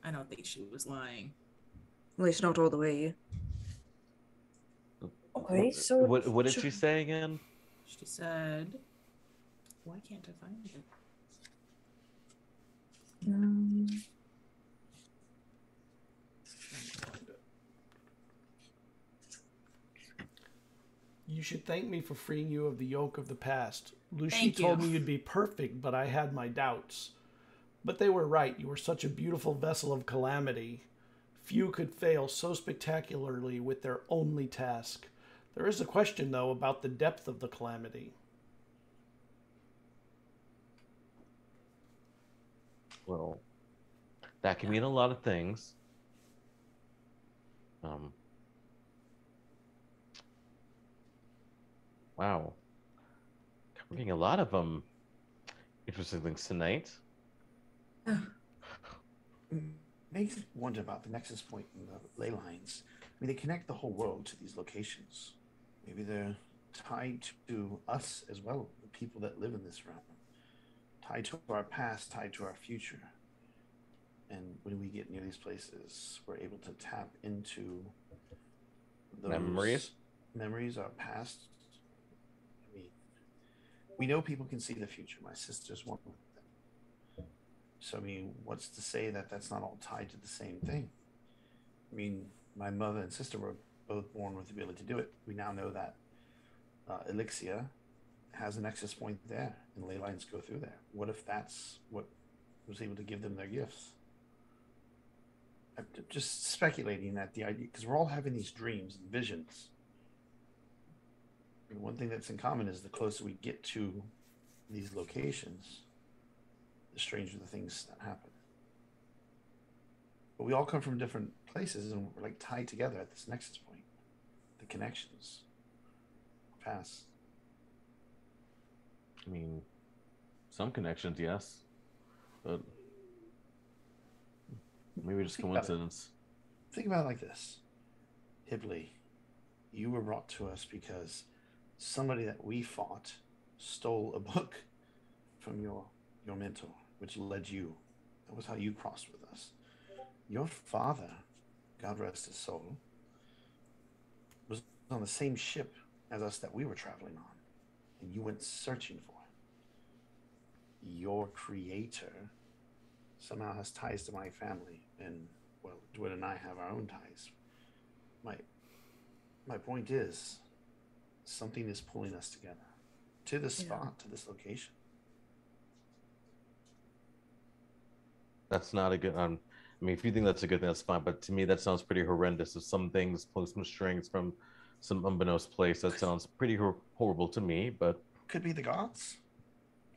Speaker 5: I don't think she was lying.
Speaker 1: At least not all the way. Okay, so...
Speaker 3: What did she say again?
Speaker 5: She said... Why can't I find it?
Speaker 2: You should thank me for freeing you of the yoke of the past. Lucy told me you'd be perfect, but I had my doubts. But they were right. You were such a beautiful vessel of calamity. Few could fail so spectacularly with their only task. There is a question, though, about the depth of the calamity.
Speaker 3: Well, that can mean a lot of things. Wow. Covering a lot of interesting things tonight.
Speaker 6: Makes me wonder about the nexus point in the ley lines. I mean, they connect the whole world to these locations. Maybe they're tied to us as well, the people that live in this realm. Tied to our past, tied to our future. And when we get near these places, we're able to tap into those memories, our past. I mean, we know people can see the future. My sister's one of them. So, I mean, what's to say that that's not all tied to the same thing? I mean, my mother and sister were both born with the ability to do it. We now know that Elixia has a nexus point there, and ley lines go through there. What if that's what was able to give them their gifts. I'm just speculating at the idea, because we're all having these dreams and visions. And one thing that's in common is the closer we get to these locations, the stranger the things that happen. But we all come from different places, and we're like tied together at this nexus point. The connections pass.
Speaker 3: I mean, some connections, yes, but maybe just coincidence.
Speaker 6: Think about it like this. Hibley, you were brought to us because somebody that we fought stole a book from your mentor, which led you. That was how you crossed with us. Your father, God rest his soul, was on the same ship as us that we were traveling on, and you went searching for him. Your creator somehow has ties to my family, and well, Dwight and I have our own ties. My point is, something is pulling us together to this spot, to this location.
Speaker 3: That's not a good. I mean, if you think that's a good thing, that's fine. But to me, that sounds pretty horrendous. If some things pull some strings from some unbeknownst place, that sounds pretty horrible to me. But
Speaker 6: could be the gods.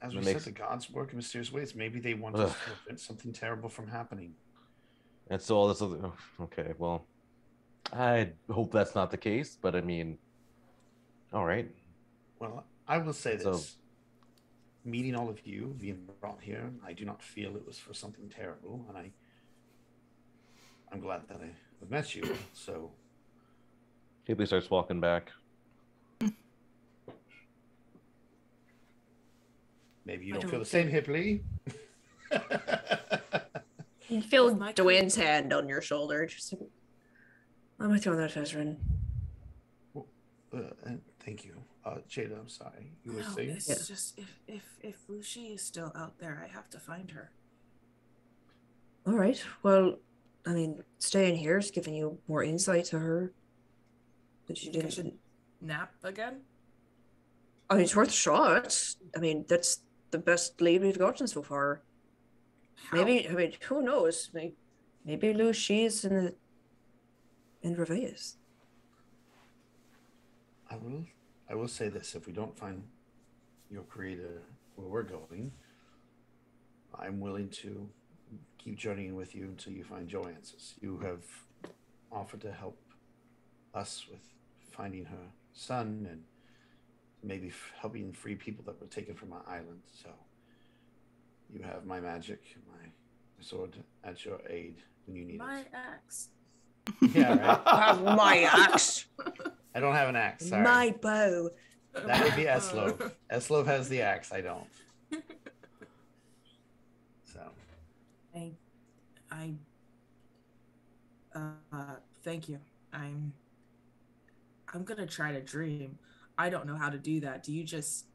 Speaker 6: As we said, the gods work in mysterious ways. Maybe they want us to prevent something terrible from happening.
Speaker 3: And so all this other. Okay, well, I hope that's not the case. But I mean, all right.
Speaker 6: Well, I will say this. Meeting all of you, being brought here, I do not feel it was for something terrible, and I'm glad that I've met you. So,
Speaker 3: Hibley starts walking back.
Speaker 6: Maybe you don't feel the same, Hibley.
Speaker 1: You feel Dwayne's hand on your shoulder. Just, I'm with you on that, Vesryn.
Speaker 6: Well, thank you. Jada, I'm sorry. You were saying?
Speaker 5: It's just if Lucy is still out there, I have to find her.
Speaker 1: All right. Well, I mean, staying here is giving you more insight to her. That you didn't.
Speaker 5: I should nap again?
Speaker 1: I mean, it's worth a shot. I mean, that's the best lead we've gotten so far.
Speaker 5: How?
Speaker 1: Maybe. I mean, who knows? Maybe Lucy's in Reveilles.
Speaker 6: I will say this: if we don't find your creator where we're going, I'm willing to keep journeying with you until you find Joanne's. You have offered to help us with finding her son and maybe helping free people that were taken from our island. So you have my magic, my sword at your aid when you need
Speaker 5: My
Speaker 6: it.
Speaker 5: axe.
Speaker 6: Yeah, right.
Speaker 1: My axe.
Speaker 6: I don't have an axe. Sorry.
Speaker 1: My bow.
Speaker 6: That would be Eslov. Eslov has the axe. I don't. So.
Speaker 5: Thank you. I'm gonna try to dream. I don't know how to do that. Do you just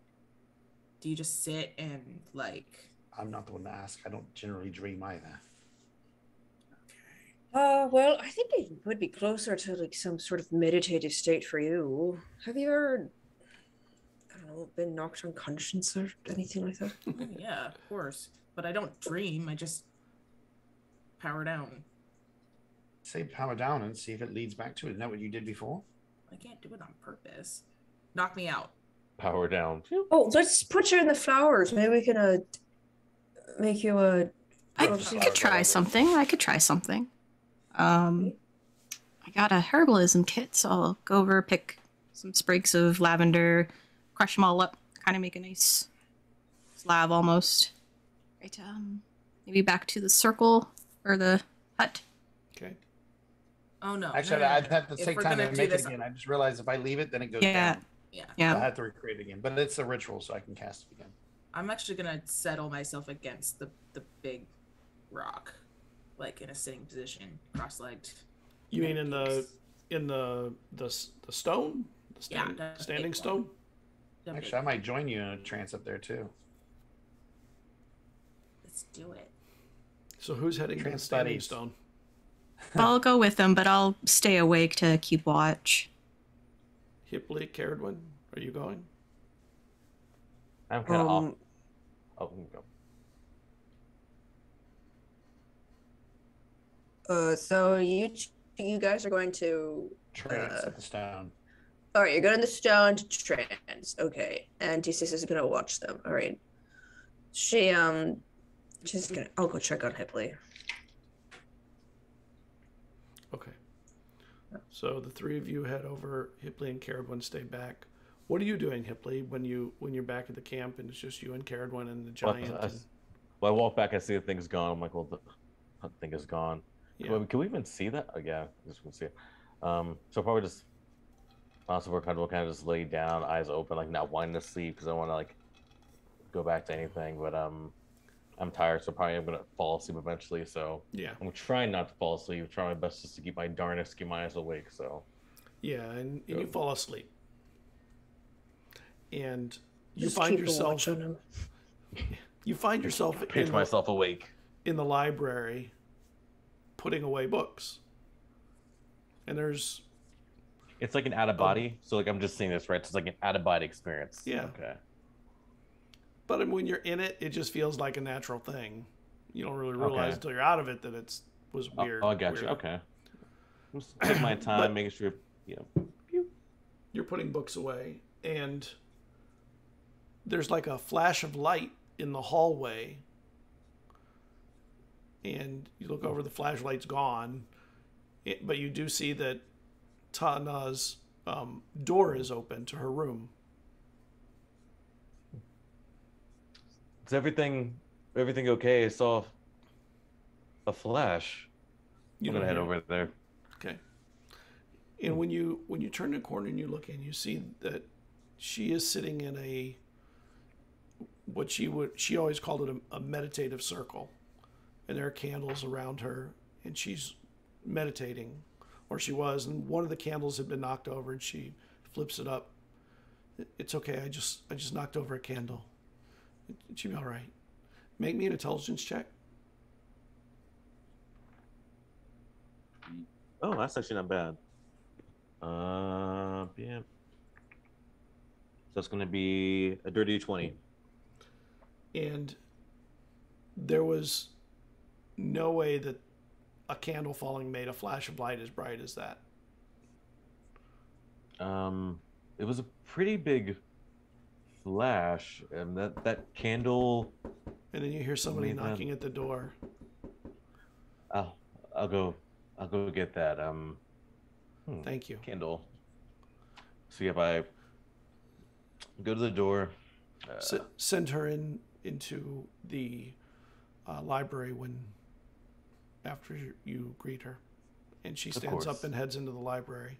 Speaker 5: sit and like?
Speaker 6: I'm not the one to ask. I don't generally dream either.
Speaker 1: Well, I think it would be closer to like some sort of meditative state for you. Have you ever, I don't know, been knocked unconscious or anything like that?
Speaker 5: Oh, yeah, of course. But I don't dream. I just power down.
Speaker 6: Say power down and see if it leads back to it. Isn't that what you did before?
Speaker 5: I can't do it on purpose. Knock me out.
Speaker 3: Power down.
Speaker 1: Oh, let's put you in the flowers. Maybe we can make you a.
Speaker 4: I could try something. I got a herbalism kit, so I'll go over, pick some sprigs of lavender, crush them all up, kind of make a nice slab almost. Right, maybe back to the circle or the hut.
Speaker 2: Okay.
Speaker 5: Oh no.
Speaker 6: Actually,
Speaker 5: no.
Speaker 6: I'd have to
Speaker 5: If
Speaker 6: take
Speaker 5: we're
Speaker 6: time
Speaker 5: gonna
Speaker 6: to
Speaker 5: do
Speaker 6: make
Speaker 5: this-
Speaker 6: it again. I just realized if I leave it, then it goes down.
Speaker 5: Yeah.
Speaker 6: I have to recreate it again. But it's a ritual, so I can cast it again.
Speaker 5: I'm actually gonna settle myself against the big rock, like in a sitting position, cross-legged.
Speaker 2: You mean in the stone? The standing stone?
Speaker 6: Actually, I might join you in a trance up there too.
Speaker 5: Let's do it.
Speaker 2: So who's heading to the standing stone?
Speaker 4: I'll go with them, but I'll stay awake to keep watch.
Speaker 2: Hibley, Cerridwen, are you going?
Speaker 3: I'm kind of off. Oh, you go.
Speaker 1: So you guys are going to
Speaker 6: Trance at the stone.
Speaker 1: all right, you're going to the stone to trance. Okay. And Thesis is gonna watch them. All right. She's gonna I'll go check on Hipley.
Speaker 2: Okay. So the three of you head over. Hipley and Cerridwen stay back. What are you doing, Hipley, when you're back at the camp and it's just you and Cerridwen and the giant?
Speaker 3: Well, I walk back, I see the thing's gone. I'm like, well, the thing is gone.
Speaker 2: Yeah.
Speaker 3: Can we even see that? Oh, yeah, I just want to see it. So probably just, honestly, we'll kind of just lay down, eyes open, like not wanting to sleep because I want to like go back to anything. But I'm tired, so probably I'm gonna fall asleep eventually. So
Speaker 2: Yeah.
Speaker 3: I'm trying not to fall asleep. Trying my best just to keep my darnest, keep my eyes awake. So
Speaker 2: Yeah, and you fall asleep. And you
Speaker 1: Just
Speaker 2: find
Speaker 1: keep a watch
Speaker 2: yourself
Speaker 1: on him.
Speaker 2: you find yourself
Speaker 3: pitch myself awake.
Speaker 2: in the library putting away books. And there's
Speaker 3: It's like an out of body. So like I'm just seeing this, right? It's like an out of body experience.
Speaker 2: Yeah.
Speaker 3: Okay.
Speaker 2: But when you're in it, it just feels like a natural thing. You don't really realize until you're out of it that it was weird.
Speaker 3: Oh, I got you. Okay. Just take my time, making sure,
Speaker 2: You're putting books away, and there's like a flash of light in the hallway, and you look over, the flashlight's gone, but you do see that Tana's door is open to her room.
Speaker 3: Is everything okay? I saw a flash. I'm gonna head over there.
Speaker 2: Okay. And when you turn the corner and you look in, you see that she is sitting in she always called it a meditative circle, and there are candles around her, and she's meditating, or she was, and one of the candles had been knocked over, and she flips it up. It's okay. I just knocked over a candle. It should be all right. Make me an intelligence check.
Speaker 3: Oh, that's actually not bad. Yeah. So it's gonna be a dirty 20.
Speaker 2: And there was no way that a candle falling made a flash of light as bright as that.
Speaker 3: It was a pretty big flash, and that candle.
Speaker 2: And then you hear somebody knocking at the door.
Speaker 3: I'll go get that.
Speaker 2: Thank you.
Speaker 3: Candle. See if I go to the door.
Speaker 2: Send her into the library after you greet her, and she stands up and heads into the library.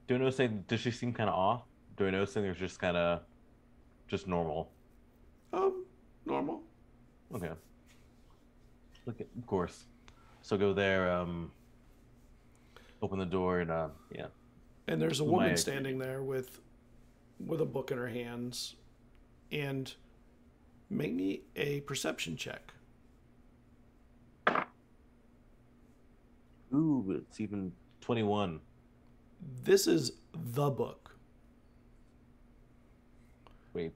Speaker 3: Do I notice anything? Does she seem kind of off? Do I notice anything? Or just kind of just normal?
Speaker 2: Normal.
Speaker 3: Okay. Look, of course. So go there. Open the door and yeah.
Speaker 2: And there's a woman standing there with a book in her hands, and make me a perception check.
Speaker 3: Ooh, it's even 21.
Speaker 2: This is the book.
Speaker 3: Wait,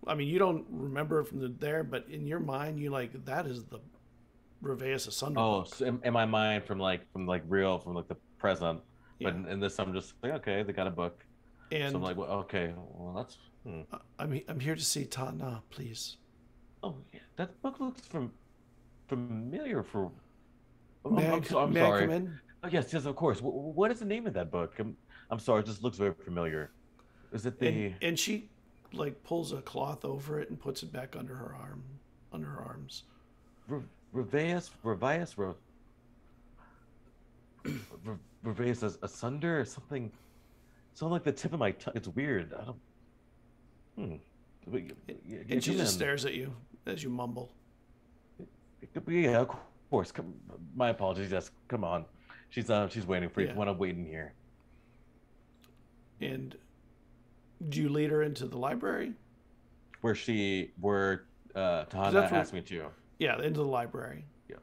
Speaker 2: I mean, you don't remember it from there, but in your mind, you like, that is the Reveus Asunder book.
Speaker 3: So in my mind, from the present.
Speaker 2: Yeah.
Speaker 3: But in this, I'm just like, okay, they got a book.
Speaker 2: And
Speaker 3: so I'm like, well, okay, well, that's.
Speaker 2: I'm here to see Tana, please.
Speaker 3: Oh, yeah, that book looks familiar.
Speaker 2: I'm
Speaker 3: sorry.
Speaker 2: Come in?
Speaker 3: Oh, yes, of course. What is the name of that book? I'm sorry, it just looks very familiar. Is it the?
Speaker 2: And she like pulls a cloth over it and puts it back under her arms.
Speaker 3: Reveus Asunder or something. Something like the tip of my tongue. It's weird. I don't.
Speaker 2: And she just stares at you as you mumble.
Speaker 3: Yeah, of course. My apologies. Yes, come on. She's waiting for you. I want to wait in here.
Speaker 2: And do you lead her into the library?
Speaker 3: Where Tahana asked me to.
Speaker 2: Yeah, into the library.
Speaker 3: Yeah.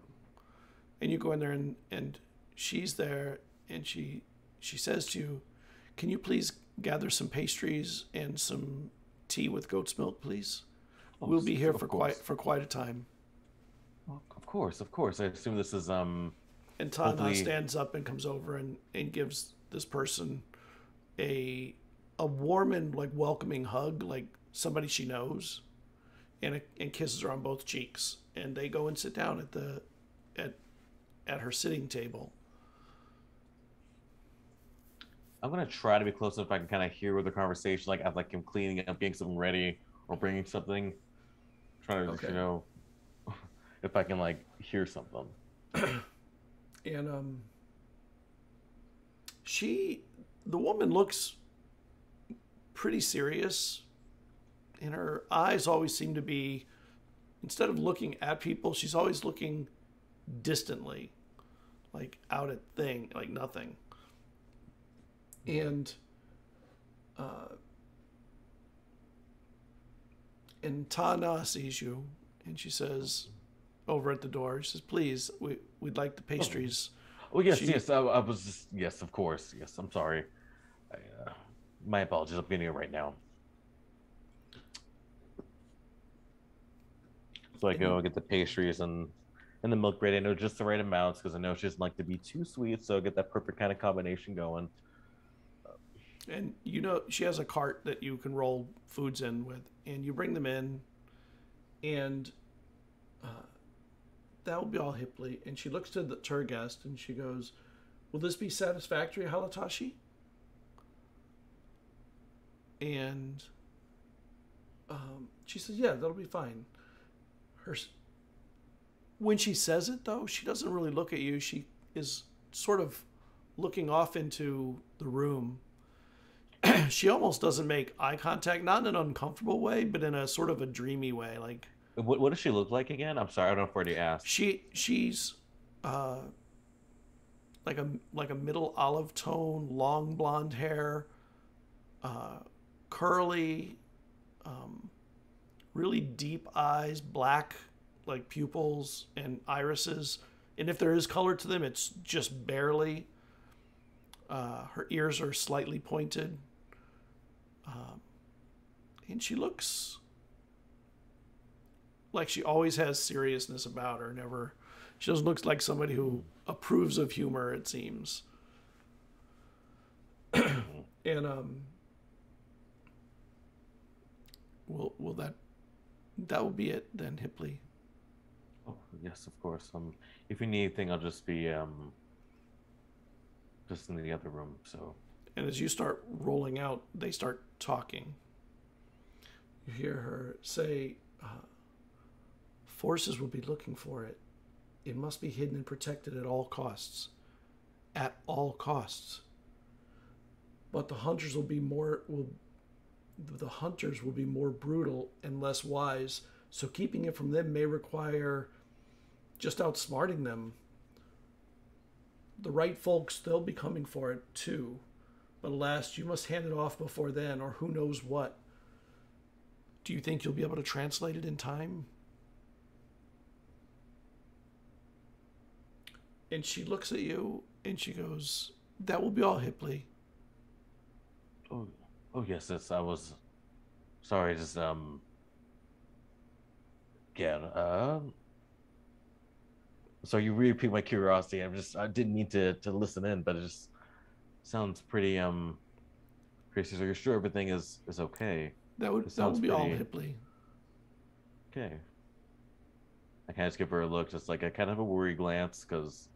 Speaker 2: And you go in there and she's there, and she says to you, "Can you please gather some pastries and some tea with goat's milk, please? We'll be here for quite a time."
Speaker 3: Well, of course, of course. I assume this is
Speaker 2: And Tana
Speaker 3: hopefully.
Speaker 2: stands up and comes over and gives this person a warm and like welcoming hug, like somebody she knows, and kisses her on both cheeks. And they go and sit down at her sitting table.
Speaker 3: I'm gonna try to be close enough if I can kind of hear the conversation, like I'm cleaning up, getting something ready, or bringing something. Trying to,
Speaker 2: Okay.
Speaker 3: if I can like hear something.
Speaker 2: And the woman looks pretty serious, and her eyes always seem to be, instead of looking at people, she's always looking distantly, like out at like nothing. And Tana sees you, and she says, over at the door, she says, "Please, we'd like the pastries."
Speaker 3: Oh yes, yes. I was just yes, of course. Yes, I'm sorry. My apologies. I'm getting it right now. So I go and get the pastries and the milk bread. I know just the right amounts because I know she doesn't like to be too sweet. So I get that perfect kind of combination going.
Speaker 2: And you know she has a cart that you can roll foods in with, and you bring them in, and that will be all Hipley. And she looks to her guest and she goes, "Will this be satisfactory, Halatashi?" And she says, "Yeah, that'll be fine." When she says it, though, she doesn't really look at you. She is sort of looking off into the room. She almost doesn't make eye contact, not in an uncomfortable way, but in a sort of a dreamy way. Like,
Speaker 3: what does she look like again? I'm sorry, I don't know if I already asked.
Speaker 2: She's like a middle olive tone, long blonde hair, curly, really deep eyes, black like pupils and irises, and if there is color to them, it's just barely. Her ears are slightly pointed, and she looks like she always has seriousness about her. She doesn't look like somebody who approves of humor, it seems. And will that will be it then, Hipley?
Speaker 3: Oh yes, of course. If you need anything, I'll just be just in the other room. So.
Speaker 2: And as you start rolling out, they start talking. You hear her say, "Forces will be looking for it. It must be hidden and protected at all costs. At all costs. But the hunters will be more brutal and less wise, so keeping it from them may require just outsmarting them. The right folks, they'll be coming for it too. But alas, you must hand it off before then, or who knows what. Do you think you'll be able to translate it in time?" And she looks at you and she goes, "That will be all, Hipley."
Speaker 3: Oh yes, I was sorry. Just yeah. So you really piqued my curiosity. I didn't mean to listen in, but it just sounds pretty crazy. So you're sure everything is okay?
Speaker 2: That would be all, Hipley.
Speaker 3: Okay. I kind of just give her a look, just like I kind of have a worried glance, because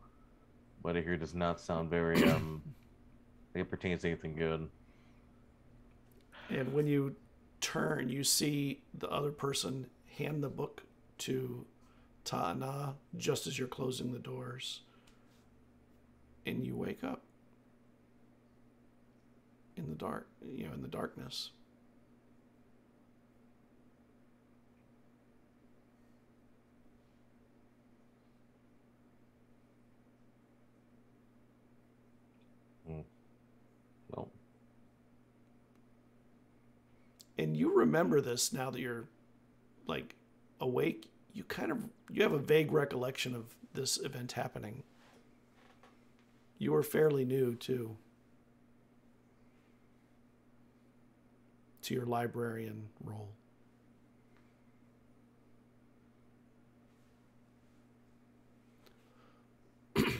Speaker 3: what I hear does not sound very like it pertains to anything good.
Speaker 2: And when you turn, you see the other person hand the book to Ta'ana just as you're closing the doors. And you wake up in the dark, in the darkness.
Speaker 3: Well.
Speaker 2: And you remember this now that you're like awake. You have a vague recollection of this event happening. You were fairly new too to your librarian role.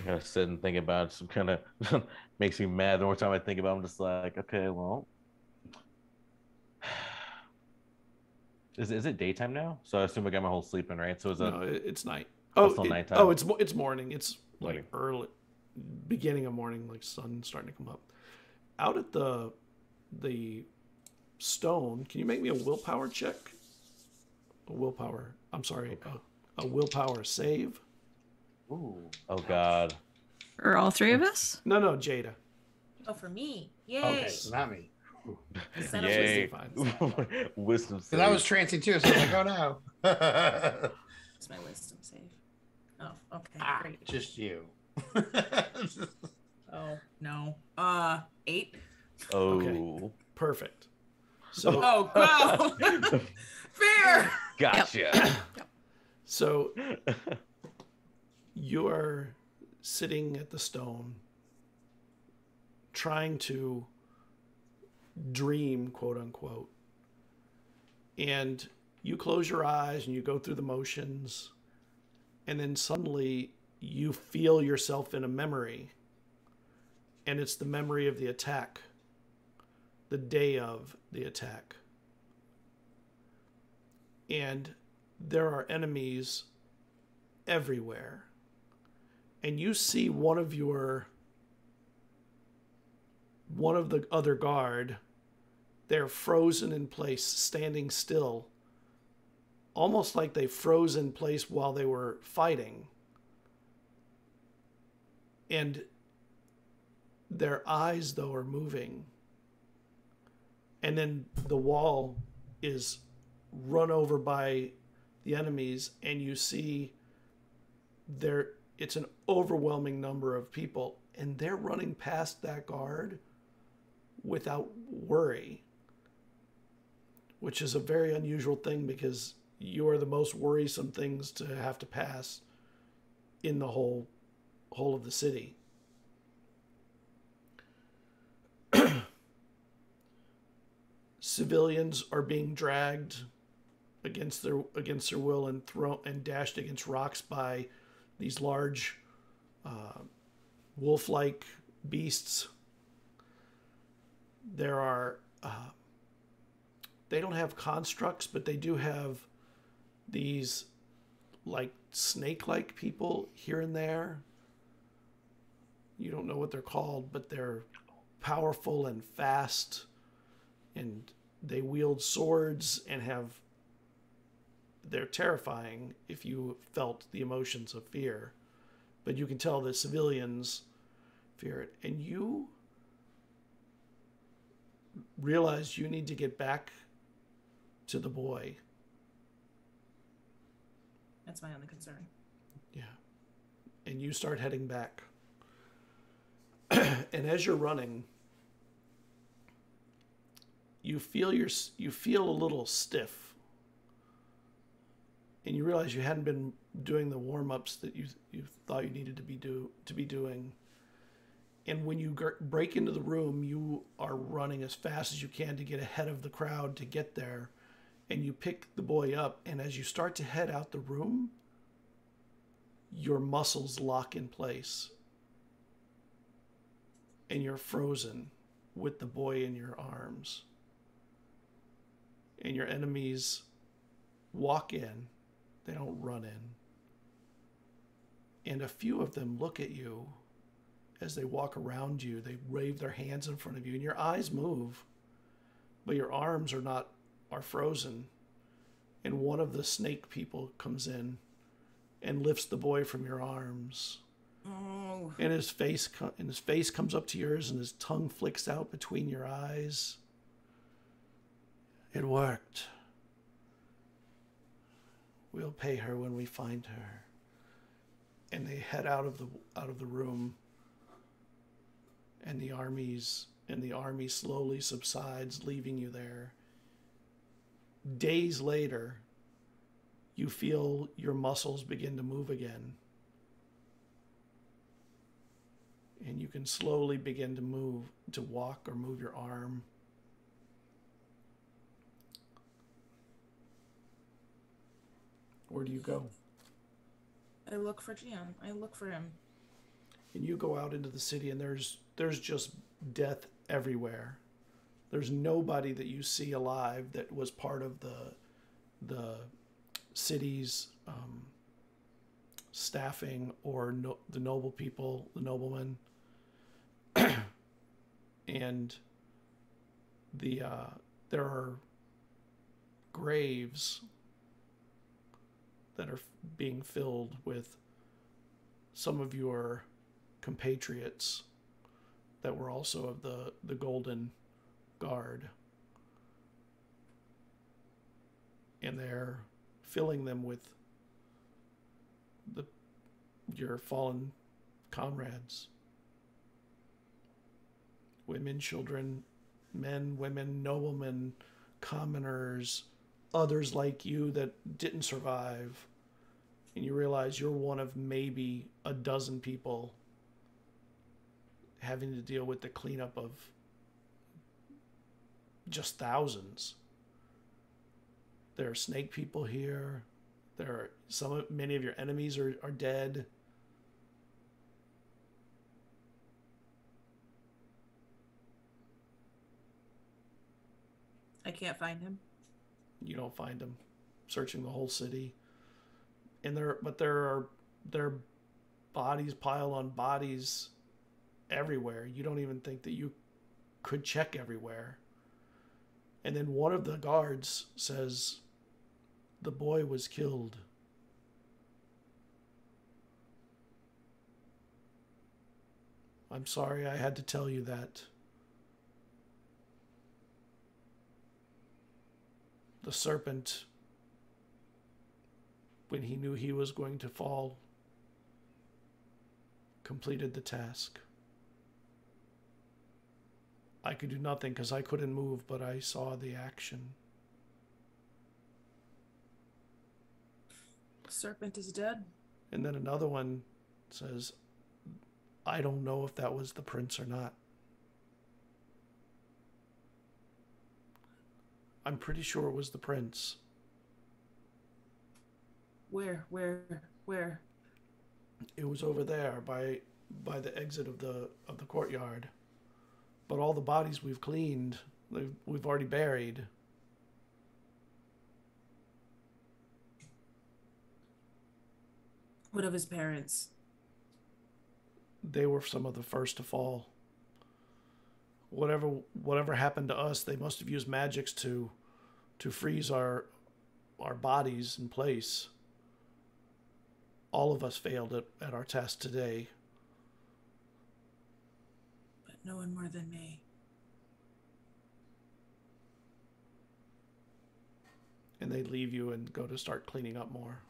Speaker 3: gotta sit and think about it. Some kind of makes me mad. The more time I think about it, I'm just like, okay, well, is it daytime now? So I assume I got my whole sleeping, right? So is that
Speaker 2: No, it's night.
Speaker 3: still nighttime?
Speaker 2: Oh, it's morning. It's like
Speaker 3: Morning.
Speaker 2: early, beginning of morning, like sun starting to come up. Out at the stone, can you make me a willpower check? A willpower. I'm sorry, a willpower save.
Speaker 3: Ooh. Oh God.
Speaker 4: For all three of us?
Speaker 2: No, Jada.
Speaker 5: Oh, for me. Yay.
Speaker 6: Okay, so not me.
Speaker 5: Instead of
Speaker 3: Yay.
Speaker 5: wisdom.
Speaker 3: Wisdom
Speaker 6: Because I was
Speaker 3: save.
Speaker 6: trancing too, so I was like, oh no.
Speaker 5: It's my wisdom save. Oh, okay. Great.
Speaker 6: Just you.
Speaker 5: Oh, no. 8.
Speaker 3: Oh.
Speaker 2: Okay. Perfect. So
Speaker 5: Oh, go. Fair.
Speaker 3: Gotcha.
Speaker 2: so you're sitting at the stone trying to dream, quote unquote, and you close your eyes and you go through the motions, and then suddenly you feel yourself in a memory, and it's the memory of the attack, the day of the attack. And there are enemies everywhere. And you see one of the other guard, they're frozen in place, standing still, almost like they froze in place while they were fighting. And their eyes, though, are moving. And then the wall is run over by the enemies, and you see it's an overwhelming number of people, and they're running past that guard without worry, which is a very unusual thing because you are the most worrisome things to have to pass in the whole of the city. Civilians are being dragged against their will and thrown and dashed against rocks by these large wolf-like beasts. There are they don't have constructs, but they do have these like snake-like people here and there. You don't know what they're called, but they're powerful and fast, and they wield swords and they're terrifying if you felt the emotions of fear. But you can tell the civilians fear it. And you realize you need to get back to the boy.
Speaker 5: That's my only concern.
Speaker 2: Yeah. And you start heading back. And as you're running, you feel a little stiff. And you realize you hadn't been doing the warm-ups that you thought you needed to be doing. And when you break into the room, you are running as fast as you can to get ahead of the crowd to get there. And you pick the boy up, and as you start to head out the room, your muscles lock in place. And you're frozen with the boy in your arms. And your enemies walk in. They don't run in. And a few of them look at you as they walk around you. They wave their hands in front of you, and your eyes move, but your arms are frozen. And one of the snake people comes in and lifts the boy from your arms.
Speaker 5: Oh.
Speaker 2: And his face comes up to yours, and his tongue flicks out between your eyes. It worked. We'll pay her when we find her. And they head out of the room. And the army slowly subsides, leaving you there. Days later, you feel your muscles begin to move again. And you can slowly begin to walk or move your arm. Where do you go?
Speaker 5: I look for Gian. I look for him.
Speaker 2: and you go out into the city, and there's just death everywhere. There's nobody that you see alive that was part of the city's staffing or the noble people, the noblemen, and there are graves that are being filled with some of your compatriots that were also of the Golden Guard. And they're filling them with your fallen comrades. Women, children, men, women, noblemen, commoners, others like you that didn't survive. And you realize you're one of maybe a dozen people having to deal with the cleanup of just thousands. There are snake people here. There are many of your enemies are dead.
Speaker 7: I can't find him.
Speaker 2: You don't find them. Searching the whole city. And there are bodies piled on bodies everywhere. You don't even think that you could check everywhere. And then one of the guards says, "The boy was killed." I'm sorry I had to tell you that. The serpent, when he knew he was going to fall, completed the task. I could do nothing because I couldn't move, but I saw the action.
Speaker 7: Serpent is dead.
Speaker 2: And then another one says, "I don't know if that was the prince or not. I'm pretty sure it was the prince."
Speaker 7: Where?
Speaker 2: It was over there by the exit of the courtyard. But all the bodies we've cleaned, we've already buried.
Speaker 7: What of his parents?
Speaker 2: They were some of the first to fall. Whatever happened to us, they must have used magics to freeze our bodies in place. All of us failed at our test today.
Speaker 7: But no one more than me.
Speaker 2: And they leave you and go to start cleaning up more.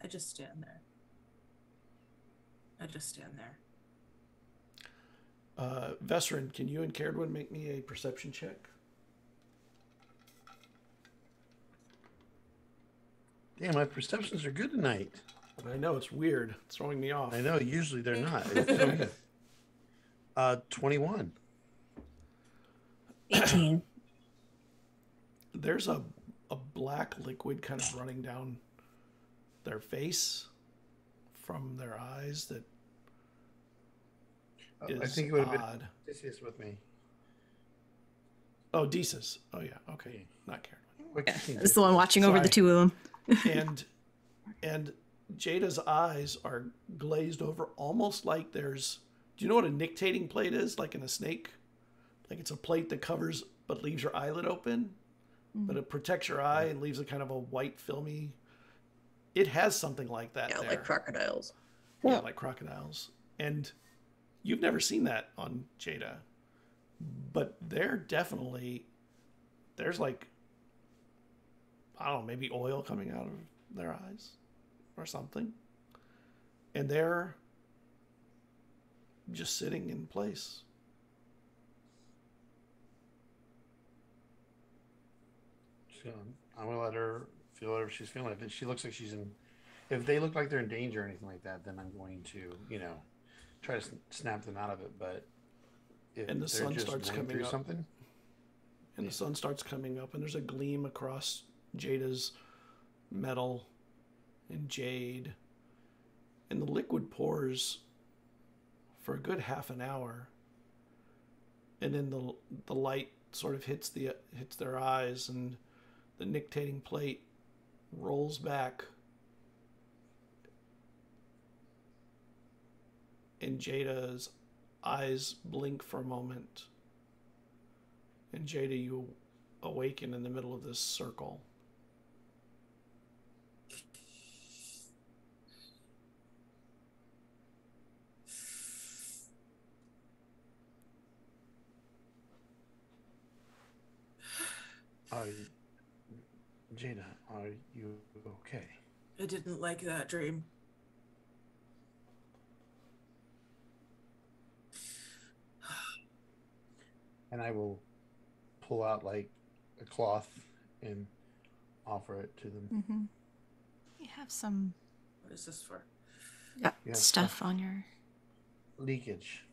Speaker 7: I just stand there.
Speaker 2: Vesryn, can you and Cerridwen make me a perception check?
Speaker 6: Damn, my perceptions are good tonight.
Speaker 2: I know, it's weird. It's throwing me off.
Speaker 6: I know, usually they're not. 21.
Speaker 1: 18.
Speaker 2: There's a black liquid kind of running down their face from their eyes that is
Speaker 6: I think it would have
Speaker 2: odd.
Speaker 6: been Odysseus with me.
Speaker 2: Oh, Desus. Oh, yeah. Okay. Not Cerridwen.
Speaker 4: It's the one watching over the two of them.
Speaker 2: And Jada's eyes are glazed over almost like there's... Do you know what a nictating plate is? Like in a snake? Like it's a plate that covers but leaves your eyelid open. But it protects your eye and leaves a kind of a white filmy... It has something like that.
Speaker 1: Yeah,
Speaker 2: there.
Speaker 1: like crocodiles.
Speaker 2: Yeah, like crocodiles. And you've never seen that on Jada. But they're definitely... There's like... I don't know, maybe oil coming out of their eyes or something. And they're just sitting in place.
Speaker 6: So I'm going to let her feel whatever she's feeling. If she looks like she's in... If they look like they're in danger or anything like that, then I'm going to, try to snap them out of it. But if
Speaker 2: And the
Speaker 6: they're
Speaker 2: sun
Speaker 6: just
Speaker 2: starts
Speaker 6: going
Speaker 2: coming
Speaker 6: through
Speaker 2: up.
Speaker 6: something...
Speaker 2: And the sun starts coming up, and there's a gleam across Jada's metal and jade. And the liquid pours for a good half an hour. And then the light sort of hits their eyes, and the nictating plate rolls back. And Jada's eyes blink for a moment. And Jada, you awaken in the middle of this circle.
Speaker 6: Jada, are you okay?
Speaker 5: I didn't like that dream.
Speaker 6: And I will pull out like a cloth and offer it to them.
Speaker 4: Mm-hmm. You have some.
Speaker 5: What is this for?
Speaker 4: Got stuff on your
Speaker 6: leakage.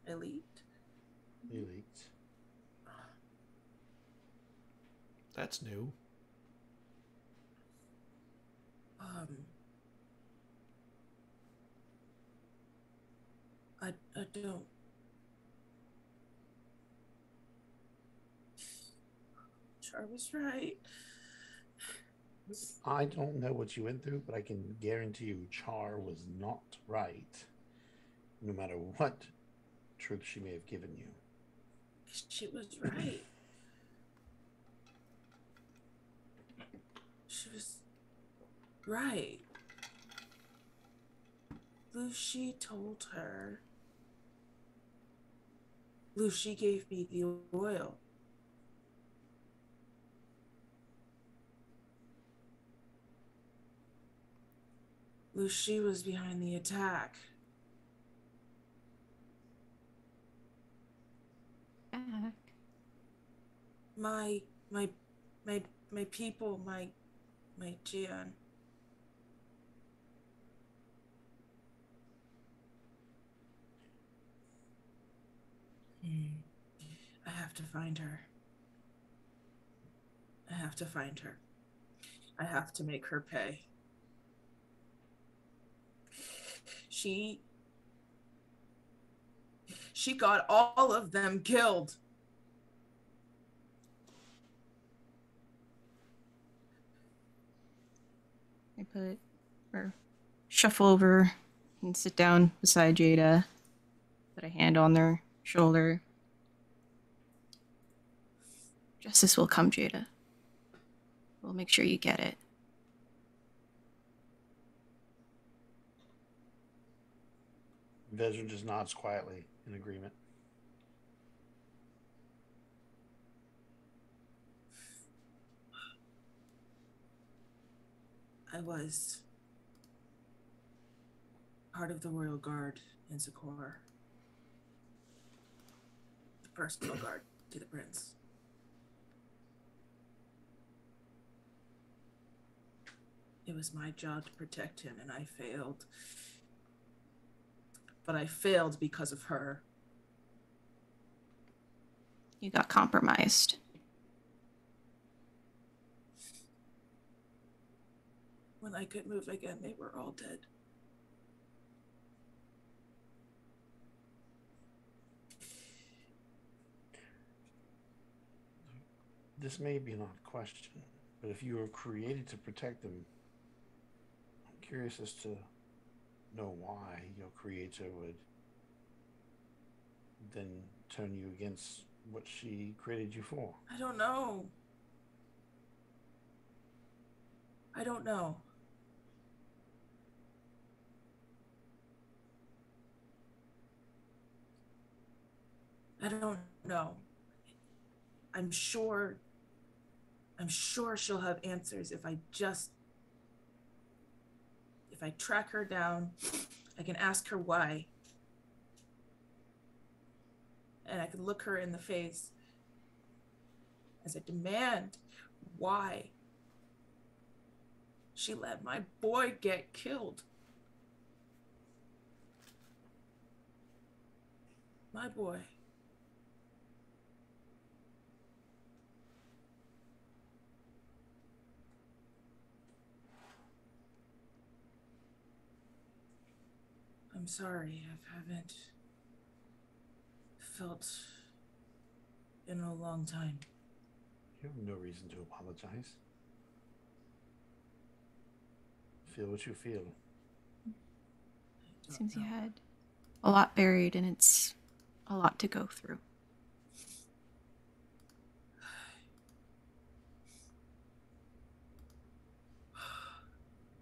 Speaker 5: Elite.
Speaker 2: That's new.
Speaker 5: I don't. Char was right.
Speaker 6: I don't know what you went through, but I can guarantee you Char was not right, no matter what truth she may have given you.
Speaker 5: She was right. She was right. Lucy told her. Lucy gave me the oil. Lucy was behind the attack.
Speaker 4: back.
Speaker 5: My people, my Gian. I have to find her. I have to find her. I have to make her pay. She got all of them killed.
Speaker 4: I shuffle over and sit down beside Jada. Put a hand on their shoulder. Justice will come, Jada. We'll make sure you get it.
Speaker 6: Vesryn just nods quietly in agreement.
Speaker 5: I was part of the Royal Guard in Zakor. The personal guard to the prince. It was my job to protect him, and I failed. But I failed because of her.
Speaker 4: You got compromised.
Speaker 5: When I could move again, they were all dead.
Speaker 6: This may be an odd question, but if you were created to protect them, I'm curious as to know why your creator would then turn you against what she created you for.
Speaker 5: I don't know. I don't know. I don't know. I'm sure she'll have answers if I track her down. I can ask her why. And I can look her in the face as I demand why she let my boy get killed. My boy.
Speaker 7: I'm sorry. I haven't felt in a long time.
Speaker 6: You have no reason to apologize. Feel what you feel.
Speaker 4: Seems you had a lot buried, and it's a lot to go through.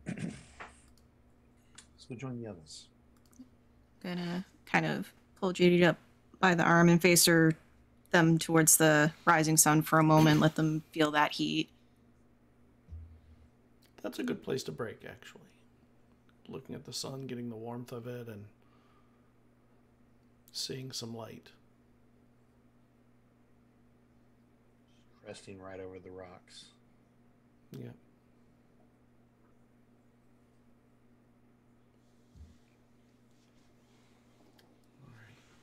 Speaker 6: Let's go join the others.
Speaker 4: Gonna kind of pull Jada up by the arm and face them towards the rising sun for a moment, let them feel that heat.
Speaker 2: That's a good place to break, actually. Looking at the sun, getting the warmth of it, and seeing some light.
Speaker 6: Resting right over the rocks.
Speaker 2: Yeah.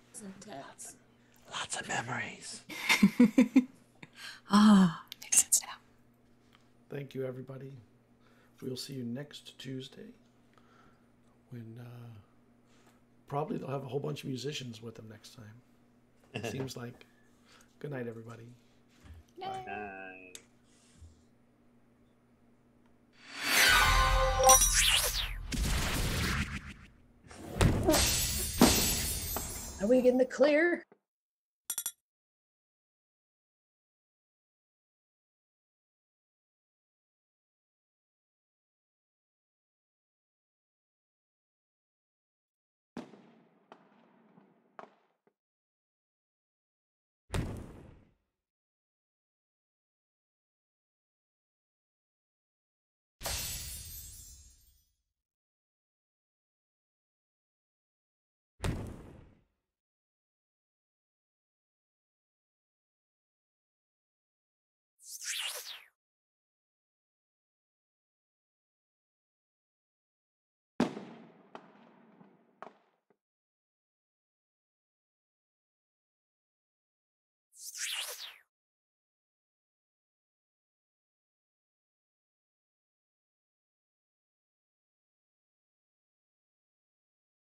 Speaker 5: It's intense.
Speaker 6: Lots of memories.
Speaker 4: Makes sense now.
Speaker 2: Thank you, everybody. We'll see you next Tuesday when probably they'll have a whole bunch of musicians with them next time. Seems like. Good night, everybody.
Speaker 6: Bye.
Speaker 1: Are we in the clear?